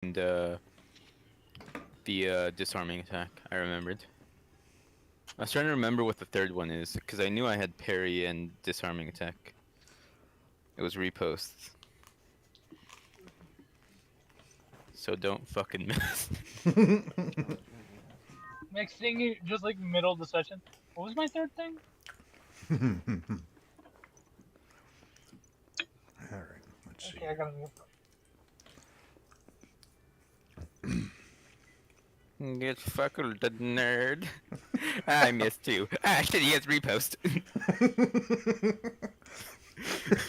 and the disarming attack. I remembered. I was trying to remember what the third one is because I knew I had parry and disarming attack. It was reposts. So don't fucking miss. Next thing, just like middle of the session. What was my third thing? All right, let's see Okay, I here. gotta move. Get fucked, nerd. I missed too. Ah, shit, he has repost.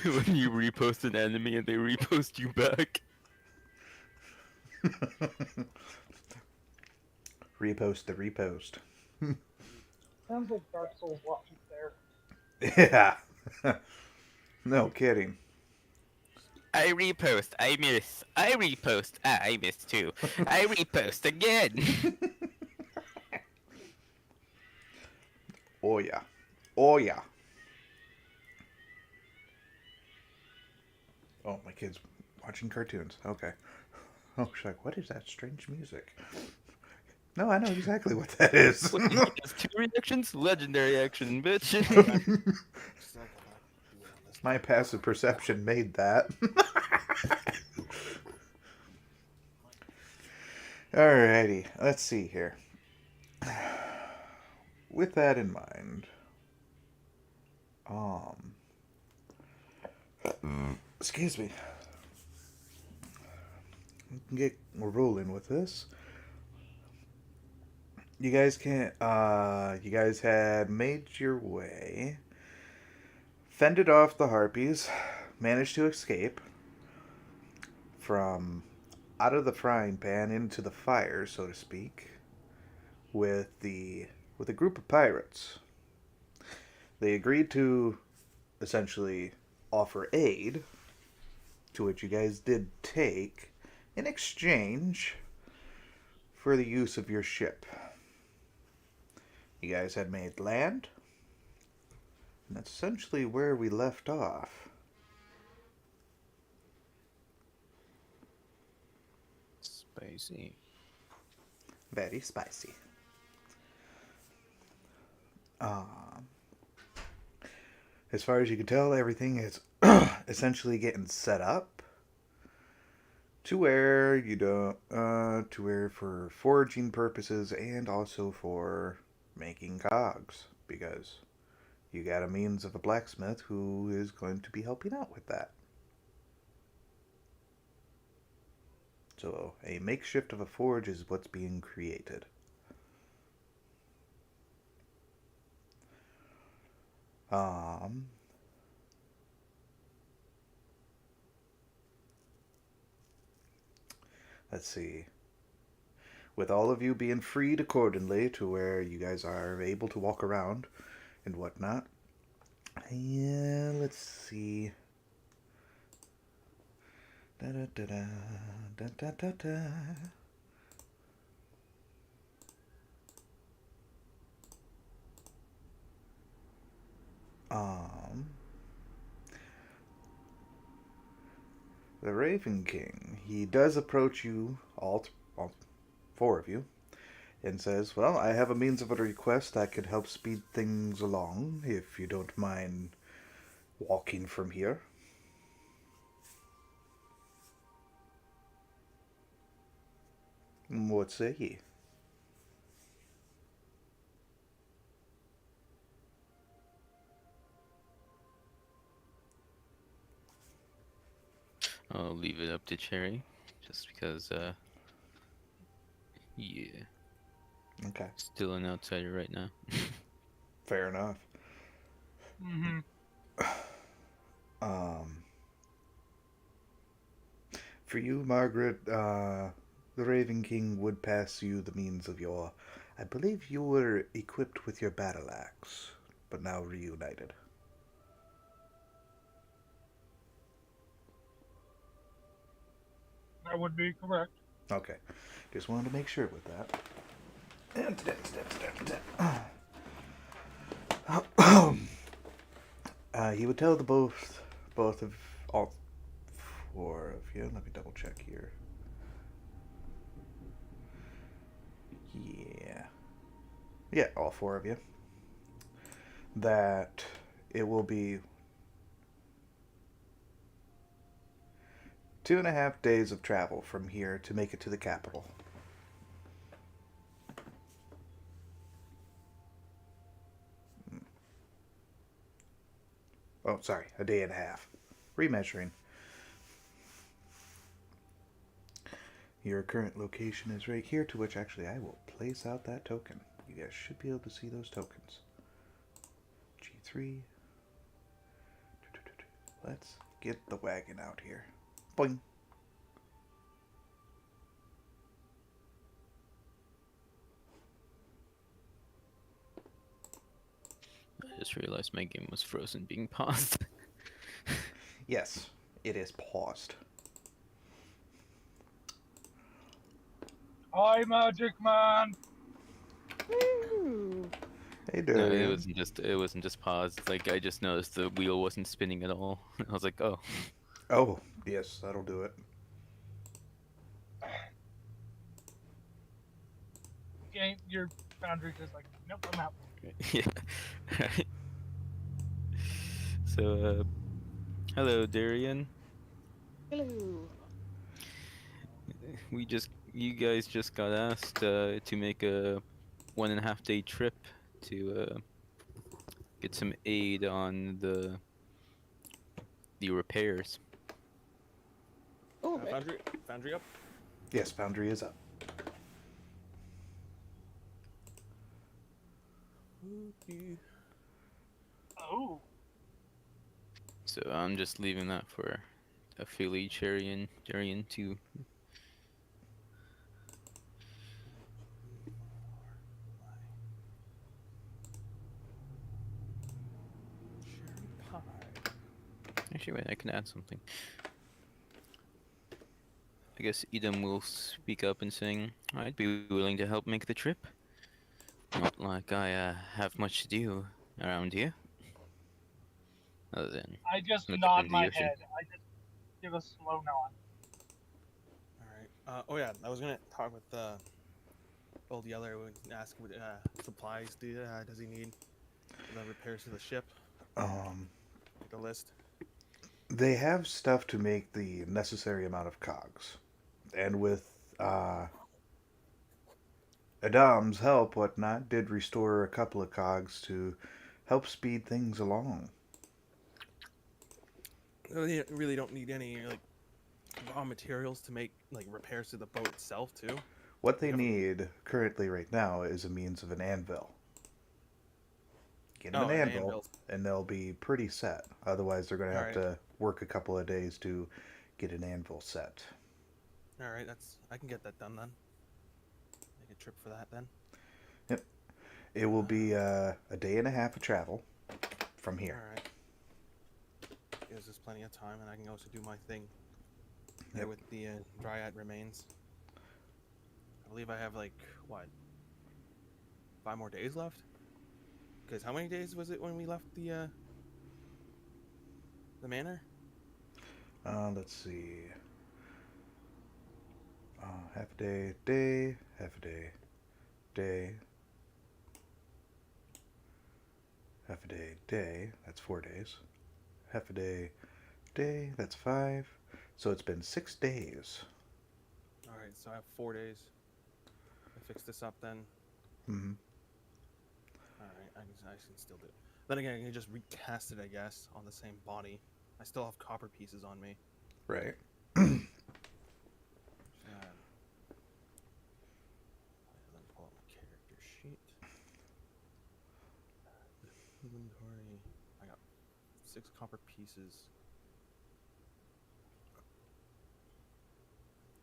When you repost an enemy and they repost you back. Repost the repost. Sounds like Dark Souls logic there. Yeah. No kidding. I repost, I miss. I repost, ah, I miss too. I repost again. Oh yeah. Oh yeah. Oh, my kid's watching cartoons. Okay. Oh, she's like, what is that strange music? No, I know exactly what that is. What, he has two reactions? Legendary action, bitch. My passive perception made that. Alrighty, let's see here. With that in mind, um, excuse me. We can get rolling with this. You guys can't. You guys had made your way, fended off the harpies, managed to escape from out of the frying pan into the fire, so to speak, with a group of pirates. They agreed to essentially offer aid, to which you guys did take in exchange for the use of your ship. You guys had made land, and that's essentially where we left off. Spicy. Very spicy. Um, as far as you can tell, everything is essentially getting set up to where you don't, to where for foraging purposes and also for making cogs, because you got a means of a blacksmith who is going to be helping out with that. So a makeshift of a forge is what's being created. Um, let's see. With all of you being freed accordingly to where you guys are able to walk around and whatnot. Yeah, let's see. Da da da da da da da da. Um, the Raven King. He does approach you all four of you, and says, "Well, I have a means of a request that could help speed things along, if you don't mind walking from here." What say ye? I'll leave it up to Cherry, just because, yeah, Okay, still an outsider right now. fair enough. Mm-hmm. Um, for you, Margaret, the Raven King would pass you the means of your. I believe you were equipped with your battle axe, but now reunited. That would be correct. Okay, just wanted to make sure with that. He would tell the both of all four of you. Let me double check here. Yeah, all four of you. That it will be 2.5 days of travel from here to make it to the capital. Oh, sorry, a day and a half. Remeasuring. Your current location is right here, to which actually I will place out that token. You guys should be able to see those tokens. G3. Let's get the wagon out here. Boing. I just realized my game was frozen being paused. Yes, it is paused. Hi, Magic Man. Woo! Hey, No, Darian. it wasn't just paused. Like I just noticed the wheel wasn't spinning at all. I was like, oh. Oh, yes, that'll do it. Okay, your foundry just like, nope, I'm out. Yeah. So, hello, Darian. Hello. You guys just got asked to make a 1.5 day trip to get some aid on the repairs. Oh, right. Foundry up. Yes, Foundry is up. Oh, So I'm just leaving that for Affili, Darian to. Cherry pie. Actually, wait, I can add something. I guess Edom will speak up and sing, I'd be willing to help make the trip. Not like I have much to do around here. Other than I just look up nod into my the ocean. head. I just give a slow nod. All right. Oh yeah, I was gonna talk with Old Yeller and ask what supplies does he need for the repairs to the ship. Make a list. They have stuff to make the necessary amount of cogs. And with Adam's help, whatnot, did restore a couple of cogs to help speed things along. They really don't need any like raw materials to make like repairs to the boat itself too. What they Yeah. need currently right now is a means of an anvil. Get them Oh, an an anvil, anvil. and they'll be pretty set. Otherwise, they're going to have Alright. to work a couple of days to get an anvil set. All right, I can get that done then. Make a trip for that then. It will be a day and a half of travel from All here. right. Gives us plenty of time, and I can also do my thing. There Yep. with the Dryad remains. I believe I have like what, 5 more days left. Because how many days was it when we left the manor? Let's see. Half a day, day, half a day, day, half a day, day. That's 4 days. Half a day, day. That's 5. So it's been 6 days. All right, so I have 4 days. I fix this up then. Mm-hmm. All right, I can still do it. Then again, I can just recast it, I guess, on the same body. I still have copper pieces on me. Right. Let me pull up my character sheet. Inventory. I got 6 copper pieces.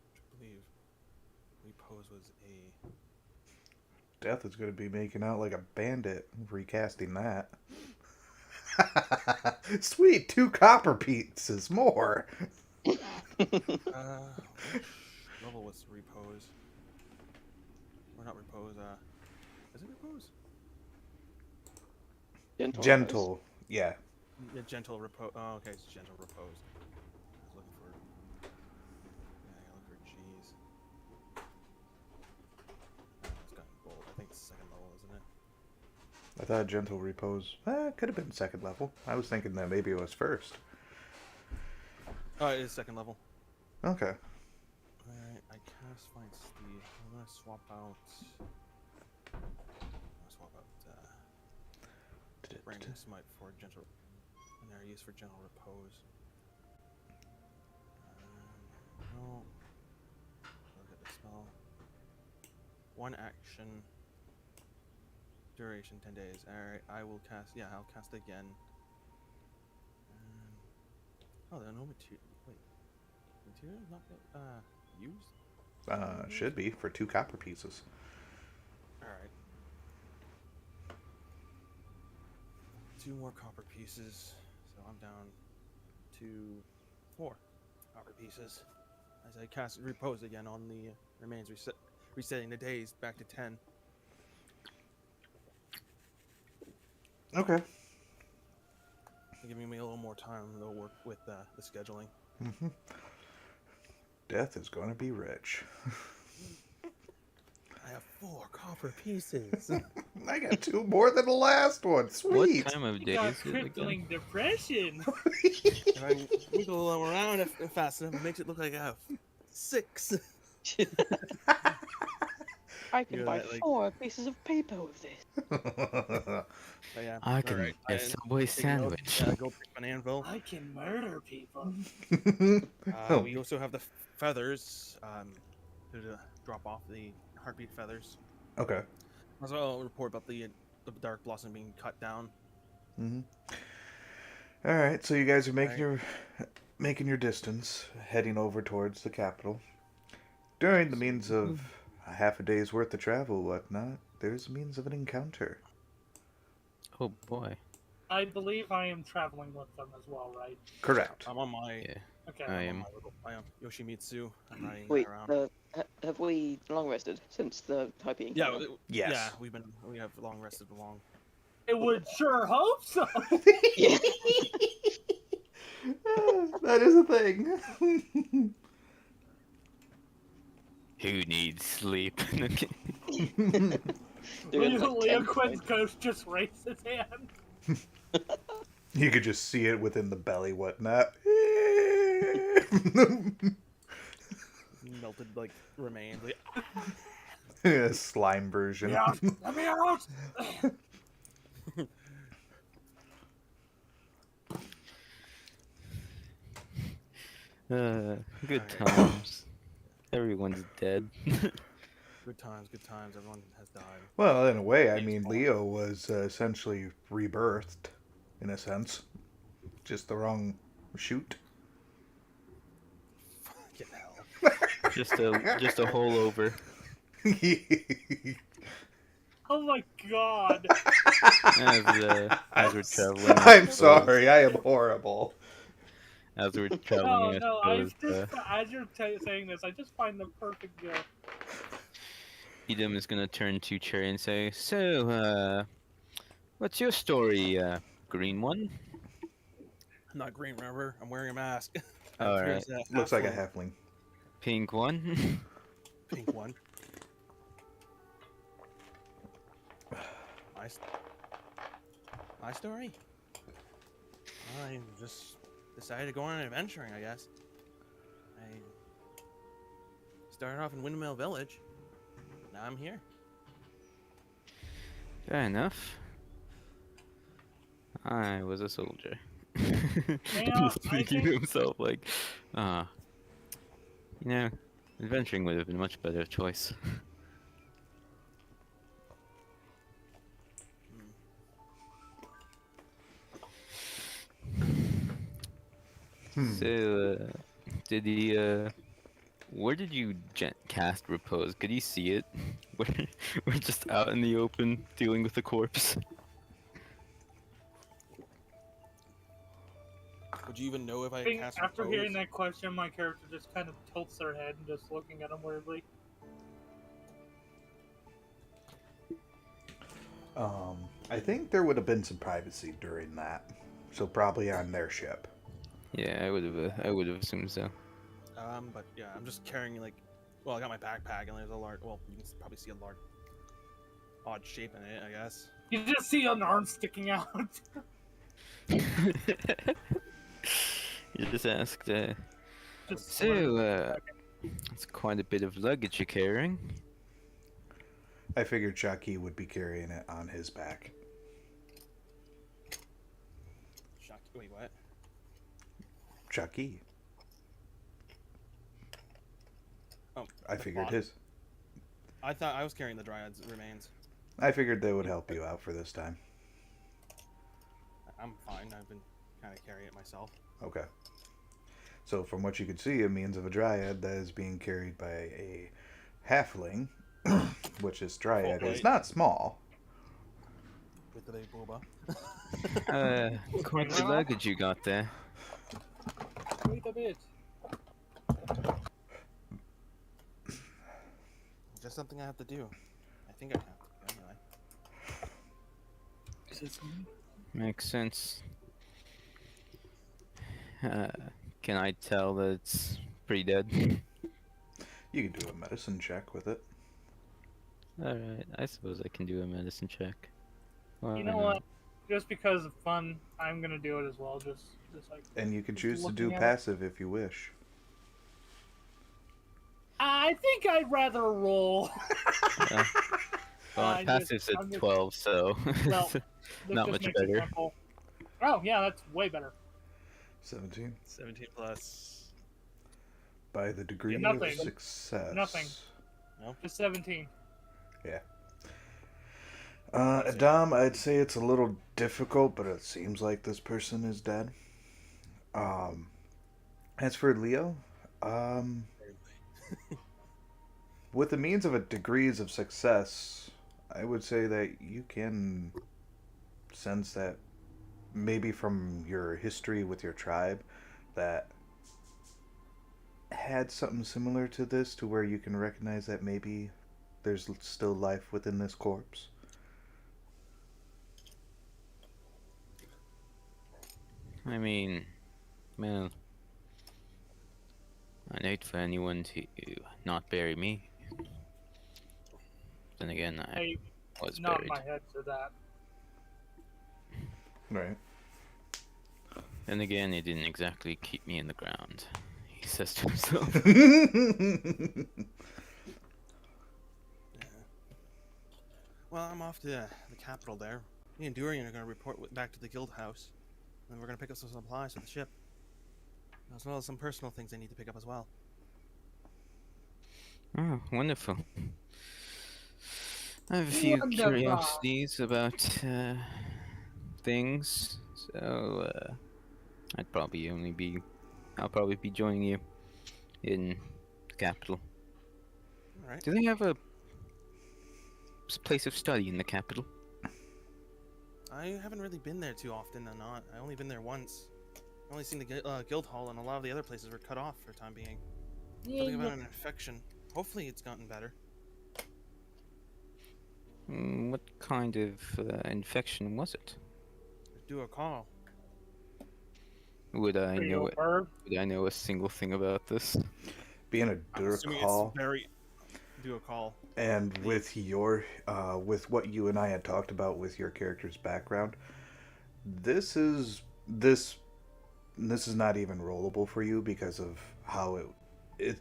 Which I believe repose was a. Death is going to be making out like a bandit recasting that. Sweet, 2 copper pieces more. Which level was repose? Or not repose? Is it repose? Gentle. Yeah. Yeah, gentle repose. Oh, okay, it's gentle repose. I was looking for. Yeah, I gotta look for G's. Oh, it's got gold. I think it's 2nd level, isn't it? I thought gentle repose could have been second level. I was thinking that maybe it was first. Oh, it is second level. Okay. Alright, I cast Find Sleep. I'm gonna swap out. Branding Smite for gentle. And they're used for gentle repose. No. Look at the spell. One action. Duration 10 days. Alright, I will cast. Yeah, I'll cast again. Oh, there are no material. Wait. Material not used? Should be for 2 copper pieces. Alright. 2 more copper pieces. So I'm down to 4 copper pieces. As I cast repose again on the remains, resetting the days back to 10. Okay. Giving me a little more time to work with the scheduling. Mm-hmm. Death is going to be rich. I have 4 copper pieces. I got 2 more than the last one. Sweet. What time of day You got is it again? crippling depression. If I wiggle them around fast enough, it makes it look like I have 6. I can Yeah, buy that, like- 4 pieces of paper with this. But yeah, I can alright, get a I- Subway take a note, sandwich. go pick an anvil. I can murder people. Oh. We also have the feathers to drop off the heartbeat feathers. Okay. Also, I'll report about the dark blossom being cut down. Mm-hmm. All right, so you guys are Right. making your distance, heading over towards the capital. During the means of a half a day's worth of travel, whatnot, there's means of an encounter. Oh boy. I believe I am traveling with them as well, right? Correct. I'm on my. Yeah. Okay. I am. I am Yoshimitsu. I'm riding Wait, around. have we long rested since the Hyping? Yeah, Yes. yeah. We have long rested long. It would sure hope so. Yeah. That is a thing. Who needs sleep? Doing like Leo 10 Quinn's ghost just raised his hand. You could just see it within the belly, whatnot. Melted like remains. Like, A slime version. Yeah, let me out. Good times. Everyone's dead. good times. Everyone has died. Well, in a way, I Yes, mean, Paul. Leo was essentially rebirthed, in a sense. Just the wrong shoot. Fucking hell. just a hole over. Oh my god. As we're traveling. I'm sorry, I am horrible. As we're No, traveling, no, I I suppose, just, as you're saying this, I just find the perfect gift. Edom is gonna turn to Cherry and say, "So, what's your story, green one?" I'm not green, remember? I'm wearing a mask. All Here's right. a Looks like a halfling, halfling. Pink one. pink one. My story? I just decided to go on an adventuring, I guess. I started off in Windmill Village. Now I'm here. Fair enough. I was a soldier. Yeah, Just I thinking to think- himself like, adventuring would have been a much better choice. So, did he, where did you cast repose? Could you see it? We're just out in the open dealing with the corpse. Would you even know if I think cast after repose? hearing that question, my character just kind of tilts their head and just looking at him weirdly. I think there would have been some privacy during that. So probably on their ship. Yeah, I would have assumed so. But yeah, I'm just carrying like, well, I got my backpack and there's a large. Well, you can probably see a large odd shape in it, I guess. You just see an arm sticking out. You just asked, Just so, it's quite a bit of luggage you're carrying. I figured Chucky would be carrying it on his back. Shock. Wait, what? Chucky. Oh, I the figured body. his. I thought I was carrying the Dryad's remains. I figured they would help you out for this time. I'm fine. I've been kind of carrying it myself. Okay. So from what you can see, it means of a dryad that is being carried by a halfling, which is dryad is Right. not small. With the big booba. Quite the luggage you got there. Wait a bit. Just something I have to do. I think I have to. Anyway. Is this me? Makes sense. Can I tell that it's pretty dead? You can do a medicine check with it. Alright, I suppose I can do a medicine check. Why You know not? what? Just because of fun, I'm gonna do it as well. Just like. And you can Just choose to do looking at it. passive if you wish. I think I'd rather roll. Yeah. Well, I'm passive's just- at I'm just- 12, so Well, This not just much makes it better. simple. Oh yeah, that's way better. 17. 17 plus. By the degree of Nothing. success. Nothing. Just 17. Adam, I'd say it's a little difficult, but it seems like this person is dead. As for Leo, with the means of a degrees of success, I would say that you can sense that maybe from your history with your tribe that had something similar to this, to where you can recognize that maybe there's still life within this corpse. I mean, well, I'd hate for anyone to not bury me. Then again, I I was nod buried. my head to that. Right. Then again, he didn't exactly keep me in the ground. He says to himself. Well, I'm off to the capital there. Me and Durian are going to report back to the guild house. And we're going to pick up some supplies for the ship. As well as some personal things I need to pick up as well. Oh, wonderful. I have a few Wonderful. curiosities about things, so I'll probably be joining you in the capital. Alright. Do they have a place of study in the capital? I haven't really been there too often or not. I only been there once. I only seen the guild hall, and a lot of the other places were cut off for the time being. Something about an infection. Hopefully it's gotten better. What kind of infection was it? Do a call. Would I Pretty know old it? bird. Would I know a single thing about this? Being a I'm assuming Duracall, it's very... Do a call. and with your, with what you and I had talked about with your character's background, this is not even rollable for you because of how it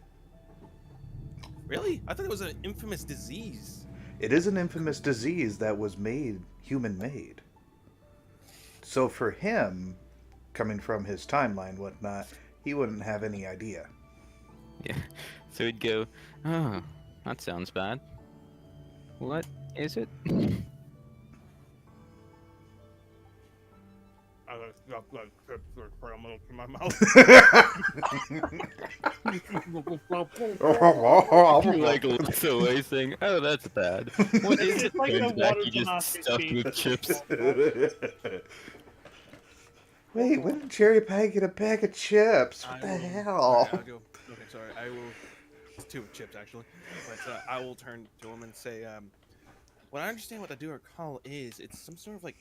Really? I thought it was an infamous disease. it is an infamous disease that was made human made. So for him, coming from his timeline, and whatnot, he wouldn't have any idea. Yeah. So he'd go, oh, that sounds bad. What is it? I my mouth. He like looks away saying, oh, that's bad. What is it? It's like the Turns back, water he just gymnastics stuffed being- with chips. Wait, when did Cherry Pie get a bag of chips? What the hell? I'll go. Okay, sorry. I will. It's 2 chips actually, but I will turn to him and say, "What I understand what the do or call is, it's some sort of like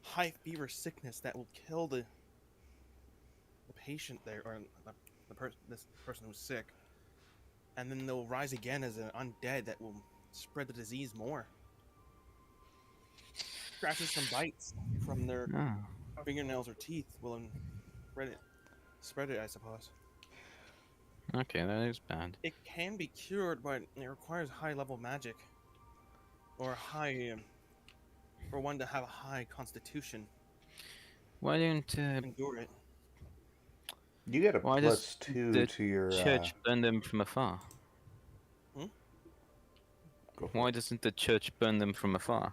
high fever sickness that will kill the patient there, or this person who's sick, and then they'll rise again as an undead that will spread the disease more." scratches some bites from their Oh. fingernails or teeth will spread it, I suppose. Okay, that is bad. It can be cured, but it requires high level magic. Or high, for one to have a high constitution, Why don't endure it. You get a why does +2 the to your. church burn them from afar? Go for Why it. doesn't the church burn them from afar?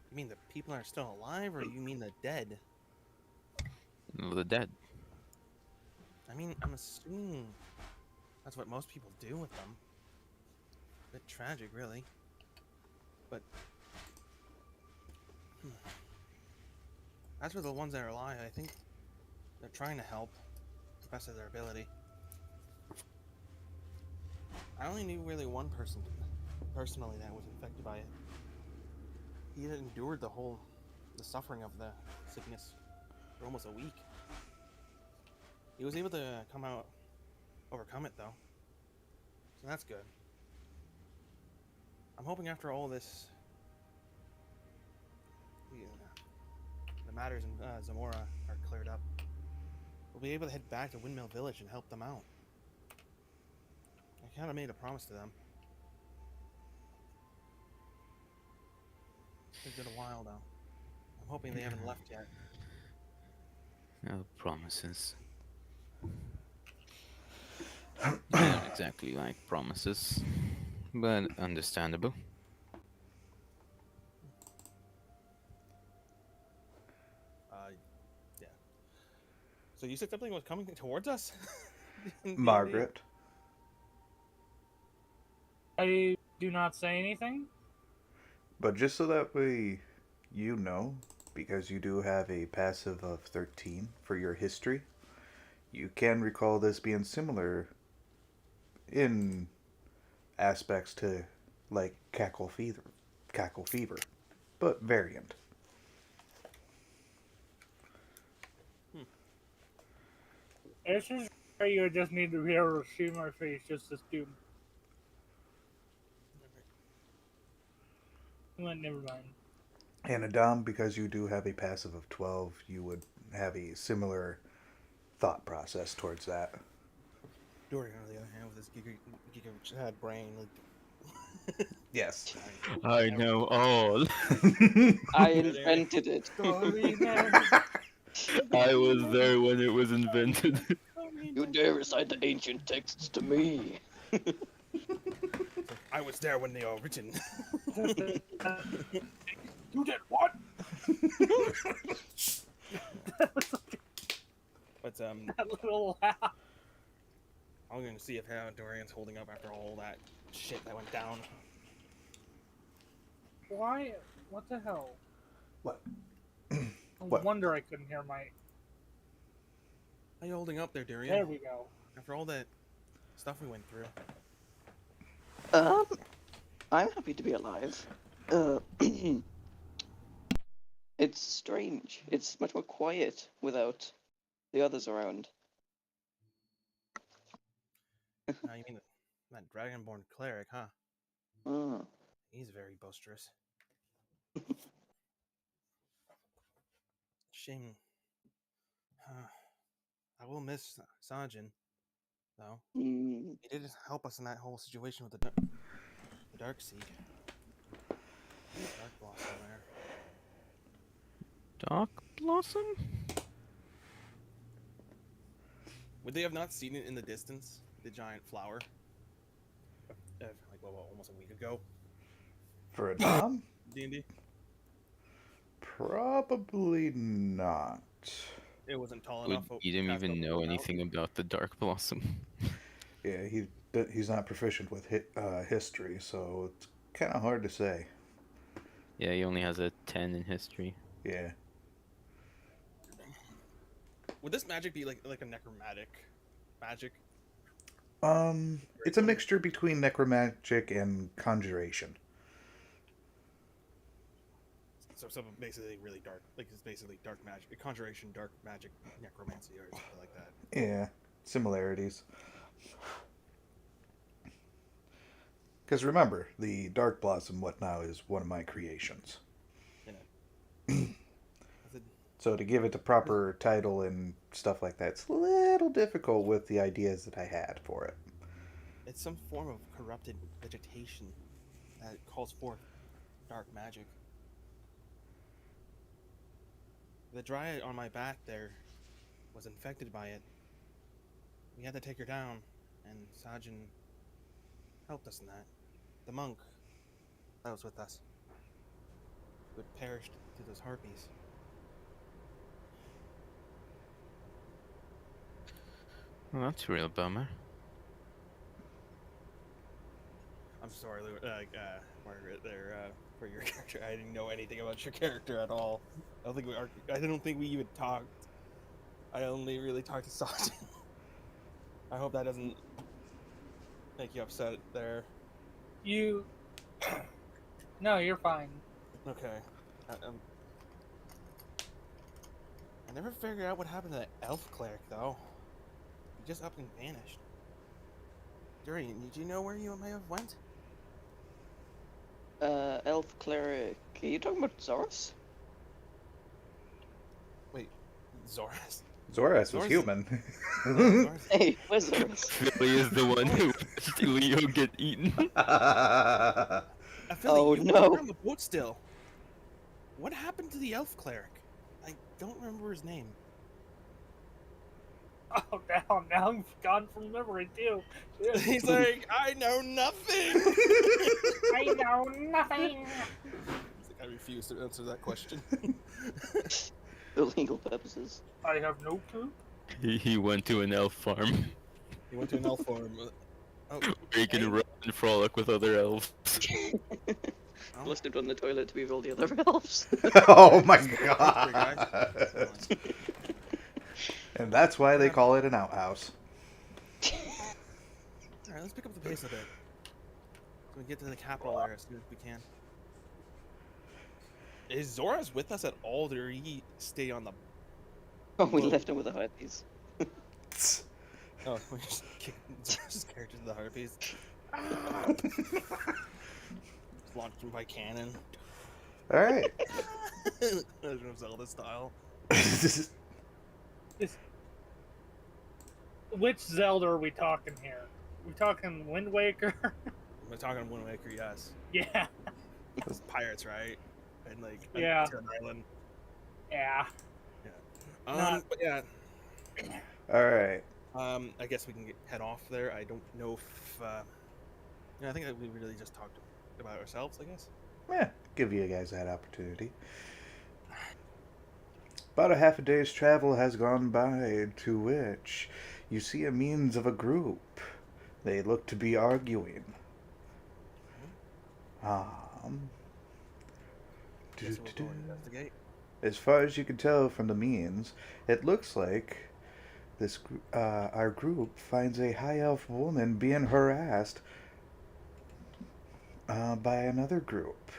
You mean the people are still alive, or you mean the dead? Well, the dead. I mean, I'm assuming that's what most people do with them. Bit tragic, really. But as for the ones that are alive, I think they're trying to help the best of their ability. I only knew really one person personally that was infected by it. He had endured the suffering of the sickness for almost a week. He was able to overcome it though. So that's good. I'm hoping after all this, the matters in Zamora are cleared up, we'll be able to head back to Windmill Village and help them out. I kind of made a promise to them. It's been a while though. I'm hoping they haven't left yet. No promises. Not exactly like promises, but understandable. Yeah. So you said something was coming towards us? In D&D? Margaret. I do not say anything. But just so that way you know, because you do have a passive of 13 for your history, you can recall this being similar in aspects to like cackle fever, but variant. This is where you just need to be able to see my face just as doom. Well, never mind. And Adam, because you do have a passive of 12, you would have a similar thought process towards that. Dorian, on the other hand, with his giga brain, like Yes. I know all. I invented it. Sorry, man. I was there when it was invented. You dare recite the ancient texts to me. I was there when they were written. You did what? But That little laugh. I'm going to see if Dorian's holding up after all that shit that went down. Why? What the hell? What? No What? wonder I couldn't hear my. How you holding up there, Dorian? There we go. After all that stuff we went through. I'm happy to be alive. It's strange. It's much more quiet without the others around. Now you mean that dragonborn cleric, huh? Ah. He's very boisterous. Shame. I will miss Sajin, though. Mm. He did help us in that whole situation with the Dark Seed. Dark Blossom there. Dark Blossom? Would they have not seen it in the distance? The giant flower? Like, almost a week ago? For Adam? D&D? Probably not. It wasn't tall Would enough. you didn't fast even enough to know look out. anything about the Dark Blossom? Yeah, he's not proficient with history, so it's kind of hard to say. Yeah, he only has a 10 in history. Yeah. Would this magic be like a necromantic magic? It's a mixture between necromantic and conjuration. So basically really dark. Like it's basically dark magic. Conjuration, dark magic, necromancy, or something like that. Yeah, similarities. Because remember, the Dark Blossom what now is one of my creations. Is it- So to give it the proper title and stuff like that, it's a little difficult with the ideas that I had for it. It's some form of corrupted vegetation that calls forth dark magic. The dryad on my back there was infected by it. We had to take her down, and Sajin helped us in that. The monk that was with us, who had perished to those harpies. Well, that's a real bummer. I'm sorry, Margaret, there, for your character. I didn't know anything about your character at all. I don't think we even talked. I only really talked to Sajin. I hope that doesn't make you upset there. You. No, you're fine. Okay. I never figured out what happened to that elf cleric, though. He just up and vanished. Durian, did you know where you may have went? Elf cleric. Are you talking about Zoras? Wait, Zoras? Zoras was Zoras- human. Yeah, Zoras. Hey, where's Zoras? Philly is the one who watched Leo get eaten. Philly, Oh, you no. were on the boat still. What happened to the elf cleric? I don't remember his name. Oh, now I'm gone from memory too. He's like, I know nothing. I know nothing. He's like, I refuse to answer that question. For legal purposes. I have no clue. He went to an elf farm He went to an elf farm. Oh, where he can hey. run and frolic with other elves. Oh. Must have done the toilet to be with all the other elves. Oh my Guys. god. And that's why they call it an outhouse. Alright, let's pick up the pace a bit. So we get to the capital there as soon as we can. Is Zoras with us at all, or did he stay on the... Oh, we left him with the harpies. Oh, we just kicked Zoras' character to the harpies. Just launched him by cannon. Alright. Legend of Zelda style. Which Zelda are we talking here? We talking Wind Waker? We're talking Wind Waker, yes. Yeah. It's pirates, right? And like, Yeah. to an island. Yeah. But yeah. Alright. I guess we can head off there. I don't know if. Yeah, I think that we really just talked about ourselves. I guess. Yeah, give you guys that opportunity. About a half a day's travel has gone by, to which you see a means of a group. They look to be arguing. Guess we'll go and investigate. As far as you can tell from the means, it looks like our group finds a high elf woman being harassed by another group.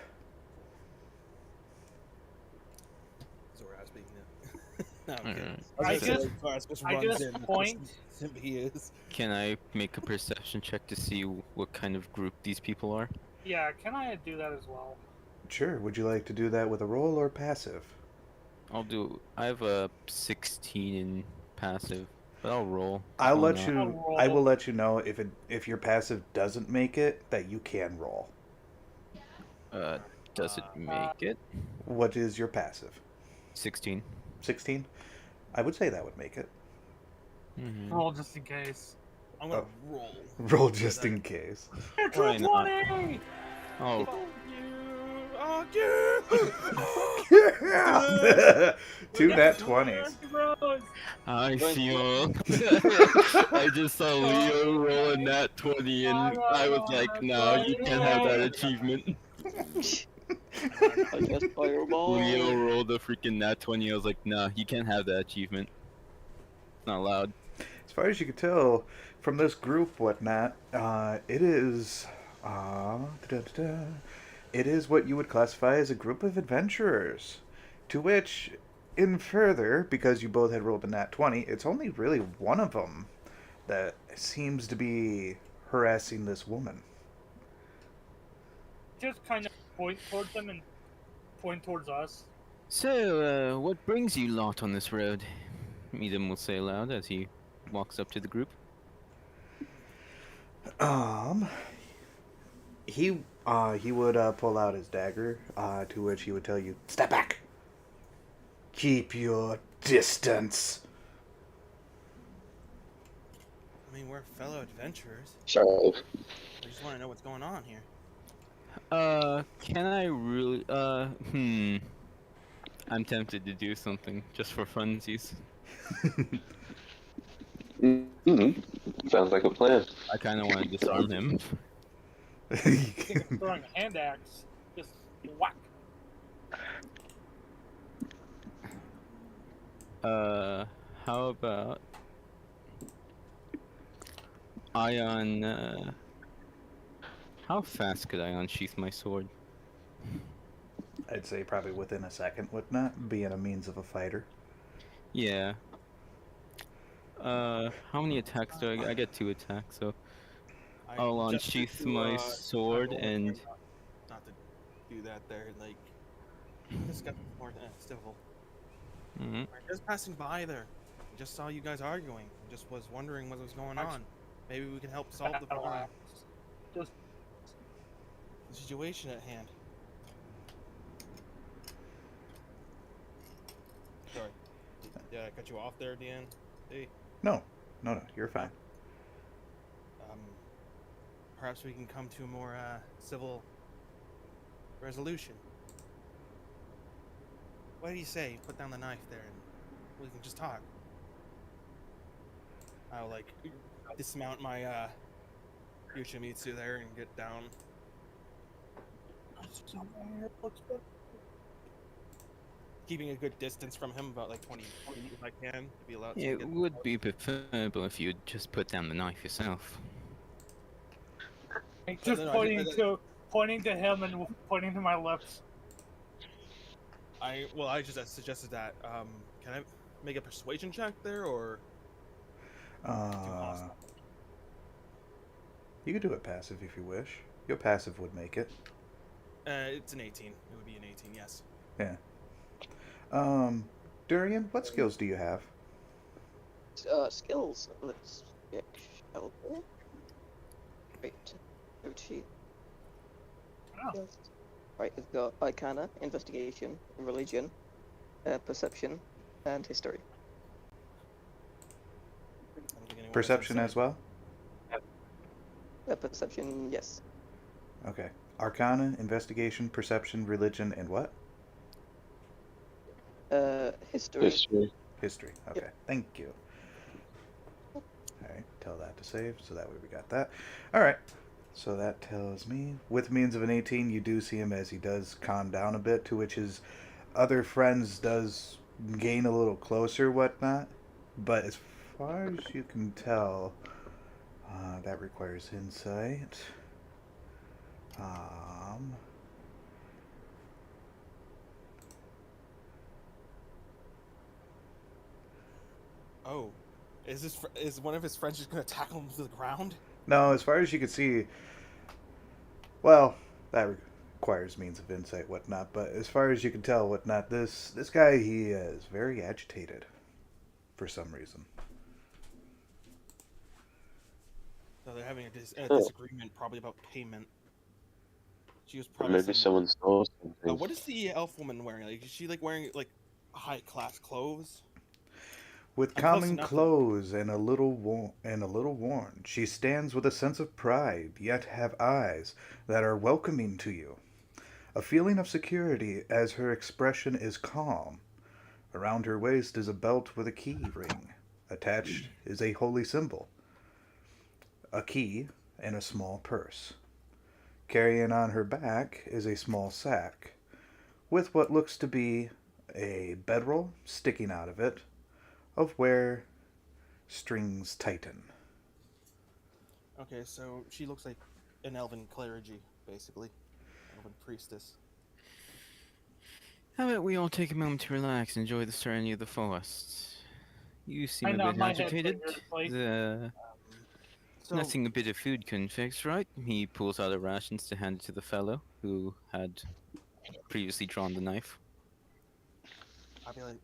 Zoras being the. No, I'm kidding. Alright. I was I gonna say, just- Zoras just I runs just in. That's point- how simp he is. Can I make a perception check to see what kind of group these people are? Yeah, can I do that as well? Sure, would you like to do that with a roll or passive? I have a 16 in passive, but I'll roll. I'll Why let not? you. I'll I roll. will let you know if your passive doesn't make it that you can roll. Does it make it? What is your passive? 16. 16? I would say that would make it. Mm-hmm. Roll just in case. I'm gonna Oh. roll. Roll just in case. Why not? 20! Oh, Oh, yeah! Two nat 20s. Rose. I feel. I just saw Leo roll a nat 20 and I was like, no, you can't have that achievement. I guess fireball. Leo rolled a freaking nat 20. I was like, nah, you can't have that achievement. It's not allowed. As far as you can tell from this group, whatnot, it is. It is what you would classify as a group of adventurers. To which, in further, because you both had rolled a nat 20, it's only really one of them that seems to be harassing this woman. just kind of point towards them and point towards us. So, what brings you lot on this road? Edom will say aloud as he walks up to the group. Um, he would pull out his dagger, to which he would tell you, "Step back. Keep your distance." I mean, we're fellow adventurers. So, I just want to know what's going on here. Can I really, I'm tempted to do something just for funsies. Sounds like a plan. I kind of want to disarm him. Think of throwing a hand axe. Just whack. How about Ion, how fast could I unsheath my sword? I'd say probably within a second, wouldn't that? Being a means of a fighter. Yeah. How many attacks do I get? I get 2 attacks, so I'll Just unsheath to, my I'm sword going and... not to do that there, like, just got more civil. Mhm. We're just passing by there. Just saw you guys arguing. Just was wondering what was going on. Maybe we can help solve the problem, Just the situation at hand. Sorry, did I cut you off there, Dan? Hey, No, you're fine. perhaps we can come to a more civil resolution. What do you say? Put down the knife there, and we can just talk. I'll like dismount my Yoshimitsu there and get down. Keeping a good distance from him, about like 20 feet if I can, to be allowed to It get would be preferable if you'd just put down the knife yourself. just no, pointing to him and pointing to my lips. I just suggested that. Can I make a persuasion check there, or hostile? You could do it passive if you wish. Your passive would make it. It's an 18. It would be an 18, yes. Yeah. Durian, what skills do you have? skills. Let's check. Shall we? Right. Routine. Oh. Yes. Right, we've got Arcana, Investigation, Religion, Perception, and History. I don't think anyone Perception else as well? Perception, yes. Okay. Arcana, Investigation, Perception, Religion, and what? History. History. History. Okay. Thank you. Alright, tell that to save, so that way we got that. Alright. So that tells me, with means of an 18, you do see him as he does calm down a bit, to which his other friends does gain a little closer, whatnot. But as far as you can tell, that requires insight. Oh, is one of his friends just gonna tackle him to the ground? No, as far as you can see, well, that requires means of insight, whatnot. But as far as you can tell, whatnot, this guy, he is very agitated for some reason. So they're having a disagreement, probably about payment. She was Or probably maybe someone stole something. what is the elf woman wearing? Like, is she like wearing like high class clothes? With I'm close common enough to- clothes and a little worn, she stands with a sense of pride, yet have eyes that are welcoming to you. A feeling of security as her expression is calm. Around her waist is a belt with a key ring. Attached is a holy symbol, a key, and a small purse. Carrying on her back is a small sack, with what looks to be a bedroll sticking out of it, of where strings tighten. Okay, so she looks like an elven clergy, basically. Elven priestess. How about we all take a moment to relax and enjoy the serenity of the forest? You seem I a nod bit my head agitated. vigorously. The... So, Nothing a bit of food can fix, right? He pulls out the rations to hand it to the fellow who had previously drawn the knife. I'll be like,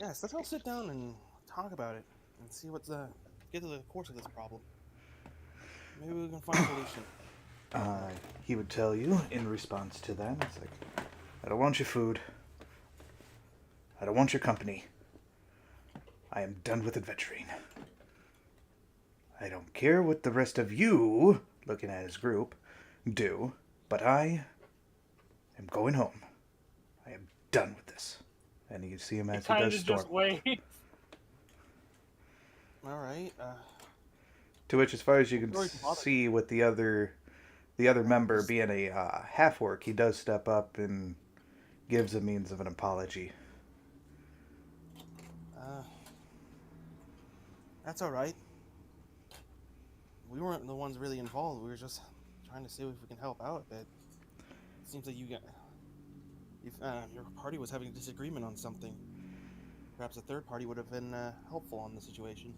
yes, let's all sit down and talk about it and see what's get to the course of this problem. Maybe we can find a solution. He would tell you in response to that, it's like, I don't want your food. I don't want your company. I am done with adventuring. I don't care what the rest of you, looking at his group, do, but I am going home. I am done with this. And you see him as he does storm. Just wait. All right. To which, as far as you can see with the other member being a half-orc, he does step up and gives a means of an apology. That's all right. We weren't the ones really involved. We were just trying to see if we can help out a bit. It seems like your party was having a disagreement on something. Perhaps a third party would have been helpful in the situation.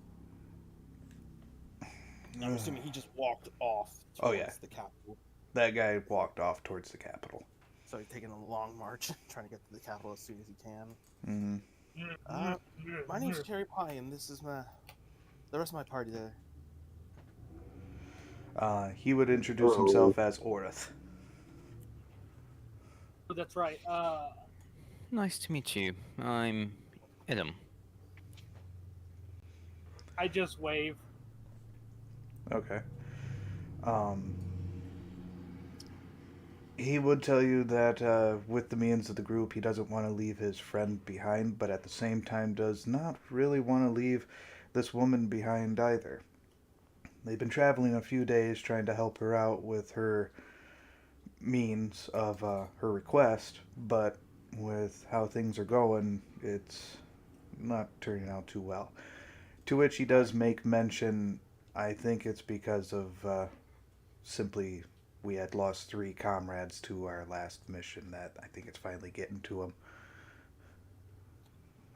I'm assuming he just walked off towards the capital. That guy walked off towards the capital. So he's taking a long march, trying to get to the capital as soon as he can. Mm-hmm. My name's Cherry Pie, and this is the rest of my party there. He would introduce himself as Orith. That's right. Nice to meet you. I'm Adam. I just wave. Okay. He would tell you that with the means of the group, he doesn't want to leave his friend behind, but at the same time does not really want to leave this woman behind either. They've been traveling a few days trying to help her out with her means of her request, but with how things are going, it's not turning out too well. To which he does make mention, I think it's because of simply we had lost 3 comrades to our last mission that I think it's finally getting to him.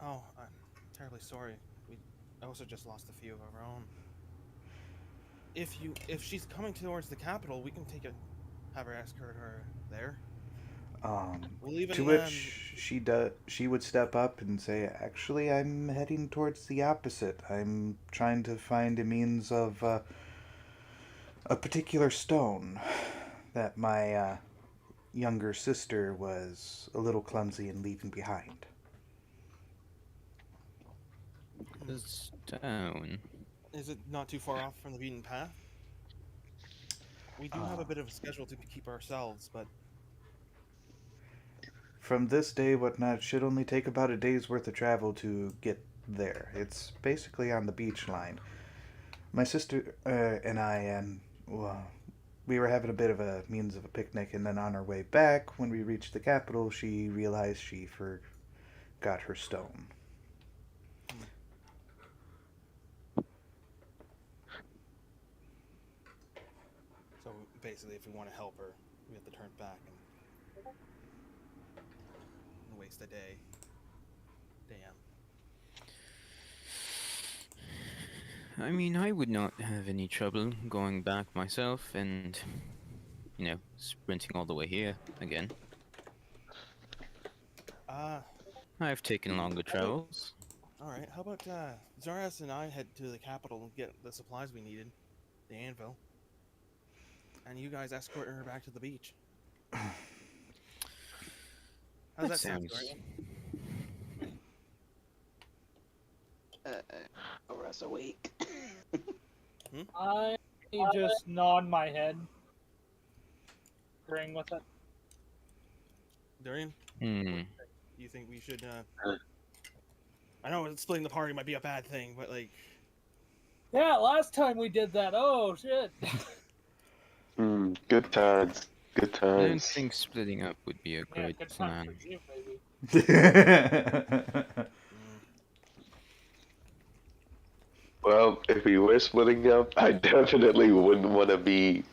Oh, I'm terribly sorry. We also just lost a few of our own. If she's coming towards the capital, we can have her escort her there. To which she would step up and say, actually, I'm heading towards the opposite. I'm trying to find a means of a particular stone that my younger sister was a little clumsy in leaving behind. The stone. Is it not too far off from the beaten path? We do have a bit of a schedule to keep ourselves, but... From this day, whatnot, should only take about a day's worth of travel to get there. It's basically on the beach line. My sister and I, we were having a bit of a means of a picnic, and then on our way back, when we reached the capital, she realized she forgot her stone. So basically, if we want to help her, we have to turn back and waste a day. Damn. I mean, I would not have any trouble going back myself and, sprinting all the way here again. I've taken longer travels. Alright, how about Zaras and I head to the capital and get the supplies we needed, the anvil, and you guys escort her back to the beach. How's that sound? Zaras awake. I just nod my head, agreeing with it. Durian? Hmm. Do you think we should, I know splitting the party might be a bad thing, but like... Yeah, last time we did that. Oh, shit. Good times. Good I don't times. think splitting up would be a great good time plan. for you, baby. Well, if we were splitting up, I definitely wouldn't want to be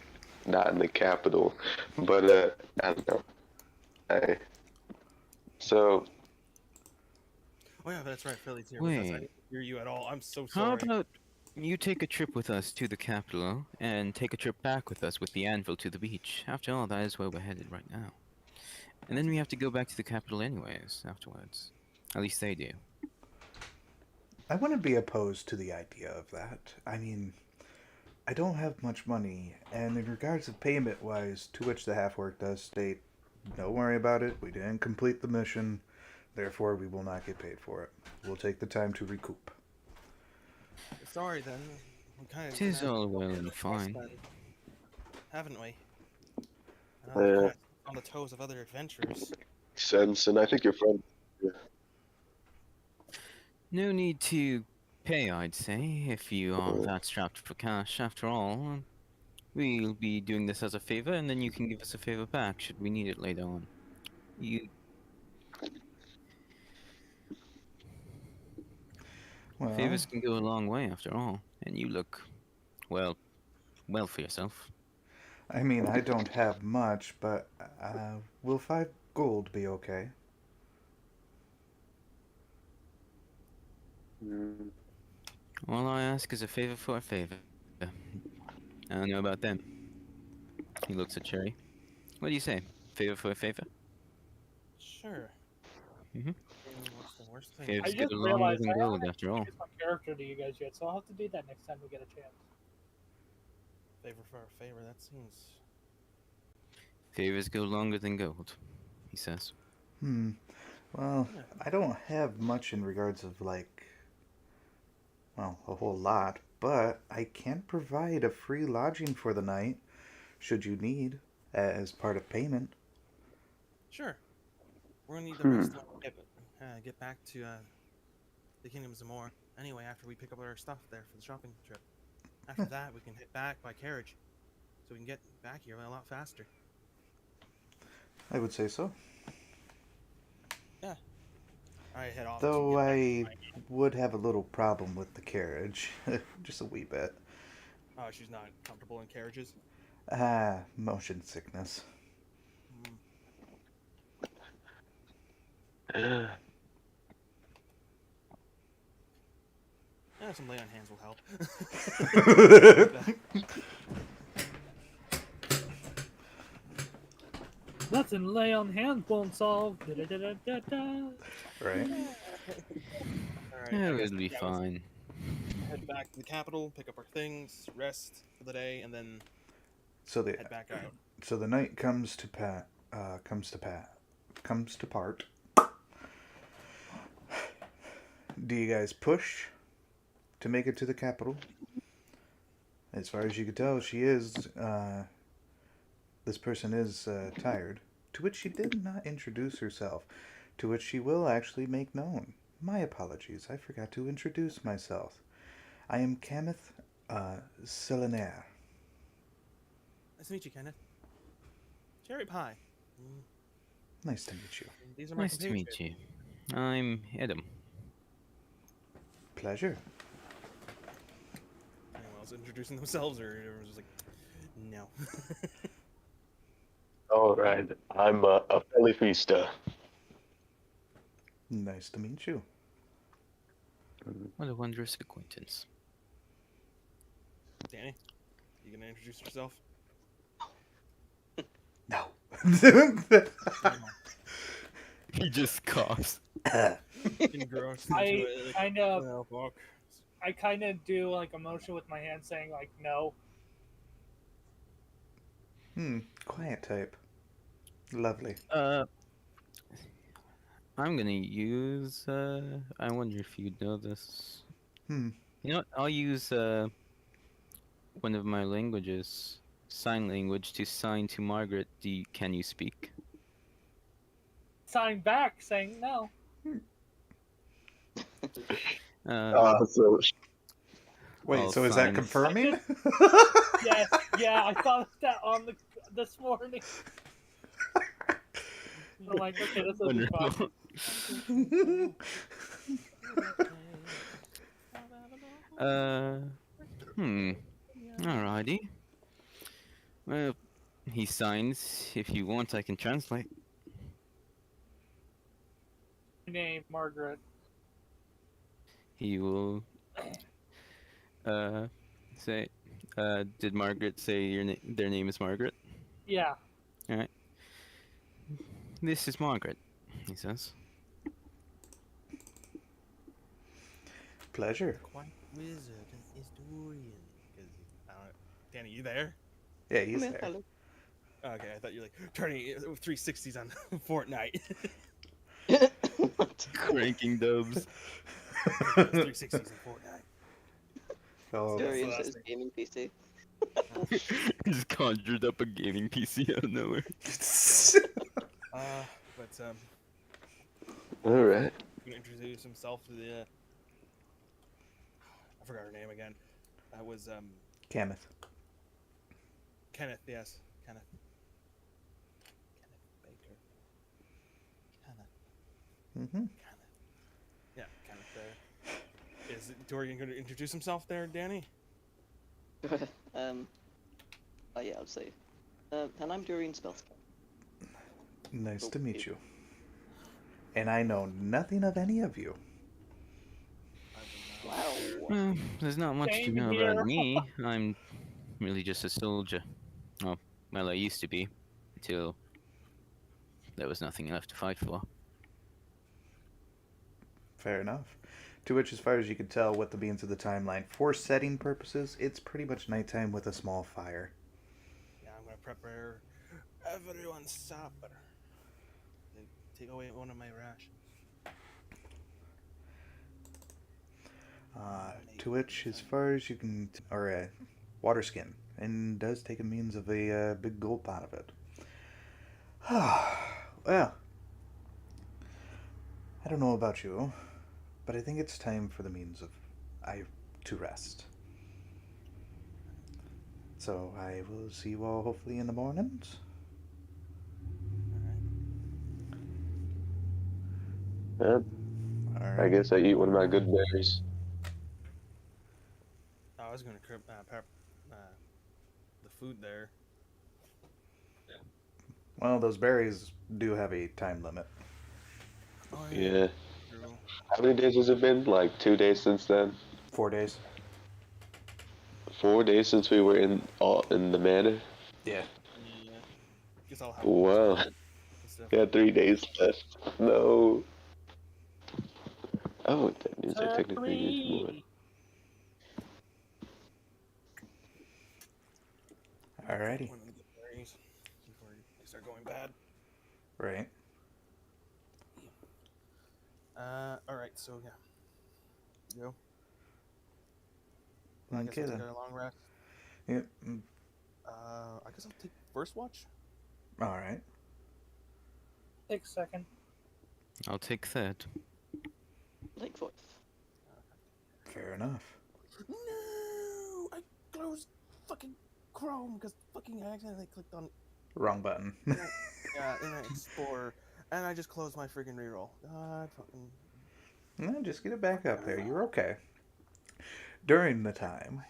not in the capital. But, I don't know. So... Oh yeah, that's right, Philly's here Wait. with us. I didn't hear you at all. I'm so sorry. How about You take a trip with us to the capital, and take a trip back with us with the anvil to the beach. After all, that is where we're headed right now. And then we have to go back to the capital anyways, afterwards. At least they do. I wouldn't be opposed to the idea of that. I mean, I don't have much money, and in regards of payment wise, to which the half work does state, don't worry about it, we didn't complete the mission, therefore we will not get paid for it. We'll take the time to recoup. Sorry then. We kind of Tis all well and fine. haven't we? Yeah. Kinda on the toes of other adventurers. Sense, and I think your friend. No need to pay, I'd say, if you are that strapped for cash. After all, we'll be doing this as a favor, and then you can give us a favor back should we need it later on. Well, Favors can go a long way, after all, and you look, well for yourself. I mean, I don't have much, but will 5 gold be okay? Mm. All I ask is a favor for a favor. I don't know about them. He looks at Cherry. What do you say? Favor for a favor? Sure. Mhm. What's the worst thing? Favors I get just a longer realized than I gold, haven't after all. introduced my character to you guys yet, so I'll have to do that next time we get a chance. Favor for a favor. That seems. Favors go longer than gold, he says. Well, I don't have much in regards of, like, well, a whole lot, but I can provide a free lodging for the night, should you need, as part of payment. Sure. We're gonna need the rest to get back to the Kingdom of Zamor. Anyway, after we pick up our stuff there for the shopping trip. After that, we can head back by carriage, so we can get back here a lot faster. I would say so. I head off. Though to get I back to my- would have a little problem with the carriage. Just a wee bit. Oh, she's not comfortable in carriages. Motion sickness. Yeah, some lay on hands will help. Nothing lay on hands won't solve. Da-da-da-da-da-da. Right? Alright, Yeah, I guess it'll be let's fine. head back to the capital, pick up our things, rest for the day, and then So head back out. so the night comes to part. Do you guys push to make it to the capital? As far as you can tell, she is. This person is tired. To which she did not introduce herself. To which she will actually make known. My apologies, I forgot to introduce myself. I am Kenneth Selinaire. Nice to meet you, Kenneth. Cherry pie. Nice to meet you. These are my Nice to meet compatriots. you. I'm Adam. Pleasure. Anyone else introducing themselves, or everyone's just like, no. All right, I'm a Felifista. Nice to meet you. What a wondrous acquaintance. Danny, you gonna introduce yourself? No. He just coughs. Engrossed I into it, like, kind of, well, fuck. I kind of do like a motion with my hand saying like no. Quiet type. Lovely. I'm gonna use, I wonder if you know this. Hmm. You know what? I'll use, one of my languages, sign language, to sign to Margaret, can you speak? Sign back saying no. So Wait, I'll so is that sign- confirming? Yes, yeah, I thought of that on this morning. I'm like, okay, this will be fun. Wonderful. Alrighty. Well, he signs. If you want, I can translate. Name Margaret. He will. say, did Margaret say their name is Margaret? Yeah. All right. This is Margaret, he says. Pleasure. Quiet wizard and historian. Because I don't know. Danny, you there? Yeah, he's Yeah, there. hello. Okay, I thought you were like turning 360s on Fortnite. What? Cranking dubs. 360s in Fortnite. Oh, That's the Historian last says thing. gaming PC. Just conjured up a gaming PC out of nowhere. But All right. you can introduce himself to the. I forgot her name again. That was Kameth. Kenneth. Yes, Kenneth. Kenneth Baker. Kenneth. Mm-hmm. Kenneth. Yeah, Kenneth there. Is Dorian going to introduce himself there, Danny? Oh yeah, I'll say. And I'm Dorian Spellscape. Nice to meet you. And I know nothing of any of you. I would not. Wow. Well, there's not much to Same know here. about me. I'm really just a soldier. Oh, well, I used to be, until there was nothing left to fight for. Fair enough. To which, as far as you can tell with the beams of the timeline, for setting purposes, it's pretty much nighttime with a small fire. Yeah, I'm going to prepare everyone's supper. And take away one of my rations. To which, as far as you can, or water skin, and does take a means of a big gulp out of it. Well, I don't know about you, but I think it's time for the means of to rest. So I will see you all hopefully in the mornings. Yeah, All I right. guess I eat one of my good berries. I was going to prep the food there. Well, those berries do have a time limit. Oh, Yeah. True. How many days has it been? Like 2 days since then? 4 days. 4 days since we were in the manor? Yeah. Yeah. Guess I'll have Wow. and stuff. We had 3 days left. No. Oh, that means I technically need more. Three. Alrighty. One of the berries before they start going bad. Right. Alright, so yeah. Go. I guess Okay I'll take then. a long rest. Yep. I guess I'll take first watch. All right. Take a second. I'll take third. Like fourth. Fair enough. No! I closed fucking Chrome because fucking I accidentally clicked on Wrong button. Internet Explorer and I just closed my freaking reroll. God fucking. No, just get it back up there. You're okay. During the time,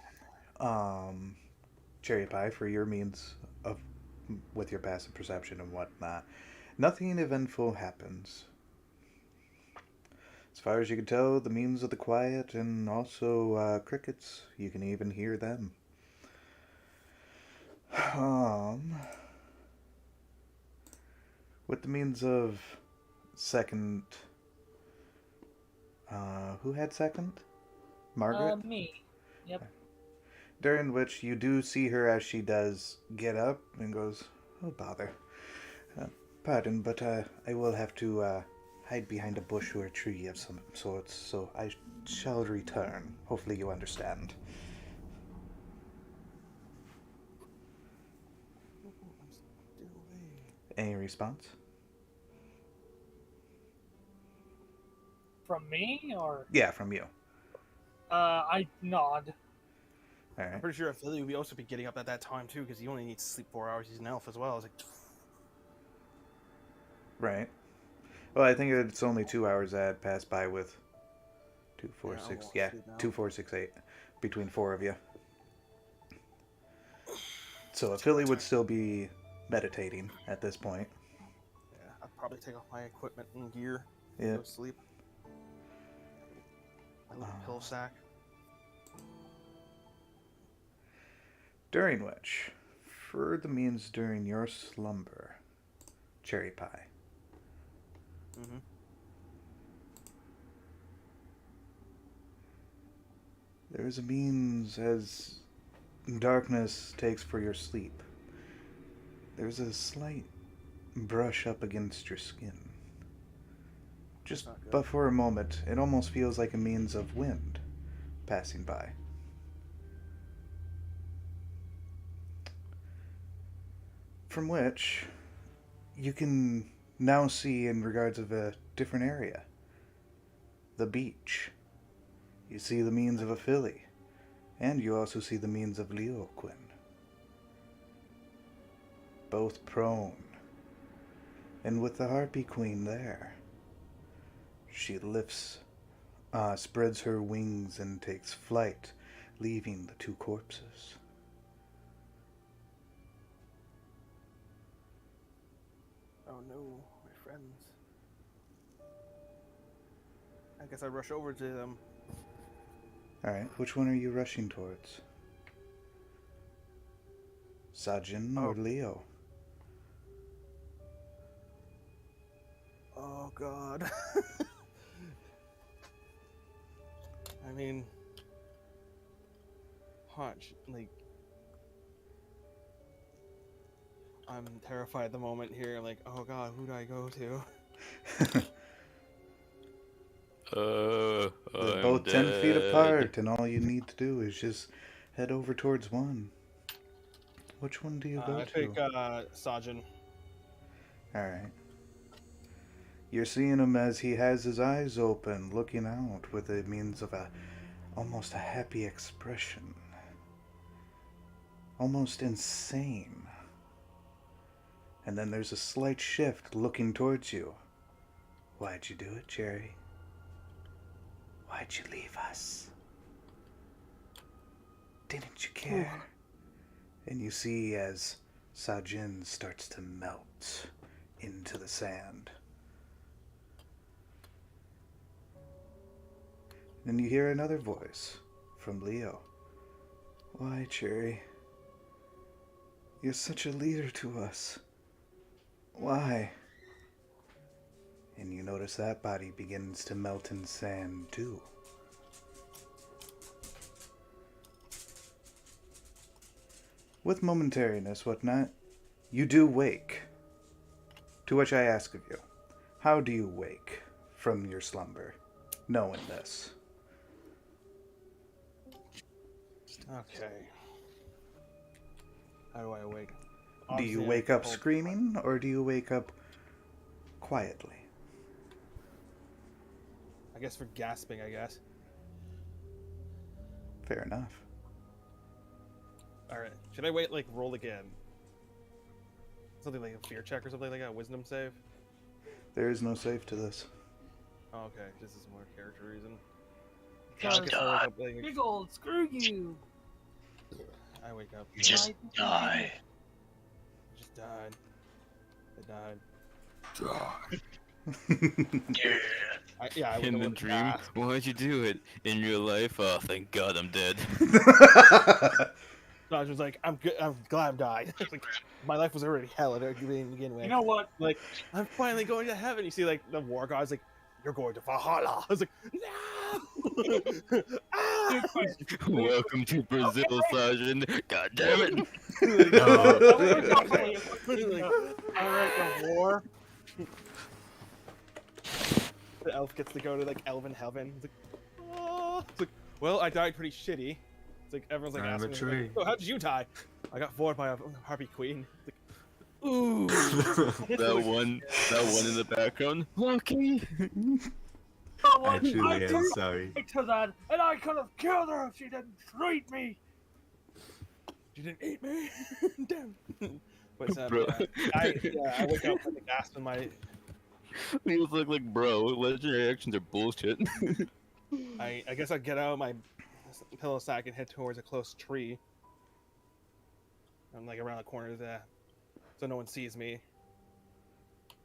Cherry Pie, for your means of with your passive perception and whatnot, nothing eventful happens. As far as you can tell, the means of the quiet and also crickets, you can even hear them. With the means of second, who had second? Margaret? Me. Yep. During which you do see her as she does get up and goes, "Oh, bother. Pardon, but I will have to hide behind a bush or a tree of some sorts, so I shall return. Hopefully you understand." I'm still there. Any response? From me or Yeah, from you. I nod. All I'm right. pretty sure Philly would also be getting up at that time too because he only needs to sleep 4 hours. He's an elf as well. I was like, Right. Well, I think it's only 2 hours that had passed by with 2, 4, Yeah, I'll 6. go Yeah, sleep now. 2, 4, 6, 8. Between 4 of you. So Philly would still be meditating at this point. yeah, I'd probably take off my equipment and gear. Yeah. Go sleep. My little pill sack. During which, for the means during your slumber, cherry pie. Mm-hmm. There is a means as darkness takes for your sleep. There's a slight brush up against your skin. Just Not good. but for a moment, it almost feels like a means of wind passing by. From which you can now see in regards of a different area. The beach. You see the means of a filly. And you also see the means of Leo Quinn. Both prone. And with the Harpy Queen there, she spreads her wings and takes flight, leaving the two corpses. Oh no, my friends. I guess I rush over to them. Alright, which one are you rushing towards? Sajin or Leo? Oh god. I mean, Hunch, like, I'm terrified at the moment here. Like, oh god, who do I go to? They're I'm both 10 feet dead. apart, and all you need to do is just head over towards one. Which one do you go I to? pick Sajin. Alright. You're seeing him as he has his eyes open, looking out with a means of almost a happy expression. Almost insane. And then there's a slight shift looking towards you. Why'd you do it, Jerry? Why'd you leave us? Didn't you care? And you see as Sajin starts to melt into the sand. Then you hear another voice from Leo. Why, Cherry? You're such a leader to us. Why? And you notice that body begins to melt in sand too. With momentariness, whatnot, you do wake. To which I ask of you, how do you wake from your slumber, knowing this? Okay. How do I awake? Do you Obviously, I wake up told- screaming, or do you wake up quietly? I guess for gasping, I guess. Fair enough. Alright. Should I wait, like, roll again? Something like a fear check or something like that? Wisdom save? There is no save to this. Oh, okay. This is more character reason. Just I guess I wake up, like, Big old screw you. I wake up. Just die. I just died. I died. Yeah. I wake In up the with a dream, gasp. why'd you do it? In real life, oh, thank God I'm dead. So I was like, I'm good. I'm glad I'm died. Like, my life was already hell at the begin with. You know what? Like, I'm finally going to heaven. You see, like, the war god's like, you're going to Valhalla. I was like, no! Ah! Welcome to Brazil, Sergeant. God damn it. Alright, the war. The elf gets to go to, like, elven heaven. It's like, oh. It's like, well, I died pretty shitty. It's like, everyone's like, asking me, Literally. like, so how did you die? I got bored by a harpy queen. It's like, ooh. that one in the background. Lucky. I truly am sorry. To that, and I could have killed her if she didn't treat me. You didn't eat me? Damn. But, Bro. I wake up with a gasp in my... He was like, bro, legendary actions are bullshit. I guess I get out of my pillow sack and head towards a close tree. I'm like around the corner there, so no one sees me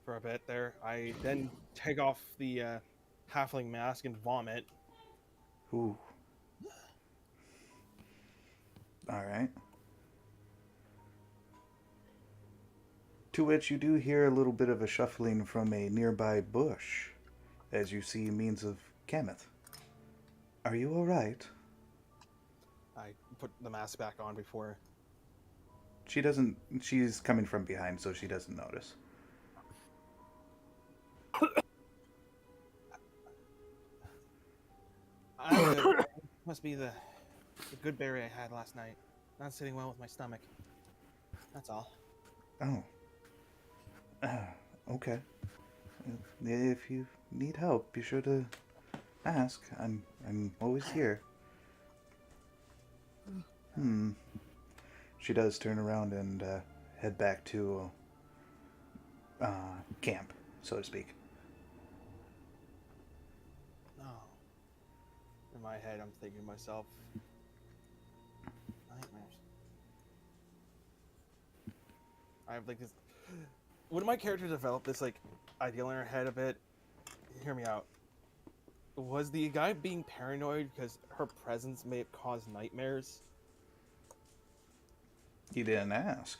for a bit there. I then take off the halfling mask and vomit. Ooh. Alright. To which you do hear a little bit of a shuffling from a nearby bush as you see means of Kameth. Are you alright? I put the mask back on before. She doesn't. She's coming from behind, so she doesn't notice. Must be the good berry I had last night. Not sitting well with my stomach. That's all. Oh. Okay. If you need help, be sure to ask. I'm always here. She does turn around and head back to camp, so to speak. No. In my head, I'm thinking to myself, nightmares. I have like this. Would my character develop this like ideal in her head a bit? Hear me out. Was the guy being paranoid because her presence may have caused nightmares? You didn't ask.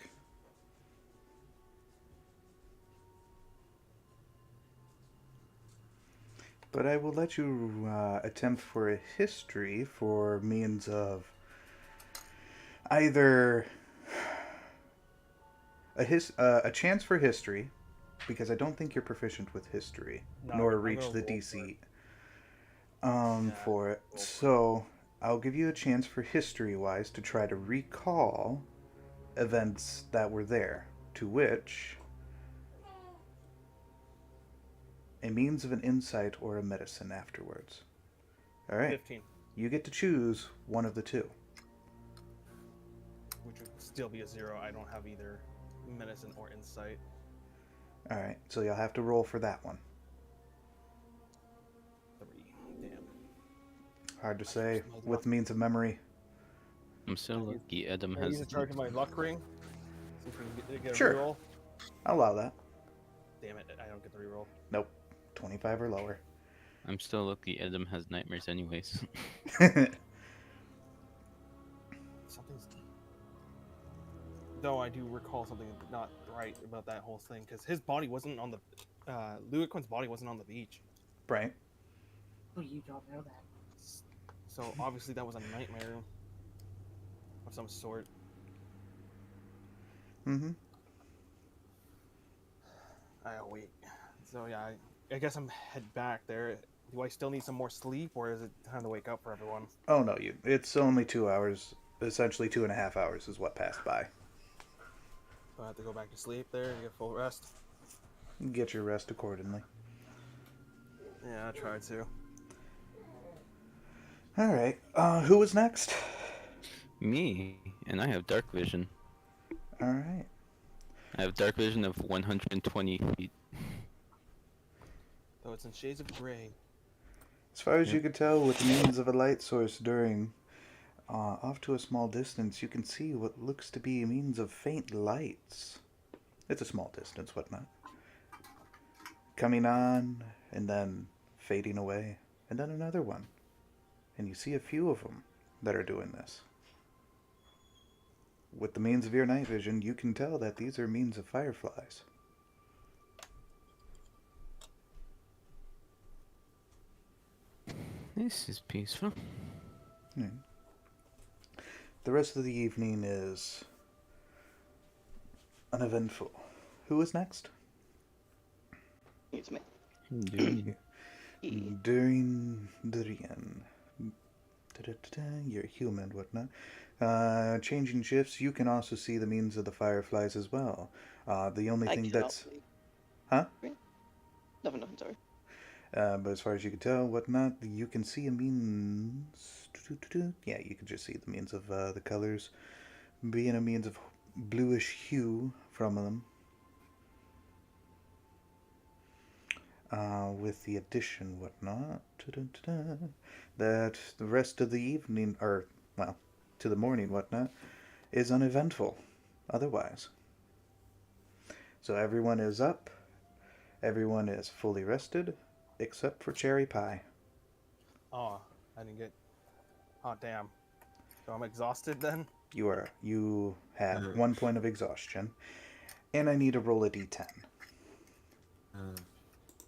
But I will let you attempt for a history for means of either a chance for history, because I don't think you're proficient with history, No, nor I'm reach gonna the roll DC Yeah, for it. roll for it. So I'll give you a chance for history-wise to try to recall events that were there, to which a means of an insight or a medicine afterwards. All right. 15, You get to choose one of the two. which would still be a 0. I don't have either medicine or insight. All right. So you'll have to roll for that one. 3. Damn. Hard to say with means of memory. I'm so lucky Adam Can I use has. a charge of my luck ring? See if we can get a Sure. reroll. I'll allow that. Damn it, I don't get the reroll. Nope. 25 or lower. I'm still lucky Adam has nightmares anyways. Something's. Though I do recall something not right about that whole thing, because his body wasn't on the. Lewiquin's body wasn't on the beach. Right. Oh, you don't know that. So obviously that was a nightmare of some sort. Mm-hmm. Wait. So yeah, I guess I'm head back there. Do I still need some more sleep, or is it time to wake up for everyone? Oh, no. It's only 2 hours. Essentially 2.5 hours is what passed by. So I have to go back to sleep there and get full rest. Get your rest accordingly. Yeah, I tried to. All right. Who was next? Me, and I have dark vision. All right. I have dark vision of 120 feet. Though it's in shades of gray. As far as you can tell, with means of a light source during, off to a small distance, you can see what looks to be means of faint lights. It's a small distance, whatnot. Coming on, and then fading away, and then another one. And you see a few of them that are doing this. With the means of your night vision, you can tell that these are means of fireflies. This is peaceful. The rest of the evening is uneventful. Who is next? It's me. Dude. During Durian. You're human, whatnot. Changing shifts, you can also see the means of the fireflies as well. The only I thing cannot that's... see. Huh? Nothing, sorry. But as far as you can tell, whatnot, you can see a means... Yeah, you can just see the means of the colors being a means of bluish hue from them. With the addition, whatnot, that the rest of the evening, or, well, to the morning, whatnot, is uneventful otherwise. So everyone is up, everyone is fully rested, except for Cherry Pie. Oh, I didn't get. Oh, damn. So I'm exhausted then? You have 1 point of exhaustion. And I need to roll a d10.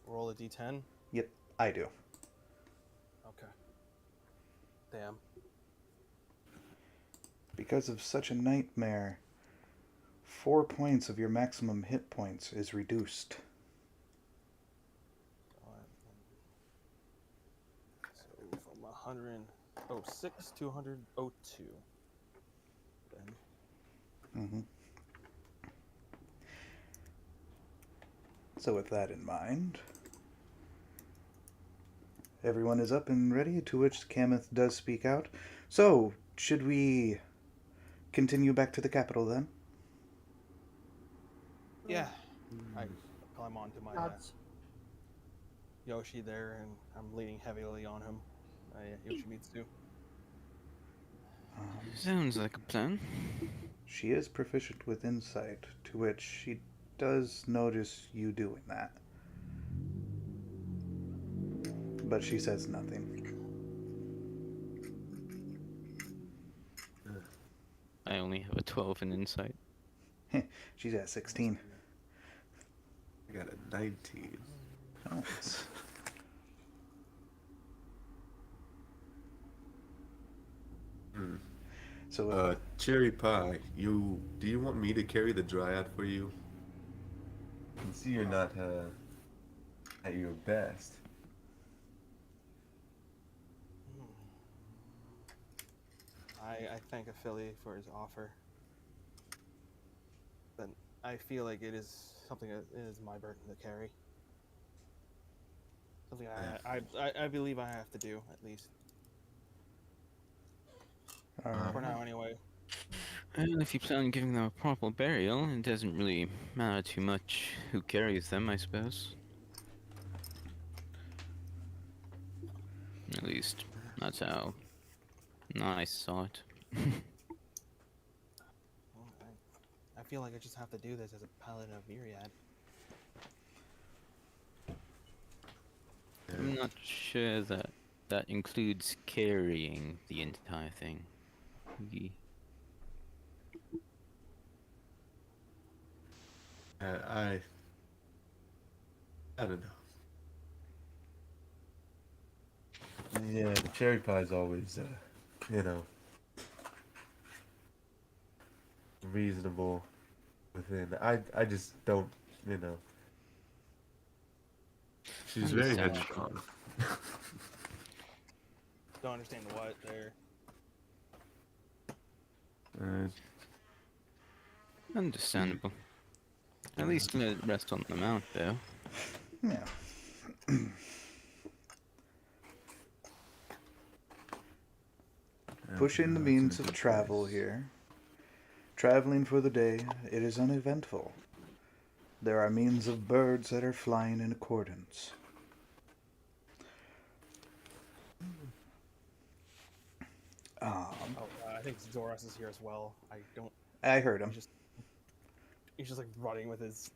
Roll a d10. Yep, I do. Okay. Damn. Because of such a nightmare, 4 points of your maximum hit points is reduced. So from 106 to 102. Then. Mm-hmm. So with that in mind, everyone is up and ready, to which Kameth does speak out. So, should we continue back to the capital then? Yeah. I climb onto my That's Yoshi there, and I'm leaning heavily on him. Yoshimitsu. Sounds like a plan. She is proficient with insight, to which she does notice you doing that. But she says nothing. I only have a 12 in insight. She's at 16. I got a 19. Nice. So, Cherry Pie, do you want me to carry the dryad for you? I can see you're not at your best. I thank Philly for his offer. But I feel like it is something that is my burden to carry. Something I believe I have to do, at least. For now, anyway. Well, if you plan on giving them a proper burial, it doesn't really matter too much who carries them, I suppose. At least, that's how I saw it. I feel like I just have to do this as a paladin of Myriad. I'm not sure that that includes carrying the entire thing. I don't know. Yeah, the cherry pie's always, reasonable within. I just don't, She's very Understand. headstrong. Don't understand what there. Understandable. At least let it rest on the mount, though. yeah. Pushing the means of travel here. Traveling for the day, it is uneventful. There are means of birds that are flying in accordance. I think Zoras is here as well. I heard him. He's just like running with his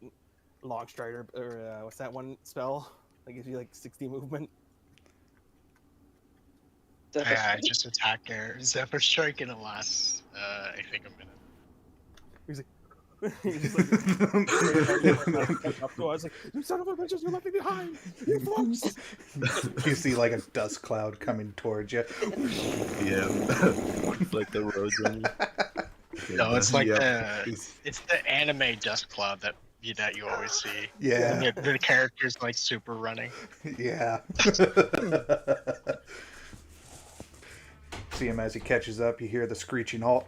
long strider, or what's that one spell? That gives you like 60 movement. I just attack her. Zephyr Strike in the last, I think, a minute. He's like, he's just like, up to us, like, you son of a bitches, you left me behind, you folks. You see like a dust cloud coming towards you. Yeah. Like the road running. No, it's like it's the anime dust cloud that you always see. Yeah. And the characters like super running. Yeah. See him as he catches up. You hear the screeching halt.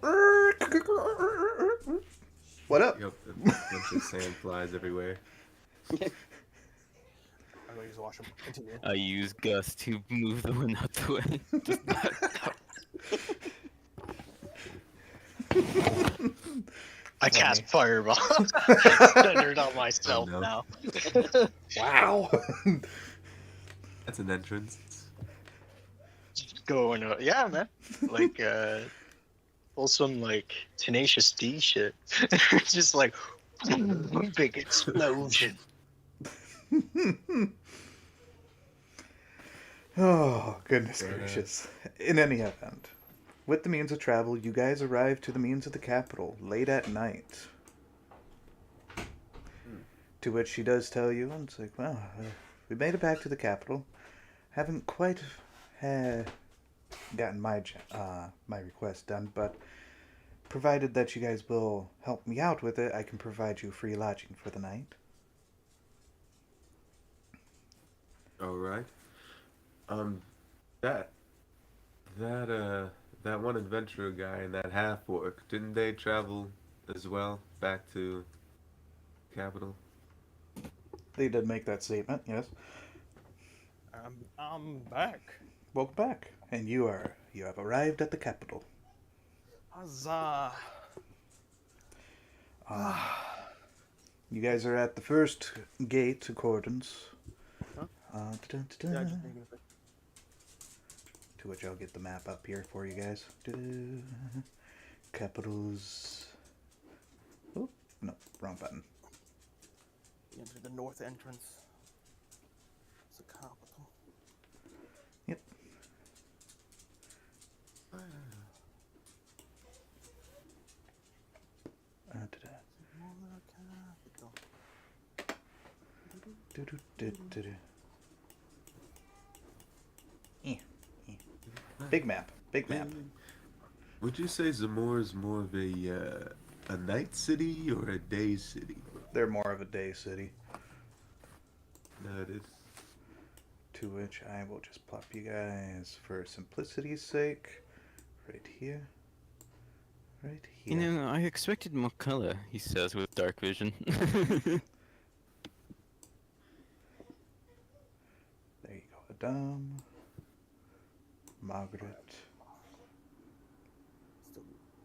What up? Yep, a bunch of sand flies everywhere. I'm going to use wash him. Continue. I use Gus to move the one out the way. Just back up. I cast fireball. Centered on myself Oh, no. now. Wow. That's an entrance. Going, yeah, man. Like, wholesome, like, Tenacious D shit. Just like, big explosion. Oh, goodness gracious. In any event, with the means of travel, you guys arrive to the means of the capital late at night. To which she does tell you, and it's like, well, we made it back to the capital. Haven't quite gotten my request done, but provided that you guys will help me out with it, I can provide you free lodging for the night. All right. That that one adventurer guy and that half orc, didn't they travel as well back to capital? They did make that statement, yes. I'm back. Welcome back, and you have arrived at the capital. Huzzah! You guys are at the first gate accordance. Huh? Da-da-da-da. Yeah, just making a bit. To which I'll get the map up here for you guys. Capitals. Oh, no, wrong button. You enter the north entrance. It's the capital. Yep. Da-da. Do-do-do-do-do. Big map. Big map. Would you say Zamor is more of a night city or a day city? They're more of a day city. Noted. To which I will just plop you guys for simplicity's sake. Right here. Right You here. know, I expected more color, he says with dark vision. There you go. Adam. Margaret.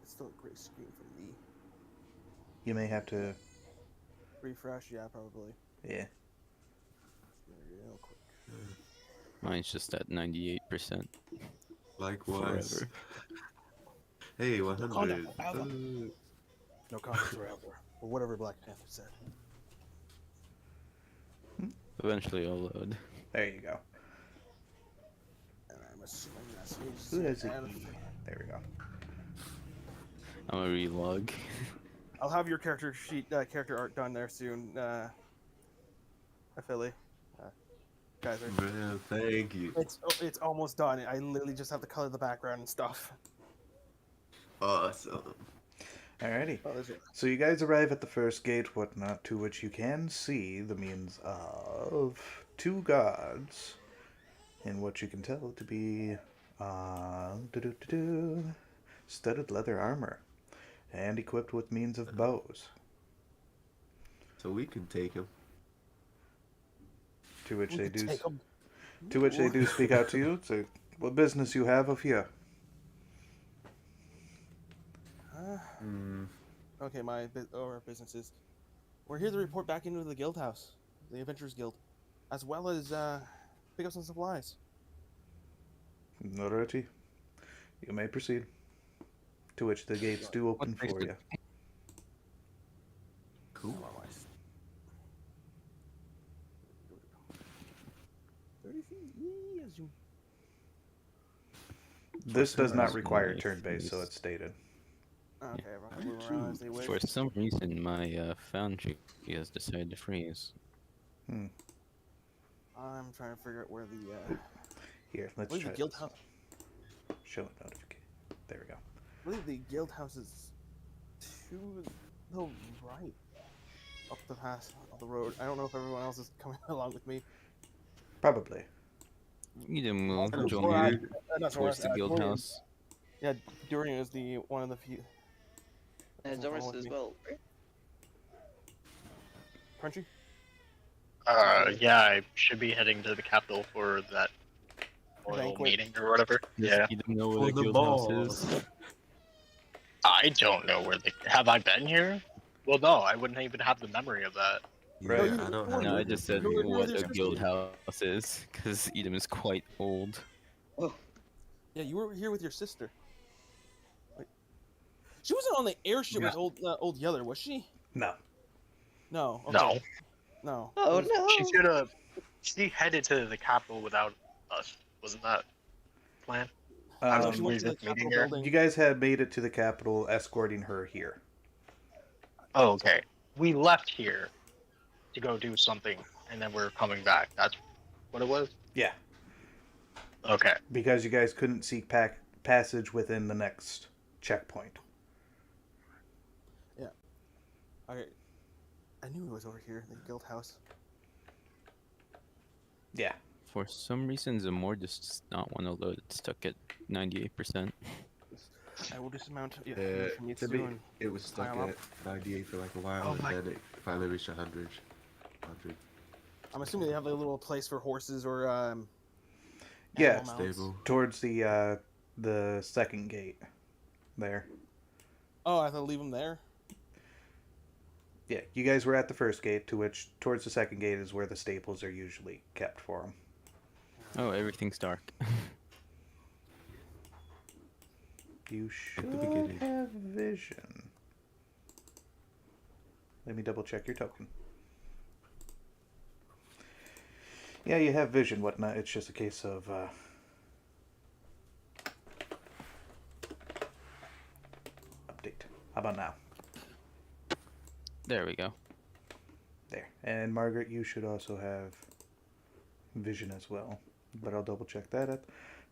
It's still a great screen for me. You may have to. Refresh, yeah, probably. Yeah. Real quick. Mine's just at 98%. Likewise. Forever. Hey, 100. No comments forever. Or whatever Black Panther said. Eventually I'll load. There you go. And I'm assuming that's his. Who has it? There we go. I'm a relog. I'll have your character sheet, character art done there soon, Philly. Guys, Well, thank you. it's almost done. I literally just have to color the background and stuff. Awesome. Alrighty. Oh, there's it. So you guys arrive at the first gate, whatnot, to which you can see the means of two guards in what you can tell to be studded leather armor and equipped with means of bows. So we can take him. To which they do. Take 'em. To which they do speak out to you. Say, what business you have of here? Okay, our businesses. We're here to report back into the guild house, the Adventurers Guild, as well as pick up some supplies. Alrighty. You may proceed. To which the gates do open for you. Cool. 30 feet. Yes, you. This does not require turn-based, so it's stated. Okay, everyone can move around as they wish. For some reason, my foundry has decided to freeze. I'm trying to figure out where the Here, let's I believe try the guild this. house. Show notification. There we go. I believe the guild house is to the right, up the path of the road. I don't know if everyone else is coming along with me. Probably. Either move, That's join where I- me that's where towards the guild Dorian- house. Yeah, Dorian is the one of the few. Doris follow as me. well. Crunchy. Yeah, I should be heading to the capital for that royal Banquet. meeting or whatever. Yeah. You don't know where For the the guild house ball. is. I don't know where have I been here? Well, no, I wouldn't even have the memory of that. Yeah, Right. I don't have No, I it. just said You're what with a your guild sister. house is, because Edom is quite old. Yeah, you were here with your sister. Wait. She wasn't on the airship with old Yeller, was she? No. No. Okay. No. No. Oh no! She headed to the capital without us. Wasn't that plan? So she Um, went to the Meeting Capitol here. building. you guys had made it to the capital, escorting her here. Oh, okay. We left here to go do something, and then we're coming back. That's what it was. Yeah, Okay. because you guys couldn't seek passage within the next checkpoint. I knew it was over here, the guild house. Yeah. For some reason, Zamor just does not want to load. It's stuck at 98%. I will dismount. Yeah, To needs to me, do and it was stuck pile up. at 98 for like a while, Oh and my- then it finally reached 100. I'm assuming they have a little place for horses or Yeah, animal mounts. Stable. towards the second gate there. Oh, I have to leave them there. Yeah, you guys were at the first gate, to which towards the second gate is where the staples are usually kept for them. Oh, everything's dark. You should the beginning. have vision. Let me double check your token. Yeah, you have vision, whatnot. It's just a case of update. How about now? There we go. There. And Margaret, you should also have vision as well. But I'll double check that at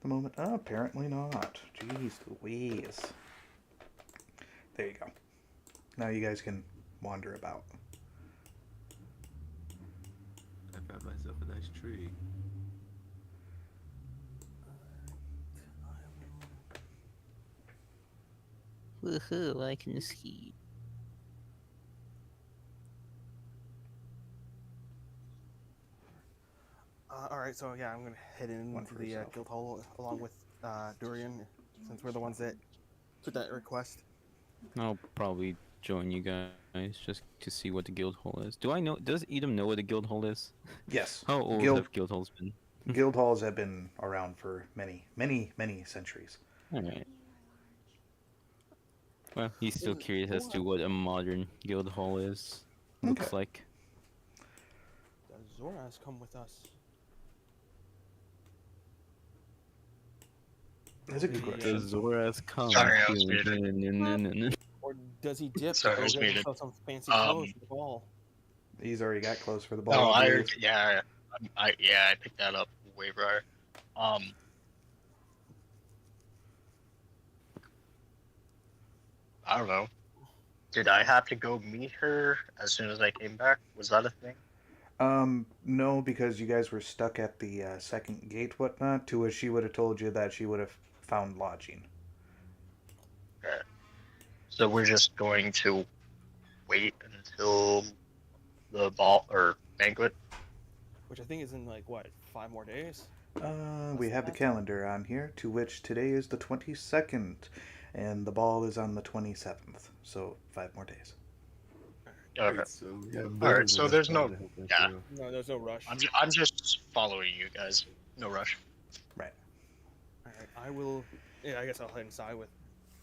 the moment. Oh, apparently not. Jeez Louise. There you go. Now you guys can wander about. I found myself a nice tree. Woohoo, I can ski. All right, so yeah, I'm gonna head One into for the yourself. guild hall along with Durian, since we're the ones that took that request. I'll probably join you guys just to see what the guild hall is. Do I know? Does Edom know what a guild hall is? Yes. How old Guild- have guild halls been? Guild halls have been around for many, many, many centuries. Alright. Well, he's still curious as to what a modern guild hall is. Looks Okay. like. Does Zoraz come with us? That's a good Yeah. question. Does Zoras come? Sorry, I was muted. Or does he dip Sorry, and I go was get muted. himself some fancy Um, clothes for the ball? He's already got close for the ball. No, I I believe. I picked that up way prior. I don't know. Did I have to go meet her as soon as I came back? Was that a thing? No, because you guys were stuck at the second gate, whatnot, to which she would have told you that she would have found lodging. Okay. So we're just going to wait until the ball or banquet. Which I think is in like what, 5 more days? We have the calendar on here, to which today is the 22nd, and the ball is on the 27th, so 5 more days. Okay. Right, so, yeah, Alright, so there's no- to help that yeah. girl. No, there's no rush. I'm just following you guys. No rush. Right. All right, I will. Yeah, I guess I'll head inside with.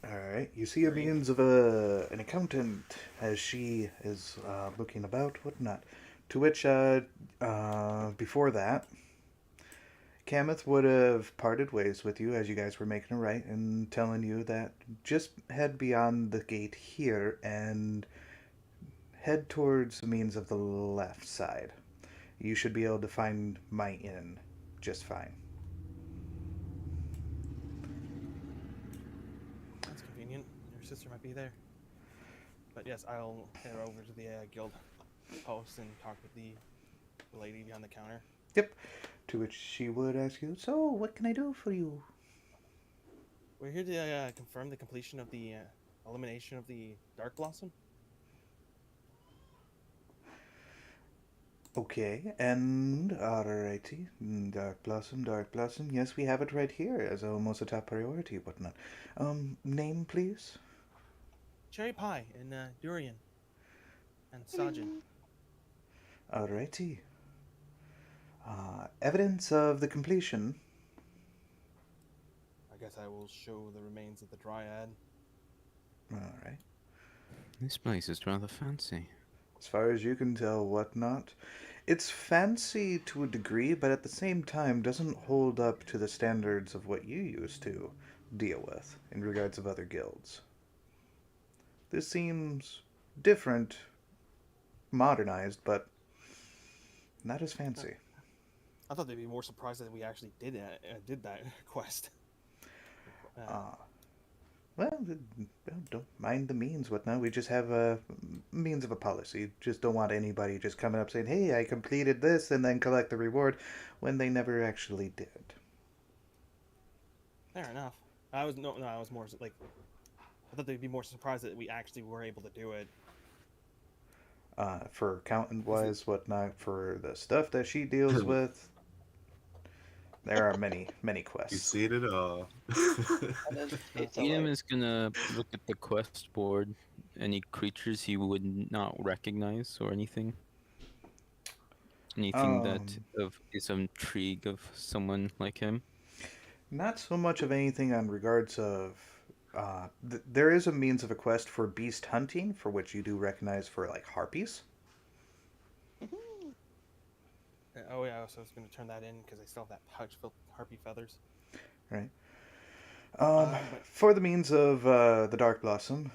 Alright, you see a means of an accountant as she is looking about, whatnot. To which, before that, Kameth would have parted ways with you as you guys were making a right and telling you that just head beyond the gate here and head towards the means of the left side. You should be able to find my inn just fine. That's convenient. Your sister might be there. But yes, I'll head over to the guild post and talk with the lady behind the counter. Yep. To which she would ask you, so what can I do for you? We're here to confirm the completion of the elimination of the Dark Blossom. Okay, and alrighty. Dark Blossom, yes, we have it right here as almost a top priority, whatnot. Name, please? Cherry Pie and Durian and Sajin. Alrighty. Evidence of the completion. I guess I will show the remains of the Dryad. Alright. This place is rather fancy. As far as you can tell, whatnot. It's fancy to a degree, but at the same time doesn't hold up to the standards of what you used to deal with in regards of other guilds. This seems different, modernized, but Not as fancy. I thought they'd be more surprised that we actually did that quest. Well, don't mind the means, whatnot. We just have a means of a policy. Just don't want anybody just coming up saying, "Hey, I completed this," and then collect the reward when they never actually did. Fair enough. I was more like, I thought they'd be more surprised that we actually were able to do it. For accountant wise, whatnot, for the stuff that she deals with, there are many You quests. seen it all. And then it's Edom alright. is gonna look at the quest board. Any creatures he would not recognize or anything. Anything that is intrigue of someone like him. Not so much of anything on regards of. There is a means of a quest for beast hunting, for which you do recognize for like harpies. Oh yeah, so I was going to turn that in because I still have that pouch filled with harpy feathers. Right. But For the means of the Dark Blossom,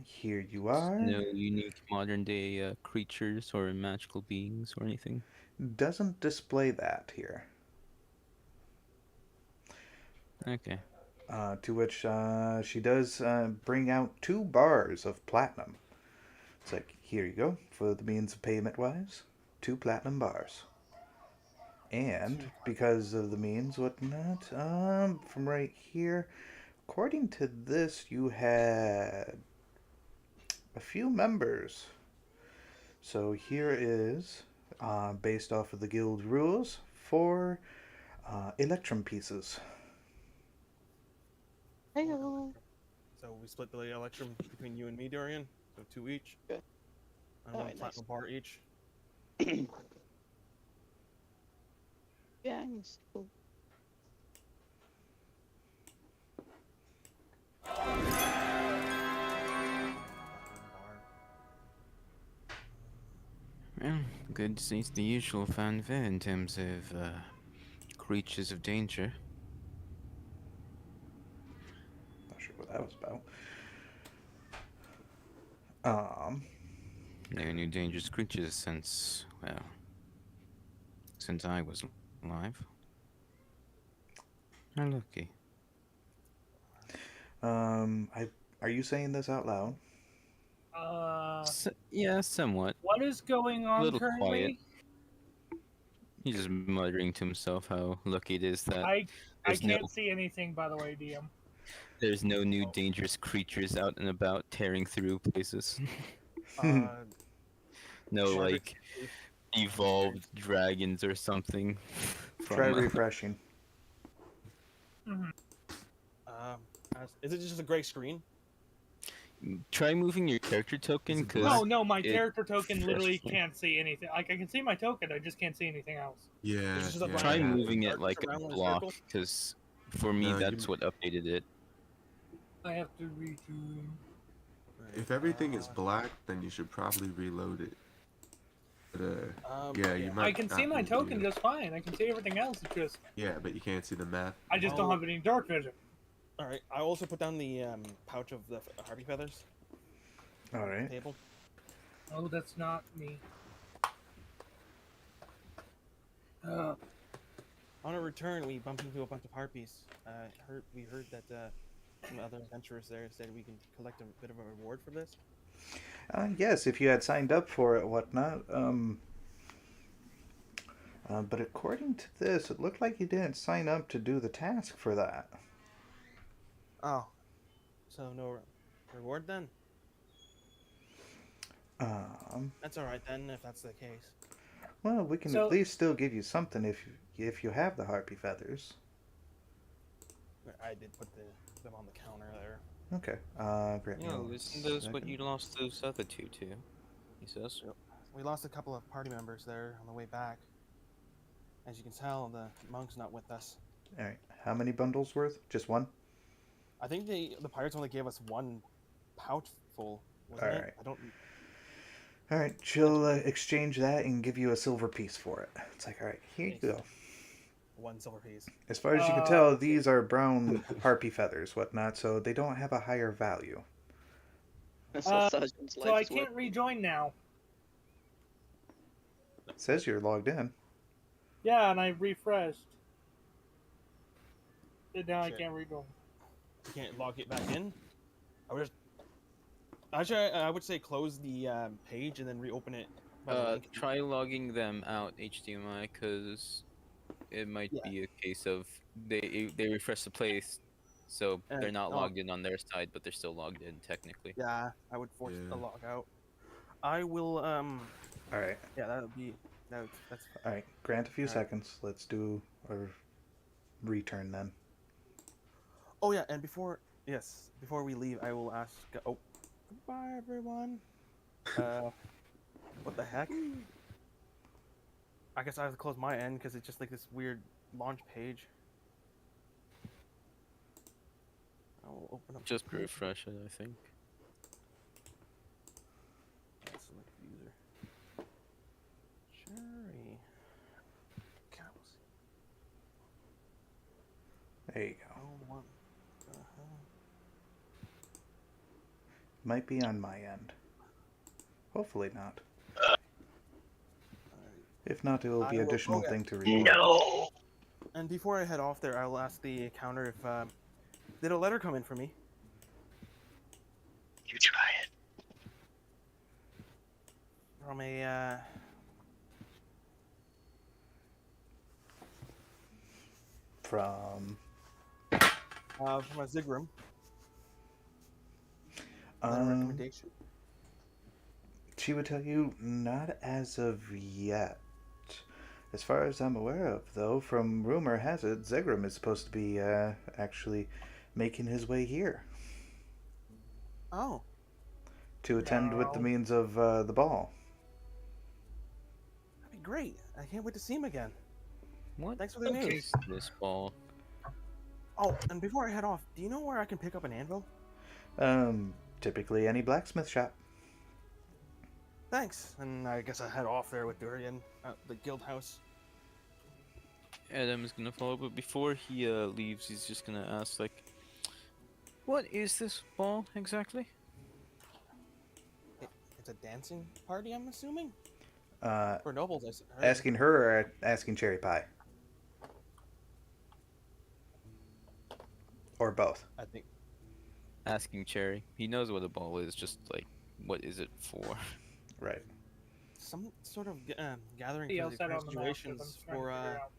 here you are. No unique modern day creatures or magical beings or anything. Doesn't display that here. Okay. To which she does bring out 2 bars of platinum. It's like, here you go, for the means of payment wise, 2 platinum bars. And because of the means, whatnot, from right here, according to this, you had a few members. So here is, based off of the guild rules, 4 electrum pieces. Heyo. so we split the electrum between you and me, Dorian. So 2 each. Good. And Alright, 1 platinum bar each. Yeah, it's cool. Well, good seems the usual fanfare in terms of creatures of danger. Not sure what that was about. No new dangerous creatures since, well, since I was alive. How lucky. Are you saying this out loud? Yeah, somewhat. What is going A on little currently? quiet. He's just muttering to himself how lucky it is that I there's can't see anything, by the way, DM. there's no new dangerous creatures out and about tearing through places. No, Margaret, like, evolved dragons or something. Try From, refreshing. is it just a gray screen? try moving your character token, Is it because black? No, my it- character token literally can't see anything. Like, I can see my token, I just can't see anything else. Yeah. It's just a yeah. try Yeah. moving it Dark like a around in a block, circle? because for me No, you that's m- what updated it. I have to retune. If everything is black, then you should probably reload it. But yeah, you might. I can see not my be able to token do it. just fine. I can see everything else. It's just Yeah, but you can't see the map. I just don't have any dark vision. All right. I also put down the pouch of the harpy feathers All on the right. table. Oh, that's not me. On our return, we bumped into a bunch of harpies. We heard that some other adventurers there said we can collect a bit of a reward for this. Yes, if you had signed up for it, whatnot. But according to this, it looked like you didn't sign up to do the task for that. Oh, so no reward then? That's all right then, if that's the case. Well, we can So- at least still give you something if you have the harpy feathers. I did put them on the counter there. Okay. Grant me No, one isn't those what second. you lost those other two to? He says. We lost a couple of party members there on the way back. As you can tell, the monk's not with us. All right. How many bundles worth? Just one. I think the pirates only gave us 1 pouch full, wasn't Alright. it? I don't. All right. She'll exchange that and give you a silver piece for it. It's like, all right, here you Nice. go. 1 silver piece. As far as you can tell, these are brown harpy feathers, whatnot, so they don't have a higher value. So Sergeant's So I life is can't worth- rejoin now. Says you're logged in. Yeah, and I refreshed. And now I Shit. can't read them. You can't log it back in. I would just. Actually, I would say close the page and then reopen it. By the link. Try logging them out HDMI, because it might Yeah. be a case of they refresh the place, so they're not Oh, logged in on their side, but they're still logged in technically. yeah, I would force Yeah. the log out. I will. All right. Yeah, that would be. That's. All right. Grant a few All right. seconds. Let's do our return then. Oh yeah, and before we leave, I will ask. Oh, goodbye everyone. What the heck? I guess I have to close my end because it's just like this weird launch page. I will open up. Just refresh it, I think. Select user. Cherry. Cows. There you go. Oh, what the hell? Might be on my end. Hopefully not. If not, it will be I will- additional okay. thing to report. No. And before I head off there, I'll ask the counter if did a letter come in for me? You try it. From a From Zigram. Letter recommendation. she would tell you not as of yet. As far as I'm aware of, though, from rumor has it, Zegram is supposed to be actually making his way here Oh, to attend with the No. means of the ball. that'd be great. I can't wait to see him again. What Thanks for the news. is this ball? Oh, and before I head off, do you know where I can pick up an anvil? Typically any blacksmith shop. Thanks. And I guess I head off there with Durian at the guild house. Adam's gonna follow, but before he leaves, he's just gonna ask, like, what is this ball exactly? It's a dancing party, I'm assuming? Uh, For nobles, I heard. asking her or asking Cherry Pie? Or both. I think. Asking Cherry. He knows what a ball is, just like, what is it for? Right. Some sort of gathering See for the outside current on the map, 'cause I'm situations trying to for figure out.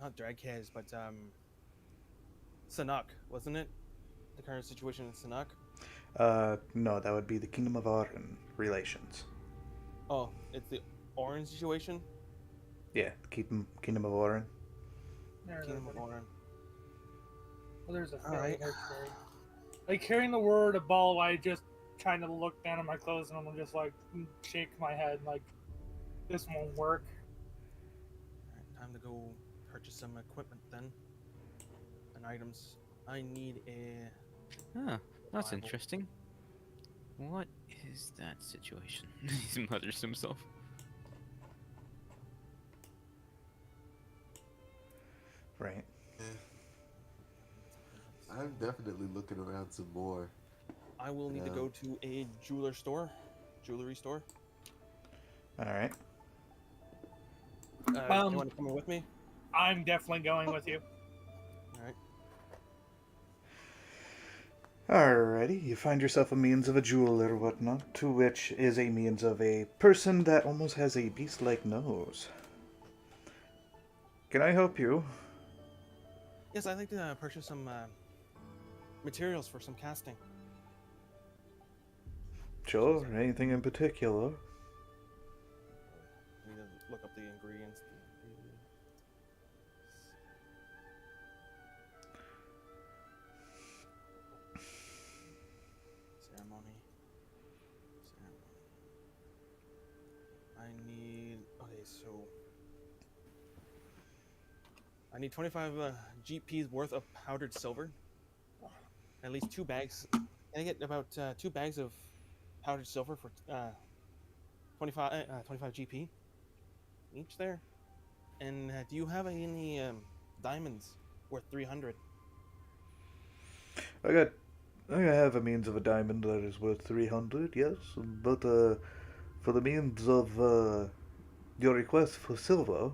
not Dragcaz, but Sanuk, wasn't it? The current situation in Sanuk. No, that would be the Kingdom of Auron relations. Oh, it's the orange situation. Yeah, Kingdom of Auron. There it is, Kingdom of buddy. Oran. Oh, there's a fairy Alright. there, fairy. Like hearing the word a ball, I just kind of look down at my clothes and I'm just like shake my head like this won't work. Alright, time to go purchase some equipment then. And items. I need a. Ah, that's Bible. interesting. What is that situation? He mutters to himself. Right. I'm definitely looking around some more. I will need to Yeah. go to a jewelry store. All right. Do you want to come in with me? I'm definitely going with you. Alright. Alrighty, you find yourself a means of a jewel or whatnot, to which is a means of a person that almost has a beast-like nose. Can I help you? Yes, I'd like to purchase some materials for some casting. Sure, anything in particular? I need to look up the ingredients. Ceremony. I need. Okay, so. I need 25 GPs worth of powdered silver. At least 2 bags. Can I get about 2 bags of powdered silver for 25 GP each there? And do you have any diamonds worth 300? I have a means of a diamond that is worth 300, yes, but For the means of your request for silver,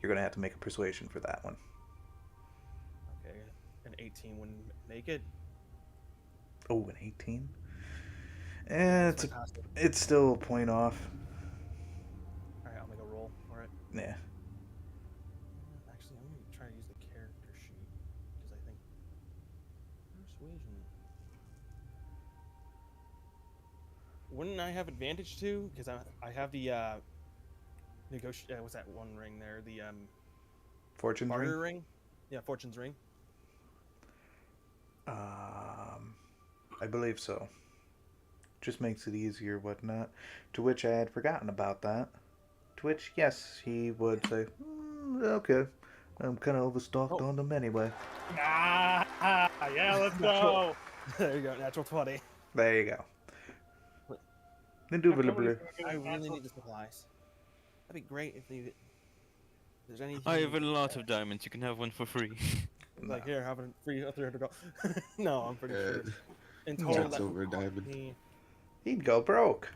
you're gonna have to make a persuasion for that one. Okay, an 18 wouldn't make it. Oh, an 18. That's fantastic. It's still a point off. All right, I'll make a roll for it. Yeah. Actually, I'm gonna try to use the character sheet because I think persuasion. Wouldn't I have advantage too? Because I have the what's that one ring there? The Fortune's ring? barter ring. Yeah, fortune's ring. I believe so. Just makes it easier, whatnot. To which I had forgotten about that. To which, yes, he would say, okay, I'm kind of overstocked on them anyway. Yeah, let's go. There you go, natural 20. There you go. I really need the supplies. That'd be great if there's anything. I have a lot of diamonds. You can have one for free. Like here, have a free $300. No, I'm pretty sure. In That's total, that over a would cost diamond. me- He'd go broke.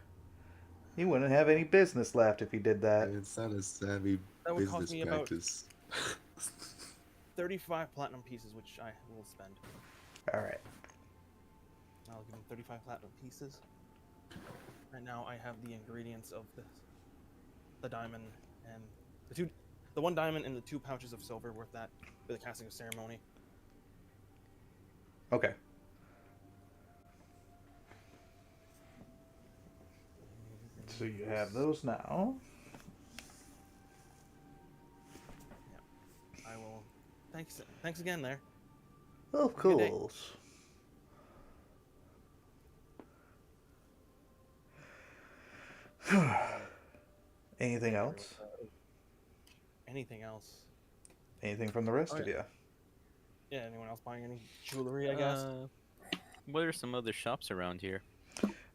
He wouldn't have any business left if he did that. It's not a savvy That would cost business me about practice. 35 platinum pieces, which I will spend. Alright. I'll give him 35 platinum pieces. Right now, I have the ingredients of the diamond and the one diamond and the 2 pouches of silver worth that for the casting of ceremony. Okay. So you have those now. I will. Thanks again there. Of Good day. course. Anything else? Anything else? Anything from the rest Oh, of yeah. you? Yeah, anyone else buying any jewelry, I guess? What are some other shops around here?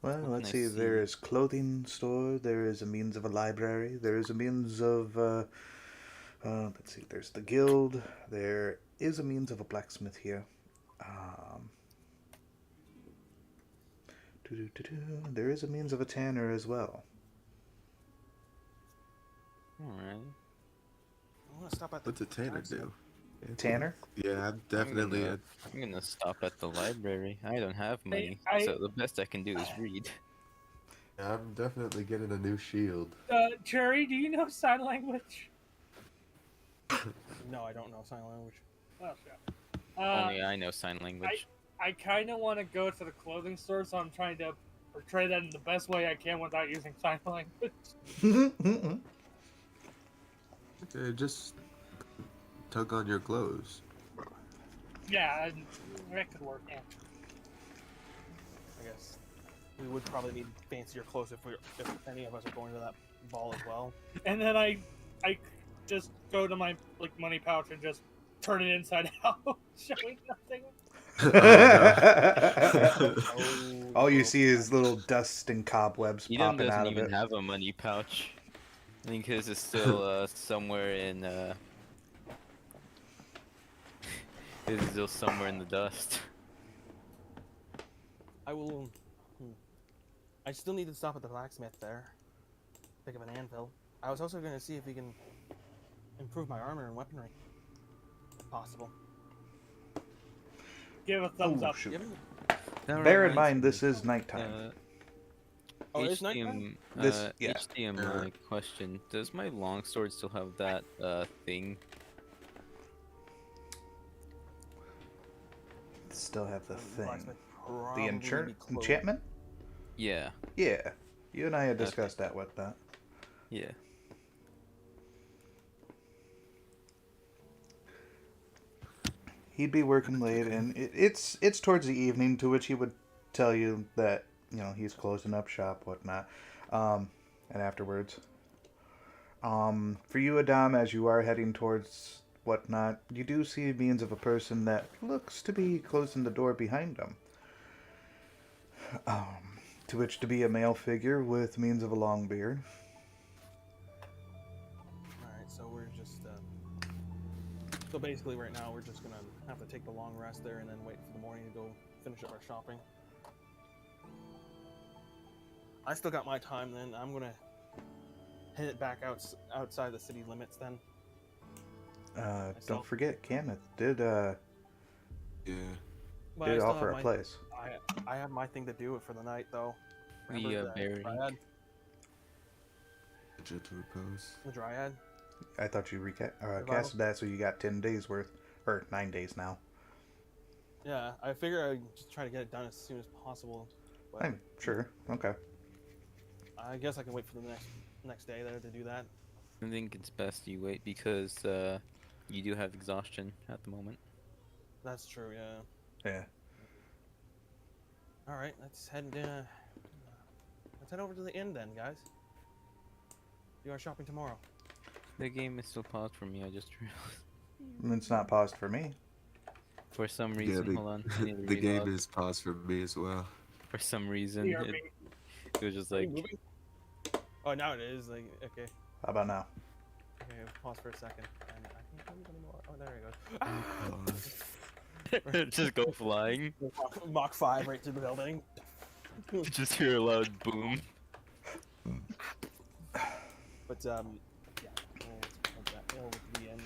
Well, What let's can I see. There see? is clothing store. There is a means of a library. There is a means of. Let's see. There's the guild. There is a means of a blacksmith here. There is a means of a tanner as well. Alright. I want to stop at the What's a tanner blacksmith. do? Tanner? Yeah, I'm definitely. I'm gonna stop at the library. I don't have money, I- so the best I can do is read. I'm definitely getting a new shield. Cherry, do you know sign language? No, I don't know sign language. Oh, shit. Only I know sign language. I kind of want to go to the clothing store, so I'm trying to portray that in the best way I can without using sign language. Okay, just tug on your clothes. Yeah, that could work. Yeah. I guess we would probably need fancier clothes if any of us are going to that ball as well. And then I just go to my money pouch and just turn it inside out, showing nothing. All you see is little dust and cobwebs Eden popping doesn't out of even it. have a money pouch. I think his is still somewhere in his is still somewhere in the dust. I will. I still need to stop at the blacksmith there. Pick up an anvil. I was also going to see if we can improve my armor and weaponry. If possible. Give a thumbs up. Shoot. You haven't- That Bear in reminds mind, me, this is nighttime. Oh, it's nighttime? Yeah. HDM question: does my longsword still have that thing? Still have the thing. Blacksmith The probably be closed. enchantment? Yeah, Yeah. You and I had discussed that with that. yeah. He'd be working late, and it's towards the evening, to which he would tell you that he's closing up shop, whatnot, and afterwards. For you, Adam, as you are heading towards whatnot, you do see means of a person that looks to be closing the door behind him. To which to be a male figure with means of a long beard. Alright, so we're just. So basically, right now, we're just gonna have to take the long rest there and then wait for the morning to go finish up our shopping. I still got my time. Then I'm gonna head back outside the city limits. Then. Don't forget, Kenneth did Yeah. But I did still offer have a place. I have my thing to do for the night though. Remember The the berry. dryad? A gentle repose. The dryad. I thought you Revival? casted that, so you got 10 days worth, or 9 days now. Yeah, I figure I'd just try to get it done as soon as possible. But I'm sure. Okay. I guess I can wait for the next day there to do that. I think it's best you wait because you do have exhaustion at the moment. That's true. Yeah. Yeah. All right, let's head. Let's head over to the inn then, guys. Do our shopping tomorrow. The game is still paused for me. I just realized. It's not paused for me. For some reason, hold on. I need to The game reload. is paused for me as well. For some reason, BRB. it was just Are you like moving? Oh, now it is. Like, okay. How about now? Okay, pause for a second. And I can't move anymore. Oh, there we go. just go flying. Mach 5 right through the building. Just hear a loud boom. But yeah, we'll over to the end.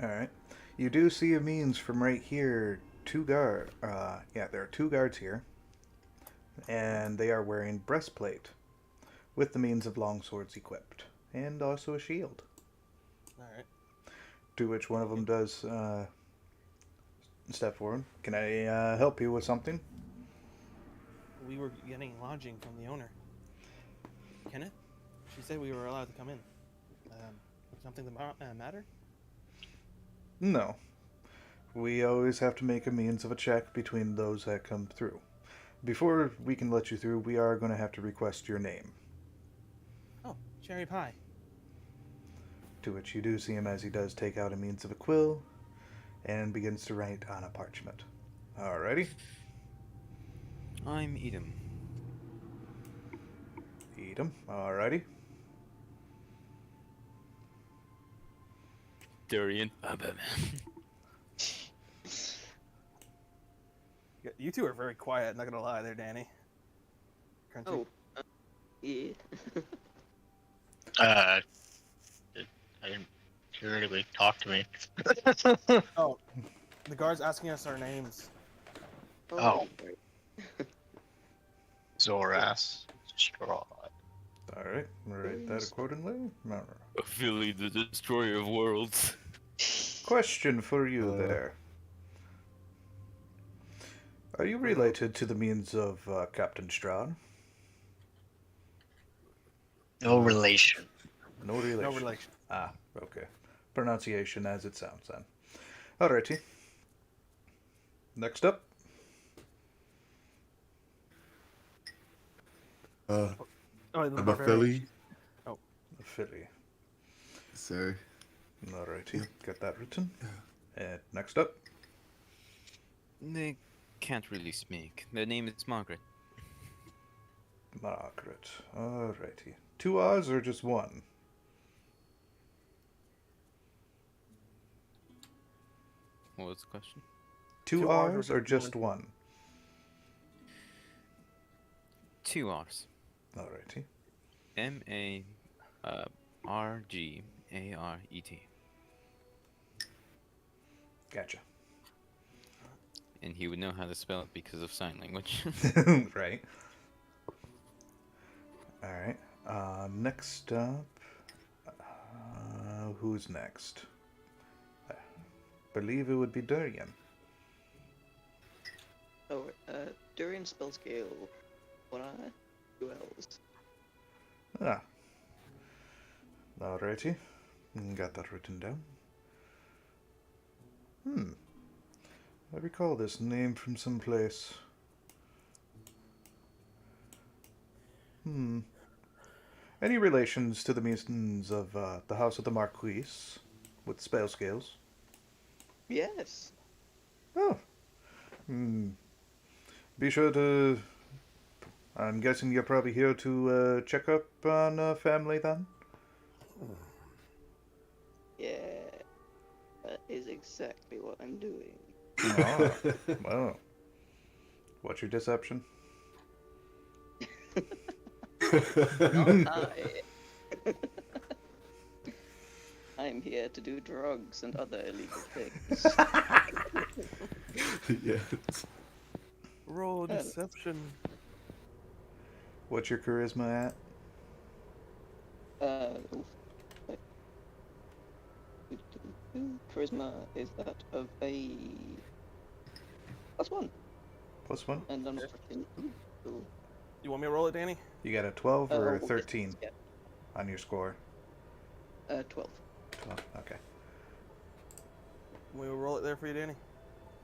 Alright. You do see a means from right here. There are 2 guards here. And they are wearing breastplate. With the means of long swords equipped. And also a shield. All right. To which one of them does step forward. Can I help you with something? We were getting lodging from the owner. Kenneth? She said we were allowed to come in. Something the matter? No. We always have to make a means of a check between those that come through. Before we can let you through, we are going to have to request your name. Oh, cherry pie. To which you do see him as he does take out a means of a quill and begins to write on a parchment. Alrighty. I'm Edom. Edom. Alrighty. Durian. I'm Batman. You two are very quiet, not gonna lie there, Danny. Crunchy. Oh, yeah. I didn't hear anybody talk to me. Oh, the guard's asking us our names. Oh. Right. Zoras. Straw. Alright. Write that accordingly. Alright. Philly, the destroyer of worlds. Question for you there. Are you related to the means of Captain Strahd? No relation. No relation. No relation. Ah, okay. Pronunciation as it sounds then. Alrighty. Next up. Oh, the I'm a barbarian. Philly. Philly. Sorry. Alrighty. Get that written. And next up. They can't really speak. Their name is Margaret. Margaret. Alrighty. 2 R's or just 1? What was the question? 2 2 R's R's or or just 1? 2 R's. Alrighty. Margaret. Gotcha. And he would know how to spell it because of sign language. Right. Alright. Next up. Who's next? I believe it would be Durian. Oh, Durian spell scale. 1 eye, 2 L's. Ah. Alrighty. Got that written down. I recall this name from someplace. Any relations to the means of the House of the Marquise with spell scales? Yes. Oh. Be sure to... I'm guessing you're probably here to check up on family then? Yeah. That is exactly what I'm doing. Oh, well. What's your deception? Not I. I'm here to do drugs and other illegal things. Yes. Roll deception. What's your charisma at? Oof. Charisma is that of a +1, +1? and I'm not freaking. Ooh. You want me to roll it, Danny? You got a 12 or a Yes, 13 Yeah, on your score? 12. 12, okay. Want me to roll it there for you, Danny?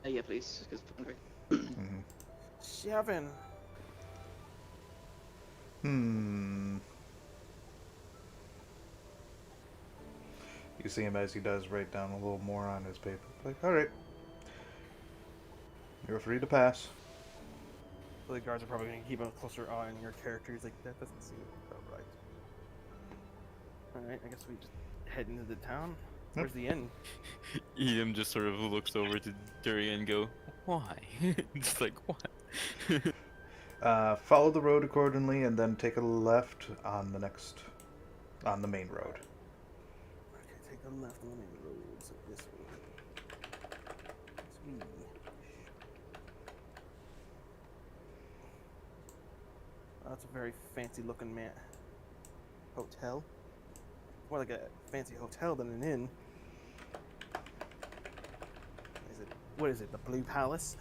Yeah, please, because I'm hungry. Mm-hmm. 7. You see him as he does write down a little more on his paper. Like, alright. You're free to pass. So the guards are probably going to keep a closer eye on your character. He's like, that doesn't seem about right. Alright, I guess we just head into the town. Where's the inn? Edom just sort of looks over to Durian and go, why? Just like, what? Follow the road accordingly and then take a left on the main road. Okay, take a left on the main road. So this way. Sweet. Oh, that's a very fancy looking hotel. More like a fancy hotel than an inn. What is it? The Blue Palace?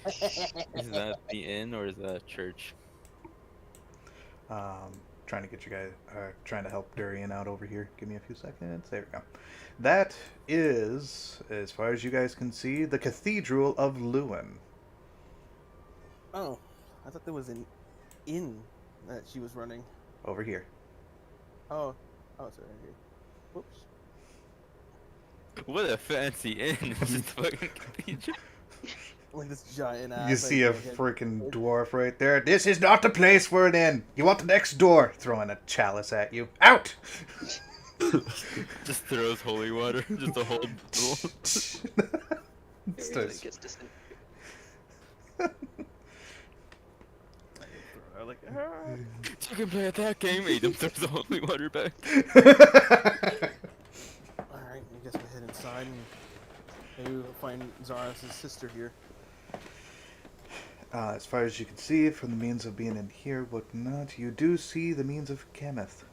Is that the inn or is that a church? Trying to get you guys, trying to help Durian out over here. Give me a few seconds. There we go. That is, as far as you guys can see, the Cathedral of Lewin. Oh, I thought there was an inn that she was running. Over here. Oh, sorry. Here. Whoops. What a fancy inn. It's just fucking cathedral. Like this giant ass. You see a freaking dwarf right there. This is not the place for an inn. You want the next door. Throwing a chalice at you. Out! Just throws holy water. Just a whole bowl. Really gets dis- Like, You can play at that game. Edom throws the holy water back. Alright, I guess we head inside and maybe we'll find Zaras' sister here. As far as you can see, from the means of being in here, whatnot, you do see the means of Kenneth.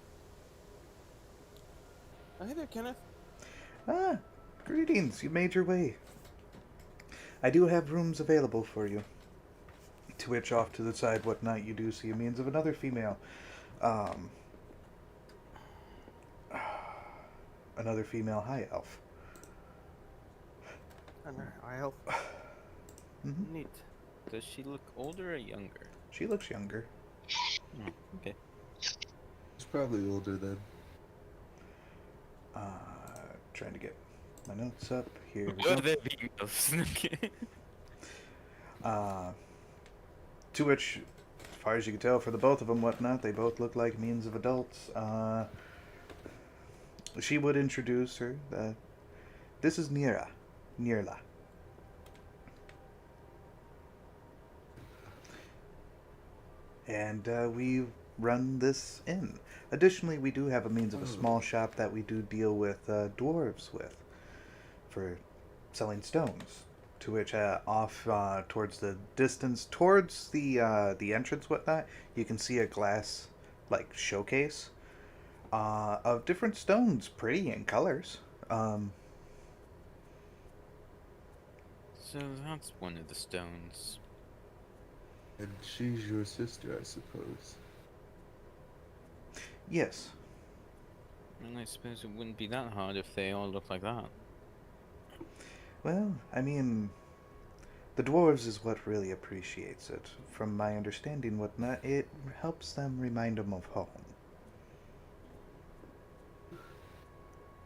Oh, hey there, Kenneth. Ah, greetings. You made your way. I do have rooms available for you. To which, off to the side, whatnot, you do see a means of another female. Another female high elf. I help. Mm-hmm. Neat. Does she look older or younger? She looks younger. Oh, okay. He's probably older then. Trying to get my notes up. Here we Would go. they be elves? Okay. To which, as far as you can tell, for the both of them, whatnot, they both look like means of adults. She would introduce her. This is Nirla. And we run this inn. Additionally, we do have a means of a small shop that we do deal with dwarves with for selling stones. To which, off towards the distance, towards the entrance, whatnot, you can see a glass showcase of different stones, pretty in colors. So that's one of the stones. And she's your sister, I suppose. Yes. And I suppose it wouldn't be that hard if they all look like that. Well, I mean, the dwarves is what really appreciates it. From my understanding, whatnot, it helps them remind them of home.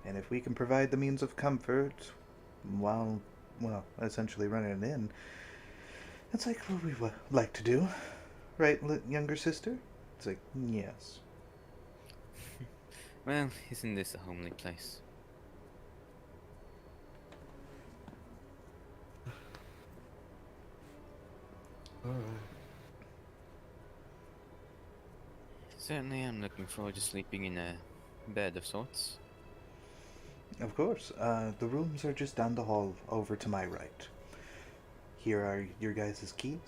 And if we can provide the means of comfort while, well, essentially running an inn, that's like what we would like to do. Right, younger sister? It's like, yes. Well, isn't this a homely place? Alright. Certainly am looking forward to sleeping in a bed of sorts. Of course. The rooms are just down the hall over to my right. Here are your guys' keys.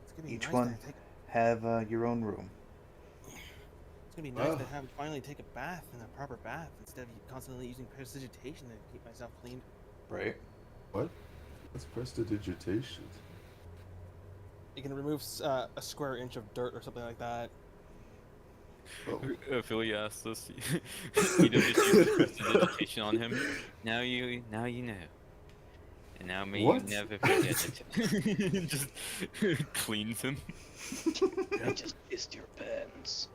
It's gonna be Each nice one to take. have your own room. It's gonna be nice to have finally take a bath in a proper bath instead of constantly using prestidigitation to keep myself clean. Right. What? What's prestidigitation? You can remove a square inch of dirt or something like that. Oh. Philly asked us. You don't just use prestidigitation on him. Now you know. And now may What? you never forget it. Just cleans him. I just pissed your pants.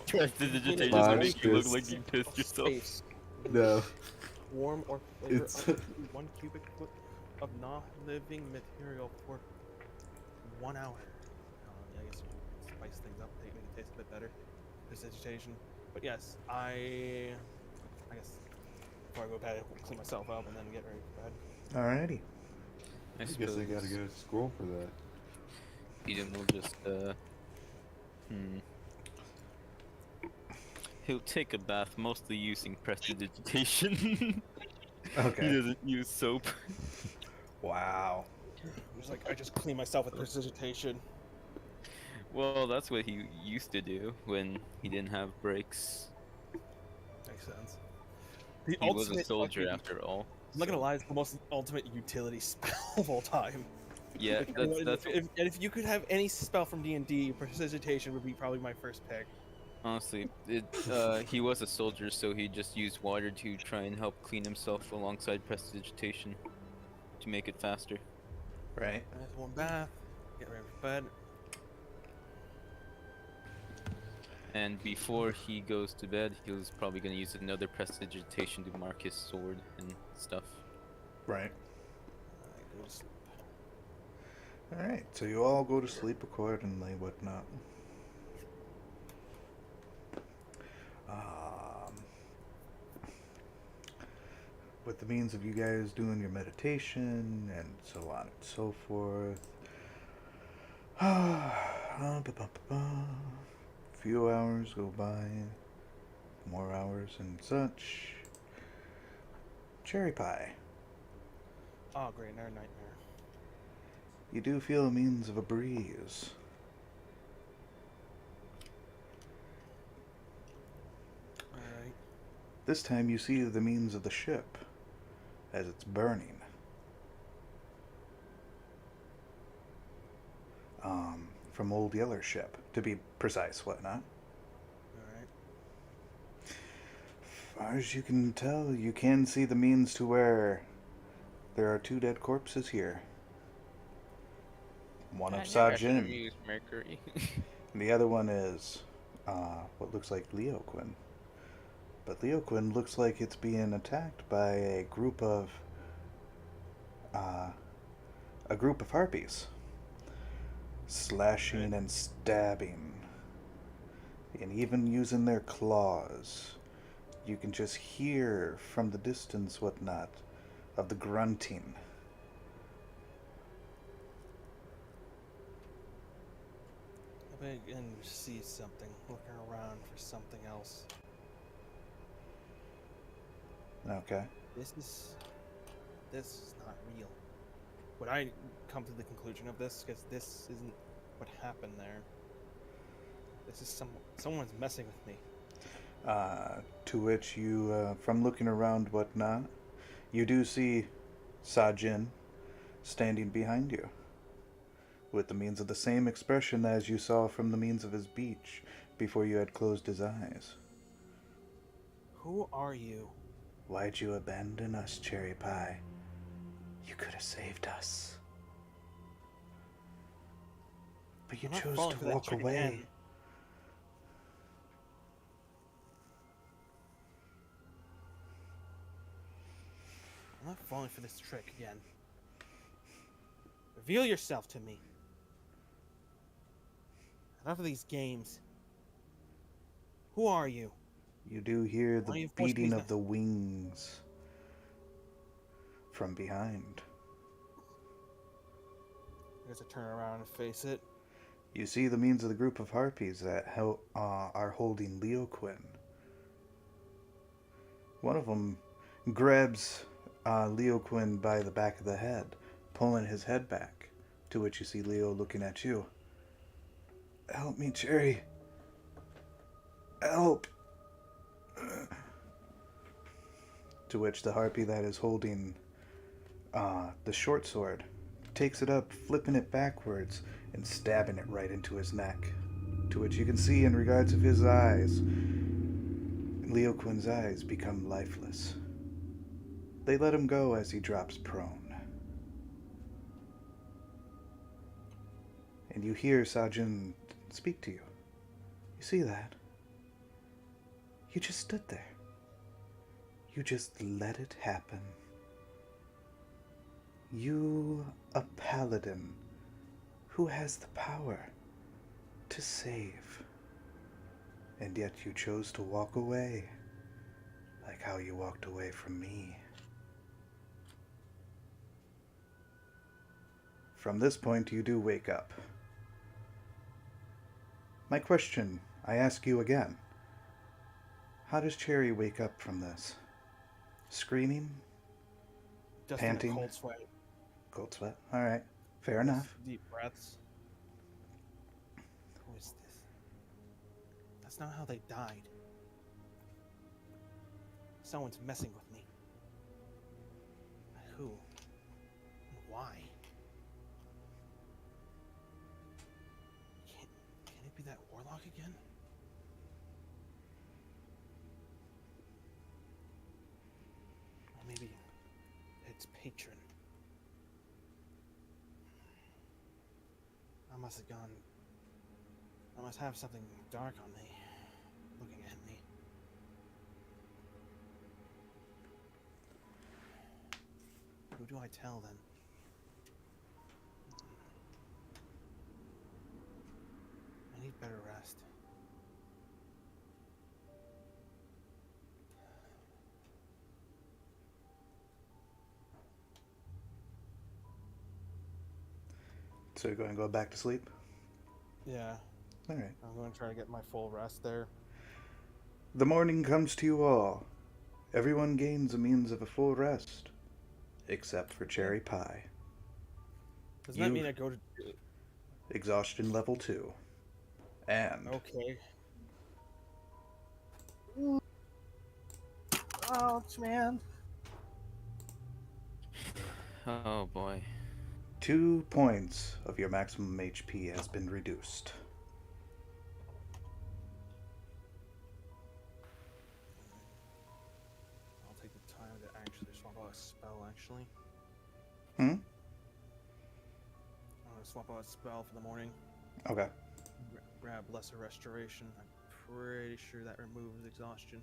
Prestidigitation Large will make you look fist. like you pissed yourself. Space. No. Warm or flavor It's- up to 1 cubic foot of non-living material for 1 hour. I guess you can spice things up, make it taste a bit better. Prestidigitation. But yes, I guess before I go to bed, I'll clean myself up and then get ready for bed. Alrighty. I I guess suppose I gotta go to school for that. Eden will just He'll take a bath mostly using prestidigitation. He Okay. doesn't use soap. Wow. I'm just like, I just clean myself with prestidigitation. Well, that's what he used to do when he didn't have breaks. Makes sense. The He was a ultimate soldier fucking- after all. I'm not gonna lie, it's the most ultimate utility spell of all time. Yeah, that's If you could have any spell from D&D, prestidigitation would be probably my first pick. honestly, he was a soldier, so he just used water to try and help clean himself alongside prestidigitation to make it faster. Right. Nice warm bath, get ready for bed. And before he goes to bed, he was probably going to use another prestidigitation to mark his sword and stuff. Right. Alright, go to sleep. Alright, so you all go to sleep accordingly, whatnot. With the means of you guys doing your meditation and so on and so forth. Few hours go by, more hours and such. Cherry pie. Oh great, another nightmare. You do feel a means of a breeze. Alright. This time you see the means of the ship as it's burning. From Old Yeller ship, to be precise, whatnot. Alright. Far as you can tell, you can see the means to where there are 2 dead corpses here. One of Sajin, Mercury. and the other one is what looks like Leo Quinn. But Leo Quinn looks like it's being attacked by a group of harpies, slashing and stabbing, and even using their claws. You can just hear from the distance, whatnot, of the grunting. I begin to see something, looking around for something else. Okay. This is not real. Would I come to the conclusion of this? Because this isn't what happened there. This is someone's messing with me. To which you, from looking around, whatnot, you do see Sajin standing behind you, with the means of the same expression as you saw from the means of his beach before you had closed his eyes. Who are you? Why'd you abandon us, Cherry Pie? You could have saved us. But you I'm not chose falling to for that walk trick away. again. I'm not falling for this trick again. Reveal yourself to me. Enough of these games. Who are you? You do hear Why the you forced me beating to- of the wings from behind. I guess I turn around and face it. You see the means of the group of harpies that are holding Leo Quinn. One of them grabs Leo Quinn by the back of the head, pulling his head back, to which you see Leo looking at you. Help me, Cherry. Help! To which the harpy that is holding the short sword takes it up, flipping it backwards and stabbing it right into his neck. To which you can see in regards of his eyes, Leo Quinn's eyes become lifeless. They let him go as he drops prone. And you hear Sajin speak to you. You see that? You just stood there. You just let it happen. You, a paladin, who has the power to save. And yet you chose to walk away, like how you walked away from me. From this point, you do wake up. My question, I ask you again. How does Cherry wake up from this? Screaming? Just Panting? in a cold sweat. Cold sweat? Alright, fair enough. Deep breaths. Who is this? That's not how they died. Someone's messing with me. Who? And why? Can it be that warlock again? Or maybe it's patron. I must have something dark on me, looking at me. Who do I tell then? I need better rest. So you're going to go back to sleep? Yeah, Alright. I'm going to try to get my full rest there. The morning comes to you all. Everyone gains a means of a full rest. Except for Cherry Pie. Does that mean I go to... Exhaustion level 2. And Okay. Ouch, man. Oh boy. 2 points of your maximum HP has been reduced. I'll take the time to actually swap out a spell, actually. Hmm? I'm going to swap out a spell for the morning. Okay. Grab Lesser Restoration. I'm pretty sure that removes exhaustion.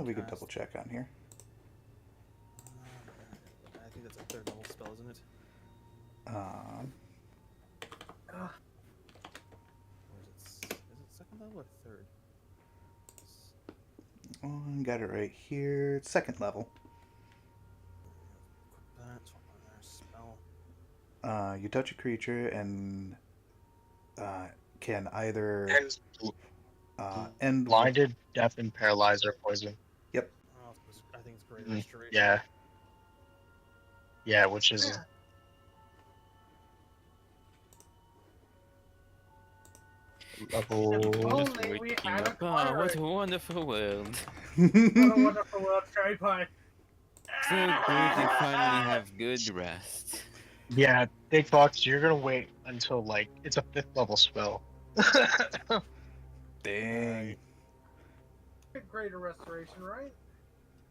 We can double check on here. I think that's a 3rd level spell, isn't it? Um, Or is it 2nd level or 3rd? got it right here. It's 2nd level. That's one spell. You touch a creature and can either end Blinded, deaf, and paralyzed or poison. Yep. Oh, I think it's Greater Restoration. Yeah. Yeah, which is level. Only Just we waking had a up. Ah, what a card. wonderful world. What a wonderful world, Cherry Pie. So good to finally have good rest. Yeah, Big Fox, you're gonna wait until like it's a 5th level spell. Dang. Greater restoration, right?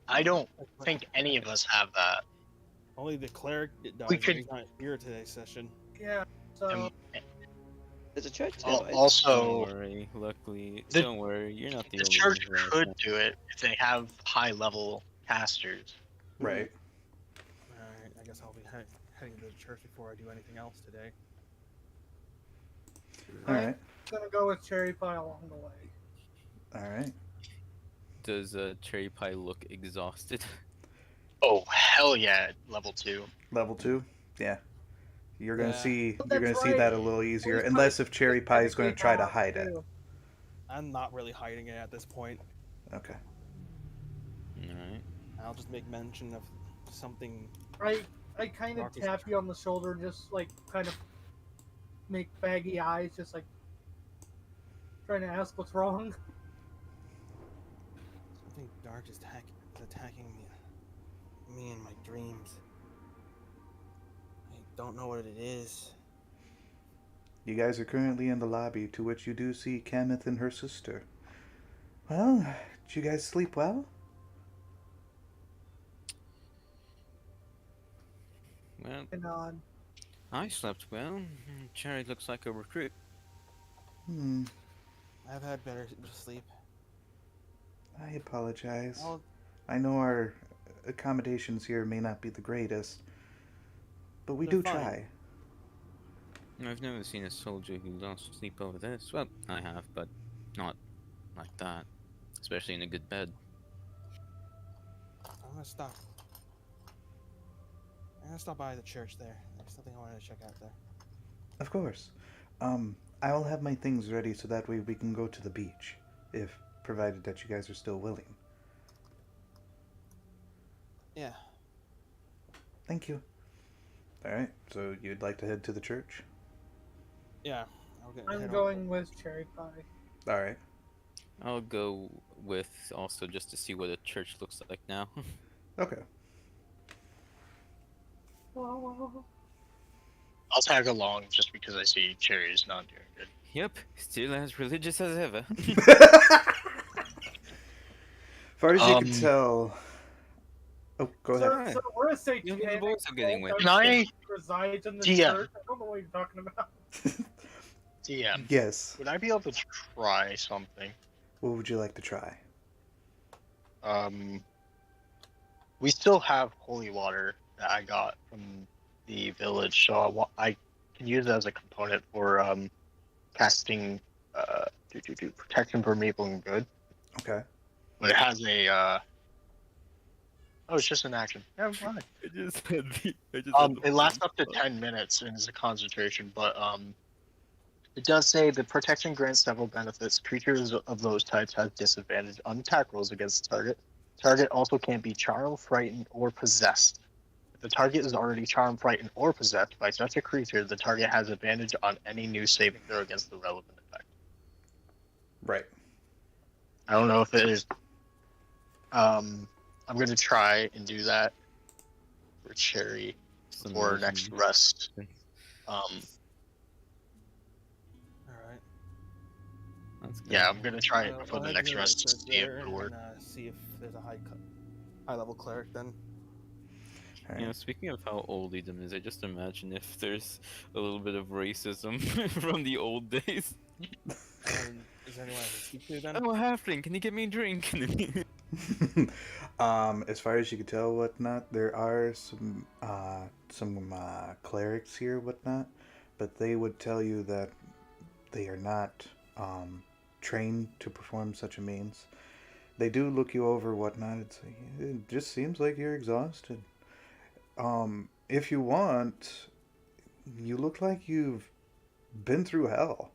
I don't think any of us have that. Only the cleric does. We and could- He's not here today's session. Yeah. So There's a church Al- there, right? Also, Don't worry. Luckily, The- don't worry. You're not the the only church one who could do it if they have high level casters. Right. Alright, I guess I'll be heading to the church before I do anything else today. Alright. I'm gonna go with Cherry Pie along the way. Alright. Does Cherry Pie look exhausted? Oh hell yeah, level 2. Level 2? Yeah. You're gonna Yeah. see Oh, you're gonna that's see right. that a little easier, Always unless try if Cherry to Pie is going to mitigate try to odds, hide it. too. I'm not really hiding it at this point. Okay. Alright. I'll just make mention of something. I kind of Marcus- tap you on the shoulder and just like kind of make baggy eyes, just like trying to ask what's wrong. Something dark is attacking me in my dreams. I don't know what it is. You guys are currently in the lobby, to which you do see Kenneth and her sister. Well, did you guys sleep well? Well, And I slept well. Cherry looks like a recruit. I've had better sleep. I apologize. I'll, I know our accommodations here may not be the greatest, but we They're do fine. try. I've never seen a soldier who lost sleep over this. Well, I have, but not like that. Especially in a good bed. I'm gonna stop. I'm gonna stop by the church there. There's something I wanted to check out there. Of course. I'll have my things ready so that way we can go to the beach, if provided that you guys are still willing. Yeah. Thank you. Alright, so you'd like to head to the church? Yeah. I'm going with Cherry Pie. Alright. I'll go with also just to see what a church looks like now. Okay. I'll tag along just because I see Cherry's not doing good. Yep, still as religious as ever. Far as you can tell. Oh, go ahead. So, so we're a satanic You know, the boys are getting cult wet. that Can I- resides in the Yeah. church. I don't know what you're talking about. DM, Yes. would I be able to try something? What would you like to try? We still have holy water that I got from the village, so I can use it as a component for casting protection from evil and good. Okay. But it has a oh, it's just an action. Never mind. It lasts up to 10 minutes and is a concentration, but it does say the protection grants several benefits. Creatures of those types have disadvantage on attack rolls against the target. Target also can't be charmed, frightened, or possessed. If the target is already charmed, frightened, or possessed by such a creature, the target has advantage on any new saving throw against the relevant effect. Right. I don't know if it is. I'm gonna try and do that for Cherry for next rest. Alright. That's good. Yeah, I'm gonna try it I'll before the head next to rest to church see if there it'll work. and see if there's a high level cleric then. Alright. You know, speaking of how old Edom is, I just imagine if there's a little bit of racism from the old days. Is there anyone I can speak to then? Oh, halfling, can you get me a drink? As far as you can tell, whatnot, there are some clerics here, whatnot, but they would tell you that they are not trained to perform such a means. They do look you over, whatnot. It just seems like you're exhausted. If you want, you look like you've been through hell.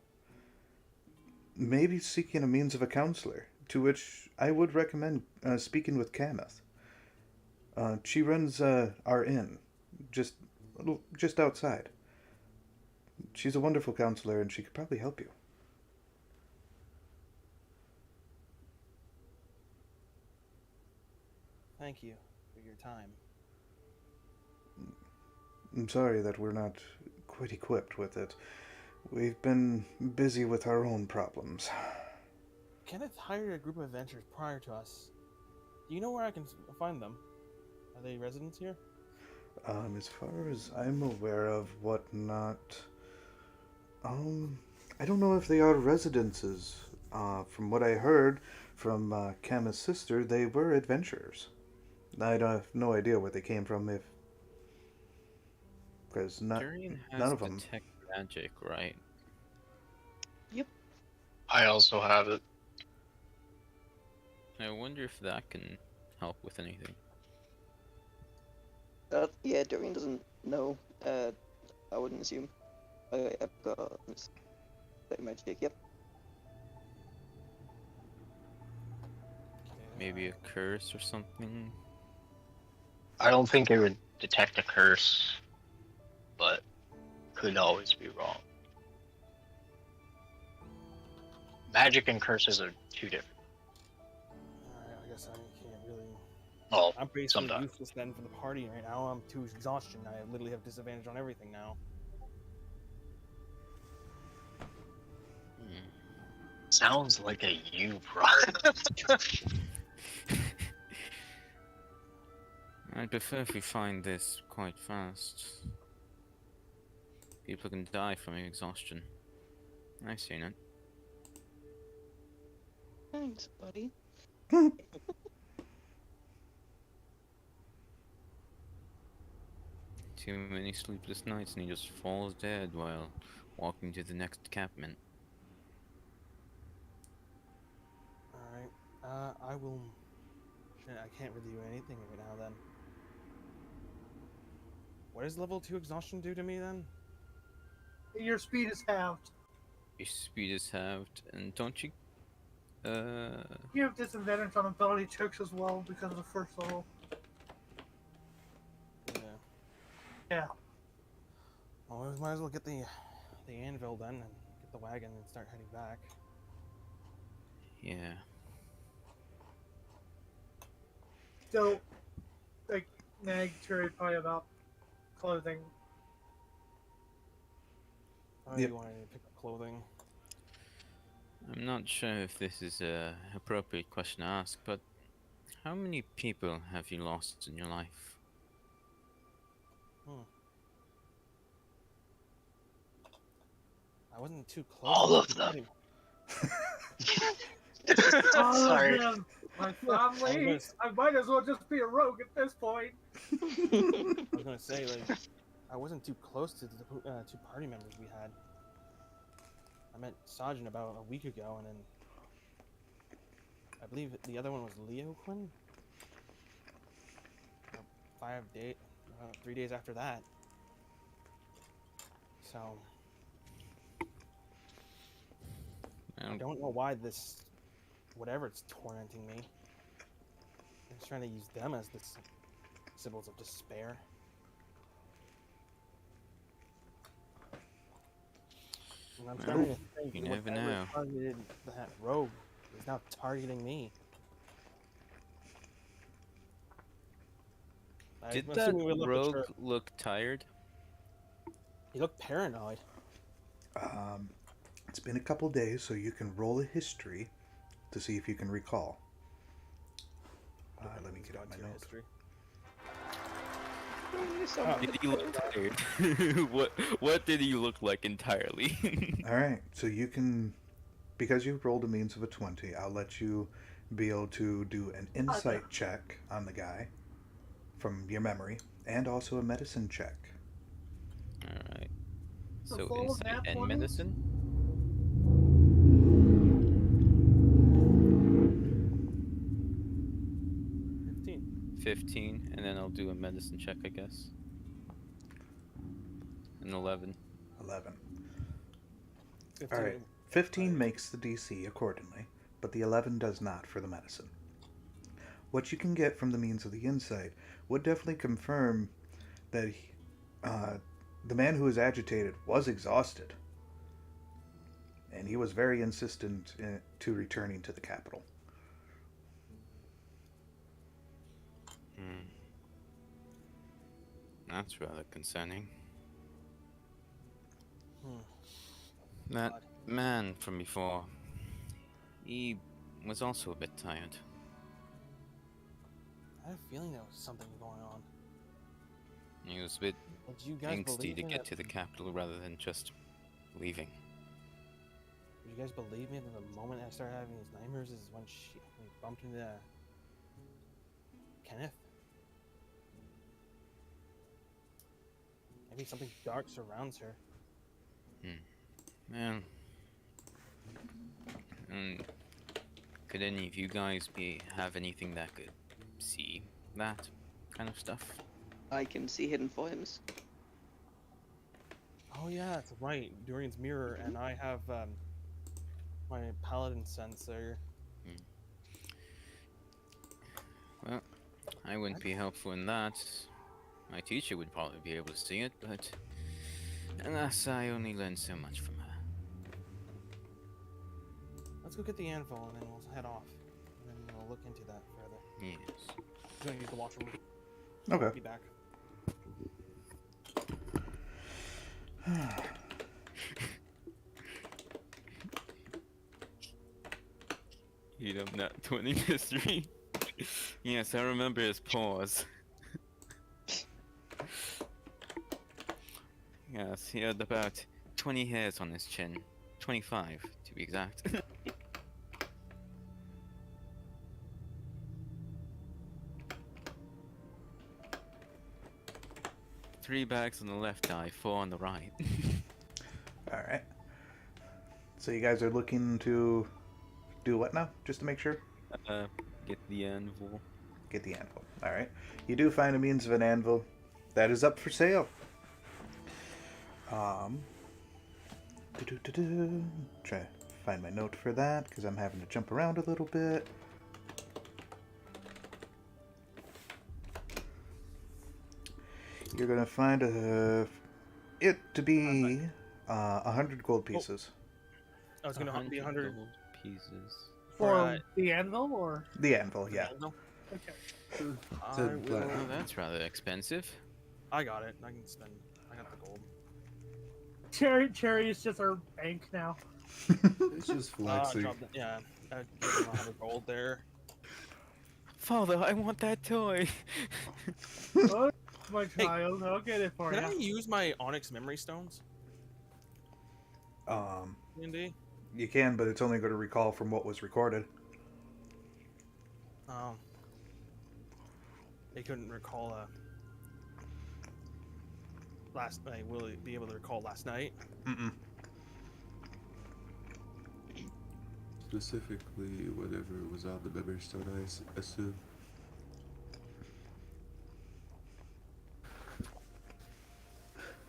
Maybe seeking a means of a counselor, to which I would recommend speaking with Kenneth. She runs our inn, just outside. She's a wonderful counselor, and she could probably help you. Thank you for your time. I'm sorry that we're not quite equipped with it. We've been busy with our own problems. Kenneth hired a group of adventurers prior to us. Do you know where I can find them? Are they residents here? As far as I'm aware of, whatnot, I don't know if they are residences. From what I heard from Kama's sister, they were adventurers. I have no idea where they came from, because Durian has none of them. detect magic, right? I also have it. I wonder if that can help with anything. Yeah, Dorian doesn't know. I wouldn't assume. I've got magic. Yep. Maybe a curse or something. I don't think it would detect a curse, but could always be wrong. Magic and curses are two different. Alright, I guess I can't really. Well, I'm basically sometimes. useless then for the party right now. I'm 2 exhaustion. I literally have disadvantage on everything now. Sounds like a you, bro. I'd prefer if we find this quite fast. People can die from exhaustion. I've seen it. Thanks, buddy. Too many sleepless nights and he just falls dead while walking to the next capment. Alright, I will. Shit, I can't really do anything right now then. What does level 2 exhaustion do to me then? Your speed is halved. Your speed is halved, and don't you? You have disadvantage on ability checks as well because of the first level. Yeah. Yeah. Well, we might as well get the anvil then and get the wagon and start heading back. Yeah. Still, like, nag Terry probably about clothing. Oh, Yep. you want to pick up clothing? I'm not sure if this is a appropriate question to ask, but how many people have you lost in your life? I wasn't too close. All to of the them. party. All Sorry. of them, my family. I might as well just be a rogue at this point. I was gonna say, like, I wasn't too close to the 2 party members we had. I met Sajin about a week ago, and then I believe the other one was Leo Quinn. 3 days after that. So I don't know why this, whatever it's tormenting me. I'm just trying to use them as the symbols of despair. And I'm starting to think you never whatever know. targeted that rogue is now targeting me. Did I'm that assuming we looked at rogue your- look tired? He looked paranoid. It's been a couple days, so you can roll a history to see if you can recall. Let me get out my Your note. history. Did he look tired? What did he look like entirely? All right, so you can, because you've rolled a means of a 20, I'll let you be able to do an insight check on the guy from your memory, and also a medicine check. Alright. So So full of insight nat and 20s? medicine? 15, and then I'll do a medicine check, I guess. An 11. 11. 15. All right, 15 makes the DC accordingly, but the 11 does not for the medicine. What you can get from the means of the insight would definitely confirm that the man who was agitated was exhausted, and he was very insistent to returning to the capital. That's rather concerning. Hmm. That man from before, he was also a bit tired. I had a feeling there was something going on. He was a bit Did you guys angsty believe to me get that, to the capital rather than just leaving. Did you guys believe me that the moment I started having these nightmares is when we bumped into Kenneth? Maybe something dark surrounds her. Well, could any of you guys have anything that could see that kind of stuff? I can see hidden flames. Oh yeah, that's right. Durian's mirror, and I have my paladin sense there. Well, I wouldn't be helpful in that. My teacher would probably be able to see it, but alas, I only learned so much from her. Let's go get the anvil, and then we'll head off. And then we'll look into that further. Yes. I'm gonna use the washroom. Okay. Be back. You know, not 20 mystery. Yes, I remember his pause. Yes, he had about 20 hairs on his chin. 25, to be exact. 3 bags on the left eye, 4 on the right. Alright. So you guys are looking to do what now? Just to make sure? Get the anvil. Get the anvil. Alright. You do find a means of an anvil. That is up for sale. Try to find my note for that, because I'm having to jump around a little bit. You're going to find it to be 100 gold pieces. I was gonna be 100 gold pieces. For the anvil, or The anvil, yeah. okay. I will... Oh, that's rather expensive. I got it. I can spend. I got the gold. Cherry is just our bank now. It's just flexing. Yeah, I give him 100 gold there. Father, I want that toy. Oh, my child, I'll get it for Can I you. use my onyx memory stones? D&D? You can, but it's only going to recall from what was recorded. Oh. They couldn't recall last night. Will he be able to recall last night? Mm-mm. Specifically, whatever was on the memory stone, I assume.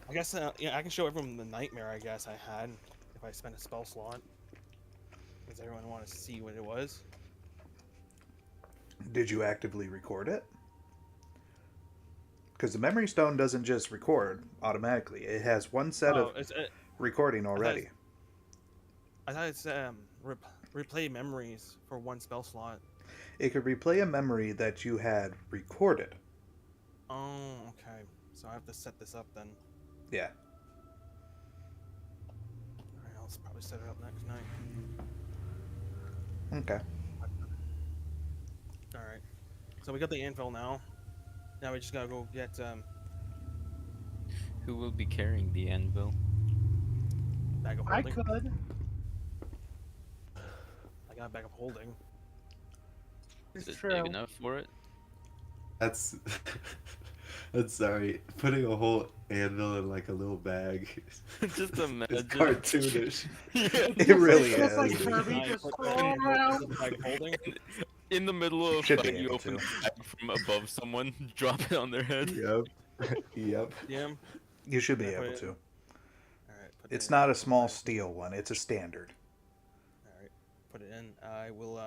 I guess, yeah, I can show everyone the nightmare I guess I had if I spent a spell slot. Does everyone want to see what it was? Did you actively record it? Because the memory stone doesn't just record automatically. It has one set of recording already. I thought it's replay memories for one spell slot. It could replay a memory that you had recorded. Oh, okay. So I have to set this up then. Yeah. Alright, I'll probably set it up next night. Okay. Alright. So we got the anvil now. Now we just gotta go get Who will be carrying the anvil? bag of I holding. could. I got a bag of holding. Is It's it true. big enough for it? That's sorry. Putting a whole anvil in like a little bag. Just It's imagine. cartoonish. It really It's is. like Kirby I just put crawl around. the bag of holding. In the middle of Should be fight, you able open to. the bag from above someone, drop it on their head. Yep. Yep. Yeah. You should be Yeah, put able it- to. Alright. It's not a small steel one. It's a standard. Alright. Put it in. I will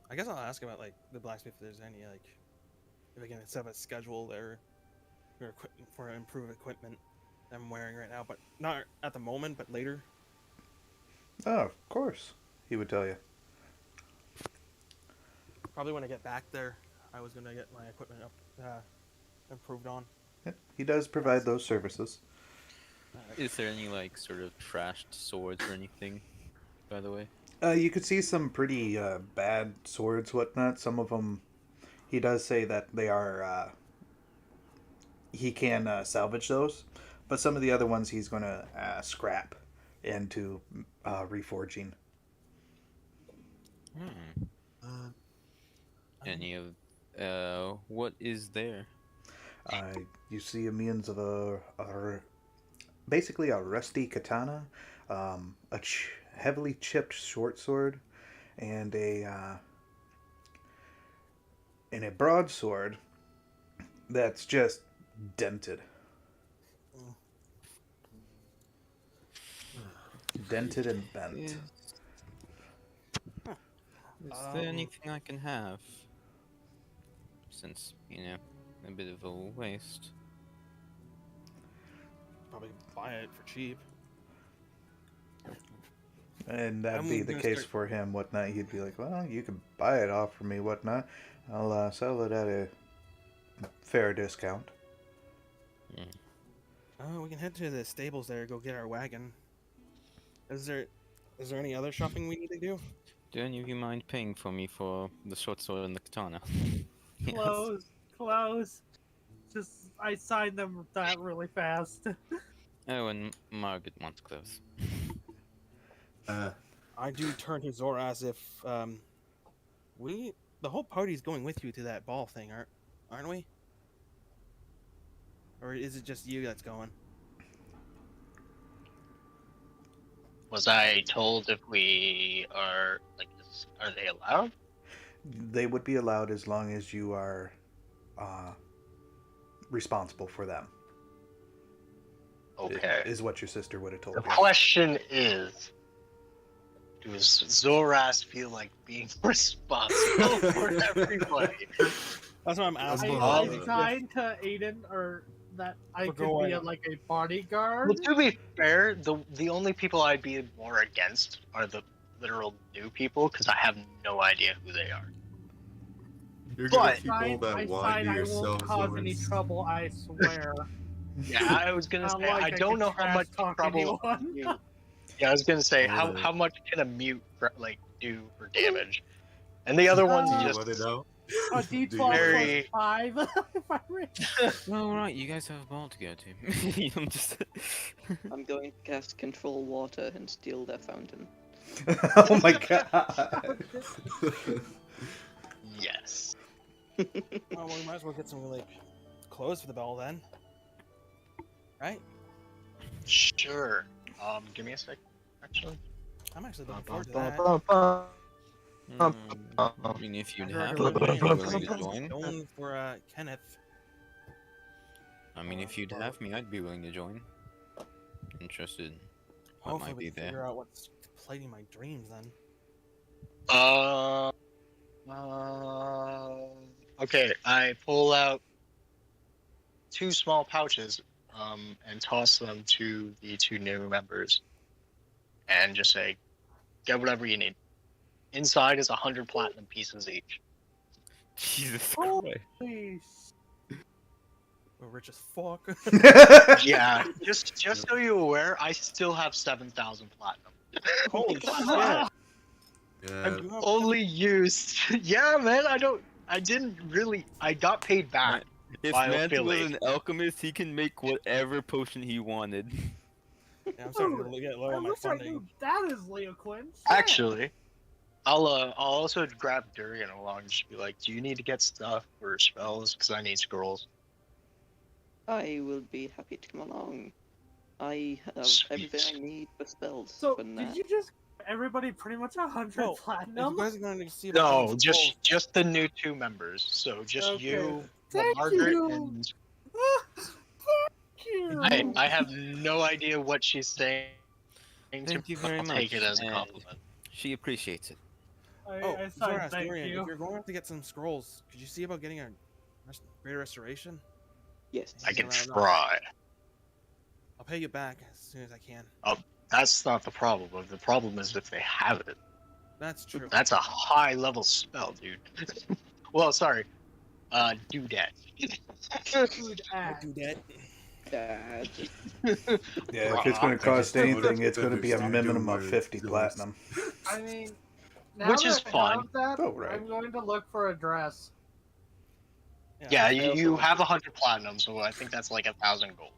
I guess I'll ask about like the blacksmith if there's any like if I can set up a schedule there for improved equipment that I'm wearing right now, but not at the moment, but later. Oh, of course. He would tell you. Probably when I get back there, I was gonna get my equipment up, improved on. Yep. He does provide those services. Is there any like sort of trashed swords or anything? By the way. You could see some pretty bad swords, whatnot. Some of them, he does say that they are. He can salvage those, but some of the other ones he's going to scrap into reforging. Any of what is there? You see a means of basically a rusty katana, heavily chipped short sword, and a broadsword that's just dented. Dented and bent. Is there anything I can have? Since, a bit of a waste. Probably buy it for cheap. And that'd I'm be the gonna case start- for him, whatnot. He'd be like, well, you can buy it off for me, whatnot. I'll sell it at a fair discount. Oh, we can head to the stables there, go get our wagon. Is there any other shopping we need to do? Do any of you mind paying for me for the short sword and the katana? Yes. Close. Just I signed them that really fast. Oh, and Margaret wants clothes. I do turn to Zora as if the whole party's going with you to that ball thing, aren't we? Or is it just you that's going? Was I told if we are are they allowed? They would be allowed as long as you are responsible for them. Okay. Is what your sister would have told The you. question is, does Zoras feel like being responsible for everybody? That's what I'm asking. I signed to Aiden or that I We're could going- be like a bodyguard. Well, to be fair, the only people I'd be more against are the literal new people, because I have no idea who they are. You're gonna But- keep all that I wine to I yourself, won't cause any Zoras. trouble, I swear. Yeah, I was gonna Not say, like I I don't could know how trash much talk trouble a anyone. mute. Yeah, I was gonna say, Yeah. how much can a mute do for damage? And the other one's Do you just want to know? A Do you D12 Very- plus 5 if I reach. Well, right, you guys have a ball to go to. I'm just. I'm going to cast Control Water and steal their fountain. Oh my god. yes. Well, we might as well get some clothes for the ball then. Right? Sure. Give me a sec. Actually. I'm actually looking forward to that. I mean, if you'd have We're me, I'd be going willing to join. Going for Kenneth. I mean, if you'd have me, I'd be willing to join. Interested. What Hopefully might we be can figure there? out what's plaguing my dreams then. Okay, I pull out 2 small pouches, and toss them to the 2 new members, and just say, "Get whatever you need." Inside is 100 platinum pieces each. Jesus Oh. Christ. Please. We're rich as fuck. Yeah, just so you're aware, I still have 7,000 platinum. Holy shit! Yeah. You have- Only used. Yeah, man. I got paid back. If Bio Mantle was Philly. an alchemist, he can make whatever potion he wanted. Yeah, I'm starting to get low I on my wish I funding. knew that is Leo Quinn. Shit. Actually, I'll also grab Durian along and just be like, "Do you need to get stuff or spells? Because I need scrolls." I will be happy to come along. I have Sweet. everything I need for spells. So for did now. you just everybody pretty much 100 No, If platinum? you guys are going to see about No, getting scrolls, just the new 2 members. So just Okay. you, Thank Margaret, you. and Thank you. I have no idea what she's saying. Thank you very I'll much. take it as a and compliment. She appreciates it. I Oh, signed Zoras, thank Dorian, you. if you're going to get some scrolls, could you see about getting a greater restoration? Yes. I can Yeah, no. try. I'll pay you back as soon as I can. That's not the problem. The problem is if they have it. That's true. That's a high level spell, dude. Well, sorry. Do that. Food I act. do that. Dad. Yeah, if it's going to cost I just anything, it's going to be a understand minimum your of words, 50 Zoras. platinum. I mean, now Which is that I fine. have That, Oh, right. I'm going to look for a dress. Yeah, I you also- have 100 platinum, so I think that's like 1,000 gold.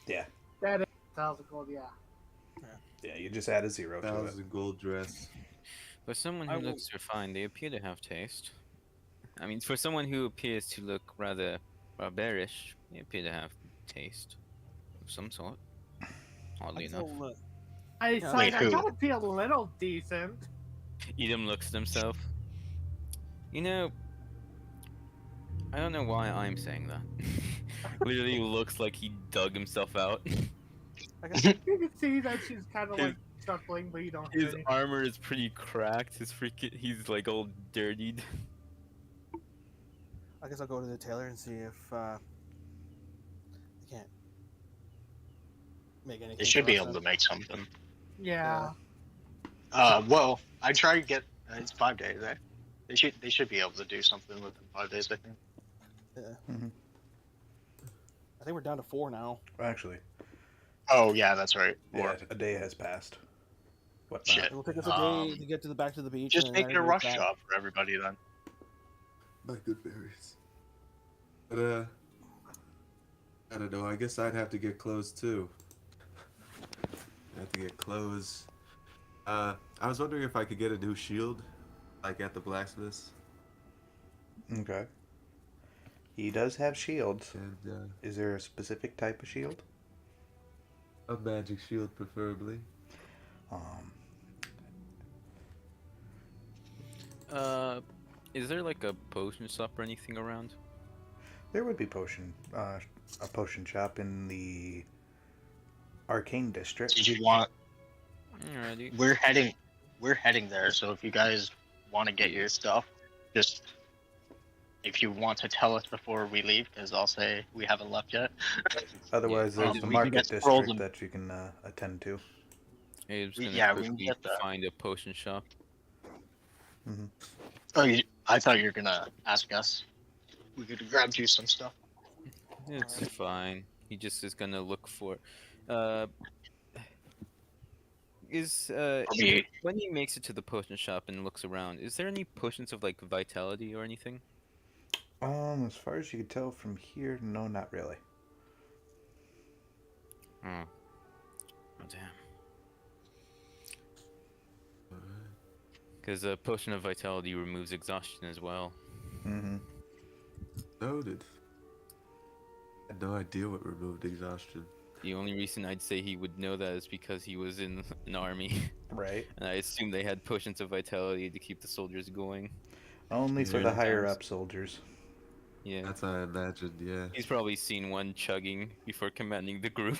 That is 1,000 gold, yeah. Yeah, you just add a 0 to it. 1,000 gold dress. For someone I who will- looks refined, they appear to have taste. I mean, for someone who appears to look rather barbarish, they appear to have taste of some sort. Oddly enough. I Yeah. signed. Wait, I who? gotta be a little decent. Edom looks at himself. You know, I don't know why I'm saying that. Literally looks like he dug himself out. I guess, You can see that she's kind of His- like chuckling, but you don't hear His anything. armor is pretty cracked. He's like all dirtied. I guess I'll go to the tailor and see if I can't make anything. They should for be us able then. to make something. Yeah. Well, I tried to get. It's 5 days, eh? They should be able to do something within 5 days, I think. Yeah. Mhm. I think we're down to 4 now. Actually, Oh yeah, that's right. yeah, Or a day has passed. Whatnot. shit. It will take us a day to get to the back to the beach. Just and make then it a rush back. job for everybody then. My good berries. But I don't know. I guess I'd have to get clothes too. I have to get clothes. I was wondering if I could get a new shield, like at the blacksmith's. Okay. He does have shields. And Is there a specific type of shield? a magic shield, preferably. Um, Is there like a potion shop or anything around? there would be a potion shop in the arcane district. Did you want? Alrighty. We're heading there. So if you guys want to get your stuff, just if you want to tell us before we leave, because I'll say we haven't left yet. Otherwise, Yeah, there's we the can market get district scrolls and- that you can attend to. Hey, I'm just gonna Yeah, we can quickly get that. find a potion shop. Oh, I thought you were gonna ask us. We could grab you some stuff. It's fine. He just is gonna look for. Is Maybe- when he makes it to the potion shop and looks around, is there any potions of like vitality or anything? As far as you can tell from here, no, not really. Oh. Oh damn. Because a potion of vitality removes exhaustion as well. Mm-hmm. Noted. I had no idea what removed exhaustion. The only reason I'd say he would know that is because he was in an army, Right. and I assume they had potions of vitality to keep the soldiers going. Only for Certain the higher times. up soldiers. Yeah. That's how I imagined, yeah. He's probably seen one chugging before commanding the group.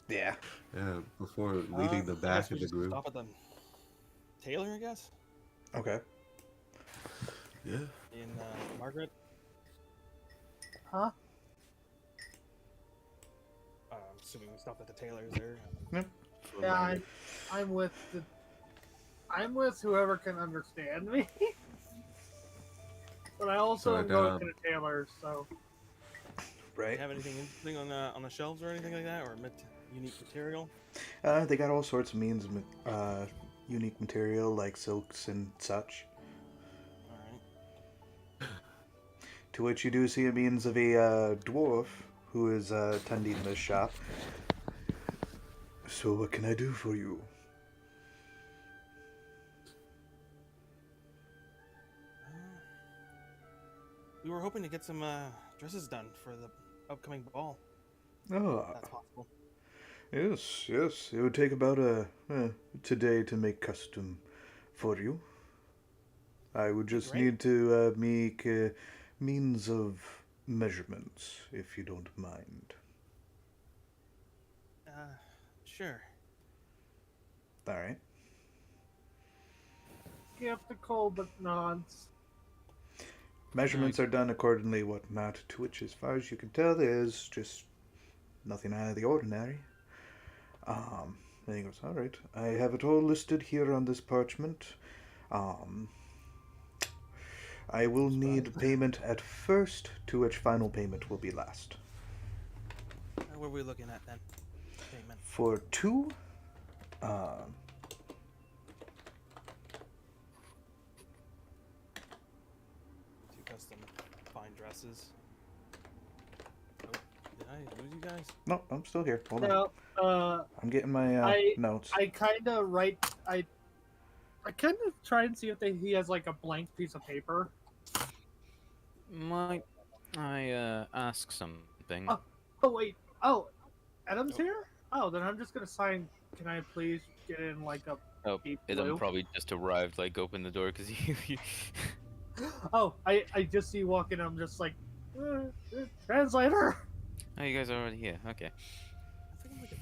Yeah. Yeah, before leading the I guess back we of the just group. Stop at the tailor, I guess. Okay. Yeah. In Margaret. Huh? I'm assuming we stopped at the tailor's there. Yeah, I'm with whoever can understand me. But I also am going to the tailors, so Do Right. you have anything interesting on the shelves or anything like that, or unique material? They got all sorts of means of unique material like silks and such. All right. To which you do see a means of a dwarf who is attending this shop. So what can I do for you? We were hoping to get some dresses done for the upcoming ball. Oh, If that's possible. yes. It would take about today to make custom for you. I would just Great. need to make means of measurements, if you don't mind. Sure. All right. skeptical but nods. Measurements are done accordingly, whatnot, to which, as far as you can tell, is just nothing out of the ordinary. Then he goes, all right, I have it all listed here on this parchment. I will need payment at first, to which final payment will be last. What are we looking at then? Payment. For two, Two custom fine dresses. Oh, did I lose you guys? no, I'm still here. Hold on. No, I'm getting my notes. I kind of I kind of try and see if he has like a blank piece of paper. Might I ask something? Oh wait, Adam's here. Oh, then I'm just gonna sign. Can I please get in like a? Oh, deep Adam blue? probably just arrived, like, opened the door because you. Oh, I just see you walking. I'm just like translator. Oh, you guys are already here. Okay. I think like an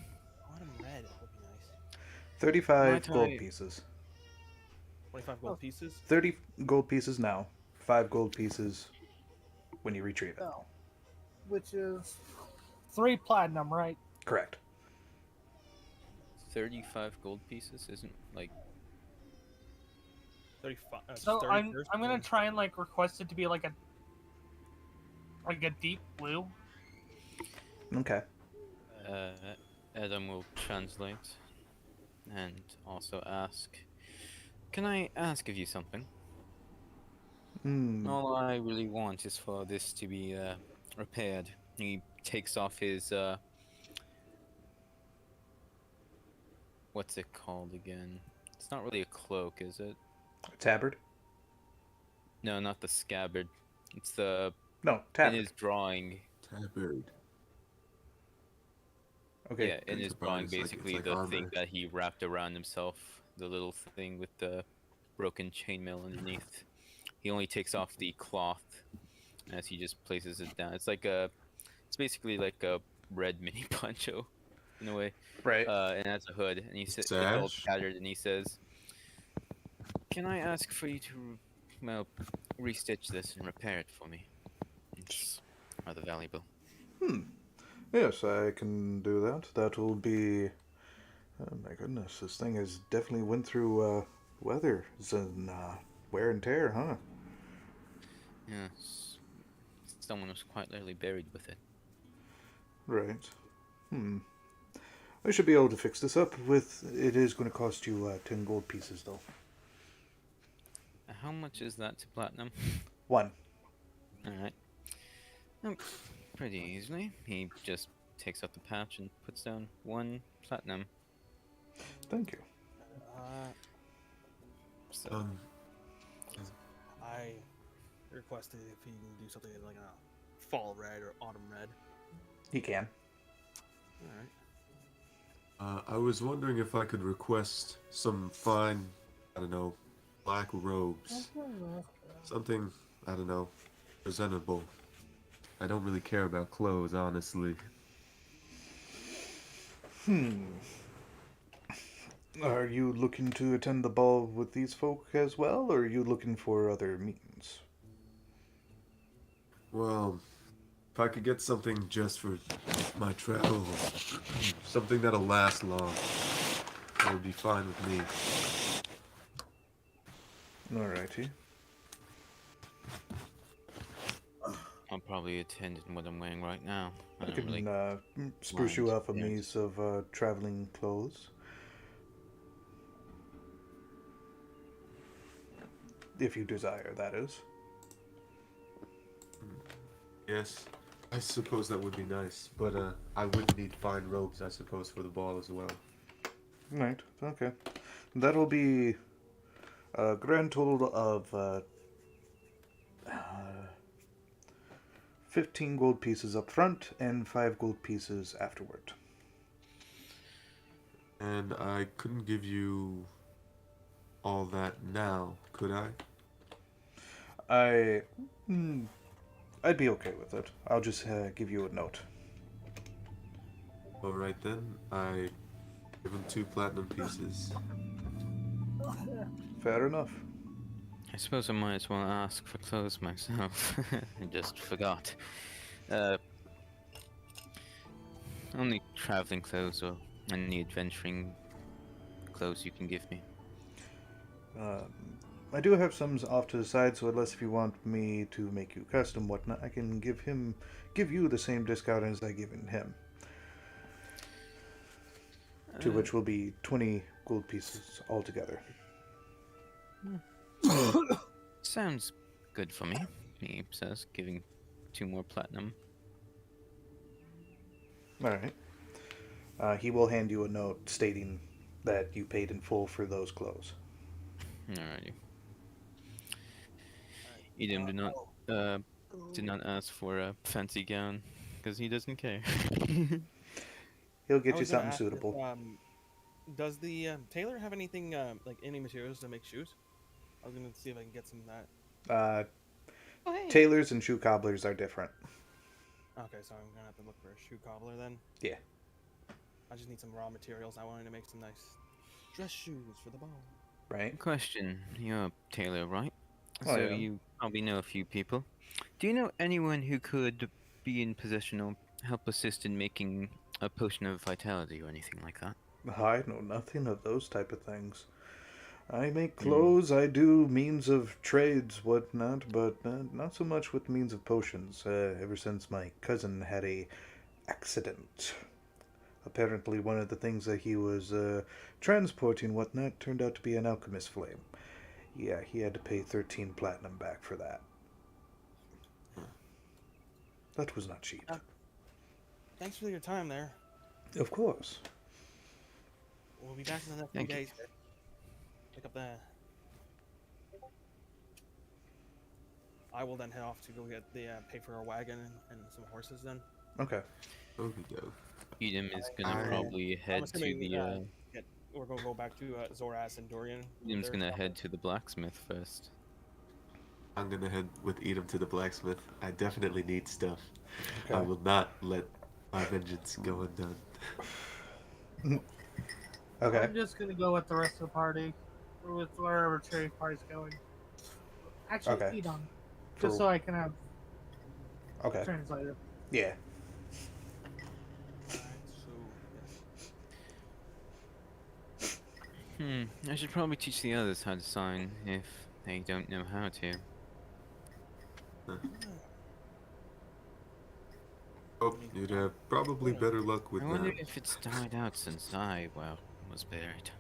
autumn red would be nice. 35 Might gold I- pieces. 25 gold pieces. 30 gold pieces now. 5 gold pieces when you retrieve it. No. Which is 3 platinum, right? Correct. 35 gold pieces isn't like 35. So 30 I'm first, gonna then- try and like request it to be like a deep blue. Okay. uh, Adam will translate and also ask, "Can I ask of you something? Hmm. All I really want is for this to be repaired." He takes off his what's it called again? It's not really a cloak, is it? Tabard? No, not the scabbard. It's the No, in tabard. his drawing. Tabard. Okay. Yeah, in It's his a body, drawing, it's like- it's basically like the armor. thing that he wrapped around himself, the little thing with the broken chainmail underneath. He only takes off the cloth as he just places it down. It's basically like a red mini poncho, in a way. Right. And it has a hood, and it's all Sash? tattered, and he says, "Can I ask for you to, well, restitch this and repair it for me? It's rather valuable." Yes, I can do that. That will be. Oh my goodness, this thing has definitely went through weather and wear and tear, huh? Yes, someone was quite literally buried with it. Right. I should be able to fix this up. It is going to cost you 10 gold pieces though. How much is that to platinum? 1. Alright. Pretty easily. He just takes out the patch and puts down 1 platinum. Thank you. So, I requested if he can do something like a fall red or autumn red. He can. Alright. I was wondering if I could request some fine, I don't know, black robes. Something, I don't know, presentable. I don't really care about clothes, honestly. Are you looking to attend the ball with these folk as well, or are you looking for other means? Well, if I could get something just for my travels, something that'll last long, that would be fine with me. Alrighty. I'll probably attend in what I'm wearing right now. I I don't can really spruce you mind, up a yeah. piece of traveling clothes. If you desire, that is. Yes, I suppose that would be nice, but I would need fine robes, I suppose, for the ball as well. Right, okay. That'll be a grand total of 15 gold pieces up front and 5 gold pieces afterward. And I couldn't give you all that now, could I? I'd be okay with it. I'll just give you a note. Alright then, I give him 2 platinum pieces. Fair enough. I suppose I might as well ask for clothes myself. I just forgot. Only traveling clothes or any adventuring clothes you can give me. I do have some off to the side, so unless if you want me to make you custom whatnot, I can give you the same discount as I given him. To which will be 20 gold pieces altogether. Sounds good for me, he says, giving 2 more platinum. Alright. He will hand you a note stating that you paid in full for those clothes. Alrighty. Edom did not ask for a fancy gown, because he doesn't care. He'll I get you was gonna something ask if, suitable. does the tailor have anything like any materials to make shoes? I was gonna see if I can get some of that. Uh, Oh, hey. tailors and shoe cobblers are different. Okay, so I'm gonna have to look for a shoe cobbler then. Yeah. I just need some raw materials. I wanted to make some nice dress shoes for the ball. Right. Question: You're a tailor, right? Oh, So yeah. you probably know a few people. Do you know anyone who could be in possession or help assist in making a potion of vitality or anything like that? I know nothing of those type of things. I make Hmm. clothes, I do means of trades, whatnot, but not so much with means of potions. Ever since my cousin had a accident. Apparently, one of the things that he was transporting, whatnot, turned out to be an alchemist flame. Yeah, he had to pay 13 platinum back for that. That was not cheap. Thanks for your time there. Of course. We'll be back in the next few Thank you. days. Pick up the. I will then head off to go get the pay for a wagon and some horses. Then Okay. Okie doke. Edom is gonna I- probably I'm head to assuming the. we're gonna go back to Zoras and Dorian. with Edom's their gonna stuff. head to the blacksmith first. I'm gonna head with Edom to the blacksmith. I definitely need stuff. I Okay. will not let my vengeance go undone. Okay. I'm just gonna go with the rest of the party, or with wherever Cherry Pie's going. Actually, Okay. Edom, For- just so I can have Okay. translator. Yeah. Alright, so yes. I should probably teach the others how to sign if they don't know how to. Oh, you'd have probably better luck with I wonder that. if it's died out since I, well, was buried.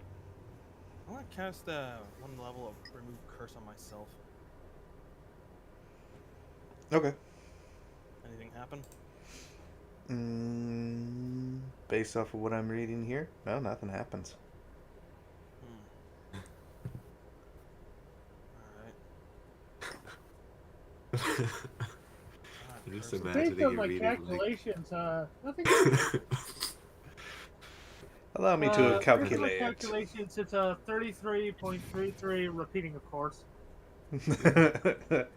I want to cast one level of remove curse on myself. Okay. Anything happen? Based off of what I'm reading here, no, nothing happens. Alright. I'm just Curse. imagining Based on you my reading calculations, nothing. Allow me to Based on my calculate. calculations, it's a 33.33 repeating, of course. So,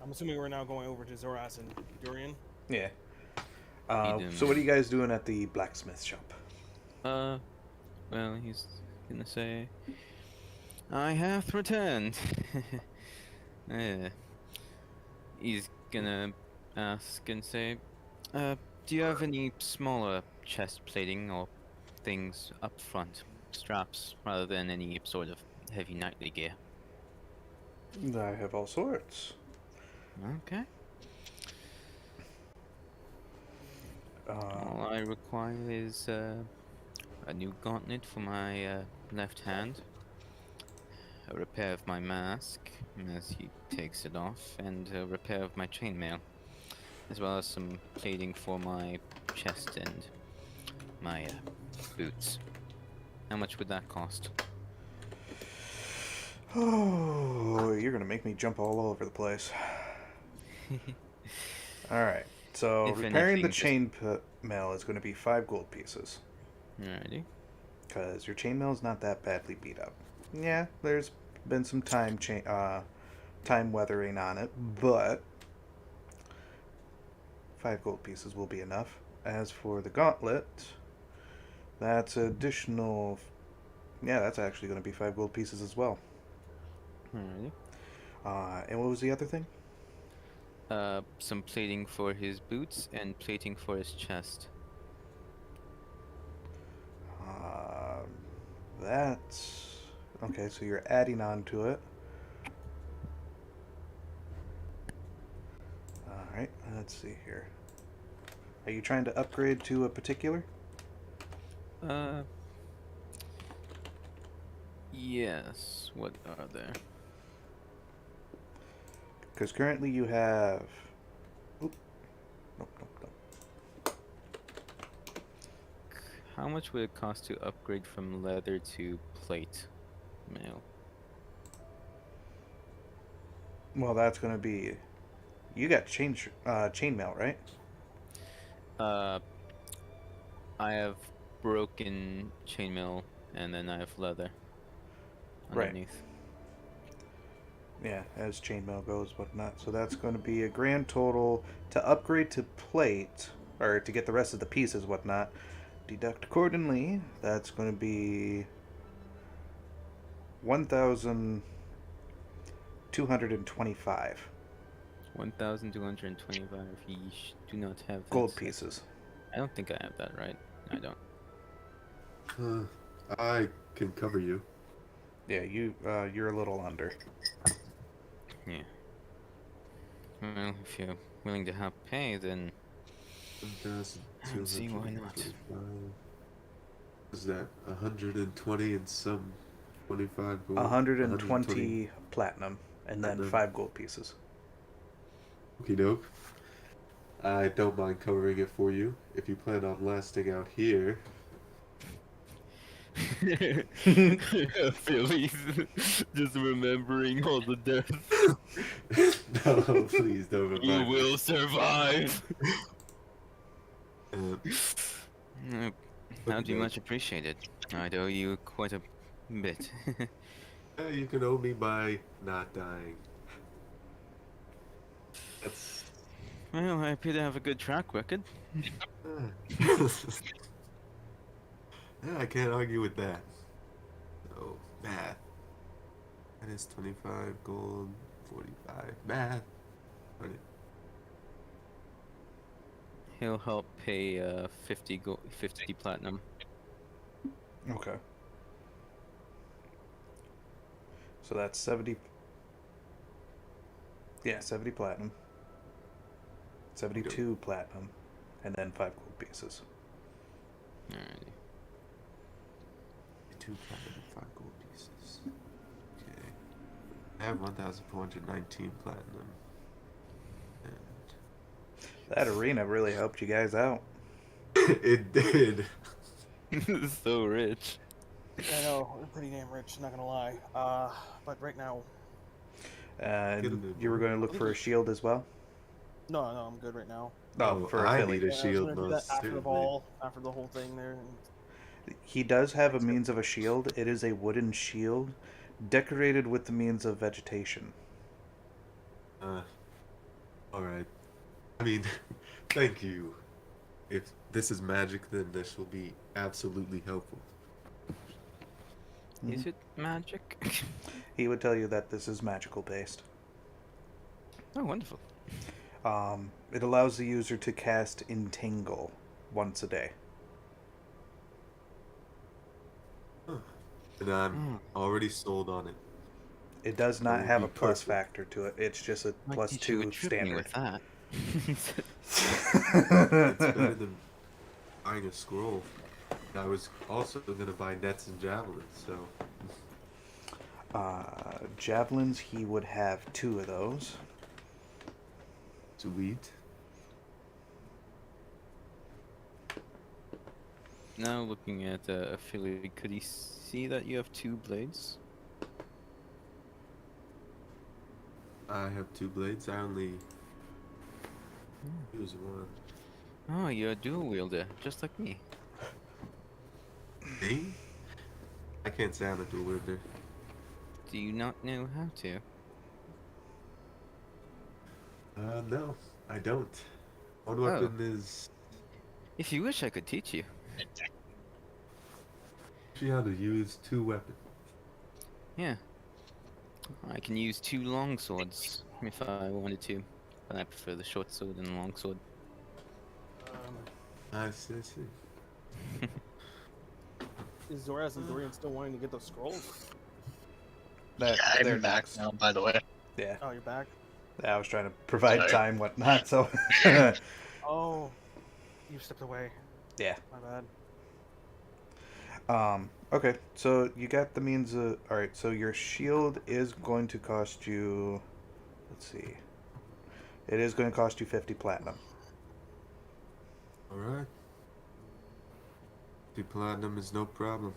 I'm assuming we're now going over to Zoras and Dorian. Yeah. Edom. So what are you guys doing at the blacksmith shop? Well, he's gonna say, I have returned. Yeah. He's gonna ask and say, do you have any smaller chest plating or things up front? Straps, rather than any sort of heavy knightly gear. I have all sorts. Okay. All I require is a new gauntlet for my left hand, a repair of my mask as he takes it off, and a repair of my chainmail, as well as some plating for my chest and my boots. How much would that cost? Oh, you're gonna make me jump all over the place. All right. So If repairing the anything, chainmail is going to be 5 gold pieces. Alrighty. Because your chainmail is not that badly beat up. Yeah, there's been some time weathering on it, but 5 gold pieces will be enough. As for the gauntlet, that's additional. Yeah, that's actually going to be 5 gold pieces as well. Alrighty. And what was the other thing? Some plating for his boots and plating for his chest. That's okay. So you're adding on to it. All right. Let's see here. Are you trying to upgrade to a particular? Yes. What are there? Because currently you have. Oop. Nope, nope, nope. How much would it cost to upgrade from leather to plate mail? Well, that's going to be. You got chainmail, right? I have broken chainmail, and then I have leather Right. underneath. Yeah, as chainmail goes, whatnot. So that's going to be a grand total to upgrade to plate, or to get the rest of the pieces, whatnot. Deduct accordingly. That's going to be 1,225 1,225 each. Do not have that gold set. pieces. I don't think I have that right. I don't. I can cover you. Yeah, you're a little under. Yeah. Well, if you're willing to help pay, then I don't see why not. 1,225. Is that 120 and some 25 gold? 120 platinum, and then Platinum. 5 gold pieces. Okie doke. I don't mind covering it for you if you plan on lasting out here. Philly's just remembering all the deaths. No, please don't remind You me. will survive. Uh, How do you much appreciate it? I'd owe you quite a bit. You can owe me by not dying. That's. Well, I appear to have a good track record. Yeah, I can't argue with that. So, math. That is 25 gold, 45. Math. Right. He'll help pay 50 platinum. Okay. So that's 70. Yeah, 70 platinum. 72 platinum. And then 5 gold pieces. Alrighty. 2 platinum and 5 gold pieces. Okay. I have 1,419 platinum. And That arena really helped you guys out. it did. So rich. I know, we're pretty damn rich, not gonna lie. But right now, And you were going to look for a shield as well? no, I'm good right now. No, for a I Philly. need a Yeah, I was shield gonna do that most after the certainly. ball, after the whole thing there. He does have a means of a shield. It is a wooden shield decorated with the means of vegetation. Alright. I mean, thank you. If this is magic, then this will be absolutely helpful. Is it magic? He would tell you that this is magical based. Oh, wonderful. It allows the user to cast Entangle once a day. And I'm already sold on it. It does not would have be a plus perfect. factor to it. It's just a Might plus teach you a 2 trick me standard. with that. It's better than buying a scroll. I was also gonna buy nets and javelins, so Javelins, he would have 2 of those. sweet. Now looking at Philly, could he see that you have 2 blades? I have 2 blades. I only use one. Oh, you're a dual wielder, just like me. Me? I can't say I'm a dual wielder. Do you not know how to? No, I don't. One weapon is If you wish, I could teach you. she how to use 2 weapons. Yeah. I can use 2 long swords if I wanted to, but I prefer the short sword and the long sword. I see. Is Zoras and Dorian still wanting to get those scrolls? That, Yeah, they're I'm back next. now, by the way. Yeah. Oh, you're back? I was trying to provide Sorry. time, whatnot, so. Oh, you stepped away. Yeah. My bad. Okay, so you got the means of. Alright, so your shield is going to cost you. Let's see. It is going to cost you 50 platinum. Alright. The platinum is no problem.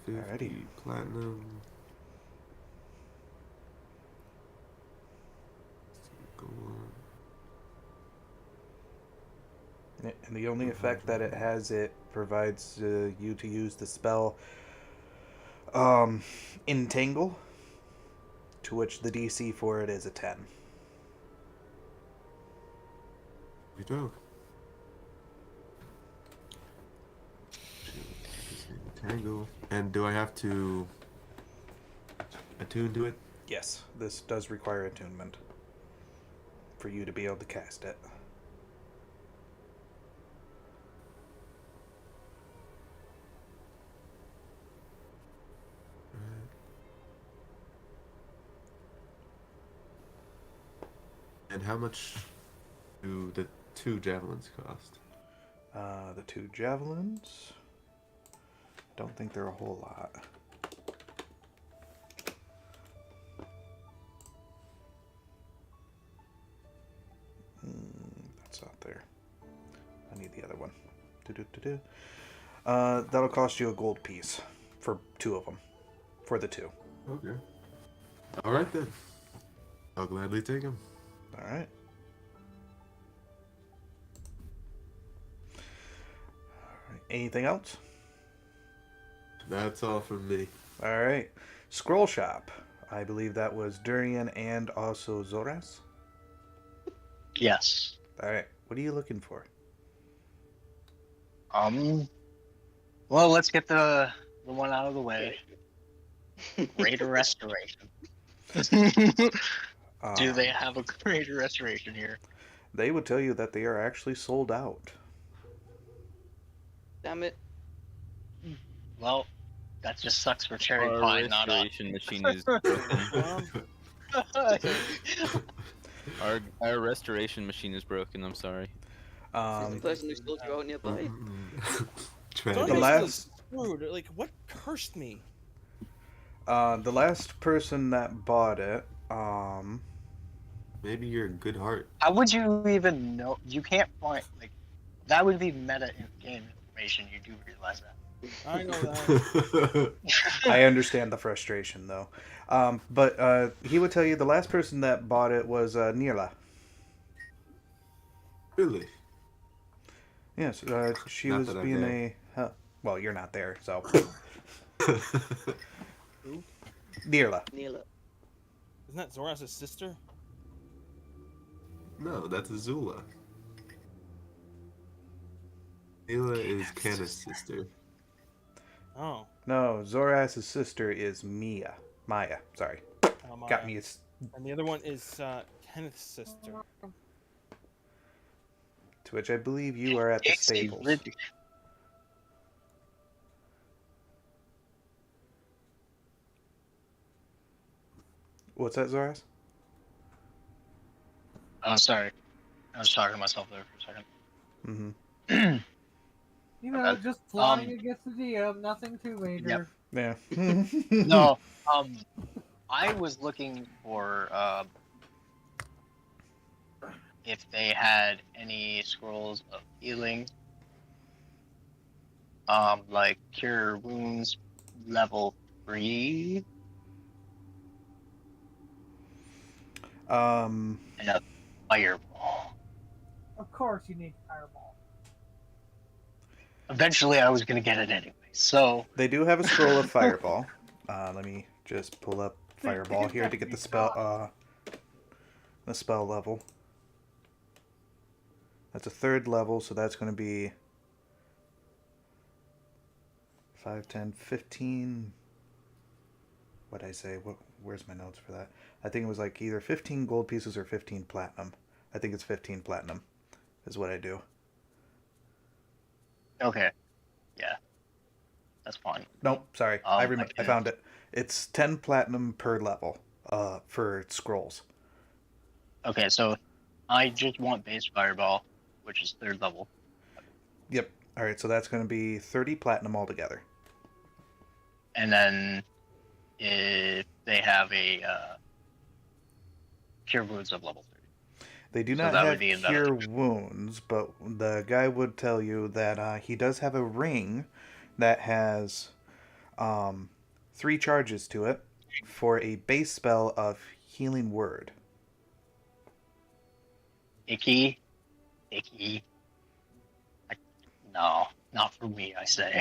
50 Alrighty. platinum. Go on. And the only effect that it has, it provides you to use the spell Entangle, to which the DC for it is a 10. We do. Tangle. And do I have to attune to it? Yes, this does require attunement for you to be able to cast it. And how much do the 2 javelins cost? The 2 javelins. Don't think they're a whole lot. That's not there. I need the other one. Do-do-do-do. That'll cost you a gold piece for 2 of them. For the 2. Okay. Alright then. I'll gladly take them. Alright. Anything else? That's all from me. Alright. Scroll shop. I believe that was Durian and also Zoras. Yes. Alright. What are you looking for? Well, let's get the one out of the way. Greater restoration. Do they have a greater restoration here? They would tell you that they are actually sold out. Damn it. Well, that just sucks for Cherry Our Pie, not us. restoration machine is broken. Our restoration machine is broken. I'm sorry. The person who still out nearby. The last Screwed. Like, what cursed me? the last person that bought it, Maybe you're a good heart. How would you even know? You can't find, like, that would be meta in-game information. You do realize that. I know that. I understand the frustration though. But he would tell you the last person that bought it was Nirla. Really? Yes, she Not was that I'm being there. well, you're not there, so Who? Nirla. Neela. Isn't that Zoras' sister? No, that's Azula. Mila is Kana's sister. Oh. No, Zoras' sister is Mia. Maya, sorry. Maya. Got me. And the other one is Kenneth's sister. To which I believe you are at the stables. What's that, Zoras? Oh, sorry. I was talking to myself there for a second. Mm-hmm. You know, just flying against the DM, nothing too major. Yeah. No, I was looking for if they had any scrolls of healing, like cure wounds level 3, and a fireball. Of course, you need fireball. Eventually, I was gonna get it anyway. So They do have a scroll of fireball. Let me just pull up fireball here to get the spell level. That's a 3rd level, so that's going to be 5, 10, 15. What'd I say? Where's my notes for that? I think it was like either 15 gold pieces or 15 platinum. I think it's 15 platinum is what I do. okay, yeah, that's fine. Nope, sorry. I Okay. found it. It's 10 platinum per level for scrolls. Okay, so I just want base fireball, which is 3rd level. Yep. All right, so that's going to be 30 platinum altogether. And then if they have a cure wounds of level 30. They do So not that would have be another cure 30. wounds, but the guy would tell you that he does have a ring that has 3 charges to it for a base spell of Healing Word. Icky. No, not for me, I say.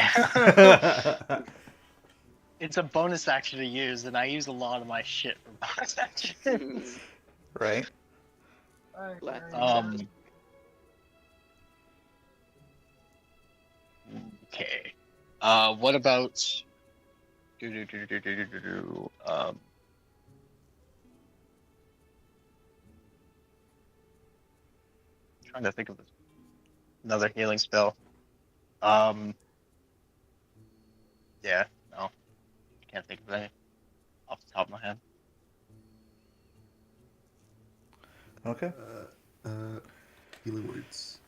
it's a bonus action to use, and I use a lot of my shit for bonus actions. Right? Um. Okay. What about? Trying to think of another healing spell. Yeah, no, can't think of any off the top of my head. Okay. Healing words.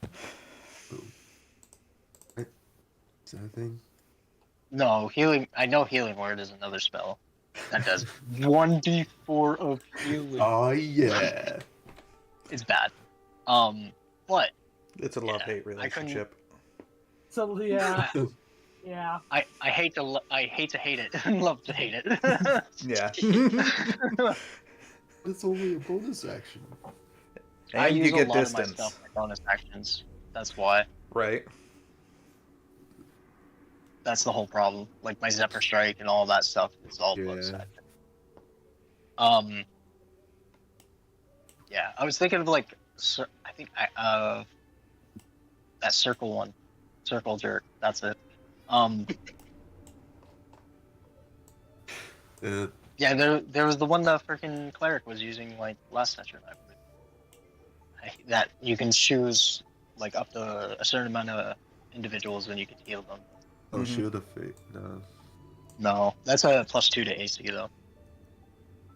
Boom. Right? Is that a thing? No, healing. I know healing word is another spell that does 1d4 of healing. Oh yeah. It's bad. But It's a love-hate relationship. So yeah, yeah. I hate to hate it and love to hate it. Yeah. It's only a bonus action. I And use you get a lot distance. of my stuff for bonus actions. That's why. Right. That's the whole problem. Like my Zephyr Strike and all that stuff is all bonus Yeah. action. Yeah, I was thinking of like, I think that circle one, circle jerk. That's it. Yeah, there was the one the freaking cleric was using like last session, I believe. That you can choose like up to a certain amount of individuals and you can heal them. Oh, Mhm. Shield of Fate. No. No, that's a +2 to AC though.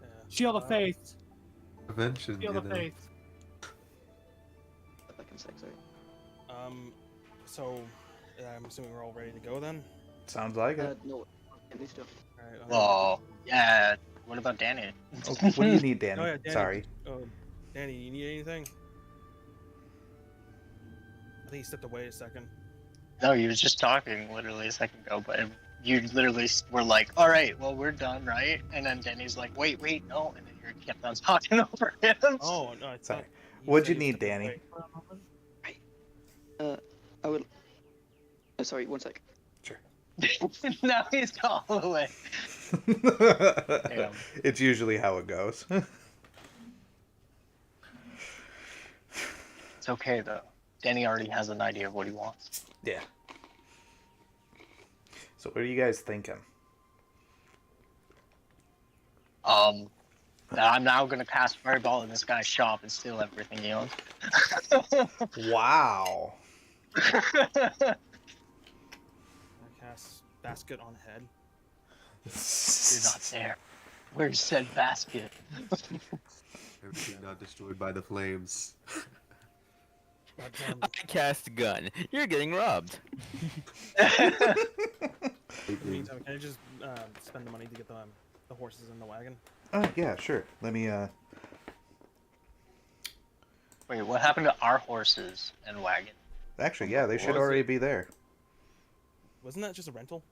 Yeah. Shield of Faith. Prevention. Shield You of know. Faith. Back in 6, sorry. So I'm assuming we're all ready to go then. Sounds like it. No, at least All right. Oh, yeah. What about Danny? Oh, what do you need, Danny? Oh, yeah, Danny. Sorry. Oh, Danny, you need anything? I think he stepped away a second. No, you was just talking literally a second ago, but you literally were like, "All right, well, we're done, right?" And then Danny's like, "Wait, no," and then you kept on talking over him. Oh no, it's Sorry. not. What'd said you he need, stepped Danny? away. I will. Sorry, one sec. Now he's all the way. Damn. It's usually how it goes. It's okay though. Danny already has an idea of what he wants. Yeah. So what are you guys thinking? That I'm now gonna cast Fireball in this guy's shop and steal everything he owns. Wow. I cast basket on head. You're not there. Where's said basket? Everything not destroyed by the flames. But, I cast gun. You're getting robbed. in the meantime, can I just spend the money to get the horses in the wagon? Yeah, sure. Let me Wait, what happened to our horses and wagon? actually, yeah, they should Was it? already be there. Wasn't that just a rental?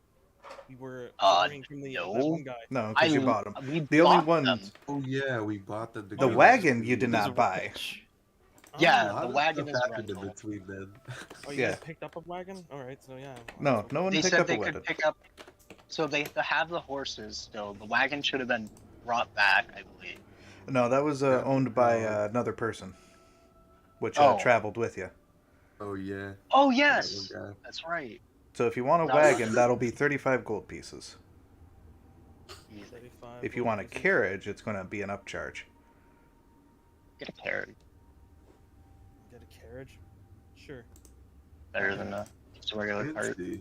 We were ordering from the no. that one guy. No, because you bought them. We The only bought ones, them. Oh yeah, we bought them. the together. wagon you did There's not a buy. wrench. Oh, Yeah, A lot the of wagon stuff is happened in rental. between then. Oh, you Yeah. guys picked up a wagon? Alright, so yeah. No, no one They picked said up they a could weapon. pick up. So they have the horses still. The wagon should have been brought back, I believe. No, that was owned by another person, which traveled with you. Oh yeah. Oh that yes, one guy. that's right. So if you want a No. wagon, that'll be 35 gold pieces. Easy. 35 If you gold want a pieces. carriage, it's going to be an upcharge. Get a carriage. Get a carriage? Sure. Better than just a regular cart. Fancy.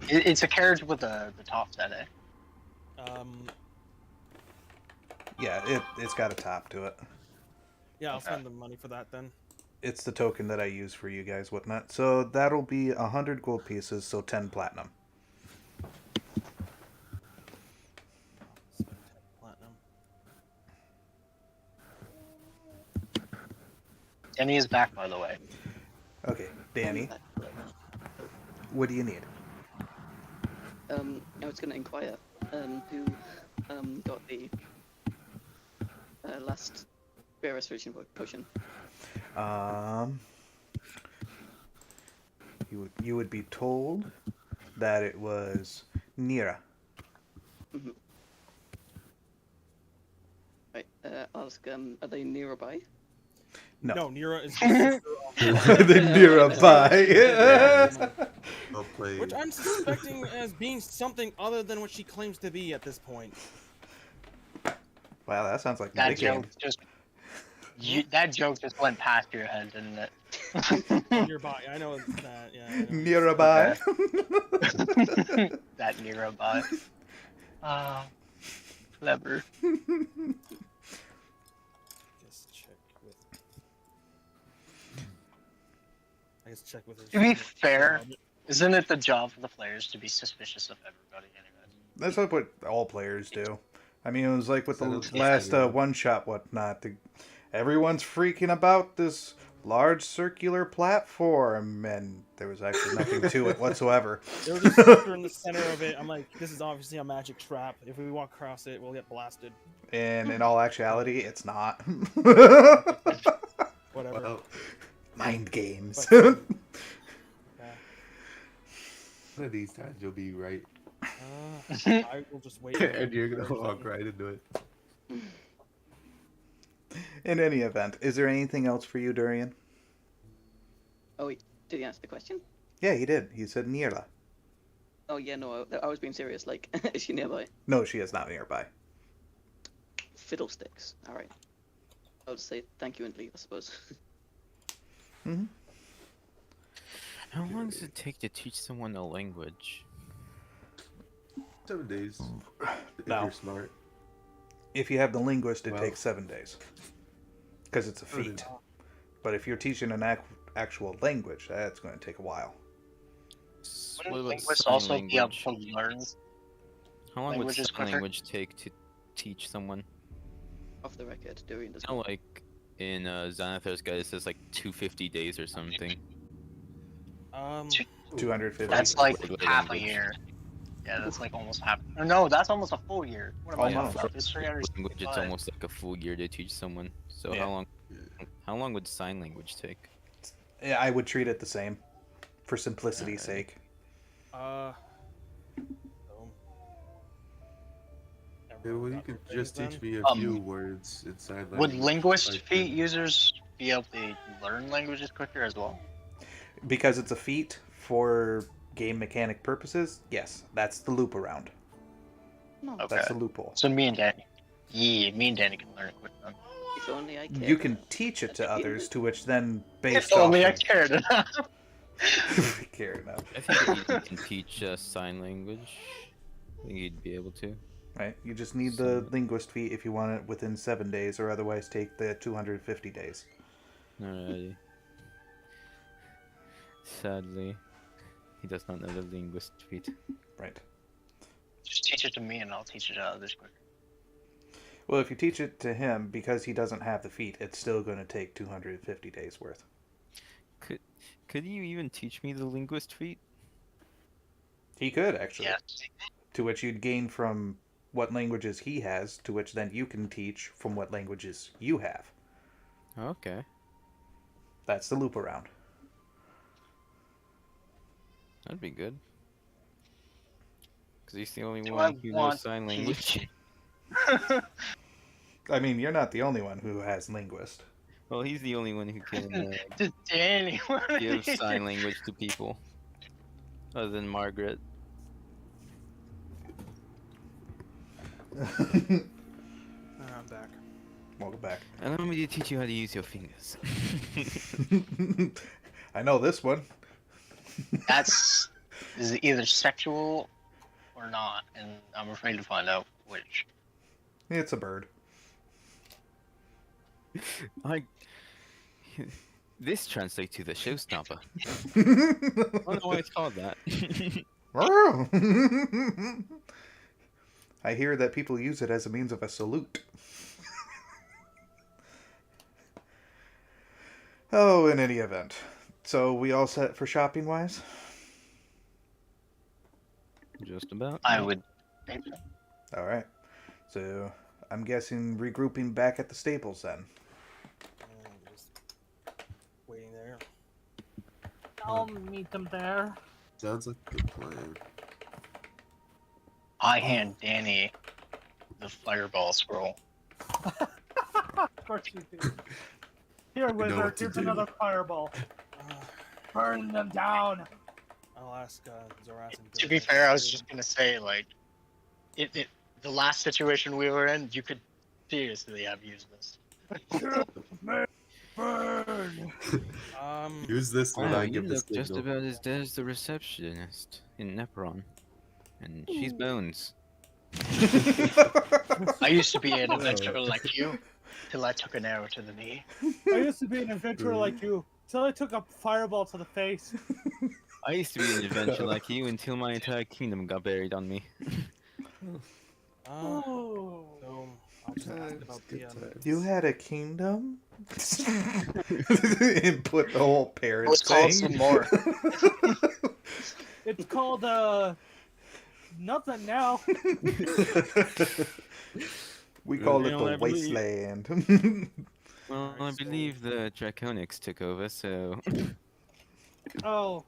It's a carriage with the top set, eh? Yeah, it's got a top to it. Yeah, I'll Okay. spend the money for that then. It's the token that I use for you guys, whatnot. So that'll be 100 gold pieces, so 10 platinum. Spend 10 platinum. Danny is back, by the way. Okay, Danny, what do you need? I was going to inquire who got the last rare restoration potion. You would be told that it was Nira. Mhm. Right. Ask. Are they nearby? No. No, Nira is the sister The nearby. Well played. which I'm suspecting as being something other than what she claims to be at this point. Wow, that sounds like That big joke game. just that joke just went past your head, didn't it? Nearby, I know that. Yeah. I know. Nearby. That nearby. Ah, clever. Just check with. I guess check with his. To be fair, isn't it the job for the players to be suspicious of everybody anyway? That's what all players do. I mean, it was like with the Settle last everyone. one-shot whatnot. Everyone's freaking about this large circular platform, and there was actually nothing to it whatsoever. There was a structure in the center of it. I'm like, this is obviously a magic trap. If we walk across it, we'll get blasted. And in all actuality, it's not. Whatever. Well, Mind games. Yeah. one of these times you'll be right, I will just wait. and you're gonna walk right into it. In any event, is there anything else for you, Durian? Oh, wait, did he answer the question? Yeah, he did. He said Nira. Oh yeah, no, I was being serious. Like, is she nearby? No, she is not nearby. Fiddlesticks. All right. I'll just say thank you and leave, I suppose. Hmm. How long does it take to teach someone a language? 7 days. If No. you're smart. If you have the linguist, it Well- takes 7 days. Because it's a Oh, feat. But if you're teaching an actual language, that's going to take a while. Wouldn't What about linguists sign also be able language? to learn? How long would languages sign quicker? language take to teach someone? Off the record, Dorian does. I know, like in Xanathar's guide, it says like 250 days or something. 250. That's like Regular half a language. year. Yeah, that's like almost half. Or no, that's almost a full year. What am I Almost. talking about? It's Language, it's 365. almost like a full year to teach someone. So Yeah. how long would sign language take? Yeah, I would treat it the same, for simplicity's Alright. sake. So, Yeah, everyone well, you got can their just things teach then? me a few words inside language. Would linguist like, feat users be able to learn languages quicker as well? Because it's a feat for game mechanic purposes, yes, that's the loop around. No, Okay. That's the loophole. So me and Danny. Yeah, me and Danny can learn it quick then. if only I cared. You can teach it to others, to which then, based If only I off cared enough. of... care enough. I think that you can teach sign language. I think you'd be able to. Right? You just need the linguist feat if you want it within 7 days, or otherwise take the 250 days. Alrighty. Sadly, he does not know the linguist feat. Right. Just teach it to me and I'll teach it to others quicker. Well, if you teach it to him, because he doesn't have the feat, it's still going to take 250 days worth. Could you even teach me the linguist feat? He could, actually. Yes. To which you'd gain from what languages he has, to which then you can teach from what languages you have. Okay. That's the loop around. That'd be good. Because he's the only Do one I who want knows sign to language. I mean, you're not the only one who has linguist. Well, he's the only one who can Does Danny give sign language to people. Other than Margaret. I'm back. Welcome back. Allow me to teach you how to use your fingers. I know this one. That's is it either sexual or not, and I'm afraid to find out which. It's a bird. This translates to the showstopper. I don't know why it's called that. I hear that people use it as a means of a salute. Oh, in any event. So, we all set for shopping-wise? Just about. I would think so. Alright. So, I'm guessing regrouping back at the Staples then. Just waiting there. I'll meet them there. Sounds like a good plan. I hand Danny the fireball scroll. Of course you do. Here, know wizard, what to here's do. another fireball. Burn them down. I'll ask Zoras and To be fair, I was just gonna say, like, the last situation we were in, you could seriously have used this. Burn. Use this when Wow, I you give the look just signal. about as dead as the receptionist in Neperon. And she's Bones. I used to be an adventurer like you, till I took an arrow to the knee. I used to be an adventurer like you, till I took a fireball to the face. I used to be an adventurer like you until my entire kingdom got buried on me. Oh. So I'll just ask about the You had a kingdom? And put the whole parent Let's call thing. some more. It's called, nothing now. We call it Well, the I believe- wasteland. Well, I believe the Draconics took over, so... Oh,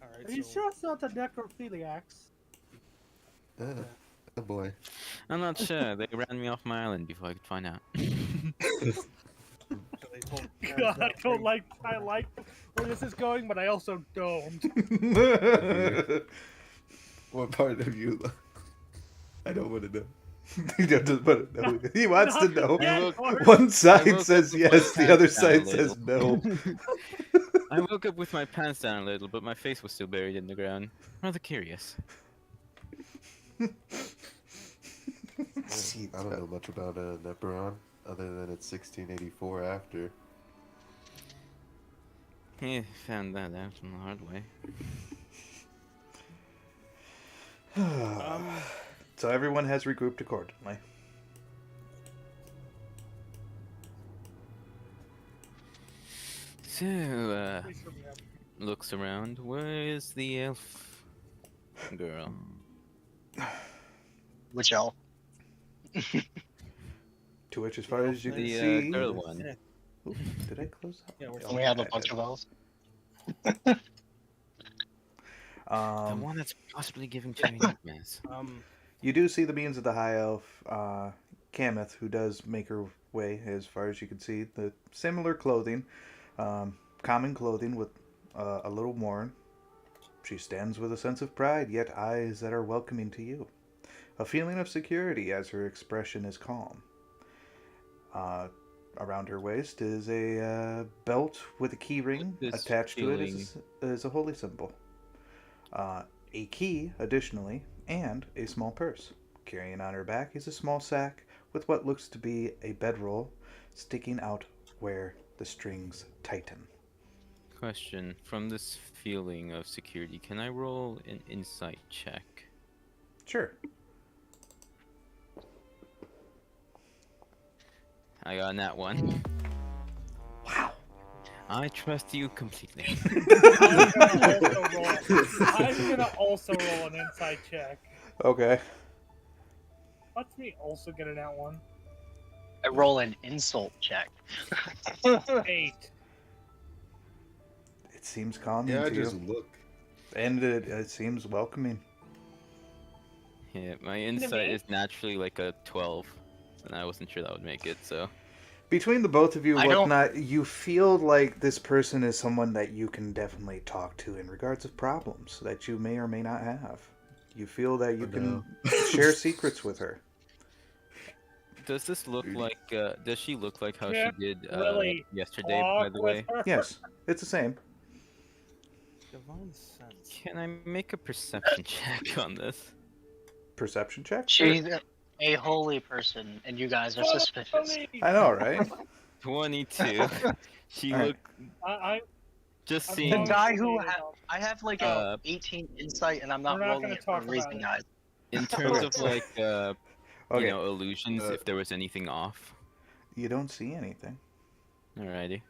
Alright, are you so sure it's not the necrophiliacs? Oh boy. I'm not sure. They ran me off my island before I could find out. they told God, I like where this is going, but I also don't. What part of you? I don't want to know. He doesn't want to know. He wants to know. Yeah, One side woke says up with my yes, the other pants down a side says no. I woke up with my pants down a little, but my face was still buried in the ground. Rather curious. See, I don't know much about Neperon, other than it's 1684 after. He found that out from the hard way. So everyone has regrouped accordingly. So, looks around. Where is the elf girl? Which elf? To which, as far as you can The see, girl one. Ooh, did I close up? Yeah, we're And we have a bunch of elves. The Um, one that's possibly giving to me nightmares. you do see the beings of the high elf, Kameth, who does make her way, as far as you can see. The similar clothing, common clothing with a little worn. She stands with a sense of pride, yet eyes that are welcoming to you. A feeling of security as her expression is calm. Around her waist is a belt with a key ring. This Attached to it is a holy symbol. A key, additionally, and a small purse. Carrying on her back is a small sack with what looks to be a bedroll sticking out where the strings tighten. Question. From this feeling of security, can I roll an insight check? Sure. I got that one. Wow. I trust you completely. I'm gonna also roll an inside check. Okay. Watch me also get an out one. I roll an insult check. 8. It seems calming Yeah, I to just you. look. And it seems welcoming. Yeah, my insight is naturally like a 12, and I wasn't sure that would make it, so... Between the both of you, I don't- whatnot, you feel like this person is someone that you can definitely talk to in regards of problems that you may or may not have. You feel that you can share secrets with her. Does this look like, does she look like how Can't she did really yesterday, by Walk the with way? her. Yes, it's the same. divine sense. Can I make a perception check on this? Perception check? She's a holy person, and you guys are suspicious. I know, right? 22. She Alright. looked, I just I'm seeing... The going guy to who say ha- I have like Uh, a 18 insight, and I'm not We're not rolling gonna it for a talk about reason, it. guys. In terms of like, Okay. you know, illusions, if there was anything off. You don't see anything. Alrighty.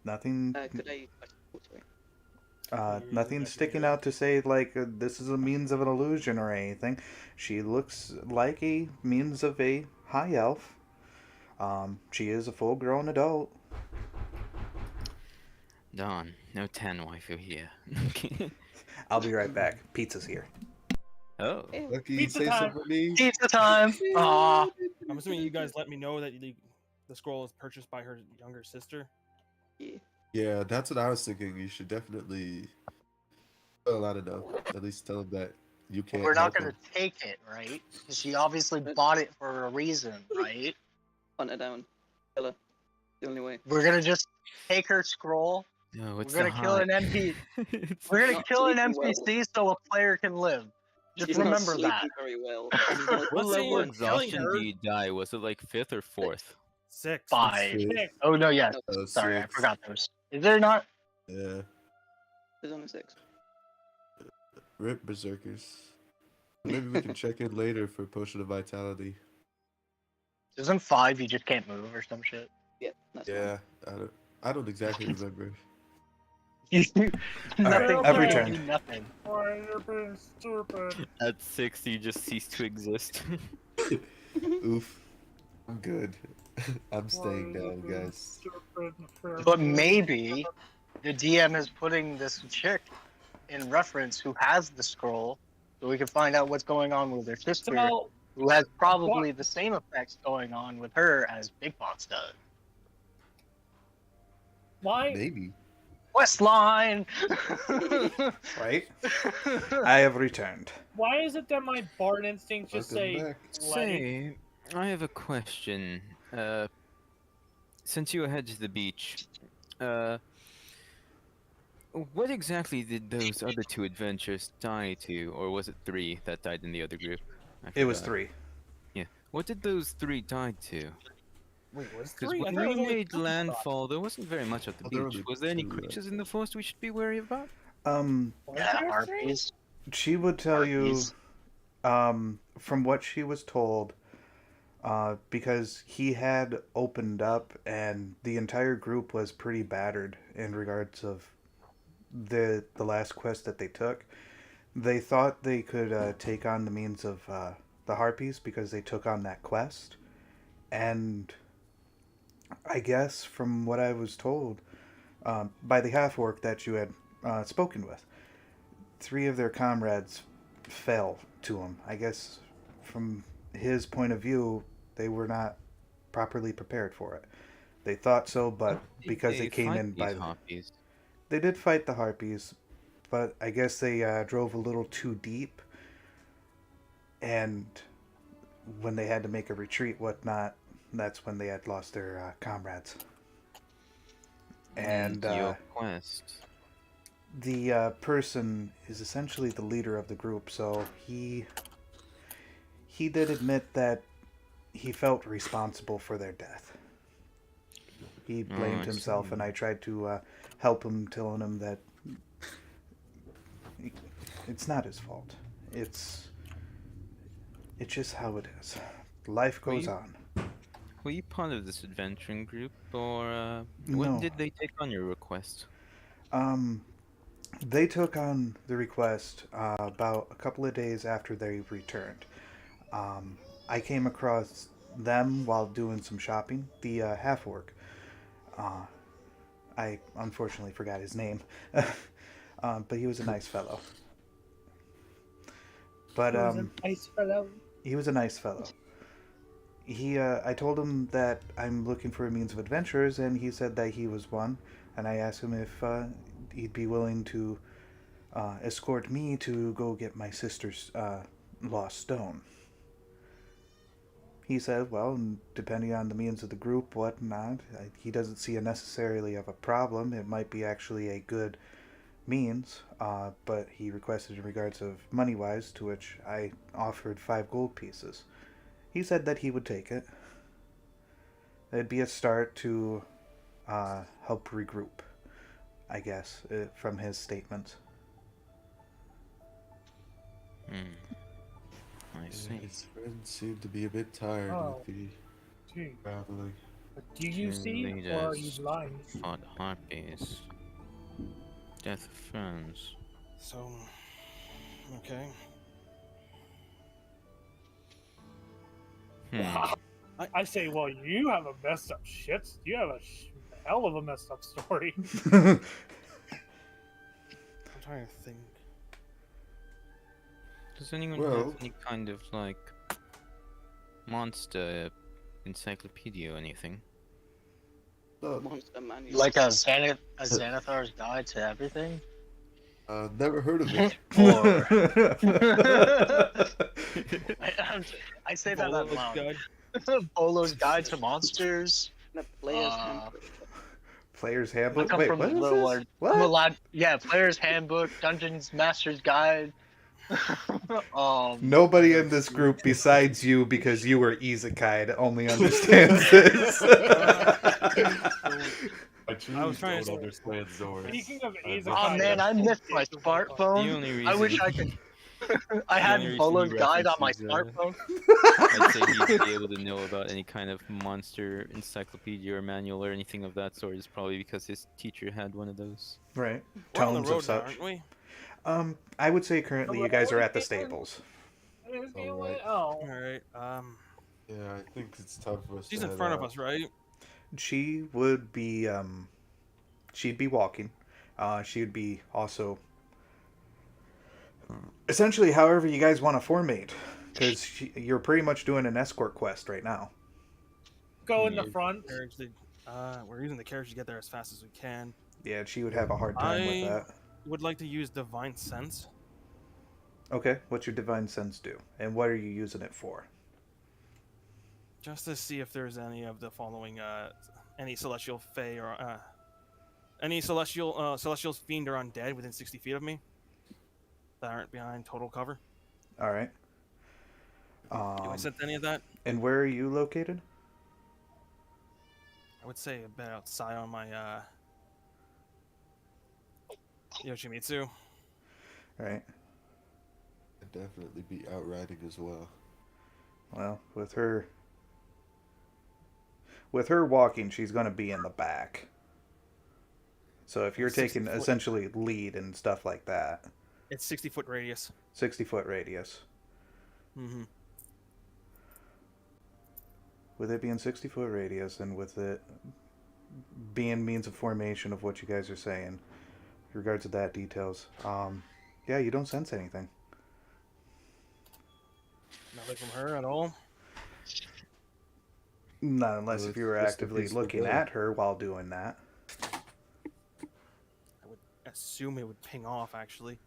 Nothing. Could I? Sorry. Nothing sticking out to say like this is a means of an illusion or anything. She looks like a means of a high elf. She is a full-grown adult. Dawn, no 10 waifu here. I'll be right back. Pizza's here. Oh. Ew. Lucky, Pizza say time. something for me. Pizza time. Aw. I'm assuming you guys let me know that the scroll is purchased by her younger sister. Yeah. Yeah, that's what I was thinking. You should definitely. Well, I don't know. At least tell him that you can't We're not help gonna him. take it, right? She obviously bought it for a reason, right? Hunt her down. Kill her. The only way. We're gonna just take her scroll. No, We're it's gonna kill an NPC. We're gonna Not kill an sleeping well. NPC so a player can live. Just She's not remember sleeping that. very well. What Let's say level you're of killing exhaustion her. do you die? Was it like 5th or 4th? 6. 5. Six. Oh no, yes. Oh, Sorry, I 6. forgot those. Is there not? Yeah. There's only 6. Rip berserkers. Maybe we can check in later for potion of vitality. Isn't 5 you just can't move or some shit? Yeah, that's fine. Yeah, I don't exactly remember. Nothing. I've you returned. do Nothing. Why you're being stupid? At 6, you just cease to exist. Oof. I'm good. I'm staying Why are you down, being guys. stupid, But maybe the DM is putting this chick in reference who has the scroll, so we can find out what's going on with her sister, So, who has probably the same effects going on with her as Big Box does. why? Maybe. Westline. Right? I have returned. Why is it that my Bard instincts just Welcome say back. Letty? Say, I have a question. Since you were headed to the beach, what exactly did those other 2 adventurers die to? Or was it 3 that died in the other group? I It was forgot. 3. Yeah. What did those 3 die to? Wait, was Because 3? I when thought it we was only made 2 landfall, there wasn't very much at the Oh, there were beach. only Was there any 2, creatures in the forest we should be wary about? Was Yeah, there three? harpies. She would tell you, Harpies. from what she was told, because he had opened up and the entire group was pretty battered in regards of the last quest that they took. They thought they could take on the means of the harpies because they took on that quest. And I guess from what I was told by the half-orc that you had spoken with, 3 of their comrades fell to him. I guess from his point of view, they were not properly prepared for it. They thought so, but because they came in by the... harpies. They did fight the harpies, but I guess they drove a little too deep, and when they had to make a retreat, whatnot, that's when they had lost their comrades. And your quest. the person is essentially the leader of the group, so he did admit that he felt responsible for their death. He blamed I himself, see. and I tried to help him, telling him that it's not his fault. It's just how it is. Life Were goes you- on. Were you part of this adventuring group, or when No. did they take on your request? They took on the request about a couple of days after they returned. I came across them while doing some shopping. The half-orc. I unfortunately forgot his name, but he was a nice fellow. But He was a nice fellow. he was a nice fellow. I told him that I'm looking for a means of adventures, and he said that he was one. And I asked him if he'd be willing to escort me to go get my sister's lost stone. He said, well, depending on the means of the group, whatnot, he doesn't see a necessarily of a problem. It might be actually a good means, but he requested in regards of money-wise, to which I offered 5 gold pieces. He said that he would take it. It'd be a start to help regroup, I guess, from his statements. I see. His friends seem to be a bit tired Oh. with the Gee, traveling. do you see, or are you blind? Fought harpies. Death of friends. So, okay. I say, well, you have a messed up shit. You have a hell of a messed up story. I'm trying to think. Does anyone Well- have any kind of like monster encyclopedia or anything? Monster manual. Like a Xanathar's guide to everything? Never heard of it. Or I say that out Bolo's loud. guide. Bolo's guide to monsters. The player's handbook. Player's I handbook. come Wait, from what the is little this? word. What? I'm a lad. Yeah, player's handbook, dungeons master's guide. Nobody in this group besides you, because you were Isekai, only understands this. I truly was trying don't to- understand Zora. Speaking of I Isekai, Oh man, I missed my The smartphone. only reason I wish I could. I The had only reason Bolo's he guide on my references, smartphone. I'd say he'd be able to know about any kind of monster encyclopedia or manual or anything of that sort is probably because his teacher had one of those. Right. We're on the Tones road of now, such. aren't we? I would say currently you guys are at the stables. Alright. Oh, Alright, Yeah, I think it's time for us she's to in head front of out. us, right? She would be, she'd be walking. She would be also, essentially, however you guys want to formate, because you're pretty much doing an escort quest right now. go in the front. Carriage, we're using the carriage to get there as fast as we can. Yeah, she would have a hard time with I- that. Would like to use Divine Sense. Okay, what's your divine sense do, and what are you using it for? Just to see if there's any of the following, any celestial fae or, any celestial fiend or undead within 60 feet of me that aren't behind total cover. All right. Do I sense any of that? And where are you located? I would say a bit outside on my, Yoshimitsu. All right. I'd definitely be outriding as well. Well, with her walking, she's going to be in the back. So if you're 60 taking foot. essentially lead and stuff like that, It's 60-foot radius. 60-foot radius. Mm-hmm. With it being 60-foot radius and with it being means of formation of what you guys are saying, in regards to that details, yeah, you don't sense anything. Nothing from her at all. Not unless Well, if you were it's just a actively peaceful looking day. at her while doing that. I would assume it would ping off, actually.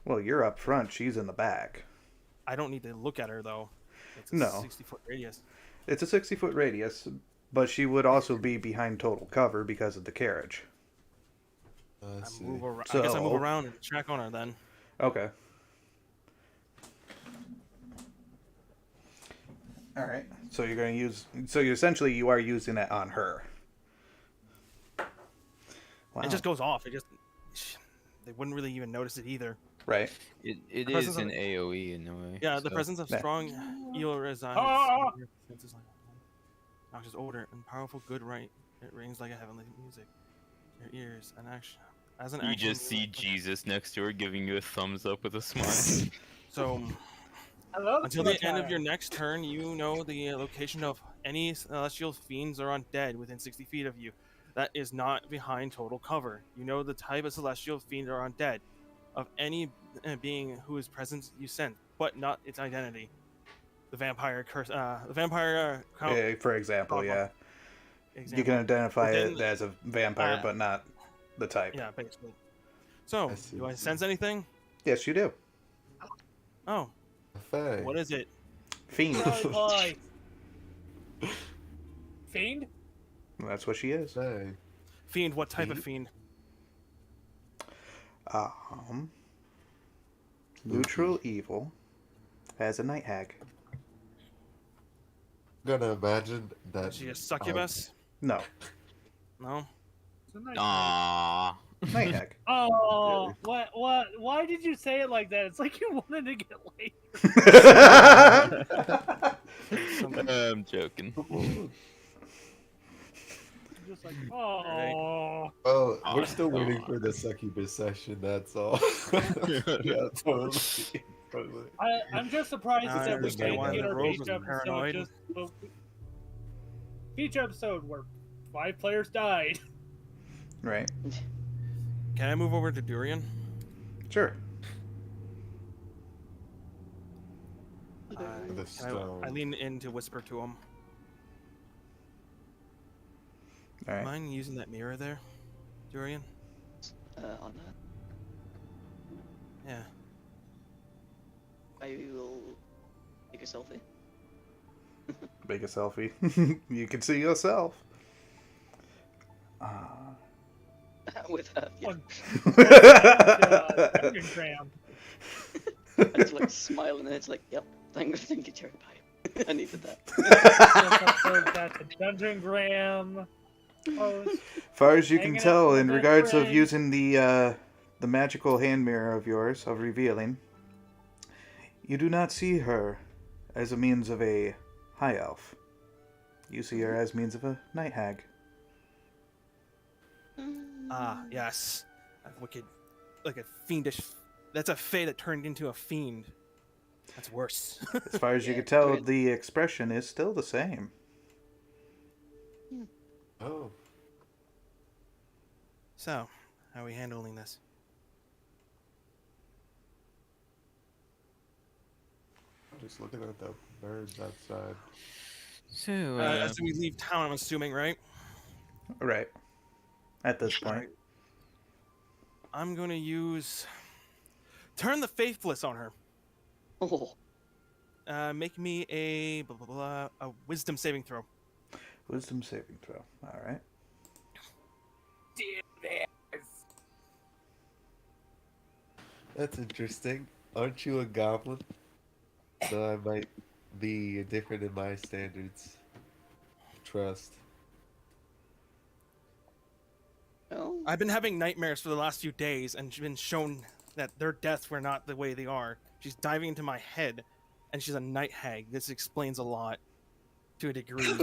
Well, you're up front, she's in the back. I don't need to look at her, though. It's a No. 60-foot radius. It's a 60-foot radius, but she would also be behind total cover because of the carriage. I I see. move around. I guess I move So- around and check on her then. Okay. All right. So you're going to use. So you essentially you are using it on her. Wow. It just goes off. It just they wouldn't really even notice it either. Right. It The is presence an of- AOE in a way. Yeah, the so- presence of Yeah. strong eel resides. Ah! Senses like noxious odor and powerful good right. It rings like a heavenly music. Your ears, an action. As an You action, just see will- Jesus next to her giving you a thumbs up with a smile. So I love until the Summertime. end of your next turn, you know the location of any celestial fiends or undead within 60 feet of you. That is not behind total cover. You know the type of celestial fiend or undead of any being who is present you sense, but not its identity. The vampire curse. The vampire. For example, Problem. yeah. You Example. can identify Within- it as a vampire, uh, but not the type. Yeah, basically. So, I see do what I you're sense saying. anything? Yes, you do. Oh, A fae. what is it? Fiend. Why? Fiend? That's what she is. Fae. Fiend. What type of fiend? Neutral evil as a night hag. Gonna imagine that. Is she a succubus? No, No. It's a nice Aww. night hag. Oh, what? Why did you say it like that? It's like you wanted to get laid. I'm joking. Just like, oh. Oh, we're still waiting for the succubus session. That's all. Yeah, totally. Totally. I'm just surprised I that we understand can't why get the our rogue beach was episode paranoid. just beach episode where 5 players died. Right. Can I move over to Durian? Sure. The stone. I lean in to whisper to him. All right. Mind using that mirror there, Durian? On that. Yeah. I will take a selfie. Make a selfie. You can see yourself. With her, yeah. Dungeon Cram. I just like smile and then it's like, yep, thank you, Jerry. Bye. I needed that. That's a Dungeon Gram post. Far as you can Hanging out tell, with in my regards of friends. using the magical hand mirror of yours, of revealing, you do not see her as a means of a high elf. You see her as means of a night hag. Ah, yes. A wicked, like a fiendish. That's a fae that turned into a fiend. That's worse. As far as you Yeah, can tell, great. the expression is still the same. Oh, So, how are we handling this? I'm just looking at the birds outside. So, As we leave town, I'm assuming, right? Right. At this point. Alright. I'm gonna use turn the faithless on her. Oh, Make me a blah, blah, blah, a wisdom saving throw. Wisdom saving throw. All right. That's interesting. Aren't you a goblin? So I might be different in my standards. Trust. no. I've been having nightmares for the last few days and been shown that their deaths were not the way they are. She's diving into my head, and she's a night hag. This explains a lot, to a degree.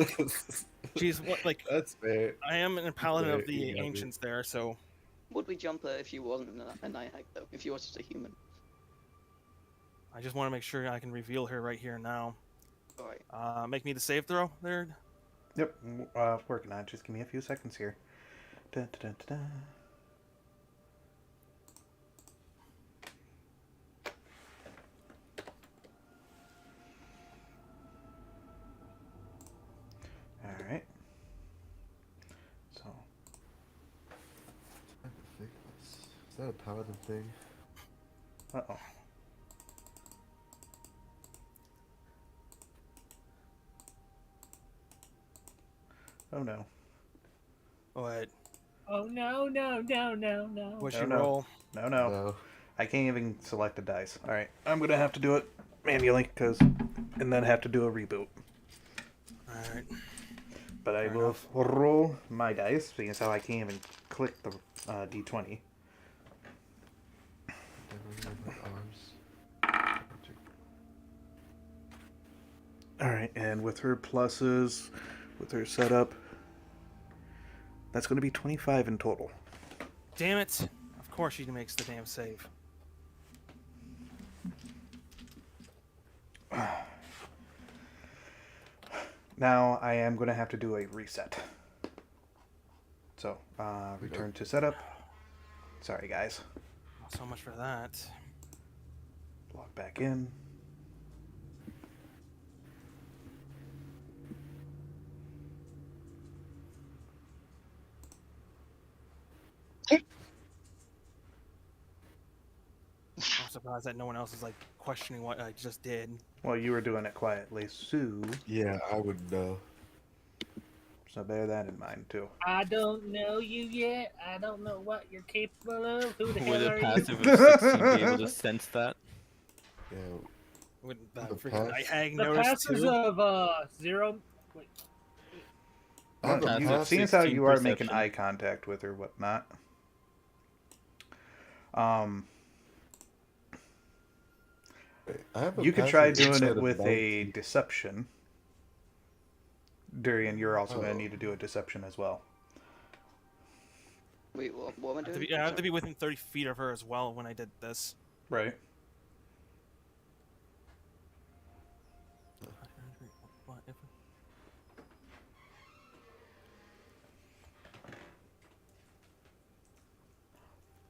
She's what like That's fair. I am a paladin of Right, the you got me. ancients there, so Would we jump her if you wasn't a night hag though? If you was just a human? I just want to make sure I can reveal her right here and now. Alright. Make me the save throw there. Yep. Working on it. Just give me a few seconds here. Dun, dun, dun, dun, dun. All right. So, Is that a paladin thing? uh-oh. Oh no. What? Oh no, no, no, no, no. What's Oh, your no. roll? No. No. I can't even select a dice. All right. I'm gonna have to do it manually, and then have to do a reboot. All right. But I Fair will enough. roll my dice, seeing as how I can't even click the d20. All right, and with her pluses, with her setup, that's going to be 25 in total. Damn it! Of course she makes the damn save. Now I am going to have to do a reset. So, return to setup. Sorry, guys. So much for that. Log back in. I'm surprised that no one else is like questioning what I just did. Well, you were doing it quietly, so Yeah, I wouldn't know. bear that in mind too. I don't know you yet. I don't know what you're capable of. Who the hell with a are passive you? of 16, be able to sense that. Yeah. Wouldn't that The freaking pass- night hag The notice passes too? of 0. Wait. I have a Passive pass- Seeing as how 16 you are making perception. eye contact with her, whatnot. I have a You could try passive doing insight it of with a 19. deception. Durian, you're also going Oh. to need to do a deception as well. Wait, what am I I have to doing? be, I have to be within 30 feet of her as well when I did this. Right.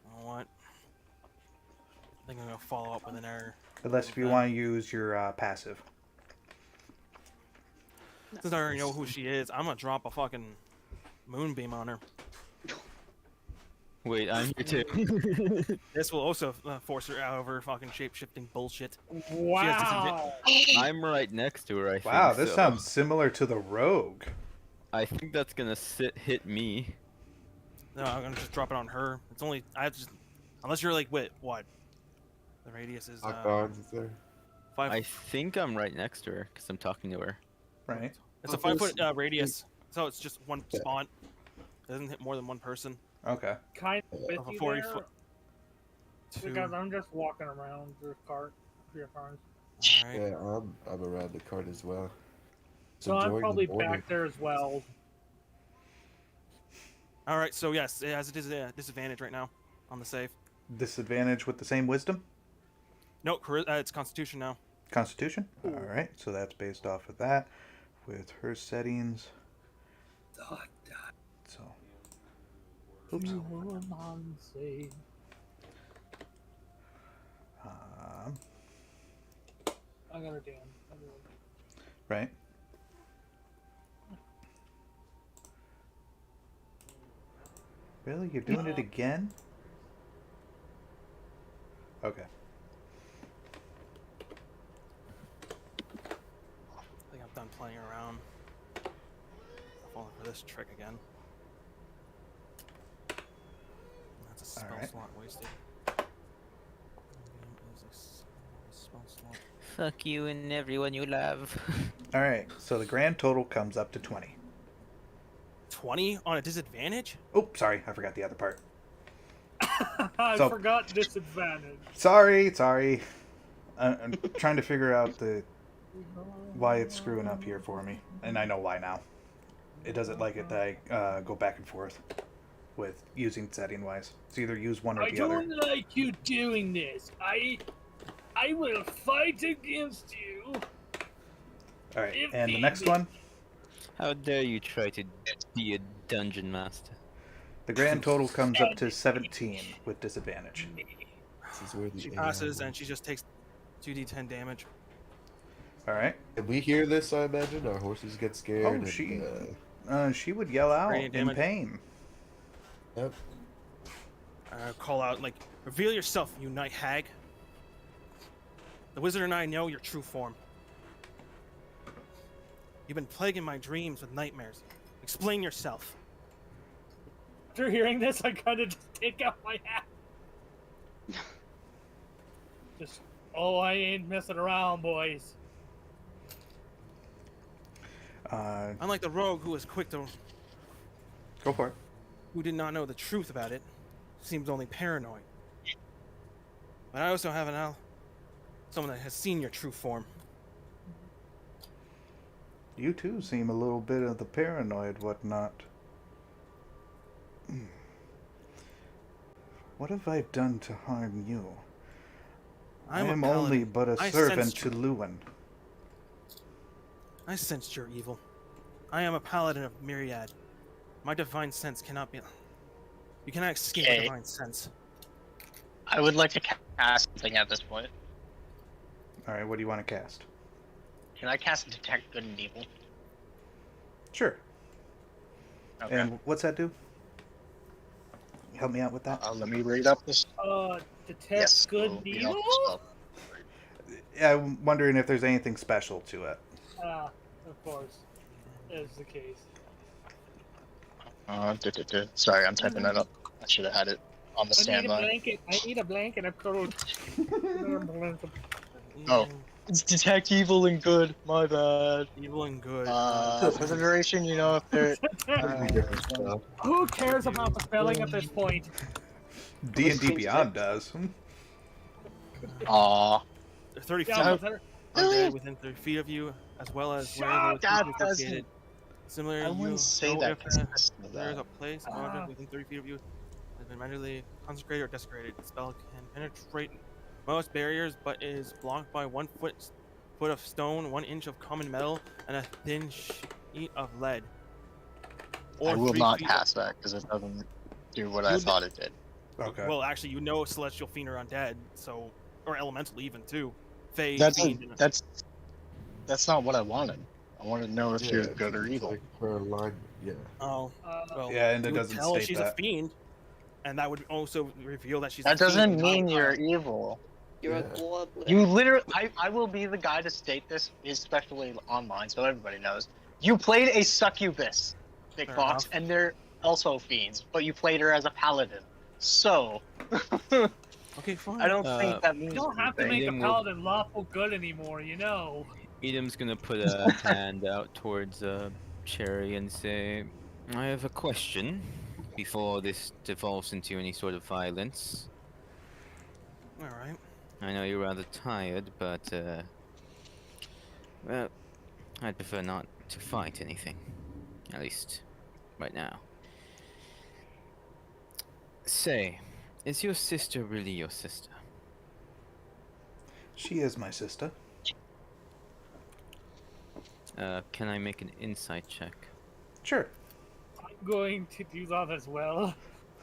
You know what? I think I'm gonna follow up with an error. Unless if you want to use your passive. Since I already know who she is, I'm gonna drop a fucking moonbeam on her. Wait, I'm here too. This will also force her out of her fucking shape-shifting bullshit. Wow. I'm right next to her, I think. Wow, this so. sounds similar to the rogue. I think that's gonna hit me. No, I'm gonna just drop it on her. It's only I have to just, unless you're like what? The radius is Lock arms is there. 5. I think I'm right next to her because I'm talking to her. Right. It's a 5 foot radius, so it's just one spot. It doesn't hit more than one person. Okay. Kind of with Of a you 40 there, foot. because I'm just walking around the cart, your cars. All right. Yeah, I'm around the cart as well. So I'm enjoying the probably morning. back there as well. All right. So yes, as it is a disadvantage right now on the save. Disadvantage with the same wisdom? No, it's Constitution now. Constitution? Alright, so that's based off of that. With her settings. So. Oops. I got her down. Right. Really? You're doing it again? Okay. I think I'm done playing around. I'm falling for this trick again. That's a spell Alright. slot wasted. Spell slot. Fuck you and everyone you love. Alright, so the grand total comes up to 20. 20 on a disadvantage? Oh, sorry, I forgot the other part. I So- forgot disadvantage. Sorry. I'm trying to figure out why it's screwing up here for me. And I know why now. It doesn't like it that I go back and forth with using setting-wise. It's either use one or I the other. don't like you doing this. I will fight against you. Alright, and the next one, How dare you try to be a dungeon master? the grand total comes up to 17 with disadvantage. This is where the She AI passes and works. she just takes 2d10 damage. Alright. Can we hear this? I imagine our horses get scared. Oh, and, she would yell out Radiant in damage. pain. Yep. Call out, like, reveal yourself, you night hag. The wizard and I know your true form. You've been plaguing my dreams with nightmares. Explain yourself. After hearing this, I kind of just take out my hat. Just, I ain't messing around, boys. Unlike the rogue who was quick to, Go for it. who did not know the truth about it, seems only paranoid. But I also have someone that has seen your true form. You too seem a little bit of the paranoid whatnot. What have I done to harm you? I I'm a am paladin. only but a I servant sensed to Lewin. I sensed your evil. I am a paladin of Myriad. My divine sense cannot be. You cannot escape my Okay. divine sense. I would like to cast something at this point. Alright, what do you want to cast? Can I cast Detect Good and Evil? Sure. Okay. And what's that do? Help me out with that. Let me read up this. Detect Yes. good I'll and read up evil? the spell. I'm wondering if there's anything special to it. Of course, is the case. Sorry, I'm typing that up. I should have had it on the I need a standby. blanket. I need a blanket. I'm cuddled. Oh. It's Detect Evil and Good. My bad. Evil and good. For the duration, you know, if they're. Could be different stuff. Who cares about the spelling at this point? D&D Beyond does. Aw. They're 30 feet Yeah, undead within 30 feet of you, as well as Shut wherever up, that creatures doesn't- located. Similar, I you wouldn't say know that if because there is a that. place or object within 30 feet of you has been manually consecrated or desecrated. The spell can penetrate most barriers, but is blocked by 1 foot of stone, 1 inch of common metal, and a thin sheet of lead. I will 3 not feet cast that because it doesn't do what I You- thought it did. Okay. Well, actually, you know Celestial Fiend are undead, so or elemental even too. Fey, That's fiend, that's not what I wanted. I wanted to know if you're Yeah, good or it's evil. like her alignment. Yeah. oh, well, Yeah, and it you would doesn't tell if state she's that. a fiend, and that would also reveal that she's That a fiend. doesn't and mean not, you're evil. You're a Yeah. goblin. You literally, I will be the guy to state this, especially online, so everybody knows. You played a succubus, Big Fair Fox, enough. and they're also fiends, but you played her as a paladin. So, Okay, fine. I don't think that means You don't have to anything. make a Edom will- paladin lawful good anymore, you know. Edom's gonna put a hand out towards Cherry and say, "I have a question before this devolves into any sort of violence. All right. I know you're rather tired, but well, I'd prefer not to fight anything, at least right now. Say, is your sister really your sister?" She is my sister. Can I make an insight check? Sure. I'm going to do that as well.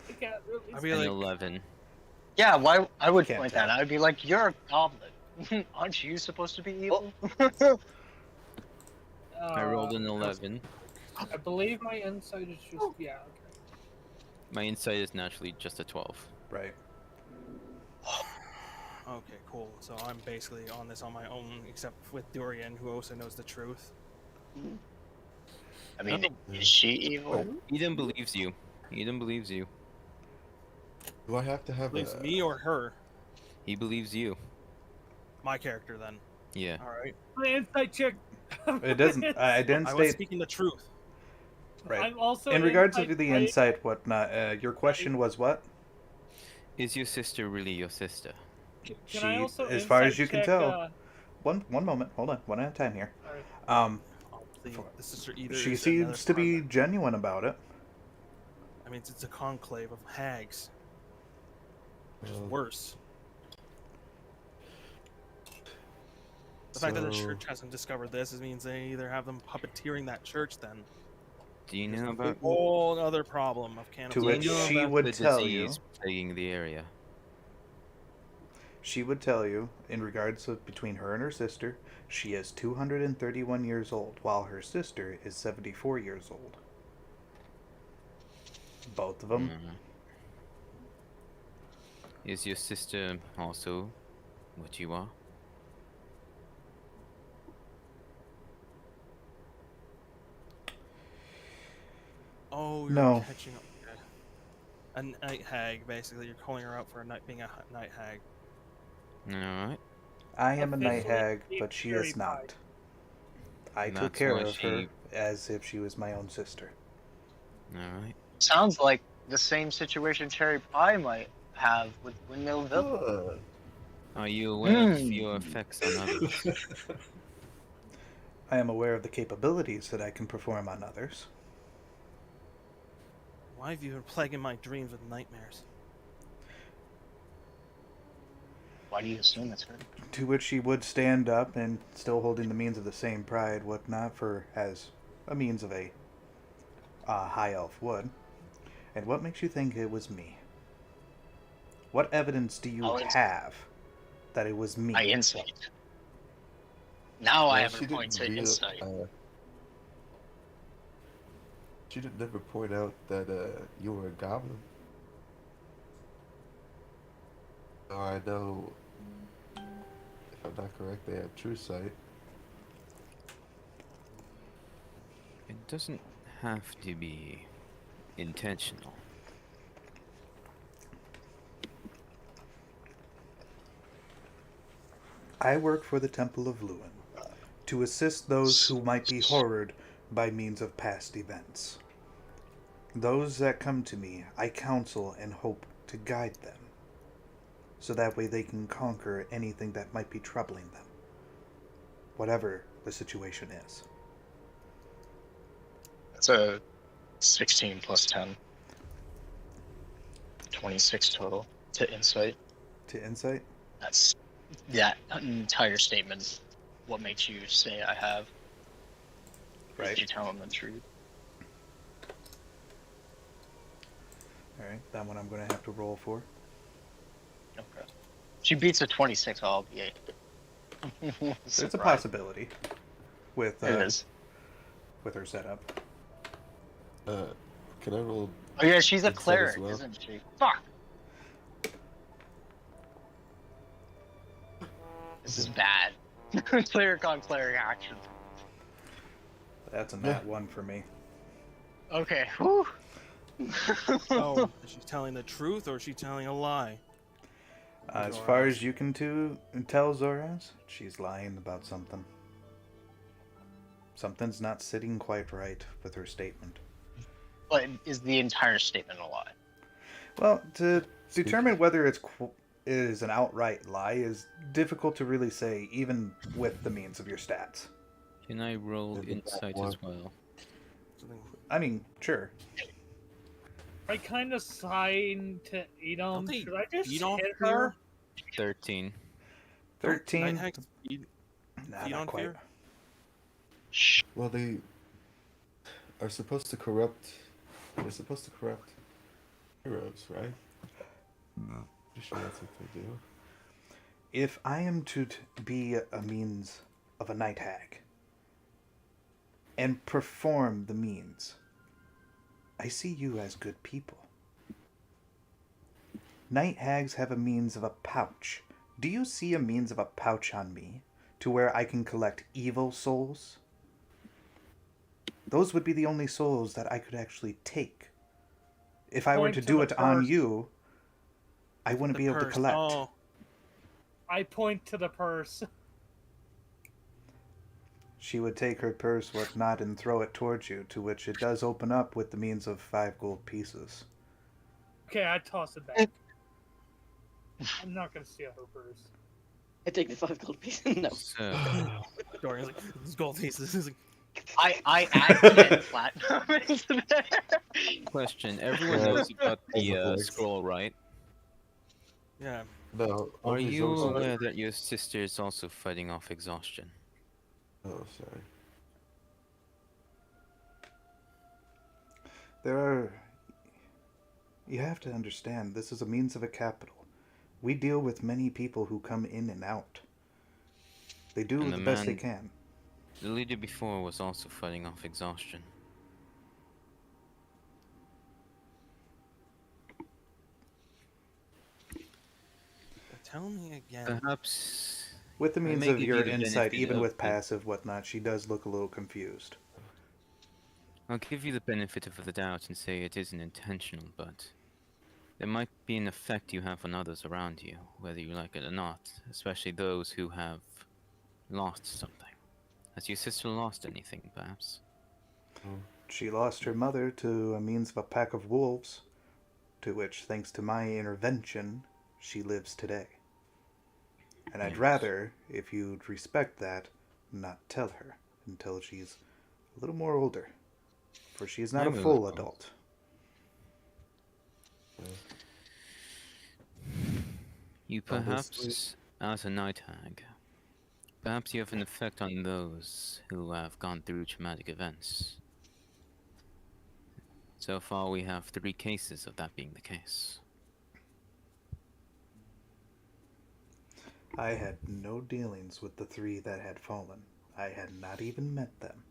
I can't really. I'd be An like, 11. Yeah, why? I would Can't point tell. that out. I'd be like, you're a goblin. Aren't you supposed to be evil? I rolled an 11. I believe my insight is just yeah. Okay. My insight is naturally just a 12. Right. okay, cool. So I'm basically on this on my own, except with Dorian, who also knows the truth. I mean, is she evil? Eden believes you. Eden believes you. Do I have to have Believes a me or her? He believes you. My character, then. Yeah. All right. My insight check. It doesn't. I didn't I was state. speaking the truth. Right. I'm also In regards insight- to the insight, whatnot, your question was what? Is your sister really your sister? Can I also as far as insight you can check, tell. One moment. Hold on. One at a time here. alright. The sister either She is another seems to be part genuine about it. of- I mean, it's a conclave of hags. Which is Well, worse. The fact that the so- church hasn't discovered this means they either have them puppeteering that church then. Do you There's know a about whole other problem of To cannibalism. which do you know she about would the tell you. disease plaguing the area? She would tell you, in regards to between her and her sister, she is 231 years old, while her sister is 74 years old. Both of them. Is your sister also what you are? Oh, you're No. catching up. Okay. A night hag, basically. You're calling her out for being a night hag. Alright. I am a night Officially hag, being but she very is not. I And took that's care why of her she- as if she was my own sister. Alright. Sounds like the same situation Cherry Pie might have with Windmill Villa. Are you aware of Hmm. your effects on others? I am aware of the capabilities that I can perform on others. Why have you been plaguing my dreams with nightmares? Why do you assume it's her? To which she would stand up and, still holding the means of the same pride, whatnot, for as a means of a high elf would. And what makes you think it was me? What evidence do you I'll ins- have that it was me? My insight. Now I well, have she a point to didn't insight. She didn't never point out that you were a goblin. So I know, if I'm not correct, they have true sight. It doesn't have to be intentional. I work for the Temple of Luin, to assist those who might be horrored by means of past events. Those that come to me, I counsel and hope to guide them, so that way they can conquer anything that might be troubling them, whatever the situation is. That's a 16 plus 10. 26 total to insight. To insight? That's that entire statement. What makes you say I have? Right. Did you tell him the truth? Alright, that one I'm going to have to roll for. Okay. She beats a 26, I'll be There's a surprised. possibility with It is. with her setup. Can I roll? Oh yeah, she's a insight as cleric, well? isn't she? Fuck. This is bad. Cleric on cleric action. That's a nat 1 for me. Okay. Whew. Oh, is she telling the truth or is she telling a lie? As far as you can tell, Zoraz, she's lying about something. Something's not sitting quite right with her statement. But is the entire statement a lie? Well, to determine whether it is an outright lie is difficult to really say, even with the means of your stats. Can I roll insight as well? I mean, sure. I kind of signed to eat him. they Should I just feed on hit fear? her? 13. 13. Night hags feed Nah, feed not on quite. fear? Well, they are supposed to corrupt. They're supposed to corrupt heroes, right? No. Pretty sure that's what they do. If I am to be a means of a night hag and perform the means, I see you as good people. Night hags have a means of a pouch. Do you see a means of a pouch on me to where I can collect evil souls? Those would be the only souls that I could actually take. If I were Point to to do the it on purse. you, I wouldn't be able to Purse. collect. Oh, I point to the purse. She would take her purse, whatnot, and throw it towards you, to which it does open up with the means of 5 gold pieces. Okay, I toss it back. I'm not gonna steal her purse. I take the 5 gold pieces. No. So, Dorian's like, this is gold pieces. This is like, I add 10 platinum. question. Everyone Yeah. knows about the Overflex. scroll, right? yeah. No. Are only you Zorzal- aware that your sister is also fighting off exhaustion? Oh, sorry. You have to understand, this is a means of a capital. We deal with many people who come in and out. They do And the the best they man- can. The leader before was also fighting off exhaustion. Tell me again. Perhaps With the I means may of give you your the insight, benefit even of with the- passive, whatnot, she does look a little confused. I'll give you the benefit of the doubt and say it isn't intentional, but there might be an effect you have on others around you, whether you like it or not, especially those who have lost something. Has your sister lost anything, perhaps? She lost her mother to a means of a pack of wolves, to which, thanks to my intervention, she lives today. And I'd Yes. rather, if you'd respect that, not tell her until she's a little more older. For she is not I a will, full of adult. You perhaps, as a night hag, perhaps you have an effect on those who have gone through traumatic events. So far, we have 3 cases of that being the case. I had no dealings with the 3 that had fallen. I had not even met them.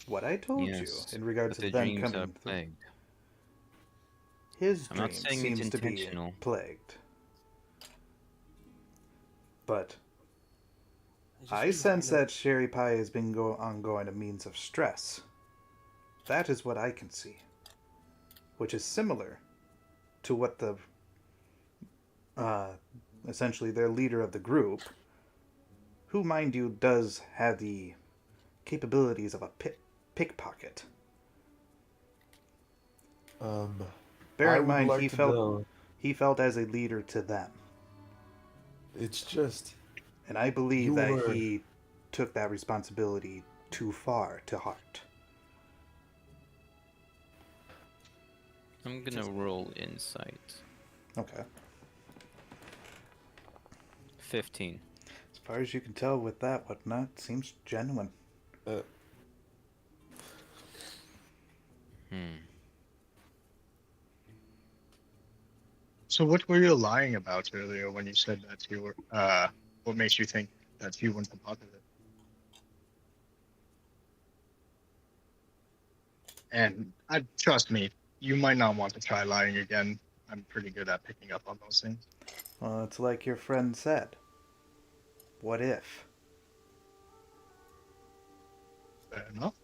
What I told Yes, you in regards but to the them dreams are coming through, plagued. his I'm not dream saying it's seems to be intentional. plagued. But It's just I you sense having that Sherry Pie has been ongoing a means of stress. That is what I can see. Which is similar to what the essentially their leader of the group, who, mind you, does have the capabilities of a pickpocket. Bear I in would mind, like to know. he felt as a leader to them, It's just and I believe You that were- he took that responsibility too far to heart. I'm gonna roll insight. Okay. 15. As far as you can tell with that whatnot, seems genuine. So what were you lying about earlier when you said that you were? What makes you think that you wouldn't have bothered it? And trust me, you might not want to try lying again. I'm pretty good at picking up on those things. Well, it's like your friend said. What if? Fair enough.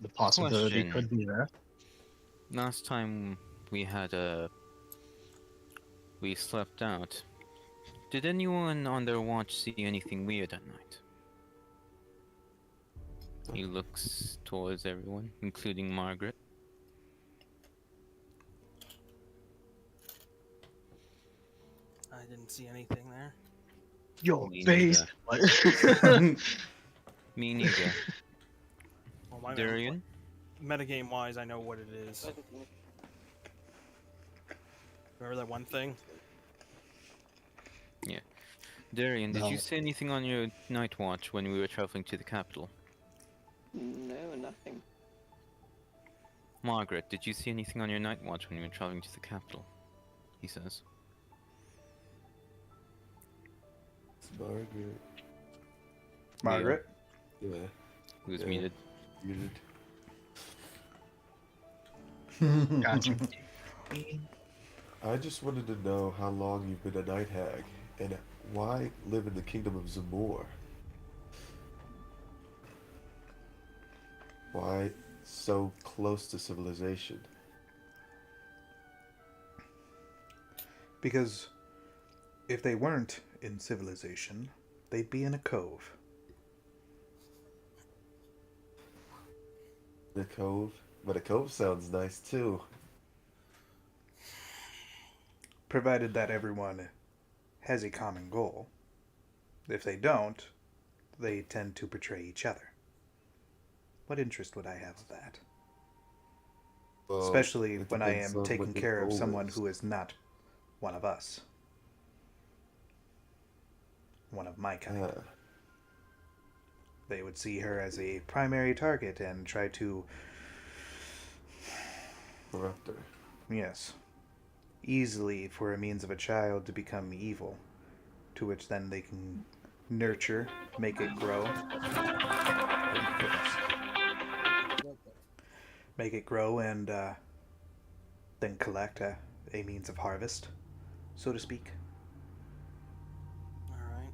The possibility Question. could be there. Last time we had we slept out. Did anyone on their watch see anything weird at night? He looks towards everyone, including Margaret. I didn't see anything there. Your Me face. Me neither. Well, my Darian? metagame wise, I know what it is. Remember that one thing? Darian, did No. you see anything on your night watch when we were traveling to the capital? No, nothing. Margaret, did you see anything on your night watch when you were traveling to the capital? He says. It's Margaret. Margaret? Yeah. Who's Yeah. muted? Muted. Gotcha. I just wanted to know how long you've been a night hag, and why live in the kingdom of Zamor? Why so close to civilization? Because if they weren't in civilization, they'd be in a cove. The cove? But a cove sounds nice too. Provided that everyone has a common goal. If they don't, they tend to betray each other. What interest would I have of that? Well, Especially it when I depends am on taking what your care of goal someone is. who is not one of us. One of my kind. Ah, They would see her as a primary target and try to, corrupt her. yes, easily for a means of a child to become evil, to which then they can nurture, make it grow. Oh, goodness. Make it grow and then collect a means of harvest, so to speak. Alright.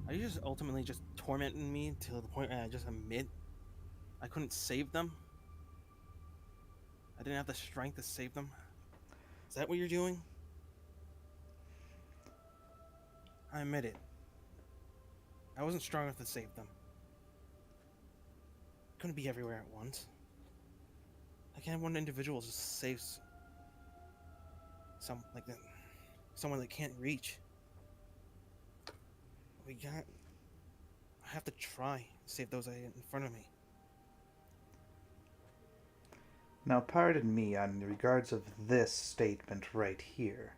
Are you just ultimately just tormenting me to the point where I just admit I couldn't save them? I didn't have the strength to save them? Is that what you're doing? I admit it. I wasn't strong enough to save them. Couldn't be everywhere at once. I can't have one individual just save some like that, someone that can't reach. We got. I have to try to save those in front of me. Now, pardon me on regards of this statement right here.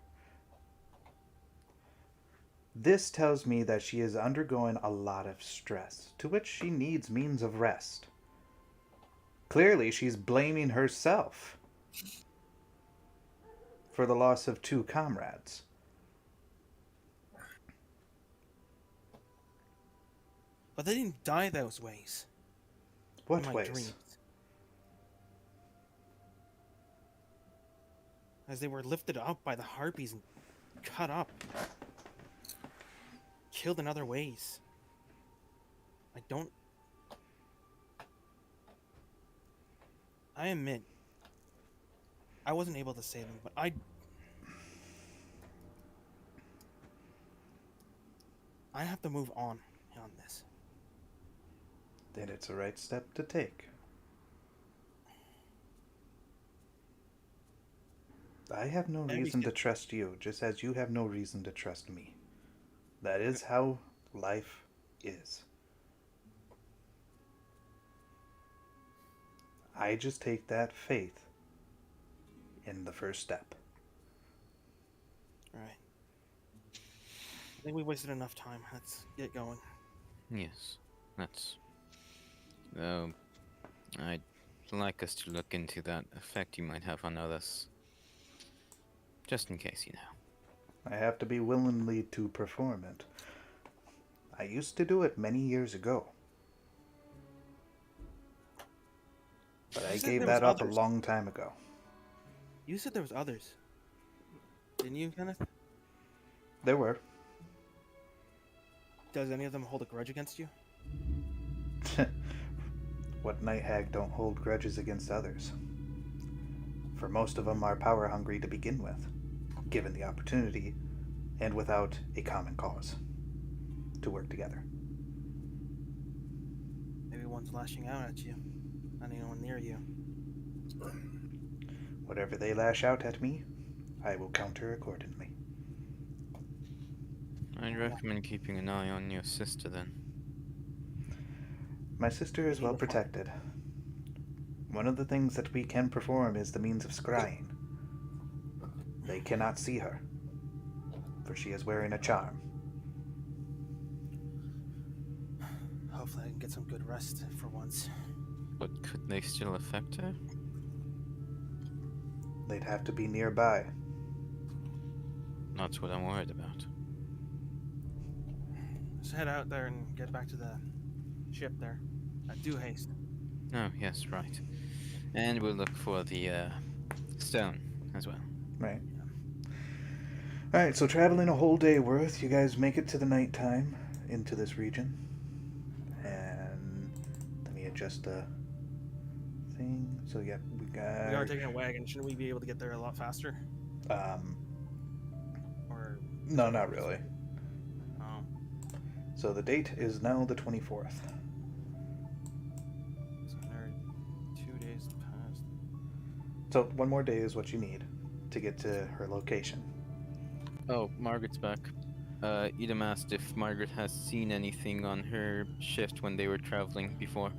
This tells me that she is undergoing a lot of stress, to which she needs means of rest. Clearly, she's blaming herself for the loss of 2 comrades. But they didn't die those ways. What in my ways? dreams. As they were lifted up by the harpies and cut up. Killed in other ways. I admit, I wasn't able to save them, but I have to move on this. Then it's a right step to take. I have no Maybe reason to skip- trust you, just as you have no reason to trust me. That is how life is. I just take that faith in the first step. Alright. I think we wasted enough time. Let's get going. Yes, let's Though, I'd like us to look into that effect you might have on others. Just in case, you know. I have to be willingly to perform it. I used to do it many years ago. But I You said gave there was that up a others. long time ago. You said there was others. Didn't you, Kenneth? There were. Does any of them hold a grudge against you? What night hag don't hold grudges against others? For most of them are power hungry to begin with, given the opportunity, and without a common cause to work together. Maybe one's lashing out at you. Not anyone near you. Whatever they lash out at me, I will counter accordingly. I'd recommend keeping an eye on your sister then. My sister is well protected. One of the things that we can perform is the means of scrying. They cannot see her, for she is wearing a charm. Hopefully I can get some good rest for once. But could they still affect her? They'd have to be nearby. That's what I'm worried about. Let's head out there and get back to the ship there. Do haste. Oh, yes, right. And we'll look for the stone as well. Right. Alright, so traveling a whole day worth, you guys make it to the nighttime into this region. And let me adjust the thing. So yeah, we got... We are taking a wagon. Shouldn't we be able to get there a lot faster? Or... No, not really. Oh. So the date is now the 24th. So there are 2 days past. So one more day is what you need to get to her location. Oh, Margaret's back. Edom asked if Margaret has seen anything on her shift when they were traveling before.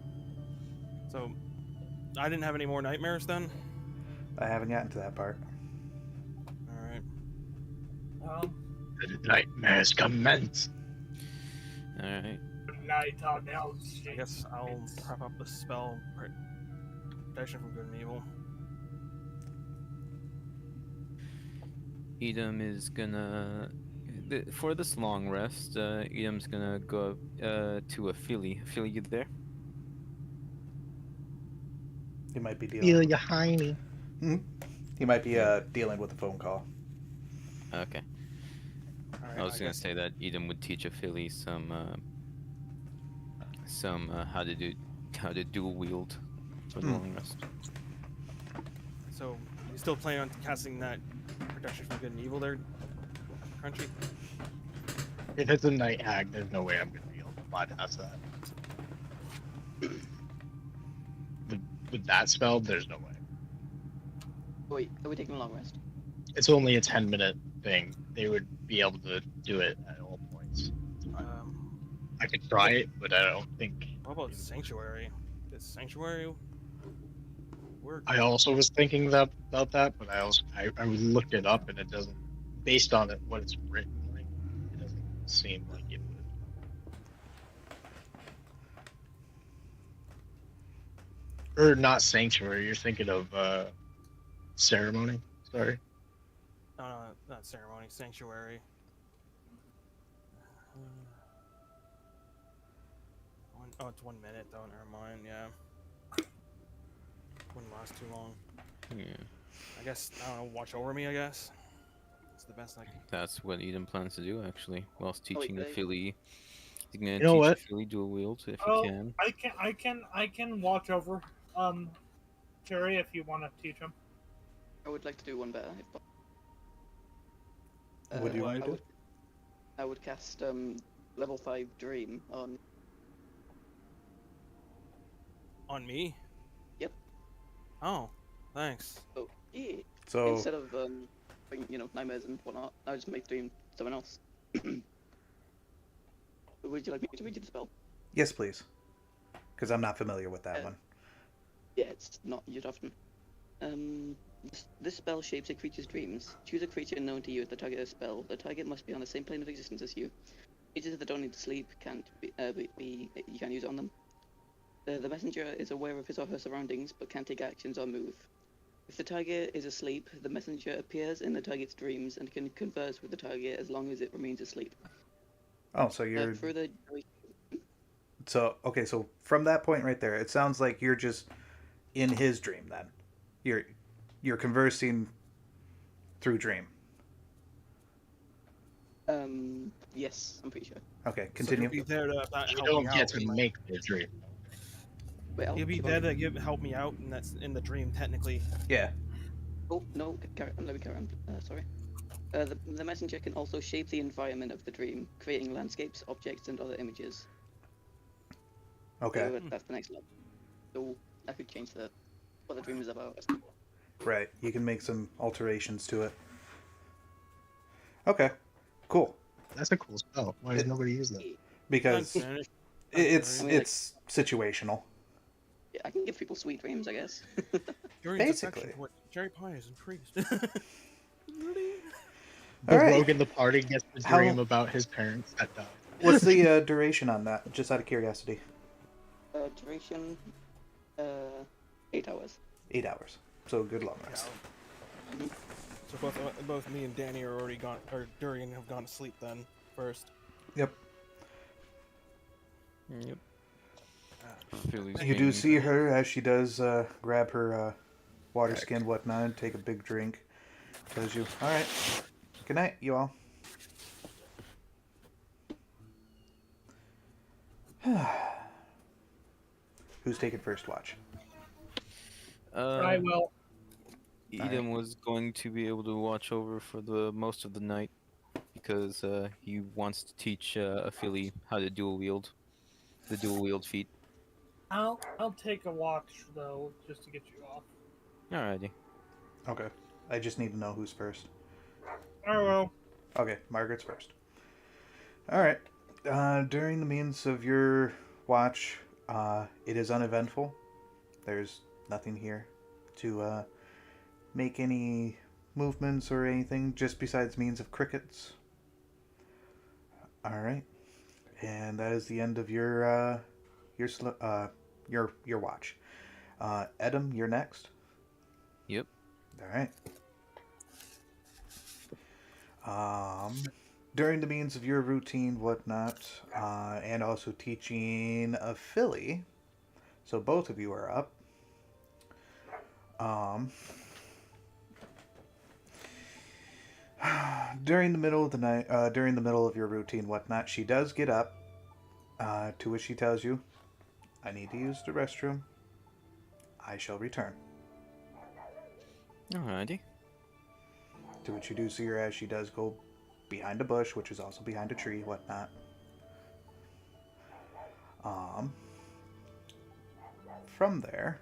So, I didn't have any more nightmares then? I haven't gotten to that part. Alright. The nightmares commence. Alright. Night on Elm I Street. guess I'll prep up the spell protection from good and evil. Edom is gonna... For this long rest, Edom's gonna go to a Philly. Philly, you there? He might be dealing. Feel you high me. He might be dealing with a phone call. Okay. Alright, I was gonna guess- say that Edom would teach a Philly some how to dual wield for the long rest. So, you still plan on casting that protection from good and evil there, Crunchy? If it's a night hag, there's no way I'm gonna be able to bypass that. With that spell, there's no way. Wait, are we taking a long rest? It's only a 10-minute thing. They would be able to do it at all points. I could try it, but I don't think. What about Sanctuary? Does Sanctuary work? I also was thinking about that, but I looked it up and it doesn't. Based on it, what it's written, like, it doesn't seem like it would. Or not Sanctuary. You're thinking of Ceremony. Sorry. No, not Ceremony. Sanctuary. Oh, it's 1 minute though. Never mind. Yeah. Wouldn't last too long. Yeah. I guess I don't know. Watch over me. I guess. It's the best I can. That's what Edom plans to do, actually, whilst Oh, wait, teaching the they- Philly. He's gonna You know teach what? the Philly dual wield if Oh, he can. I can watch over Jerry if you want to teach him. I would like to do one better. If What do you want to do? I would cast level 5 Dream on. On me? Yep. Oh, thanks. Oh, yeah. So Instead of nightmares and whatnot, I just make Dream someone else. Would you like me to read you the spell? yes, please, because I'm not familiar with that Uh, one. Yeah, it's not used often. This spell shapes a creature's dreams. Choose a creature known to you as the target of the spell. The target must be on the same plane of existence as you. Creatures that don't need to sleep can't you can't use it on them. The messenger is aware of his or her surroundings but can't take actions or move. If the target is asleep, the messenger appears in the target's dreams and can converse with the target as long as it remains asleep. Oh, so you're Further, okay. So from that point right there, it sounds like you're just in his dream. Then you're conversing through dream. yes, I'm pretty sure. Okay, So continue. he'll be there to You help don't me get out. to make the dream. Wait, He'll be keep there on. to help me out, and that's in the dream technically. Yeah. Oh, no, let me carry on. Sorry. The messenger can also shape the environment of the dream, creating landscapes, objects, and other images. Okay. So that's the next level. So I could change what the dream is about. Right. You can make some alterations to it. Okay. Cool. That's a cool spell. Why does nobody use that? Because Unfinished. it's I mean, like- it's situational. Yeah, I can give people sweet dreams, I guess. During Basically. affection toward Cherry Pie is increased. The All right. rogue in the party gets to How- dream about his parents that died. What's the duration on that? Just out of curiosity. Duration, 8 hours. 8 hours. So good long rest. So both me and Danny are already gone, or Durian have gone to sleep then first. Yep. Yep. Philly's You do being- see her as she does grab her water skin, whatnot, and take a big drink. Tells you, all right, good night, you all. Who's taking first watch? I will. Edom was going to be able to watch over for the most of the night because he wants to teach Philly how to dual wield, the dual wield feat. I'll take a watch though, just to get you off. Alrighty. Okay. I just need to know who's first. I will. Okay, Margaret's first. All right. During the means of your watch, it is uneventful. There's nothing here to make any movements or anything, just besides means of crickets. All right, and that is the end of your watch. Edom, you're next. Yep. All right. During the means of your routine, whatnot, and also teaching a filly, so both of you are up. During the middle of the night, during the middle of your routine, whatnot, she does get up, to which she tells you, I need to use the restroom. I shall return. Alrighty. To which you do see her as she does go behind a bush, which is also behind a tree, whatnot. From there,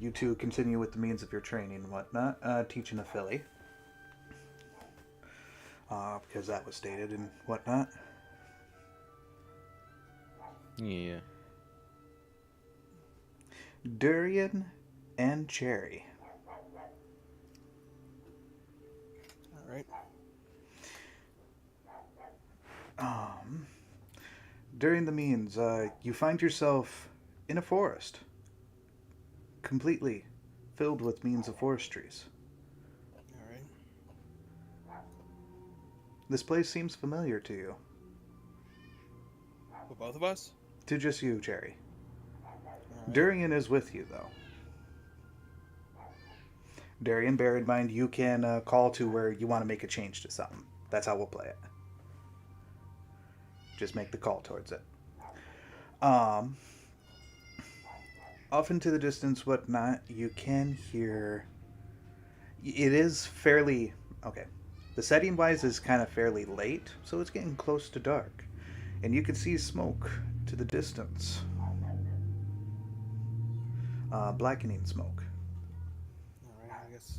you two continue with the means of your training and whatnot, teaching a filly. Because that was stated and whatnot. Yeah. Durian and Cherry. All right. During the means, you find yourself in a forest, completely filled with means of forestries. All right. This place seems familiar to you. For both of us? To just you, Cherry. All right. Durian is with you, though. Durian, bear in mind, you can call to where you want to make a change to something. That's how we'll play it. Just make the call towards it. Off into the distance, whatnot, you can hear... It is fairly... Okay. The setting-wise is kind of fairly late, so it's getting close to dark. And you can see smoke to the distance. Blackening smoke. All right. I guess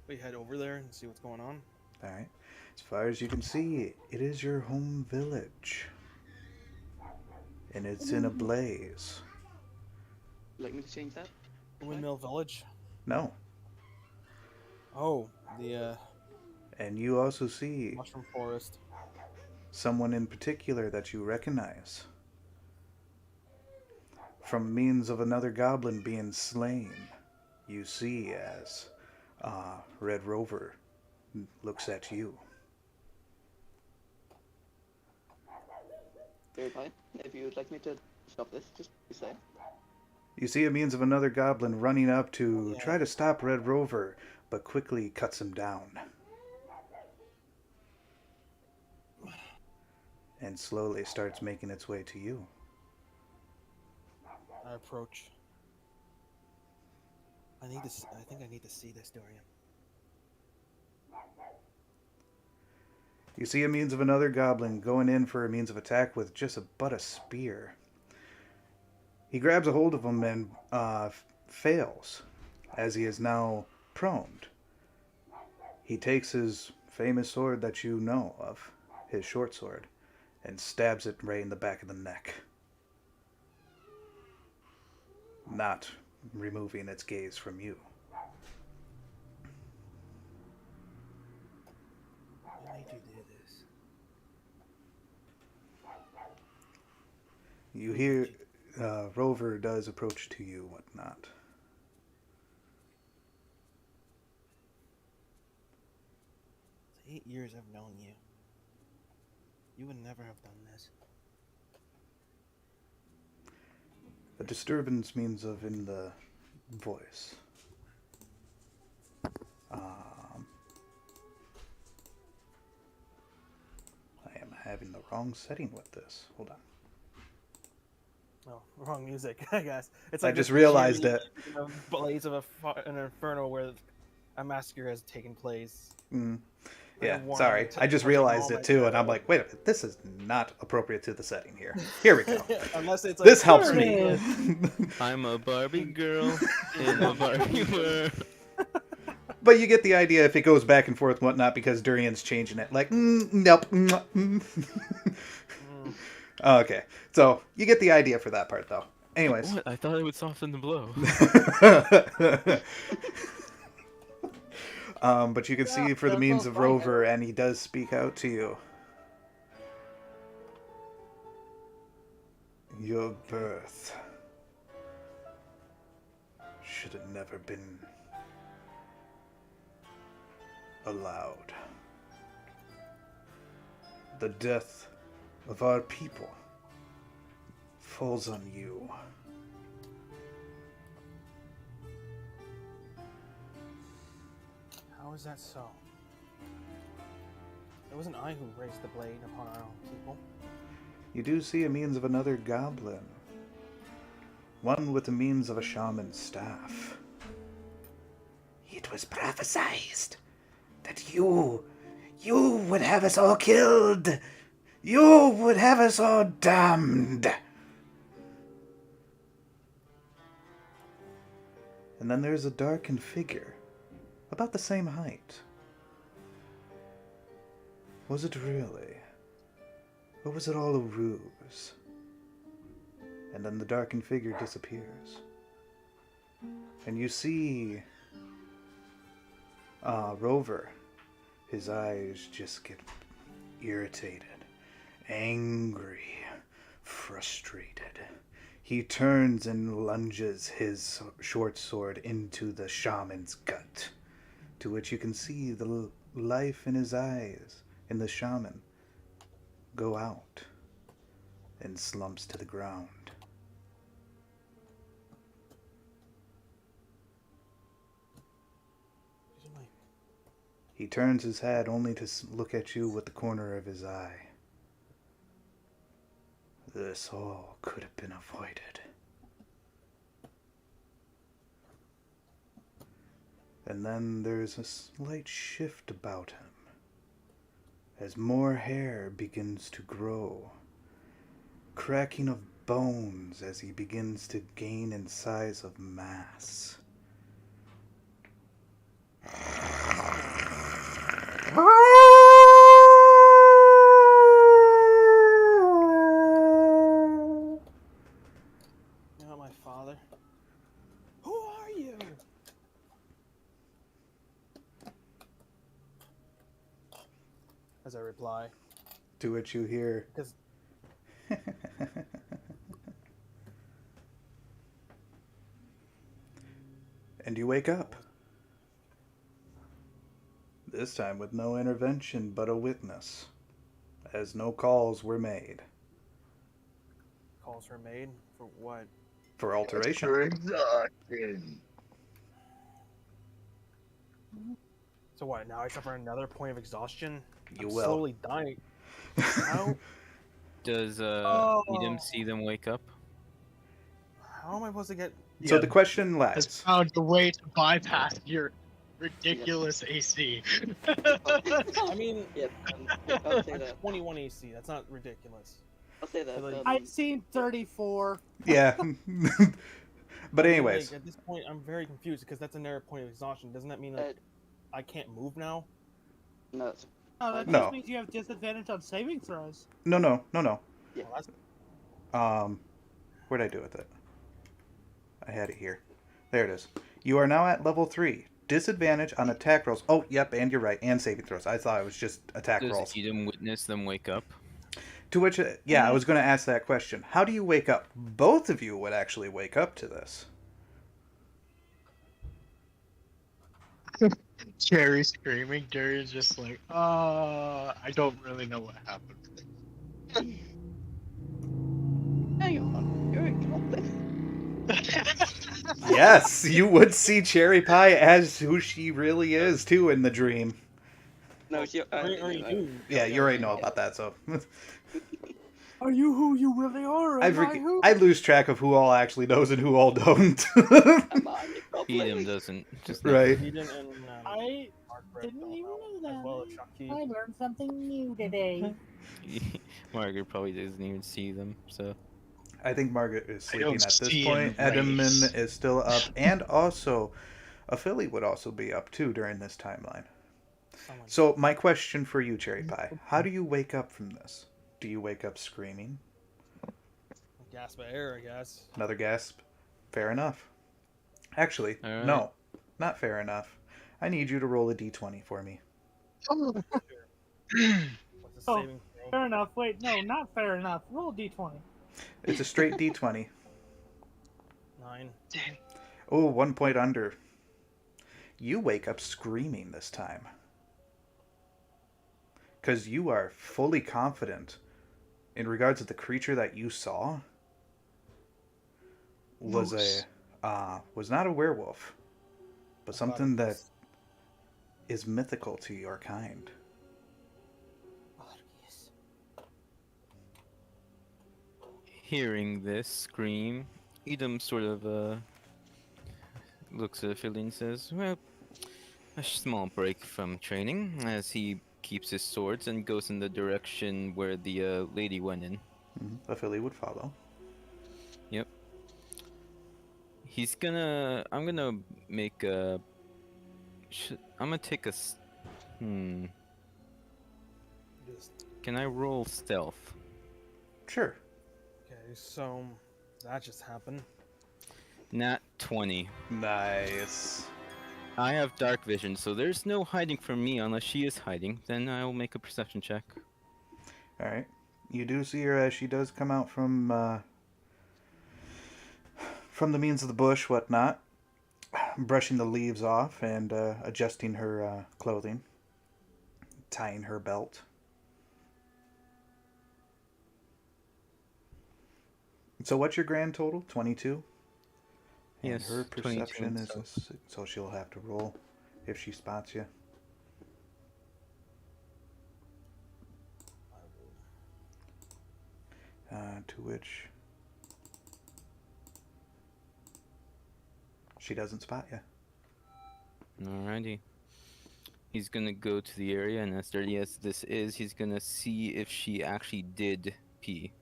we head over there and see what's going on. Alright. As far as you can see, it is your home village. And it's in a blaze. Like me to change that? Windmill Village. No. Oh, the And you also see mushroom forest. someone in particular that you recognize. from means of another goblin being slain, you see as Red Rover looks at you. Very fine. If you would like me to stop this, just say. You see a means of another goblin running up to try to stop Red Rover, but quickly cuts him down. And slowly starts making its way to you. I approach. I think I need to see this, Dorian. You see a means of another goblin going in for a means of attack with just but a spear. He grabs a hold of him and fails, as he is now prone. He takes his famous sword that you know of, his short sword, and stabs it right in the back of the neck, not removing its gaze from you. Why did you do this? You hear Rover does approach to you, whatnot. The 8 years I've known you, you would never have done this. A disturbance means of in the voice. I am having the wrong setting with this. Hold on. Oh, wrong music, I guess. It's I like just this realized eerie, it. Blaze of an inferno where a massacre has taken place. Yeah, warning sorry. to I just touch realized all it too, my and I'm like, wait a minute, this is not appropriate to the setting here. Here we go. Unless it's This helps me. I'm a Barbie girl in a Barbie world. But you get the idea if it goes back and forth and whatnot, because Durian's changing it. Like, nope. Okay, so you get the idea for that part, though. Anyways. What? I thought it would soften the blow. But you can see for the means of Rover, and he does speak out to you. Your birth should have never been allowed. The death of our people falls on you. How is that so? It wasn't I who raised the blade upon our own people. You do see a means of another goblin. One with the means of a shaman's staff. It was prophesied that you would have us all killed. You would have us all damned. And then there's a darkened figure, about the same height. Was it really? Or was it all a ruse? And then the darkened figure disappears. And you see Rover. His eyes just get irritated, angry, frustrated. He turns and lunges his short sword into the shaman's gut, to which you can see the life in his eyes, in the shaman, go out and slumps to the ground. He turns his head only to look at you with the corner of his eye. This all could have been avoided. And then there's a slight shift about him, as more hair begins to grow, cracking of bones as he begins to gain in size of mass. You're not my father. Who are you? As I reply. To which you hear... And you wake up. This time with no intervention but a witness, as no calls were made. Calls were made for what? For alteration. For exhaustion. So what? Now I suffer another point of exhaustion. You I'm will. slowly dying. How? Does Edom see them wake up? How am I supposed to get? So the question Has lies. found a way to bypass your ridiculous AC. I mean, Yep. I'll say that. 21 AC. That's not ridiculous. I'll say that. I've seen 34. Yeah. But I mean, anyways. like, at this point, I'm very confused because that's another point of exhaustion. Doesn't that mean that I can't move now? No, it's Oh, that No. just means you have disadvantage on saving throws. No. yeah. Well, that's Where'd I do with it? I had it here. There it is. You are now at level 3. Disadvantage on attack rolls. Oh, yep, and you're right. And saving throws. I thought it was just attack Does rolls. Edom witness them wake up? To which, I was going to ask that question. How do you wake up? Both of you would actually wake up to this. Cherry screaming. Darian's just like, I don't really know what happened. Hang on, you're a goblin. Yes, you would see Cherry Pie as who she really is, too, in the dream. No, it's your. already do. Yeah, you already know about that, so... Are you who you really are? I lose track of who all actually knows and who all don't. Am I a goblin? Edom doesn't. Just Right. Eden and I Margaret didn't don't even know, know that. as well as Chucky. I learned something new today. Margaret probably doesn't even see them. So I think Margaret is I sleeping don't at this see point. any race. Edmund is still up, and also, Philly would also be up too during this timeline. Someone- So my question for you, Cherry Pie, how do you wake up from this? Do you wake up screaming? gasp of air, I guess. Another gasp? Fair enough. Actually, All right. no, not fair enough. I need you to roll a d20 for me. What's the Oh. saving throw? Fair enough. Wait, no, not fair enough. Roll a d20. It's a straight d20. 9. Oh, 1 point under. You wake up screaming this time. Because you are fully confident in regards to the creature that you saw was was not a werewolf, but something that is mythical to your kind. hearing this scream, Edom sort of looks at Philly and says, "Well, a small break from training," as he keeps his swords and goes in the direction where the lady went in. A filly would follow. Yep. I'm gonna make a. I'm gonna take a. Just, Can I roll stealth? Sure. okay, so that just happened. Nat 20. Nice. I have dark vision, so there's no hiding from me unless she is hiding. Then I'll make a perception check. All right. You do see her as she does come out from the means of the bush, whatnot, brushing the leaves off and adjusting her clothing, tying her belt. So what's your grand total? 22? And Yes, her 22 perception is stealth. so she'll have to roll if she spots you. To which she doesn't spot you. Alrighty. He's gonna go to the area, and as dirty as this is, he's gonna see if she actually did pee.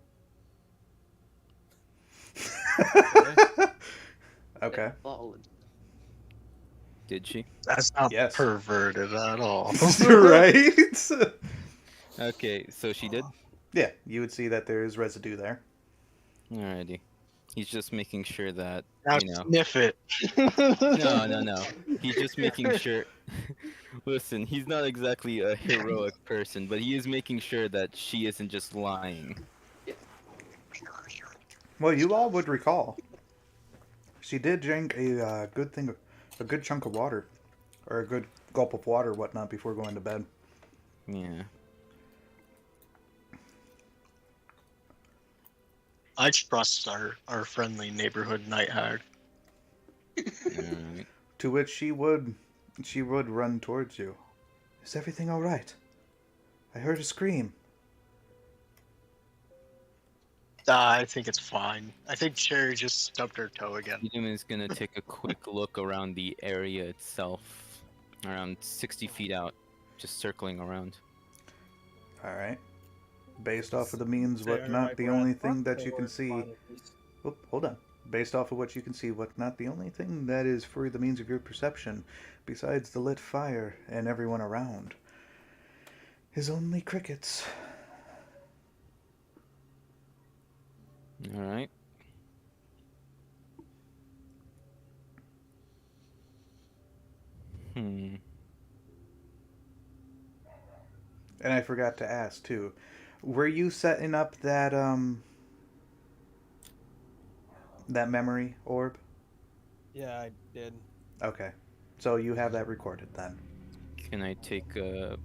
Okay. Oh, Did she? That's not Yes. perverted at all. Right? Okay, so she did? Yeah, you would see that there is residue there. Alrighty. He's just making sure that, Now you know. sniff it. No. He's just making sure. Listen, he's not exactly a heroic person, but he is making sure that she isn't just lying. Well, you all would recall. She did drink a good thing of a good chunk of water, or a good gulp of water, whatnot, before going to bed. Yeah. I trust our friendly neighborhood night hag. Alright. To which she would run towards you. Is everything all right? I heard a scream. I think it's fine. I think Cherry just stubbed her toe again. Edom is gonna take a quick look around the area itself, around 60 feet out, just circling around. All right. Based off of the means, Stay under whatnot, my the breath, only thing that you or can see. fine, please. Oh, hold on. Based off of what you can see, whatnot, the only thing that is for the means of your perception, besides the lit fire and everyone around, is only crickets. Alright. Hmm. And I forgot to ask too, were you setting up that memory orb? Yeah, I did. Okay, so you have that recorded then. Can I take a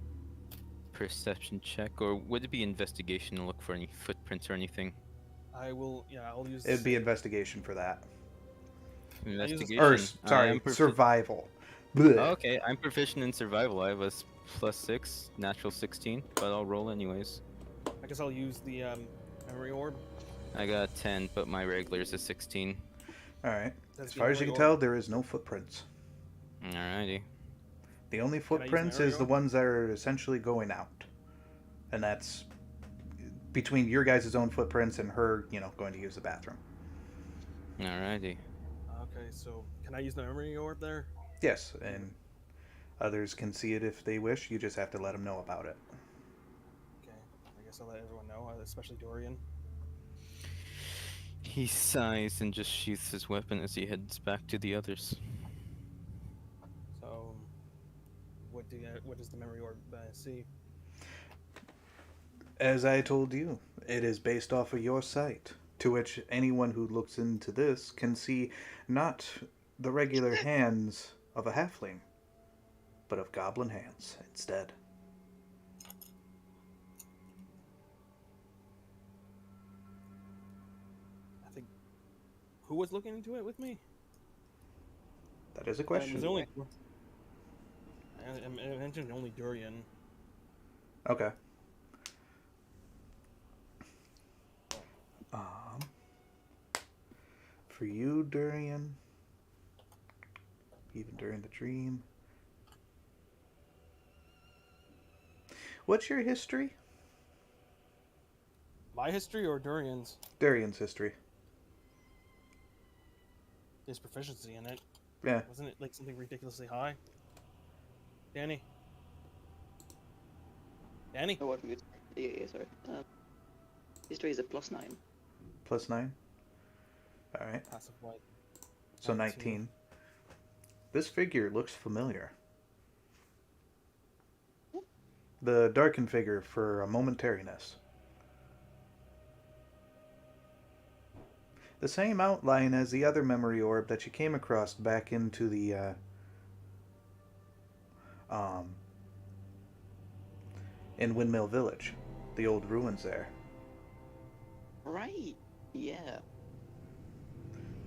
perception check, or would it be investigation to look for any footprints or anything? I will. Yeah, I'll use. It'd be investigation for that. Investigation. Or I am sorry, survival. Blech. Oh, okay, I'm proficient in survival. I have a +6, natural 16, but I'll roll anyways. I guess I'll use the memory orb. I got 10, but my regular is a 16. All right. That's As the far as you memory can tell, orb. there is no footprints. Alrighty. The only use footprints memory is the orb? ones that are essentially going out, and that's between your guys' own footprints and her, going to use the bathroom. Alrighty. Okay, so can I use the memory orb there? Yes, and others can see it if they wish. You just have to let them know about it. Okay, I guess I'll let everyone know, especially Dorian. He sighs and just sheaths his weapon as he heads back to the others. So, what does the memory orb see? As I told you, it is based off of your sight, to which anyone who looks into this can see not the regular hands of a halfling, but of goblin hands instead. I think. Who was looking into it with me? That is a Was question. it only? I mentioned only Dorian. Okay. Um, for you, Durian, even during the dream. What's your history? My history or Dorian's? Durian's history. His proficiency in it. Yeah. Wasn't it like something ridiculously high? Danny? Danny? Oh, what? Yeah, sorry. History is a +9. +9. All right. Passive white. So 19. This figure looks familiar. The darkened figure for a momentariness. The same outline as the other memory orb that you came across back into the in Windmill Village, the old ruins there. Right. Yeah.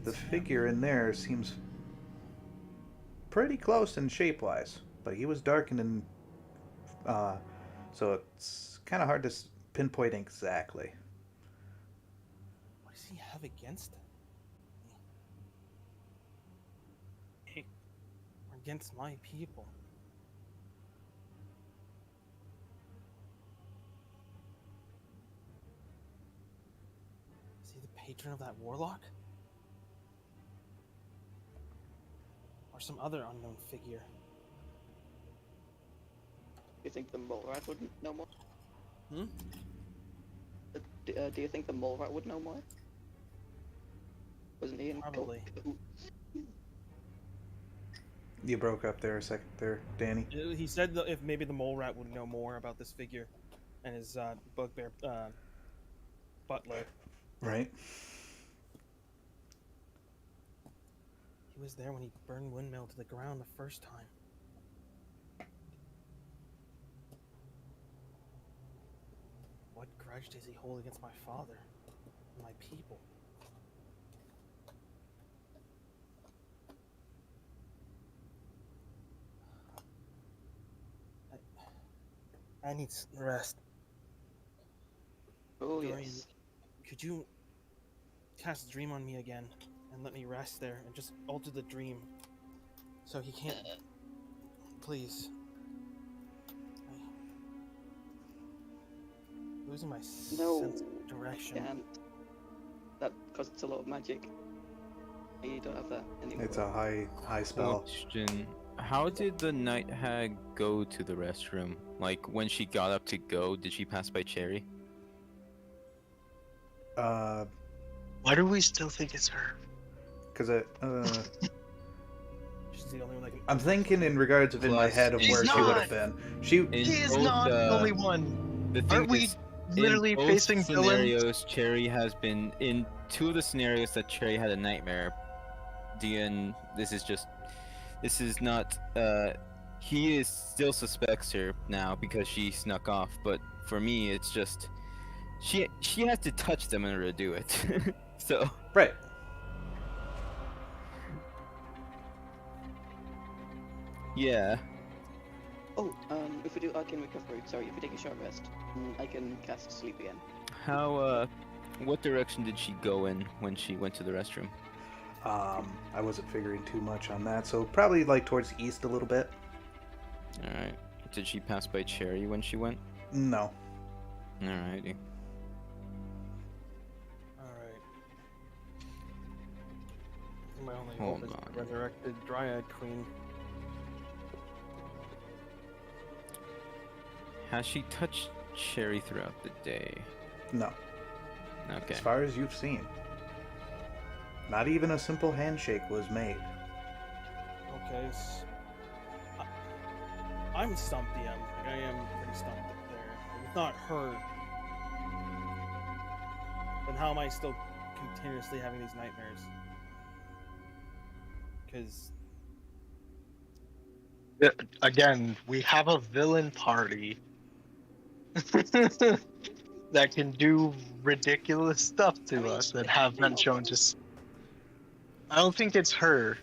The figure in there seems pretty close in shape-wise, but he was darkened and so it's kind of hard to pinpoint exactly. What does he have against me? Or against my people? Is he the patron of that warlock? Or some other unknown figure? Do you think the mole rat would know more? Hmm? Do you think the mole rat would know more? Wasn't he in Probably. You broke up there a second there, Danny. He said that if maybe the mole rat would know more about this figure and his bugbear butler. Right. He was there when he burned Windmill to the ground the first time. What grudge does he hold against my father and my people? I need rest. Oh, Dorian, yes. could you cast a dream on me again and let me rest there and just alter the dream so he can't. Please. I'm losing my No, sense of direction. can't. That costs a lot of magic. You don't have that anymore. It's a high spell. Question: how did the night hag go to the restroom? Like when she got up to go, did she pass by Cherry? Why do we still think it's her? Because She's the only one that can. I'm thinking in regards of in my Plus, head of He's where she would have not! been. She In He is both, not the only one. The thing Aren't we is, literally in both facing scenarios, villains? Cherry has been in 2 of the scenarios that Cherry had a nightmare. Dian, this is not. He is still suspects her now because she snuck off. But for me, it's just she has to touch them in order to do it. So right. yeah. Oh, if we do arcane recovery, sorry, if we take a short rest, I can cast sleep again. How what direction did she go in when she went to the restroom? I wasn't figuring too much on that, so probably like towards the east a little bit. All right. Did she pass by Cherry when she went? No. Alrighty. Alright. My only Hold hope is on. the resurrected Dryad Queen. Has she touched Cherry throughout the day? No. Okay. As far as you've seen. Not even a simple handshake was made. Okay, I'm stumped, DM. Like, I am pretty stumped up there. If it's not her, then how am I still continuously having these nightmares? Because Again, we have a villain party that can do ridiculous stuff to us that have been shown to. I don't think it's her,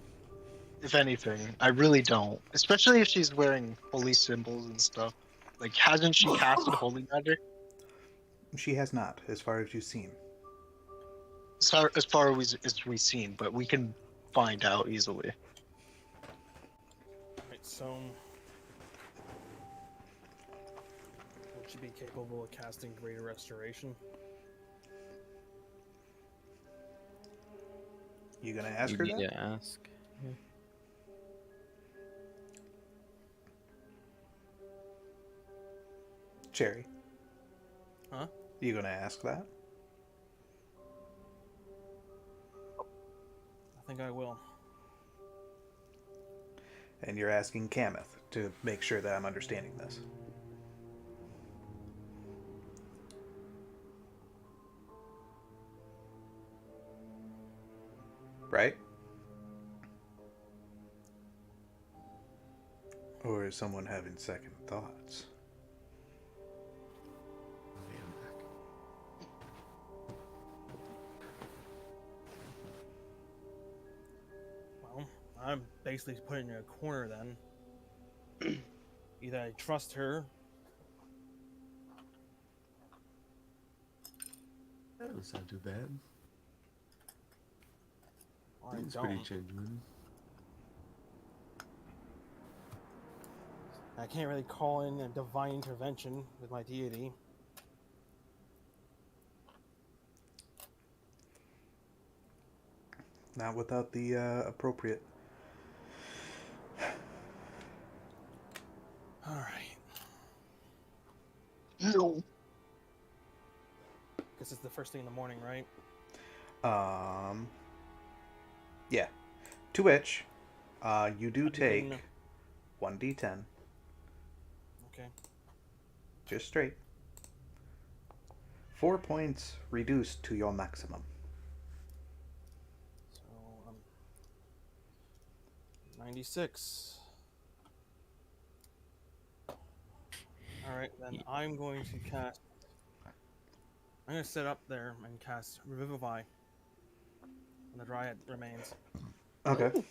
if anything. I really don't. Especially if she's wearing holy symbols and stuff. Like, hasn't she casted holy magic? She has not, as far as you've seen. As far as we've seen, but we can find out easily. Right, so would she be capable of casting Greater Restoration? You gonna ask You her need that? to ask. Cherry. Huh? You gonna ask that? I think I will. And you're asking Kameth to make sure that I'm understanding this. Right? Or is someone having second thoughts? Well, I'm basically put in a corner then. Either I trust her. That doesn't sound too bad. Or I It's pretty don't. genuine. I can't really call in a divine intervention with my deity. Not without the appropriate. Alright. No. Guess it's the first thing in the morning, right? Yeah. To which, you do I begin- take 1d10, Okay. just straight. 4 points reduced to your maximum. So, 96. Alright, then I'm going to cast. I'm going to sit up there and cast Revivify. And the Dryad remains. Okay. Oh.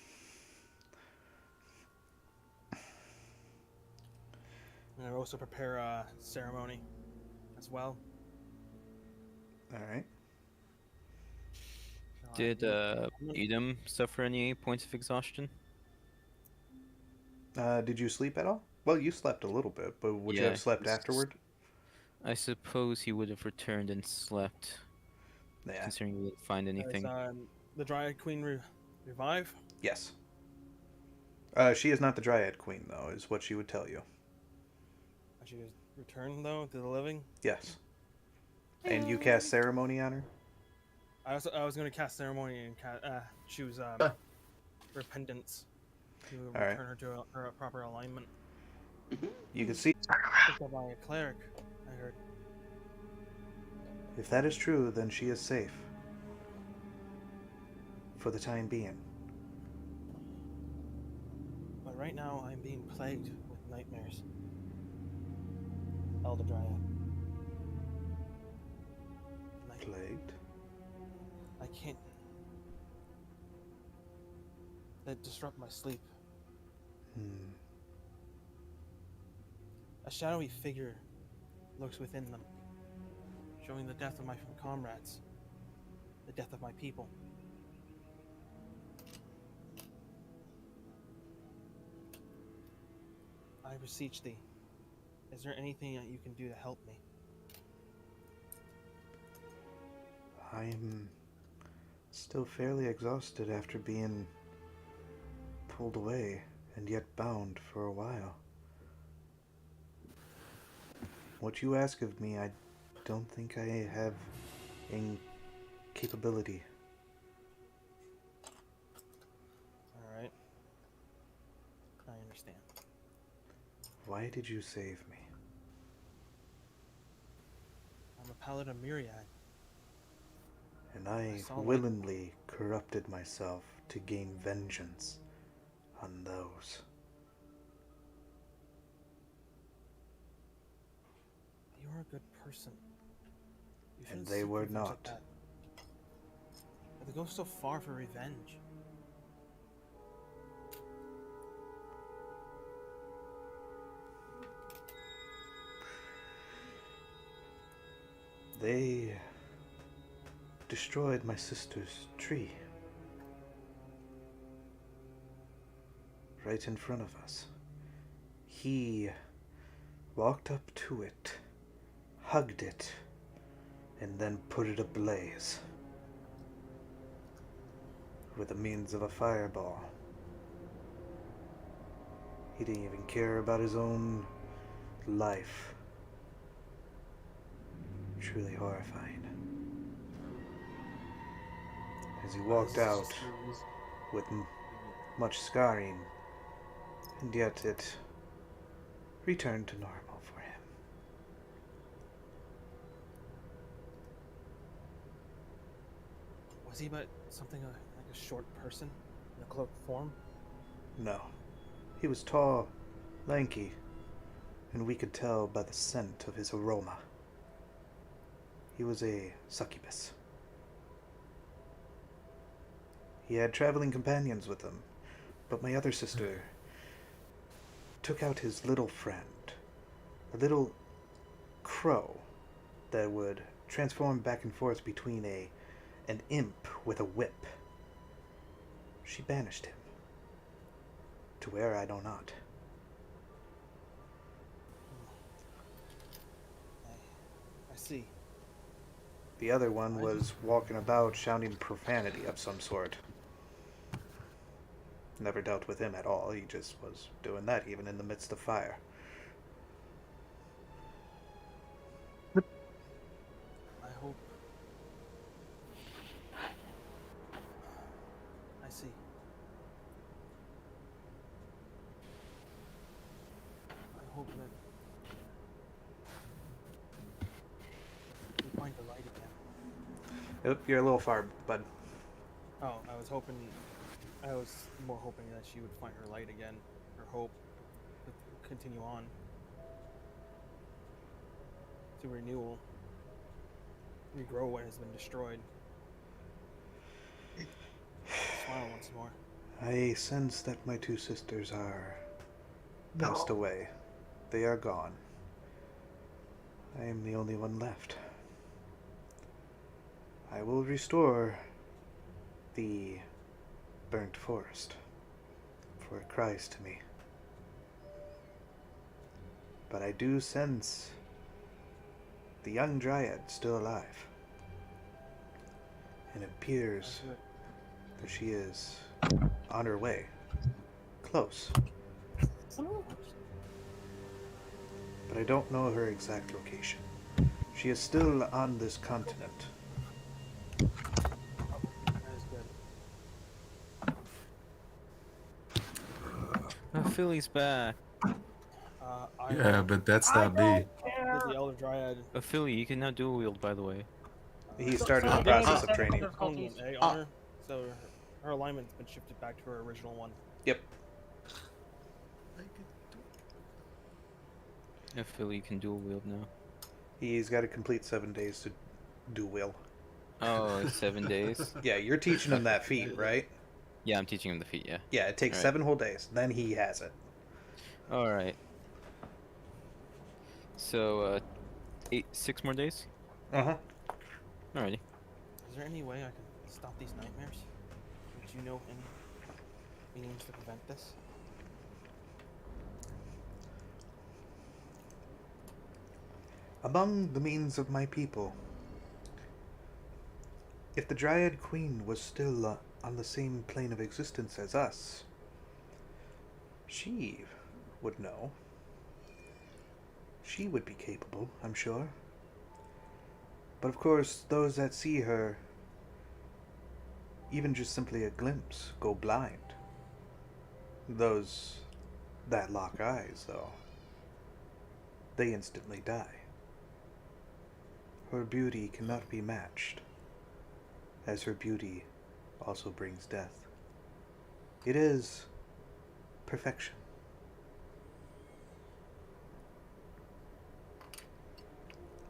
And I also prepare a ceremony as well. All right. So Did I'm gonna- Edom suffer any points of exhaustion? Did you sleep at all? Well, you slept a little bit, but would you Yeah, have slept he's- afterward? I suppose he would have returned and slept, Yeah. considering we didn't find Does anything. the Dryad Queen revive? Yes. She is not the Dryad Queen, though, is what she would tell you. I should return though to the living. Yes. And you cast ceremony on her? I was going to cast ceremony and choose repentance to All right. return her to her proper alignment. You can see. Picked up by a cleric, I heard. If that is true, then she is safe. For the time being. But right now, I'm being plagued with nightmares. Elder Dryad. Plagued? I can't. They disrupt my sleep. A shadowy figure lurks within them, showing the death of my comrades, the death of my people. I beseech thee, is there anything that you can do to help me? I'm still fairly exhausted after being pulled away and yet bound for a while. What you ask of me, I don't think I have in capability. Alright. I understand. Why did you save me? I'm a paladin of Myriad. And I saw light. willingly corrupted myself to gain vengeance on those. You're a good person. You And shouldn't they seek were revenge like not. that. But they go so far for revenge. They destroyed my sister's tree. Right in front of us. He walked up to it, hugged it, and then put it ablaze with the means of a fireball. He didn't even care about his own life. Truly horrifying. As he walked out with much scarring, and yet it returned to normal for him. Was he but something like a short person in a cloaked form? No. He was tall, lanky, and we could tell by the scent of his aroma. He was a succubus. He had traveling companions with him, but my other sister took out his little friend, a little crow that would transform back and forth between an imp with a whip. She banished him. To where I know not. I see. The other one was walking about shouting profanity of some sort. Never dealt with him at all. He just was doing that even in the midst of fire. I hope. I see. I hope that we find the light again. Yep, you're a little far, bud. Oh, I was hoping I was more hoping that she would find her light again, her hope to continue on to renewal, regrow what has been destroyed. Smile once more. I sense that my two sisters are passed away. They are gone. I am the only one left. I will restore the burnt forest, for it cries to me. But I do sense the young dryad still alive. And it appears that she is on her way. Close. But I don't know her exact location. She is still on this continent. That is good. Philly's back. Yeah, but that's I not me. don't With care. the Elder Dryad. Philly, you can now dual wield, by the way. He started the Some process games of training. have Only difficulties. an A on her, so her alignment's been shifted back to her original one. Yep. Philly, you can dual wield now. He's got to complete 7 days to do will. Oh, it's 7 days? Yeah, you're teaching him that feat, right? Yeah, I'm teaching him the feat, yeah. Yeah, it takes Alright. 7 whole days. Then he has it. Alright. So, 6 more days? Uh-huh. Alrighty. Is there any way I can stop these nightmares? Do you know any means to prevent this? Among the means of my people, if the Dryad Queen was still on the same plane of existence as us, she would know. She would be capable, I'm sure. But of course, those that see her, even just simply a glimpse, go blind. Those that lock eyes, though, they instantly die. Her beauty cannot be matched, as her beauty also brings death. It is perfection.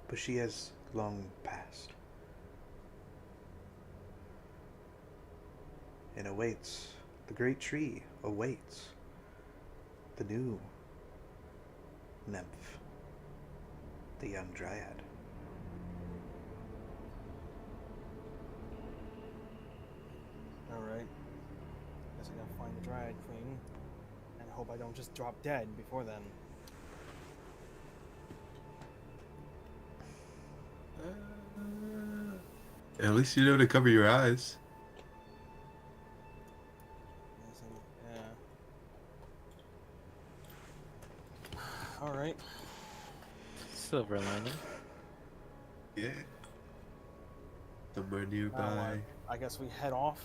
But she has long passed, and the great tree awaits the new nymph, the young dryad. Alright. Guess I gotta find the Dryad Queen. And hope I don't just drop dead before then. At least you know to cover your eyes. Yeah. Alright. Silver lining. Yeah. Somewhere nearby. I guess we head off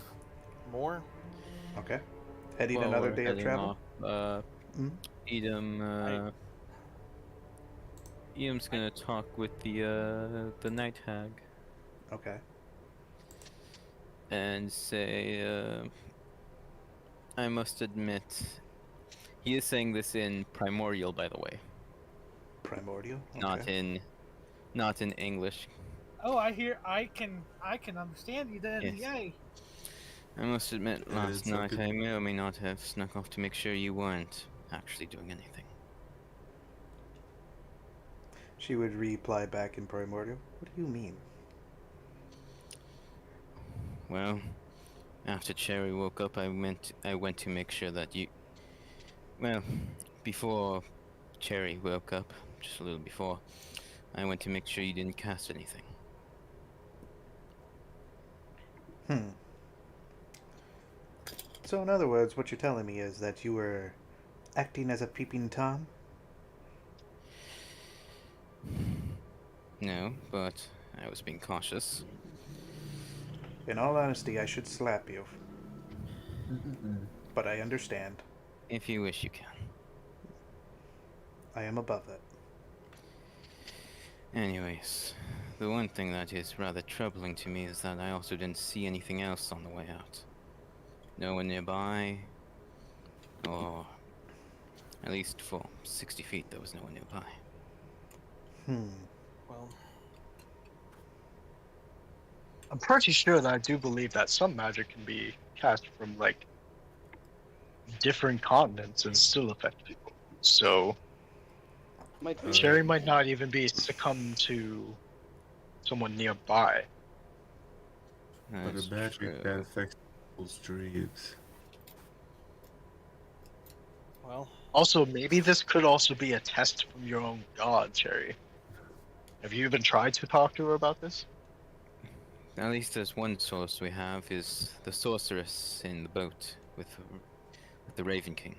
more. Okay. Heading Well, another we're day of heading travel? off. Mhm. Edam's gonna talk with the night hag Okay. and say, I must admit, he is saying this in primordial, by the way, Primordial? Okay. not in English. Oh, I can understand you then. Yes. Yay. I must admit, Yeah, last it's night okay. I may or may not have snuck off to make sure you weren't actually doing anything. She would reply back in primordial. What do you mean? Well, after Cherry woke up, I went to make sure that you. Well, before Cherry woke up, just a little before, I went to make sure you didn't cast anything. So in other words, what you're telling me is that you were acting as a peeping Tom? No, but I was being cautious. In all honesty, I should slap you. But I understand. If you wish, you can. I am above it. Anyways, the one thing that is rather troubling to me is that I also didn't see anything else on the way out. No one nearby. Or at least for 60 feet, there was no one nearby. Well, I'm pretty sure that I do believe that some magic can be cast from like different continents and still affect people. So Might be. Cherry might not even be succumb to someone nearby. But That's a magic true. that affects people's dreams. well, Also, maybe this could also be a test from your own god, Cherry. Have you even tried to talk to her about this? At least there's one source we have is the sorceress in the boat with the Raven King.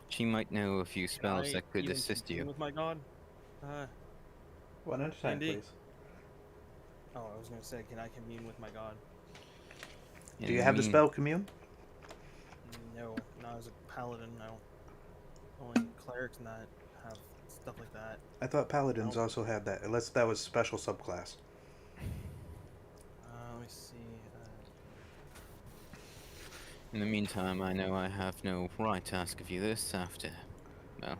She might know a few can spells I that could even assist commune you. with my god? One at a time, Indeed. please. Oh, I was gonna say, can I commune with my god? Do you have the spell commune? No, not as a paladin. No. Only clerics and that have stuff like that. I thought paladins Nope. also had that, unless that was special subclass. Let me see. In the meantime, I know I have no right to ask of you this after, well,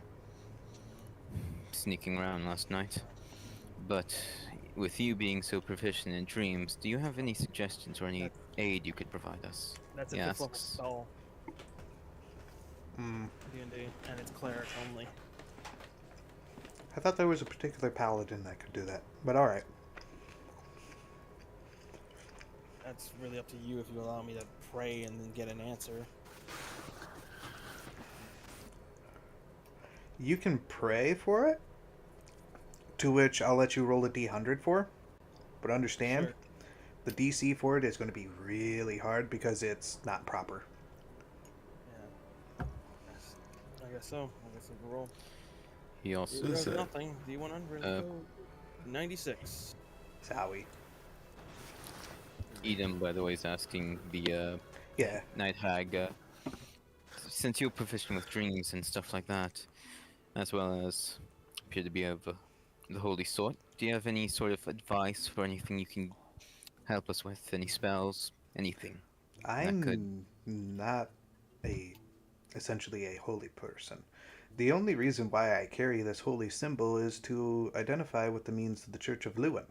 sneaking around last night. But with you being so proficient in dreams, do you have any suggestions or any aid you could provide us? That's a He 5th level asks. spell. Hmm. D&D, and it's cleric only. I thought there was a particular paladin that could do that, but alright. That's really up to you if you allow me to pray and then get an answer. You can pray for it, to which I'll let you roll a d100 for. But understand, Sure. the DC for it is going to be really hard because it's not proper. Yeah. I guess so. I guess I can roll. He also Is it? Nothing. D100. 96. Zowie. Edom, by the way, is asking the Yeah. Night Hag, since you're proficient with dreams and stuff like that, as well as appear to be of the holy sort, do you have any sort of advice for anything you can help us with? Any spells? Anything? That could... I'm not essentially a holy person. The only reason why I carry this holy symbol is to identify with the means of the Church of Lewin,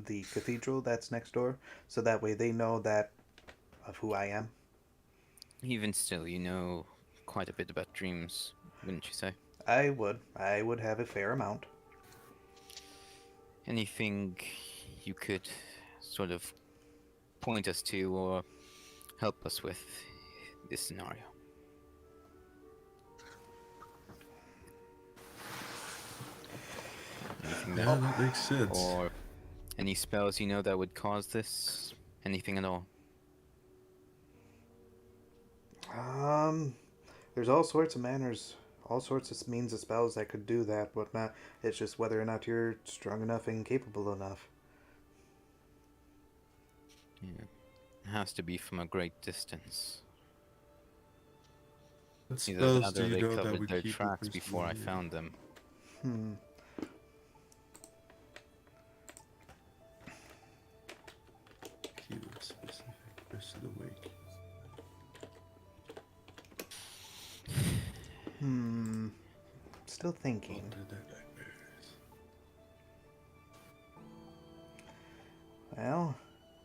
the cathedral that's next door, so that way they know that of who I am. Even still, you know quite a bit about dreams, wouldn't you say? I would have a fair amount. Anything you could sort of point us to or help us with this scenario? Anything Yeah, that makes sense. or any spells you know that would cause this? Anything at all? There's all sorts of manners, all sorts of means of spells that could do that, whatnot. It's just whether or not you're strong enough and capable enough. Yeah. It has to be from a great distance. What Either spells that do or you they know that covered would their keep a tracks person before I immune? found them. Keep a specific person awake. Still thinking. Under their nightmares. Well,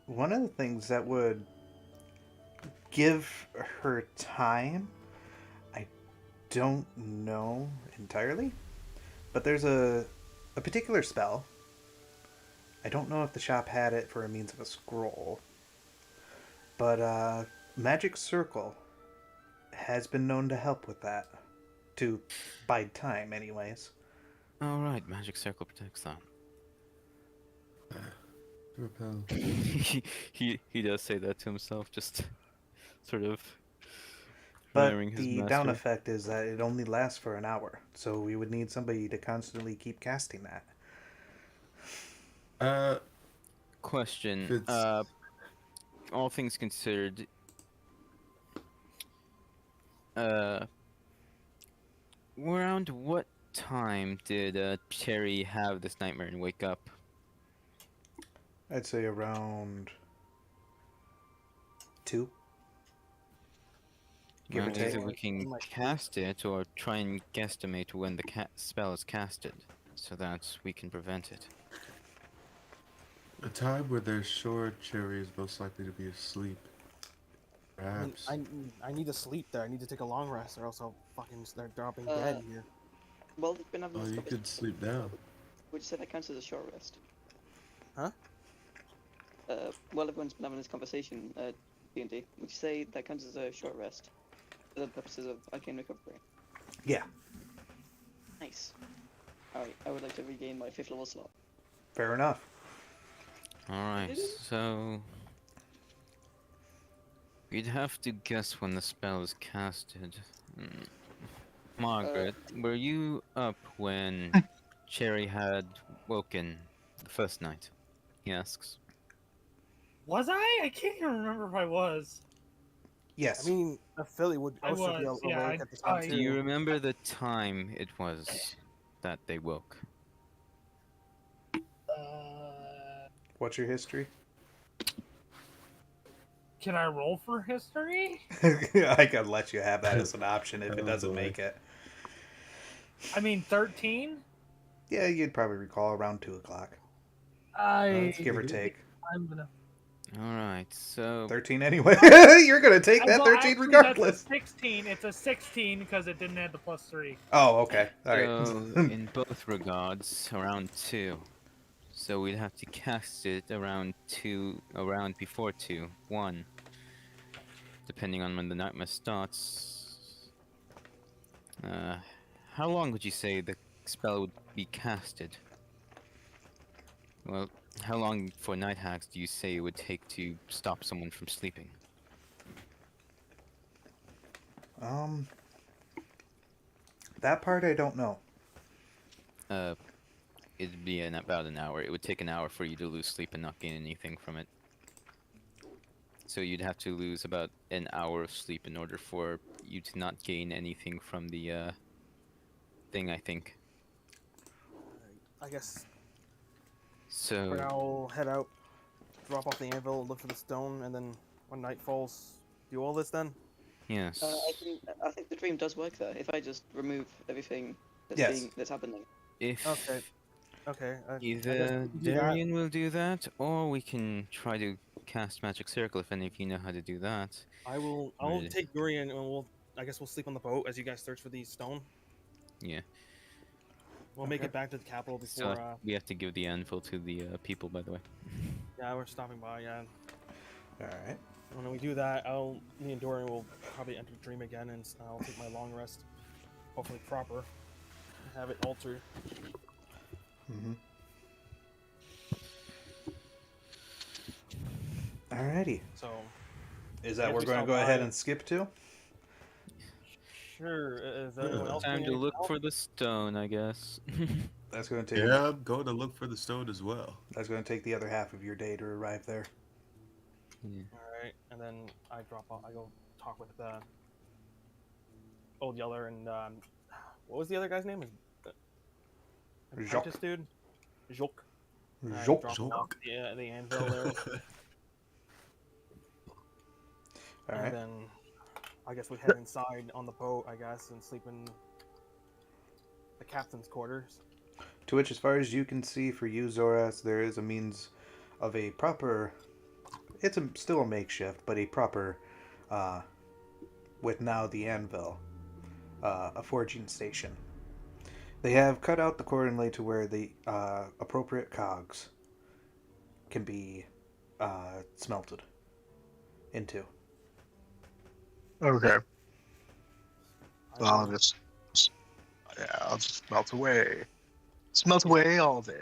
one of the things that would give her time, I don't know entirely, but there's a particular spell. I don't know if the shop had it for a means of a scroll, but Magic Circle has been known to help with that. To bide time, anyways. Oh right, Magic Circle protects that. Repel. he does say that to himself, just sort of But remembering his the down mastery. effect is that it only lasts for an hour, so we would need somebody to constantly keep casting that. Question. It's- All things considered, around what time did Cherry have this nightmare and wake up? I'd say around 2. Give or Well, take. either we can cast it or try and guesstimate when the spell is casted, so that we can prevent it. A time where they're sure Cherry is most likely to be asleep. Perhaps. I need to sleep there. I need to take a long rest, or else I'll fucking start dropping dead here. Well, we've been having Oh, this you conversation. could sleep now. Would you say that counts as a short rest? Huh? While everyone's been having this conversation, D&D, would you say that counts as a short rest for the purposes of arcane recovery? Yeah, Nice. Alright, I would like to regain my 5th level slot. fair enough. Alright, so... We'd have to guess when the spell is casted. Margaret, were you up when Cherry had woken the first night? He asks. Was I? I can't even remember if I was. Yes. I mean, Philly would I also be was, awake yeah, at the time I- Do you remember the time it was that they woke? What's your history? Can I roll for history? I could let you have that as an option if it Oh, doesn't boy. make it. I mean, 13? Yeah, you'd probably recall around 2 o'clock. Give or take. I'm gonna. Alright, so 13 anyway. You're going to take that Well, 13 actually, regardless. That's a 16. It's a 16 because it didn't add the +3. Oh, okay. All right. So, in both regards, around 2. So we'd have to cast it around before 2, 1. Depending on when the nightmare starts. How long would you say the spell would be casted? Well, how long for night hacks do you say it would take to stop someone from sleeping? That part I don't know. It'd be in about an hour. It would take an hour for you to lose sleep and not gain anything from it. So you'd have to lose about an hour of sleep in order for you to not gain anything from the thing, I think. I guess So for now I'll head out, drop off the anvil, look for the stone, and then when night falls, do all this then? yes. I think the dream does work there. If I just remove everything that's Yes. that's happening. If Okay. I guess either we can do that. Darian will do that, or we can try to cast magic circle if any of you know how to do that. I'll Really? take Durian and I guess we'll sleep on the boat as you guys search for the stone. Yeah. We'll make Okay. it back to the capital So before. we have to give the anvil to the people, by the way. Yeah, we're stopping by. Yeah. All right. When we do that, me and Dorian will probably enter the dream again, and I'll take my long rest, hopefully proper, and have it altered. Mm-hmm. Alrighty. So, Is that If we're we going to stop go ahead by- and skip to? sure. Is anyone else Time doing to anything look else? for the stone, I guess. That's going to take. Yeah, I'm going to look for the stone as well. That's going to take the other half of your day to arrive there. Yeah. All right, and then I drop off. I go talk with Old Yeller and what was the other guy's name? Jacques. Apprentice dude. Jacques. I Jacques. drop him off the anvil there. All And right. then I guess we head inside on the boat, I guess, and sleep in the captain's quarters. To which, as far as you can see, for you, Zoras, there is a means of a proper. It's still a makeshift, but a proper, with now the anvil, a forging station. They have cut out accordingly to where the appropriate cogs can be smelted into. Okay. I I'll will- just melt away. Smelt away all day.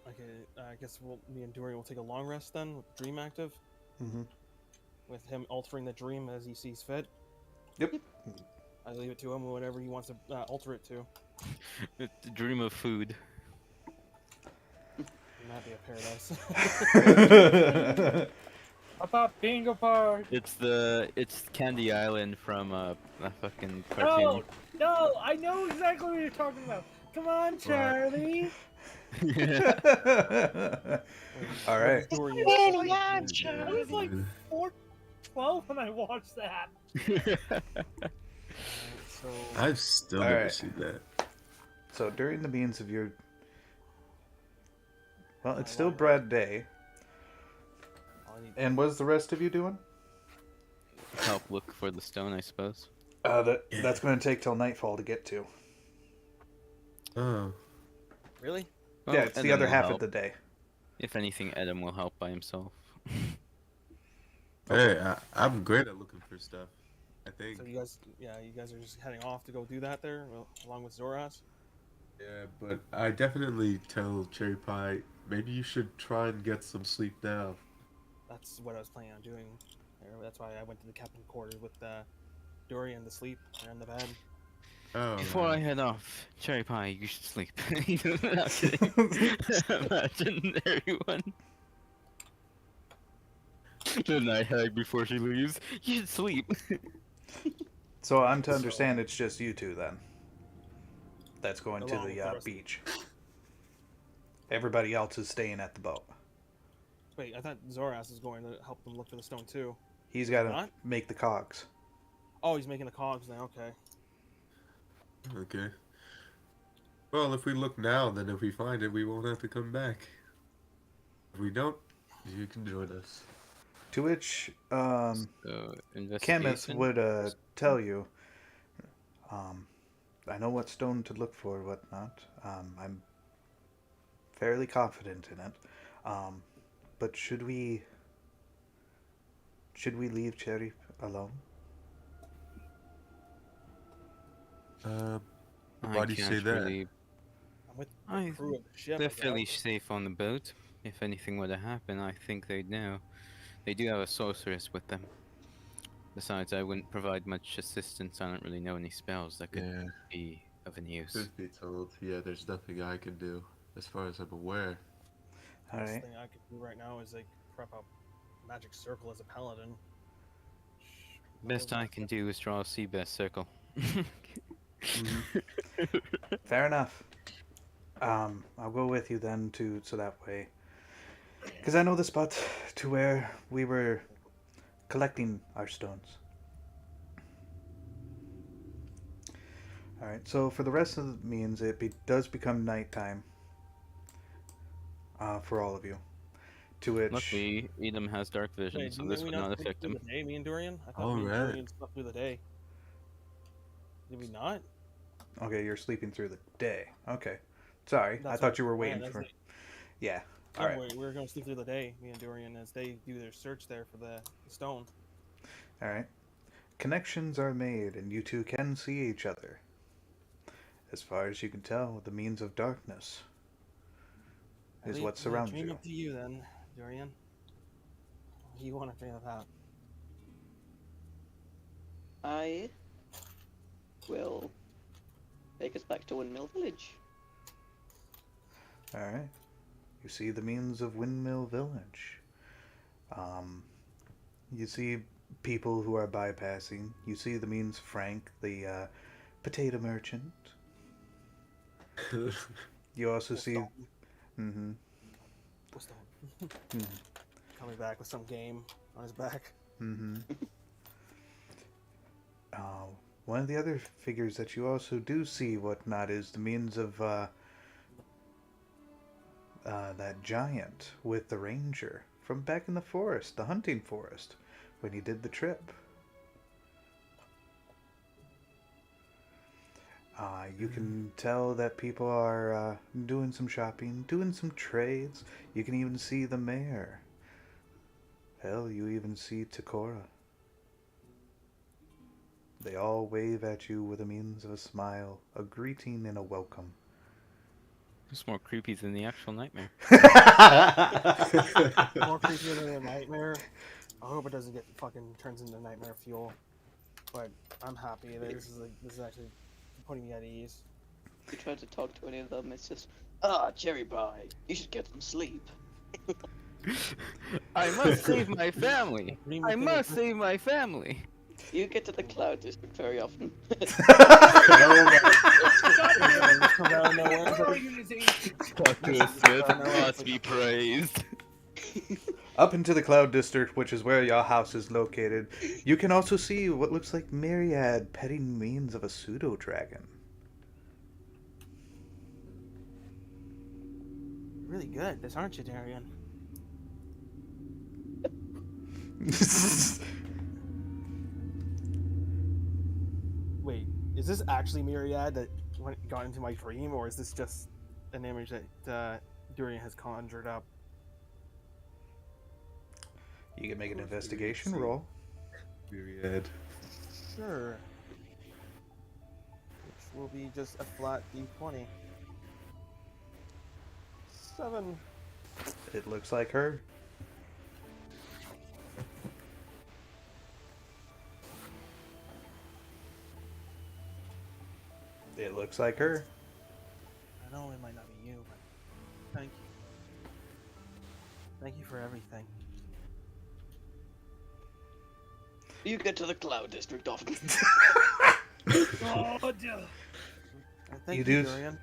Okay, I guess me and Dorian will take a long rest then, with the dream active, Mm-hmm. with him altering the dream as he sees fit. Yep. I leave it to him, whatever he wants to alter it to. The dream of food. That'd be a paradise. How about bingo park? It's Candy Island from a fucking No, cartoon. no, I know exactly what you're talking about. Come on, Charlie. Yeah. All right. Dorian, I was like 12 when I watched that. So I've still All never right. seen that. So during the means of your... Well, it's My still line, Brad Day. all I need And what's the rest of you doing? Help look for the stone, I suppose. That's going to take till nightfall to get to. Oh. really? Well, Yeah, it's the Adam other will half help. of the day. If anything, Adam will help by himself. Hey, I'm great at looking for stuff. I think. So you guys are just heading off to go do that there, along with Zoras. Yeah, but I definitely tell Cherry Pie, maybe you should try and get some sleep now. That's what I was planning on doing. That's why I went to the captain's quarters with Dorian to sleep there in the bed. Oh, Before I man. head off, Cherry Pie, you should sleep. Not kidding. Imagine everyone. The night hag before she leaves. You should sleep. So I'm to understand it's just you two then. That's going to Along with the the rest- beach. Everybody else is staying at the boat. Wait, I thought Zoras is going to help them look for the stone too. He's got to Not? make the cogs. Oh, he's making the cogs now. Okay. Okay. Well, if we look now, then if we find it, we won't have to come back. If we don't, you can join us. To which So, Chemist investigation. would tell you, I know what stone to look for, whatnot. I'm fairly confident in it. But should we leave Cherry alone? Why do you say that? Really... I'm with the I- crew of the ship. They're I guess. fairly safe on the boat. If anything were to happen, I think they'd know. They do have a sorceress with them. Besides, I wouldn't provide much assistance. I don't really know any spells that could Yeah, be of any use. truth be told, yeah, there's nothing I can do, as far as I'm aware. All Best right. thing I could do right now is like prep up magic circle as a paladin. Best I can do is draw a sea bass circle. Fair enough. I'll go with you then so that way. Because I know the spot to where we were collecting our stones. Alright, so for the rest of the means, it does become nighttime. For all of you. To which... Luckily, Edom has dark vision, Wait, so didn't this we would not sleep affect through him. the day, me and Dorian? I thought All me and right. Dorian slept through the day. Did we not? Okay, you're sleeping through the day. Okay. Sorry, I That's thought what- you were yeah, waiting that's for... the- Yeah. No, Alright. we're going to sleep through the day, me and Dorian, as they do their search there for the stone. Alright. Connections are made, and you two can see each other. As far as you can tell, the means of darkness is what surrounds dream you. up to you then, Dorian. What do you want to dream about? I will take us back to Windmill Village. Alright. You see the means of Windmill Village. You see people who are bypassing. You see the means Frank, the potato merchant. You also see... Mm-hmm. Mm-hmm. Coming back with some game on his back. Mm-hmm. One of the other figures that you also do see, whatnot, is the means of that giant with the ranger from back in the forest, the hunting forest, when he did the trip. You can tell that people are doing some shopping, doing some trades. You can even see the mayor. Hell, you even see Takora. They all wave at you with a means of a smile, a greeting and a welcome. It's more creepy than the actual nightmare. More creepy than a nightmare. I hope it doesn't get fucking turns into nightmare fuel. But I'm happy that this is actually putting me at ease. If you try to talk to any of them, it's just, Cherry Pie, you should get some sleep. I must save my family. Dream I within must a- save my family. You get to the Cloud District very often. Come out of nowhere. Organization. Dr. Smith must be praised. Up into the Cloud District, which is where your house is located, you can also see what looks like myriad petting means of a pseudo-dragon. Really good, this aren't you, Darian? Wait, is this actually Myriad that got into my dream, or is this just an image that Durian has conjured up? You can make an investigation roll. Myriad. Sure. Which will be just a flat D20. 7. It looks like her. It looks like her. I know it might not be you, but thank you. Thank you for everything. You get to the Cloud District often. Oh, dear. Thank You you, do- Durian.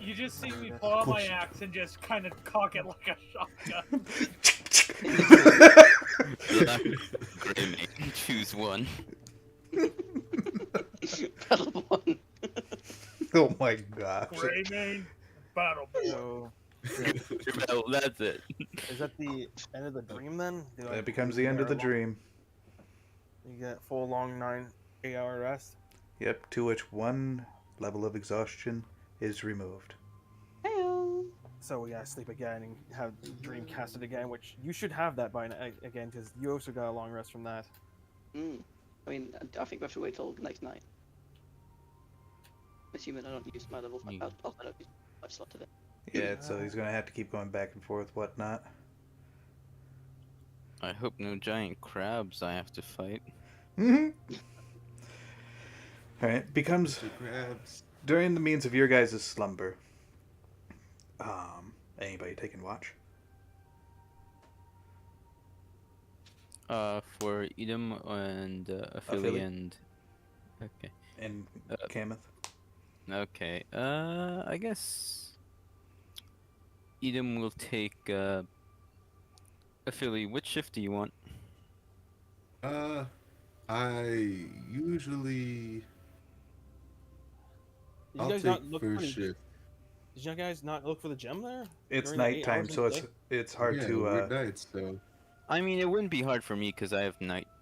You just see me pull out my axe and just kind of cock it like a shotgun. Gray mane, choose one. Battle one. Oh my gosh. Greymane, battle boy. So, Well, that's it. is that the end of the dream then? Do I That becomes the end of the dream. You get full long 8-hour rest. Yep, to which one level of exhaustion is removed. Heyo. So we gotta sleep again and have the dream casted again, which you should have that by again, because you also got a long rest from that. I mean, I think we have to wait till next night. Assuming I don't use my level 5. You- I don't use my slot today. Yeah, so he's gonna have to keep going back and forth, whatnot. I hope no giant crabs I have to fight. Alright, becomes The crabs. during the means of your guys' slumber. Anybody taking watch? For Edom and Philly Philly? and. Okay. And Uh, Kameth? Okay. I guess Edom will take a Philly. Which shift do you want? I usually Did you I'll guys take not look for first the, shift. Did you guys not look for the gem there? It's during the 8 nighttime, hours of so the it's hard Yeah, to we're nights, so I mean, it wouldn't be hard for me because I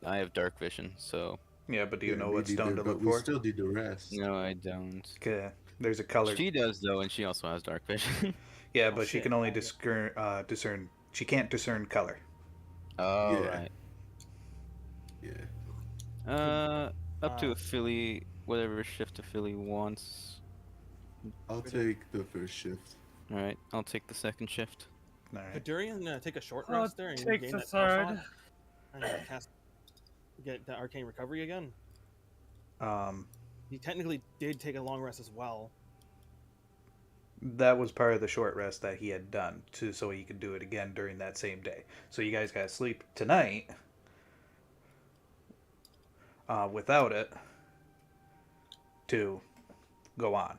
have dark vision. So yeah, but do you yeah, know we what need stone to but look we for? still need to rest. no, I don't. Okay, there's a color. She does though, and she also has dark vision. Yeah, Oh, but she shit. can only Oh, yeah. discern. She can't discern color. Oh Yeah. right. Yeah. Up to Uh, a Philly, whatever shift a Philly wants. I'll take the first shift. All right, I'll take the second shift. All Could right. Durian take a short I'll rest there and take gain the that spell third. slot? And get the arcane recovery again? Um, He technically did take a long rest as well. that was part of the short rest that he had done, so he could do it again during that same day. So you guys got to sleep tonight. Without it, to go on.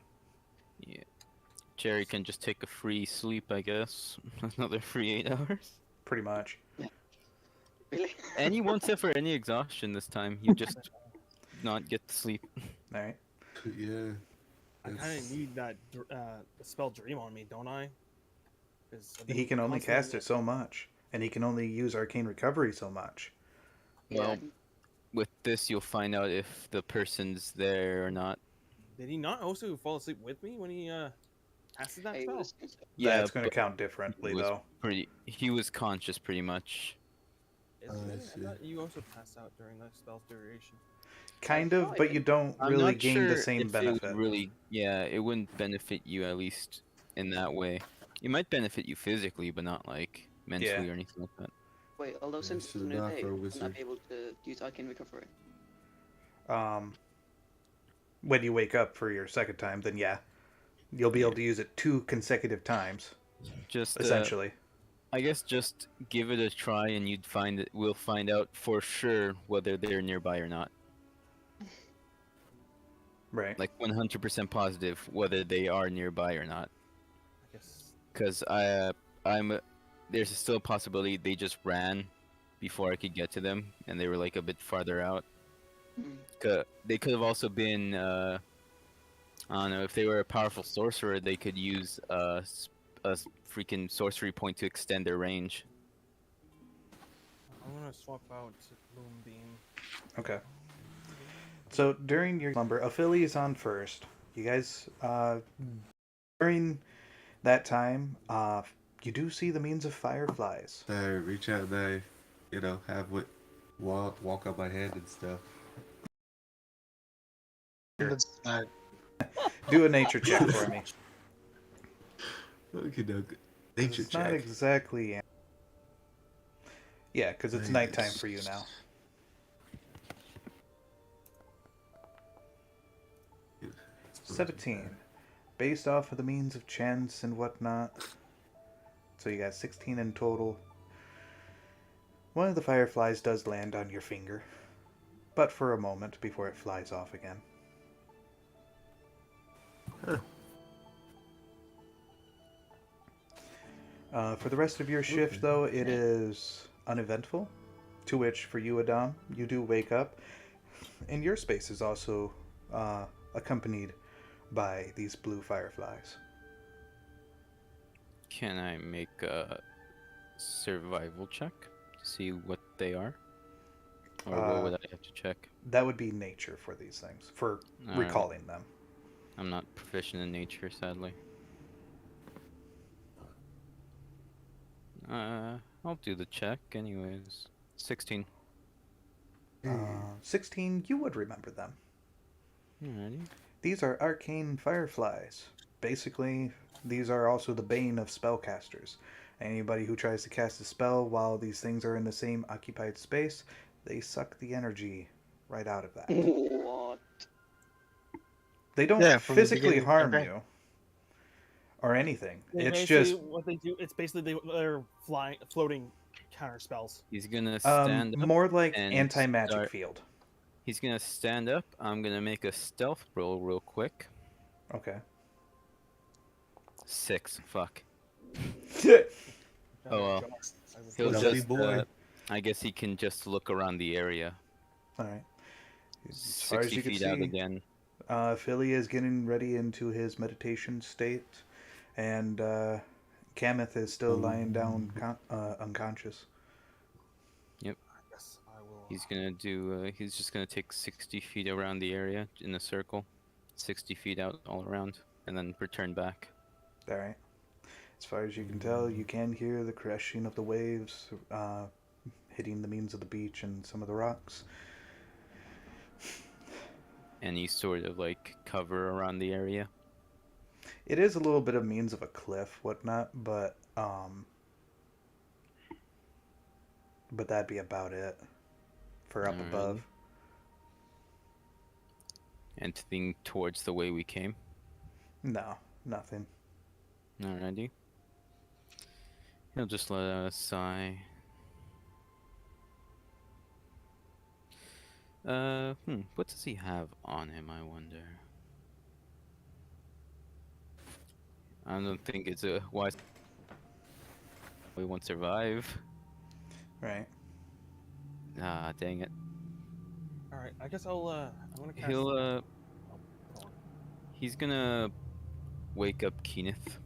Yeah. Jerry can just take a free sleep, I guess. Another free 8 hours. Pretty much. Really? And he won't suffer any exhaustion this time. You just not get to sleep. All right. Yeah. I kind That's- of need that spell Dream on me, don't I? 'Cause I've been He can only constantly- cast it so much, and he can only use arcane recovery so much. Well, with this, you'll find out if the person's there or not. Did he not also fall asleep with me when he casted that I spell? would assume so. Yeah, That's going to but count differently, he was though. he was conscious pretty much. Is I it? I see. thought you also passed out during the spell's duration. Kind of, but you don't I'm really not gain sure the same if it would benefit. really, yeah, it wouldn't benefit you at least in that way. It might benefit you physically, but not like mentally or anything like that. Wait, although since it's this a is new not day, for a wouldn't I wizard. be able to use arcane recovery? When you wake up for your second time, then yeah, you'll be able to use it 2 consecutive times, Just essentially. I guess just give it a try, and we'll find out for sure whether they're nearby or not. Right. Like 100% positive whether they are nearby or not. I guess. Because I'm there's still a possibility they just ran before I could get to them, and they were like a bit farther out. They could have also been, I don't know, if they were a powerful sorcerer, they could use a freaking sorcery point to extend their range. I'm gonna swap out Moonbeam. Okay. So during your slumber, Ophelia is on first. You guys, during that time, you do see the means of fireflies. I reach out and I, have what walk on my hand and stuff. Do a nature check for me. Okay, doke. Nature It's check. not exactly. Yeah, because it's nighttime for you now. It's 17. Based off of the means of chance and whatnot. So you got 16 in total. One of the fireflies does land on your finger, but for a moment before it flies off again. Huh. For the rest of your shift, though, it is uneventful. To which, for you, Adam, you do wake up, and your space is also accompanied by these blue fireflies. Can I make a survival check to see what they are? Or what would I have to check? That would be nature for these things, for Alright. recalling them. I'm not proficient in nature, sadly. I'll do the check anyways. 16. 16, you would remember them. Alrighty. These are arcane fireflies. Basically, these are also the bane of spellcasters. Anybody who tries to cast a spell while these things are in the same occupied space, they suck the energy right out of that. What? They don't Yeah, from the physically beginning, harm okay. you or anything. They It's basically- just what they do. It's basically they're floating counter spells. He's gonna stand up. more like and anti-magic start- field. He's gonna stand up. I'm gonna make a stealth roll real quick. Okay. 6. Fuck. Yeah. Oh, well. He'll Lovely just, boy. I guess he can just look around the area. All right. As far as 60 you can feet out see, again. Philly is getting ready into his meditation state, and Kameth is still lying down unconscious. Yes, I will. He's gonna do. He's just gonna take 60 feet around the area in a circle, 60 feet out all around, and then return back. All right. As far as you can tell, you can hear the crashing of the waves hitting the means of the beach and some of the rocks. Any sort of like cover around the area. It is a little bit of means of a cliff, whatnot, but that'd be about it for up Alright. above. Anything towards the way we came. No, nothing. Alrighty. He'll just let out a sigh. What does he have on him, I wonder? I don't think it's a wise. We won't survive. Right. Ah, dang it. All right, I guess I'm gonna cast. He'll, oh, go on. He's gonna wake up Kenneth.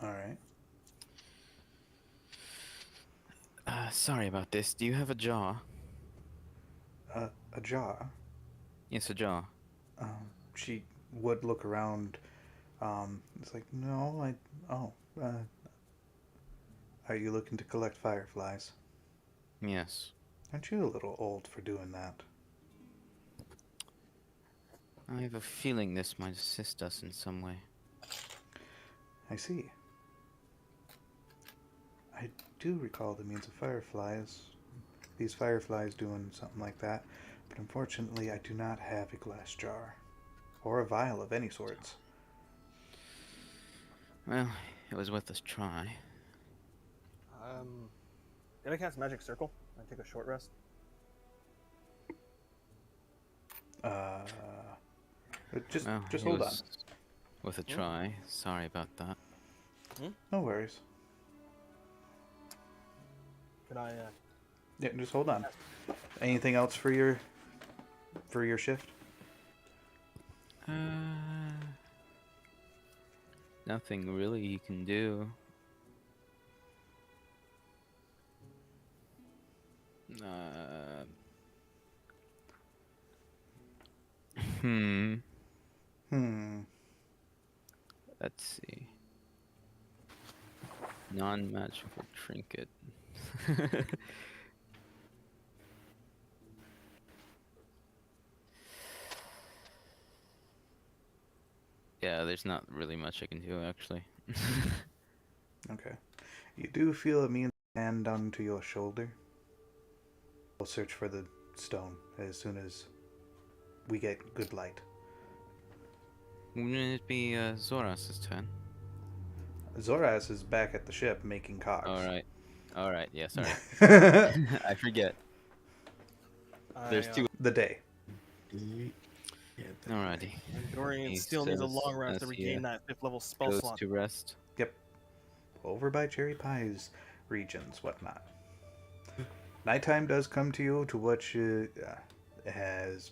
All right. Sorry about this. Do you have a jaw? A jar. Yes, a jaw. She would look around. It's like, no, are you looking to collect fireflies? Yes. Aren't you a little old for doing that? I have a feeling this might assist us in some way. I see. I do recall the means of fireflies. These fireflies doing something like that, but unfortunately I do not have a glass jar. Or a vial of any sorts. Well, it was worth a try. Did I cast Magic Circle? I take a short rest. Just Well, just it hold on. was worth a try. Sorry about that. No worries. Could I? Yeah, just hold on. Anything else for your shift? Nothing really you can do. Hmm. Let's see. Non-magical trinket. Yeah, there's not really much I can do actually. Okay. You do feel a mean hand onto your shoulder. We'll search for the stone as soon as we get good light. Wouldn't it be Zoras' turn? Zoras is back at the ship making cogs. Alright, yeah, sorry. I forget. There's two. The day. Alrighty. Dorian He still needs a says long rest to as he, regain that 5th level spell goes slot. to rest. Yep. Over by Cherry Pie's regions, whatnot. Nighttime does come to you, to which has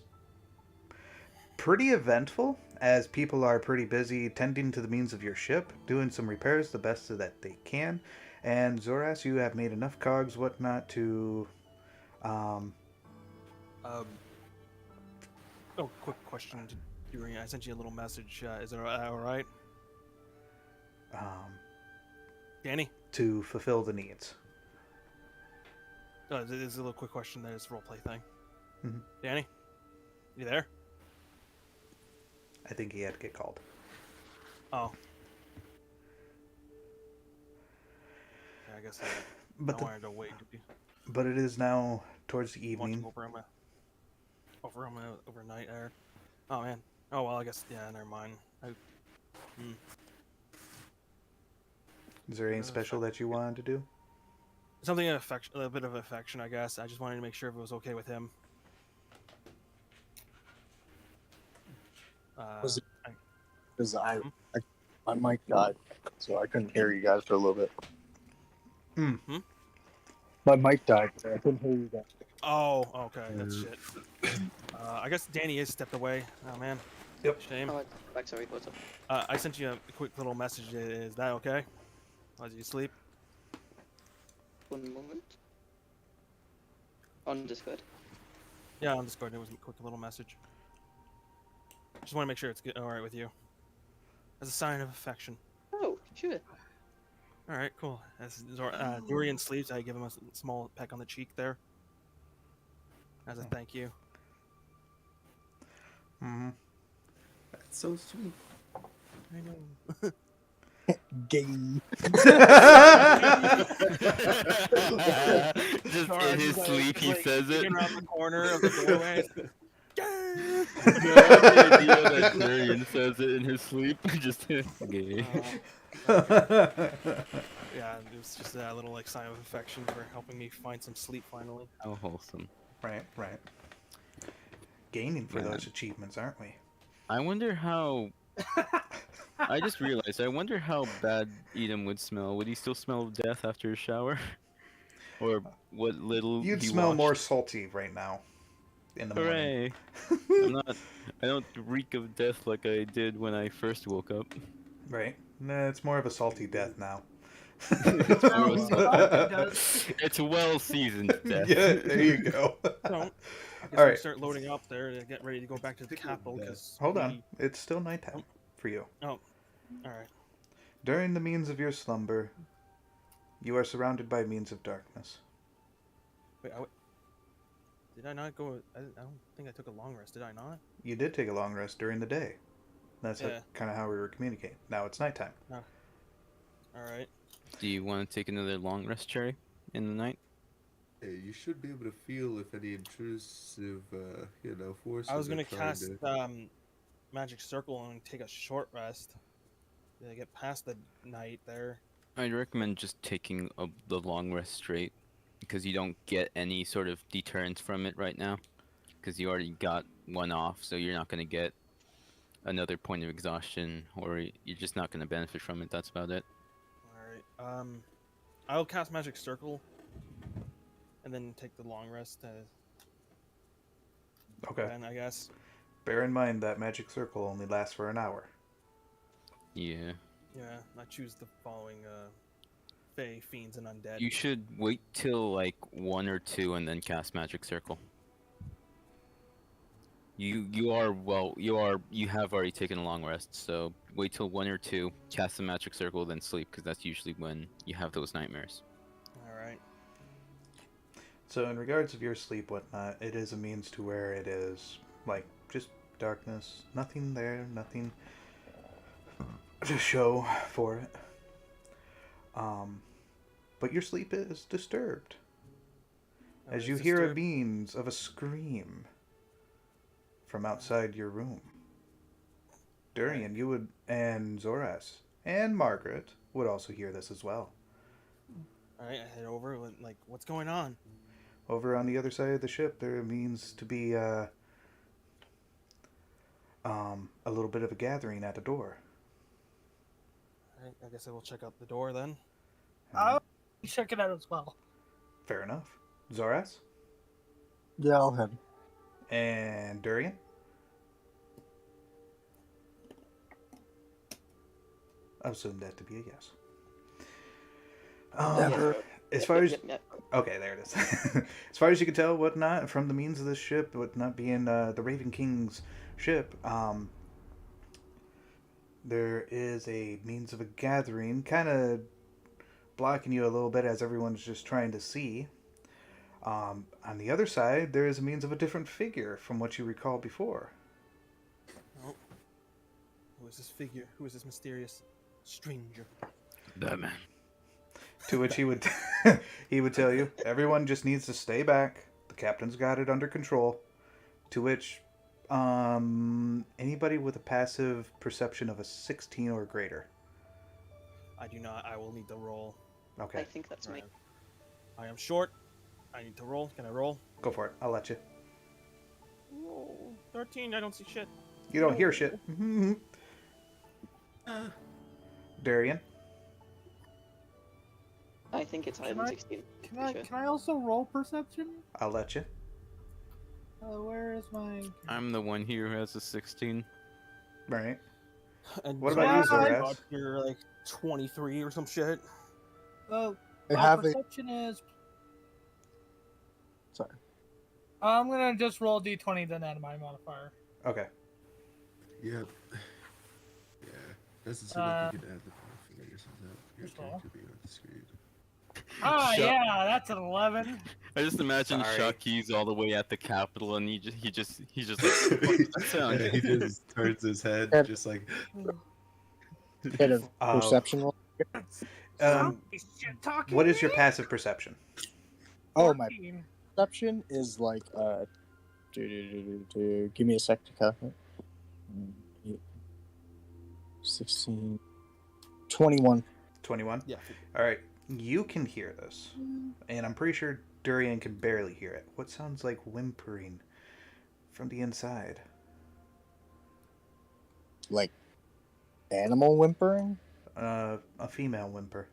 pretty eventful, as people are pretty busy tending to the means of your ship, doing some repairs the best so that they can. And Zoras, you have made enough cogs, whatnot, to Oh, quick question, Dorian. I sent you a little message. Is it all right? Danny? to fulfill the needs. This is a little quick question. That is a roleplay thing. Mhm. Danny, you there? I think he had to get called. Oh. Yeah, I guess But I wanted to wait. but it is now towards the Watching evening. overnight there. Oh man. Oh well, I guess never mind. Is there anything special that you wanted to do? Something of affection, a bit of affection, I guess. I just wanted to make sure if it was okay with him. Because my mic died, so I couldn't hear you guys for a little bit. My mic died, so I couldn't hear you guys. Oh, okay, that's shit. I guess Danny is stepped away. Oh man. Yep. Shame. Oh, back, sorry, what's up? I sent you a quick little message. Is that okay? As you sleep? One moment. On Discord. Yeah, on Discord. It was a quick little message. Just want to make sure it's good, all right with you. As a sign of affection. Oh, sure. All right, cool. As Dorian sleeps, I give him a small peck on the cheek there. As a thank you. Mm-hmm. That's so sweet. I know. Gay. Just in his sleep, he says it. Around the corner of the doorway. The idea that Dorian says it in his sleep, just gay. Yeah, it was just a little like sign of affection for helping me find some sleep finally. How wholesome. Right. Gaining for Yeah. those achievements, aren't we? I wonder how. I just realized. I wonder how bad Edom would smell. Would he still smell death after a shower? Or what little You'd he smell washed? more salty right now. In the morning. Hooray! I don't reek of death like I did when I first woke up. Right. Nah, it's more of a salty death now. It's well seasoned death. Yeah, there you go. So, I guess All we right. start loading up there to get ready to go back to the capital. Cause Hold on. It's still nighttime for you. Oh, all right. During the means of your slumber, you are surrounded by means of darkness. Wait, did I not go? I don't think I took a long rest. Did I not? You did take a long rest during the day. That's Yeah. kind of how we were communicating. Now it's nighttime. All right. Do you want to take another long rest, Cherry, in the night? Hey, you should be able to feel if any intrusive, forces. I was gonna are trying cast to- magic circle and take a short rest. Did I get past the night there? I'd recommend just taking the long rest straight, because you don't get any sort of deterrence from it right now, because you already got one off, so you're not going to get another point of exhaustion, or you're just not going to benefit from it. That's about it. I'll cast Magic Circle, and then take the long rest. Okay. Then I guess. Bear in mind that magic circle only lasts for an hour. Yeah. Yeah, I choose the following Fae, Fiends, and Undead. You should wait till like 1 or 2 and then cast Magic Circle. You have already taken a long rest, so wait till 1 or 2, cast the Magic Circle, then sleep, because that's usually when you have those nightmares. Alright. So in regards of your sleep, whatnot, it is a means to where it is like just darkness, nothing there, nothing to show for it. But your sleep is disturbed as you hear a means of a scream from outside your room. Durian, you would, and Zoras, and Margaret would also hear this as well. Alright, I head over, like, what's going on? Over on the other side of the ship, there means to be a little bit of a gathering at the door. Alright, I guess I will check out the door then. I'll check it out as well. Fair enough. Zoras? Yeah, I'll head. And Durian? I assume that to be a yes. As far as... Okay, there it is. As far as you can tell, whatnot, from the means of this ship, whatnot being the Raven King's ship, there is a means of a gathering, kind of blocking you a little bit as everyone's just trying to see. On the other side, there is a means of a different figure from what you recall before. Oh. Who is this figure? Who is this mysterious stranger? Batman. To which he would he would tell you, everyone just needs to stay back. The captain's got it under control. To which anybody with a passive perception of a 16 or greater. I do not. I will need to roll. Okay. I think that's me. Right. I am short. I need to roll. Can I roll? Go for it. I'll let you. Roll 13. I don't see shit. You don't hear shit. Darian? I think it's higher than 16. Can I also roll perception? I'll let you. Where is my... I'm the one here who has a 16. Right. And What about you, Zoras? You're like 23 or some shit. Oh, I my have a... perception is... Sorry. I'm gonna just roll d20 then add my modifier. Okay. Yep. Yeah. Doesn't seem like you can add the power figures without your First of all. character being on the screen. Ah, Shut- yeah, that's an 11. I just imagine Sorry. Shocky's all the way at the Capitol, and he just like, what does that sound? Yeah, he just turns his head, Yep. just like. Hit a perception roll. What is your passive perception? Oh, my 14. perception is like give me a sec to calculate. 16 21. 21? Yeah. Alright. You can hear this. And I'm pretty sure Durian can barely hear it. What sounds like whimpering from the inside? Like animal whimpering? A female whimper.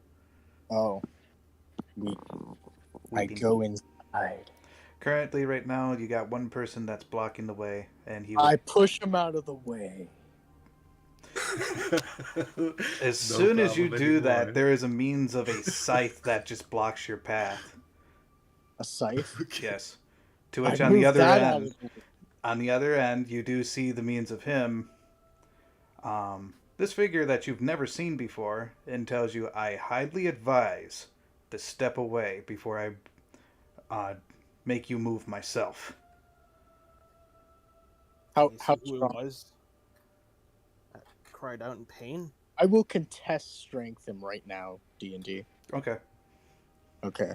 Oh. I Weeping. go inside. Currently, right now, you got one person that's blocking the way, and he. I push him out of the way. As soon as you do that, there is a means of a scythe that just blocks your path. A scythe? Yes. To which, I on the moved other that out end, of the way. on the other end, you do see the means of him. This figure that you've never seen before, and tells you, "I highly advise to step away before I make you move myself." How Can you how see who it strong? was? That cried out in pain. I will contest strength him right now, D&D. Okay. Okay.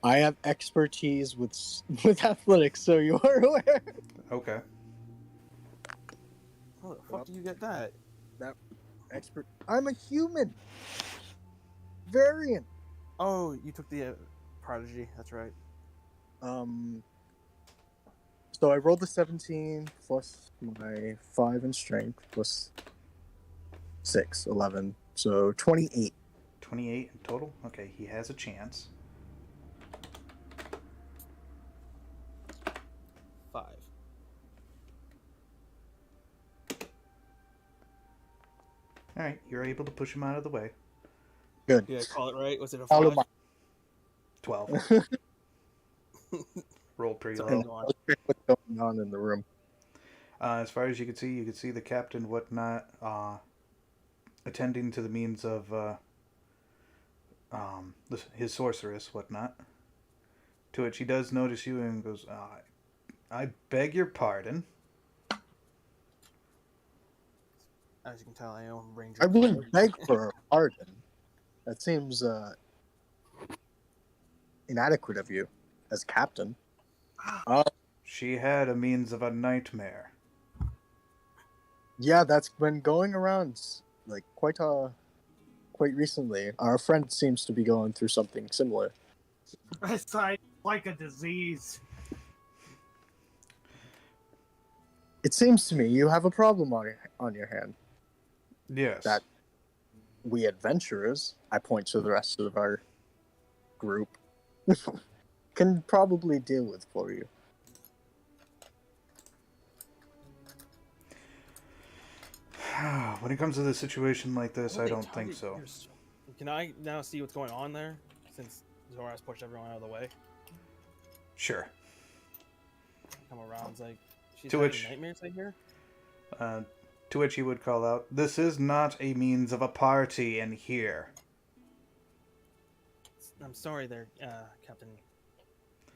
I have expertise with athletics, so you are aware. Okay. How the fuck do you get that? I'm a human. Variant. Oh, you took the prodigy. That's right. So I rolled the 17 plus my 5 in strength plus 6, 11. So 28. 28 in total? Okay, he has a chance. 5. Alright, you're able to push him out of the way. Good. Did I call it right? Was it a Follow 5? my 12. Rolled pretty Sorry, low. go on. what's going on in the room. As far as you can see the captain, whatnot, attending to the means of his sorceress, whatnot. To which he does notice you and goes, I beg your pardon. As you can tell, I am Ranger. I wouldn't Cleric. beg for a pardon. That seems inadequate of you as captain. She had a means of a nightmare. Yeah, that's been going around like quite recently. Our friend seems to be going through something similar. It's like a disease. It seems to me you have a problem on your hand. Yes. That we adventurers, I point to the rest of our group, can probably deal with for you. When it comes to a situation like this, Well, I they don't think target so. Can I now see what's going on there? Since Zoras pushed everyone out of the way. Sure. Come around, like she's To having which- nightmares, I hear. To which he would call out, "This is not a means of a party in here." I'm sorry, there, Captain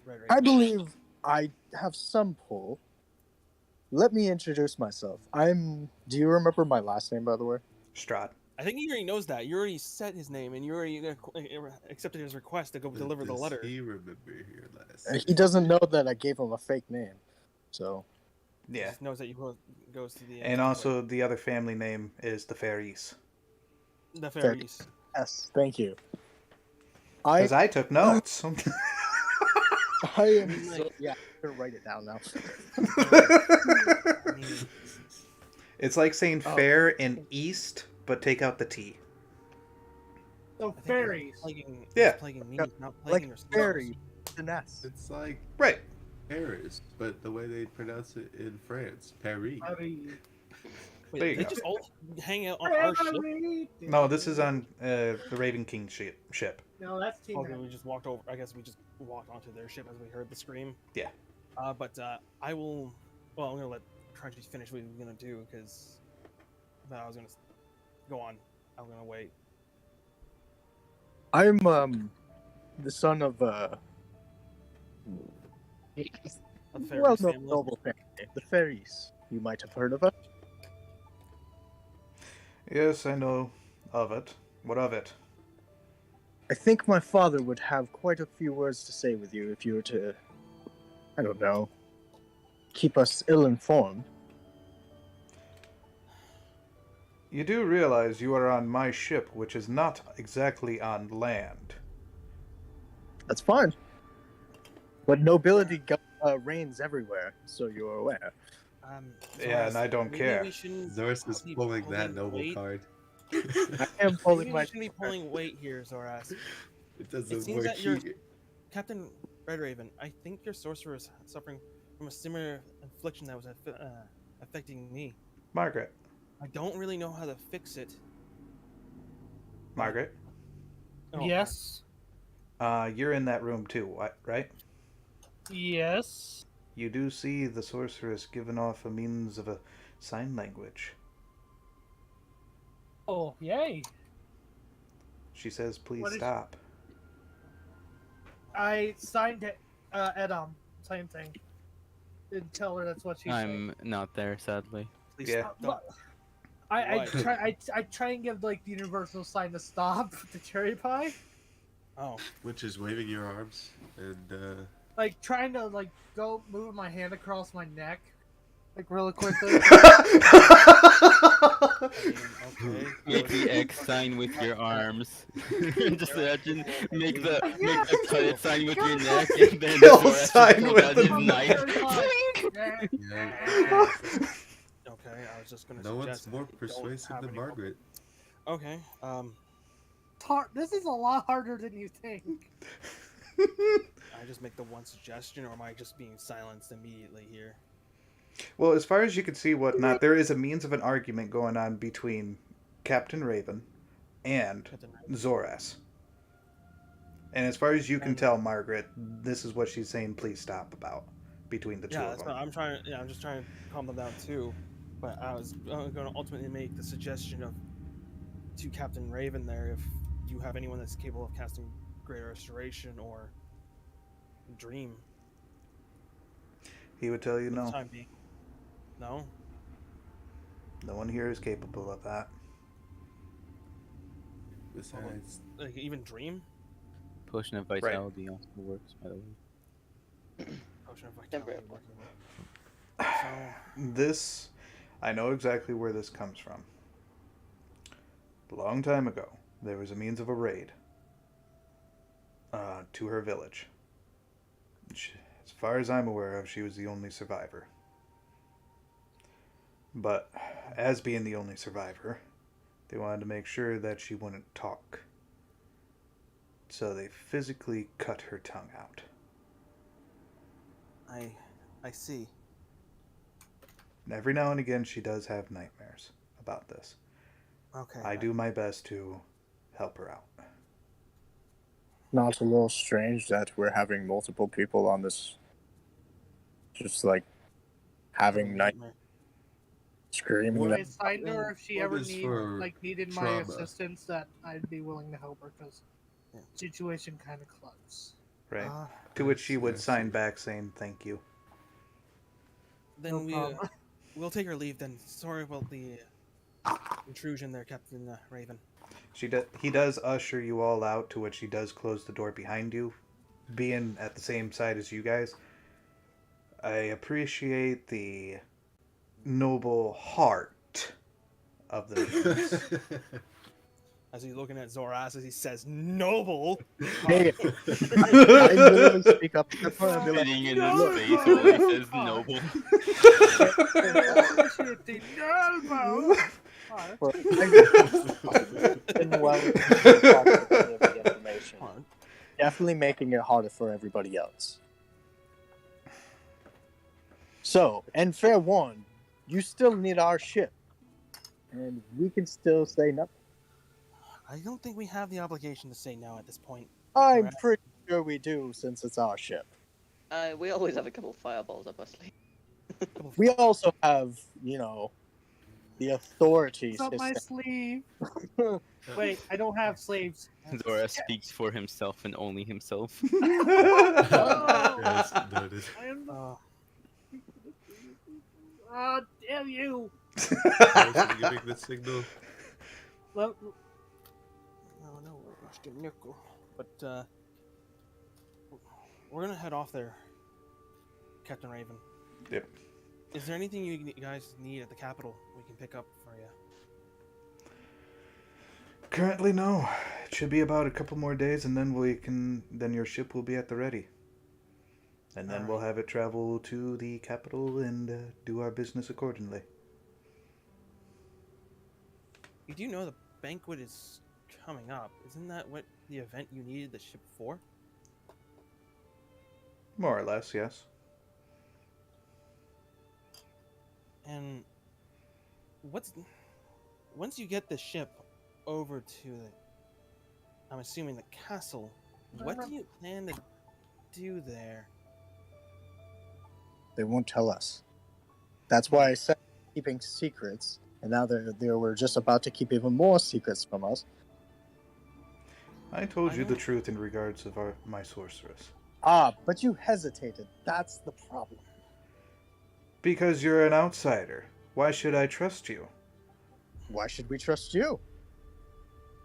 Red I Raven. believe I have some pull. Let me introduce myself. Do you remember my last name, by the way? Strahd. I think he already knows that. You already said his name, and you already accepted his request to go deliver the Does letter. he remember your last? He doesn't know that I gave him a fake name. So, He Yeah. just knows that you goes to the. And also, the other family name is the Fairies. the fairies. yes, thank you. Because I took notes. I am so, yeah, I'm gonna write it down now. I mean, It's like saying Oh. fair in East, but take out the T. So I think fairies. he's plaguing, Yeah. he's plaguing me, Yeah, not like plaguing yourself. fairy, finesse. It's like Right. Paris, but the way they pronounce it in France, Paris. Wait, There you they go. just all hang out on our ship. No, this is on the Raven King ship. No, that's Team Okay, Red. we just walked over. I guess we just walked onto their ship as we heard the scream. Yeah. But I will. Well, I'm gonna let Crunchy finish what he was gonna do because I was gonna go on. I'm gonna wait. I'm the son of Of the fairies well-known family. noble family, the fairies. You might have heard of it. Yes, I know of it. What of it? I think my father would have quite a few words to say with you if you were to, I don't know, keep us ill-informed. You do realize you are on my ship, which is not exactly on land. That's fine. But nobility reigns everywhere, so you're aware. Yeah, and I don't maybe care. we shouldn't Zoris is be pulling that pulling noble weight. card. I am pulling Maybe my. we shouldn't be pulling weight here, Zoras. It doesn't seems work that you're- here. Captain Red Raven, I think your sorcerer is suffering from a similar affliction that was affecting me. Margaret. I don't really know how to fix it. Margaret. Oh, Yes. You're in that room too, right? Yes. You do see the sorceress giving off a means of a sign language. Oh, yay. She says, "Please What is- stop." I signed it, Edom. Same thing. Didn't tell her that's what she said. I'm not there, sadly. Please Yeah. stop. Don't. I Why? try and give like the universal sign to stop the cherry pie. Oh, Which is waving your arms and Like trying to like go move my hand across my neck, like really quickly. I mean, okay. Make the X sign with your arms. Just imagine, make the cut sign with your neck, and then Kill the Zoras sign pull with out the his knife. knife. yeah, Okay, I was just gonna no one's suggest more that we don't persuasive have than any- Margaret. Okay, This is a lot harder than you think. I just make the one suggestion, or am I just being silenced immediately here? Well, as far as you can see, whatnot, there is a means of an argument going on between Captain Raven and Zoras. And as far as you can tell, Margaret, this is what she's saying. Please stop about between the two of them. I'm trying. Yeah, I'm just trying to calm them down too. But I was going to ultimately make the suggestion of to Captain Raven there, if you have anyone that's capable of casting Greater Restoration or Dream. He would tell you For the no. time being. No. No one here is capable of that. Besides, Like even Dream. Potion of Vitality also works, by the way. Potion of Vitality. This, I know exactly where this comes from. A long time ago, there was a means of a raid to her village. As far as I'm aware of, she was the only survivor. But as being the only survivor, they wanted to make sure that she wouldn't talk. So they physically cut her tongue out. I see. And every now and again, she does have nightmares about this. Okay. I do my best to help her out. Not a little strange that we're having multiple people on this, just like having night screaming. I signed her if she ever needed my trauma. assistance, that I'd be willing to help her because situation kind of close. Right. To which she would sign back saying thank you. Then we'll take our leave then. Sorry about the intrusion there, Captain Raven. He does usher you all out, to which he does close the door behind you, being at the same side as you guys. I appreciate the noble heart of the means. As he's looking at Zoras as he says, "Noble." Hey, I literally speak up. Spitting in his face while he says noble. Definitely making it harder for everybody else. So, and fair warn, you still need our ship, and we can still say nothing. I don't think we have the obligation to say no at this point. I'm pretty sure we do, since it's our ship. We always have a couple of fireballs up our sleeve. We also have, the authorities. It's up my sleeve. Wait, I don't have sleeves. Zora speaks for himself and only himself. Yes, noted. Oh, damn you! Giving the signal. Well, No, nickel. But we're gonna head off there, Captain Raven. Yep. Is there anything you guys need at the capital we can pick up for you? Currently, no. It should be about a couple more days, and then your ship will be at the ready. And then we'll have it travel to the capital and do our business accordingly. You do know the banquet is coming up. Isn't that what the event you needed the ship for? More or less, yes. And once you get the ship over to I'm assuming the castle, what do you plan to do there? They won't tell us. That's why I said keeping secrets, and now they were just about to keep even more secrets from us. I told you the truth in regards of my sorceress. Ah, but you hesitated. That's the problem. Because you're an outsider. Why should I trust you? Why should we trust you?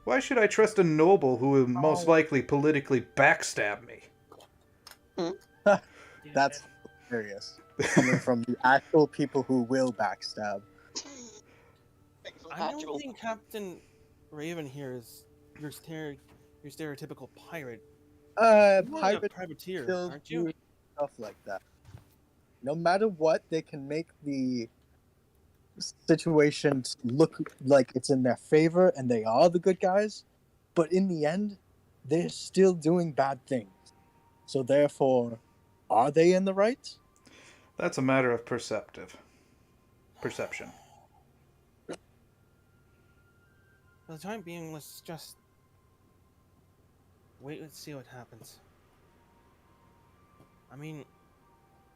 Why should I trust a noble who will most likely politically backstab me? That's hilarious. Coming from the actual people who will backstab. I don't think Captain Raven here is your stereotypical pirate. You're more like a privateer, aren't you? Stuff like that. No matter what, they can make the situation look like it's in their favor and they are the good guys, but in the end, they're still doing bad things. So therefore, are they in the right? That's a matter of perception. For the time being, let's just wait and see what happens. I mean,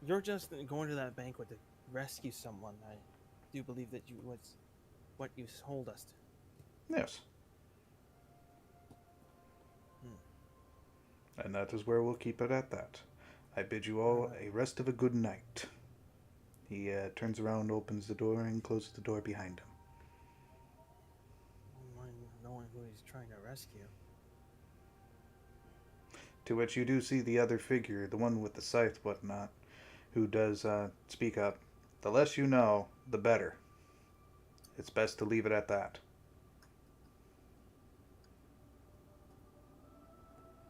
you're just going to that banquet to rescue someone. I do believe that you was what you told us. Yes. And that is where we'll keep it at that. I bid you all a rest of a good night. He turns around, opens the door, and closes the door behind him. I don't mind knowing who he's trying to rescue. To which you do see the other figure, the one with the scythe, whatnot, who does speak up. The less you know, the better. It's best to leave it at that.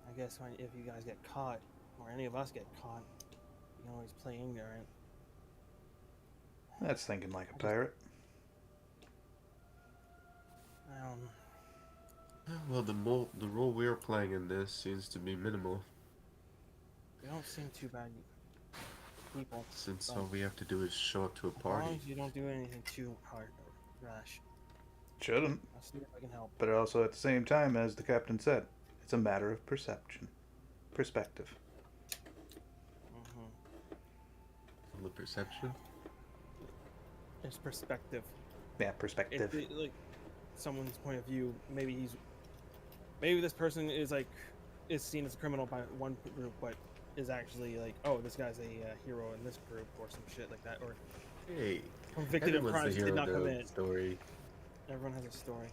I guess if you guys get caught, or any of us get caught, you can always play ignorant. That's thinking like a pirate. Well, the role we're playing in this seems to be minimal, You don't seem too bad people. since all we have to do is show up to a As long party. as you don't do anything too hard or rash. Shouldn't. I'll see if I can help. But also at the same time, as the captain said, it's a matter of perception. Perspective. The perception? It's perspective. Yeah, perspective. Like someone's point of view, maybe this person is seen as a criminal by one group, but is actually like, oh, this guy's a hero in this group or some shit like that, or Hey, convicted of crimes he did not commit. Story. Everyone has a story.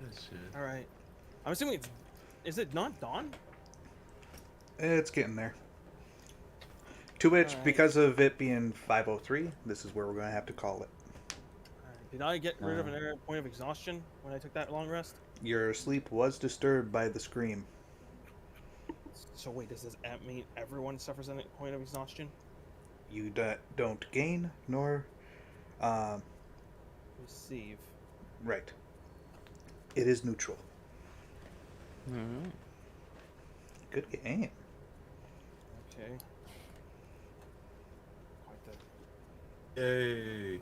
That's shit. All right, I'm assuming is it not dawn? It's getting there. To which, because of it being 5:03, this is where we're going to have to call it. Did I get rid of an point of exhaustion when I took that long rest? Your sleep was disturbed by the scream. So wait, does that mean everyone suffers a point of exhaustion? You don't gain nor Receive. Right. It is neutral. Alright. Good game. Okay. Quite the Yay!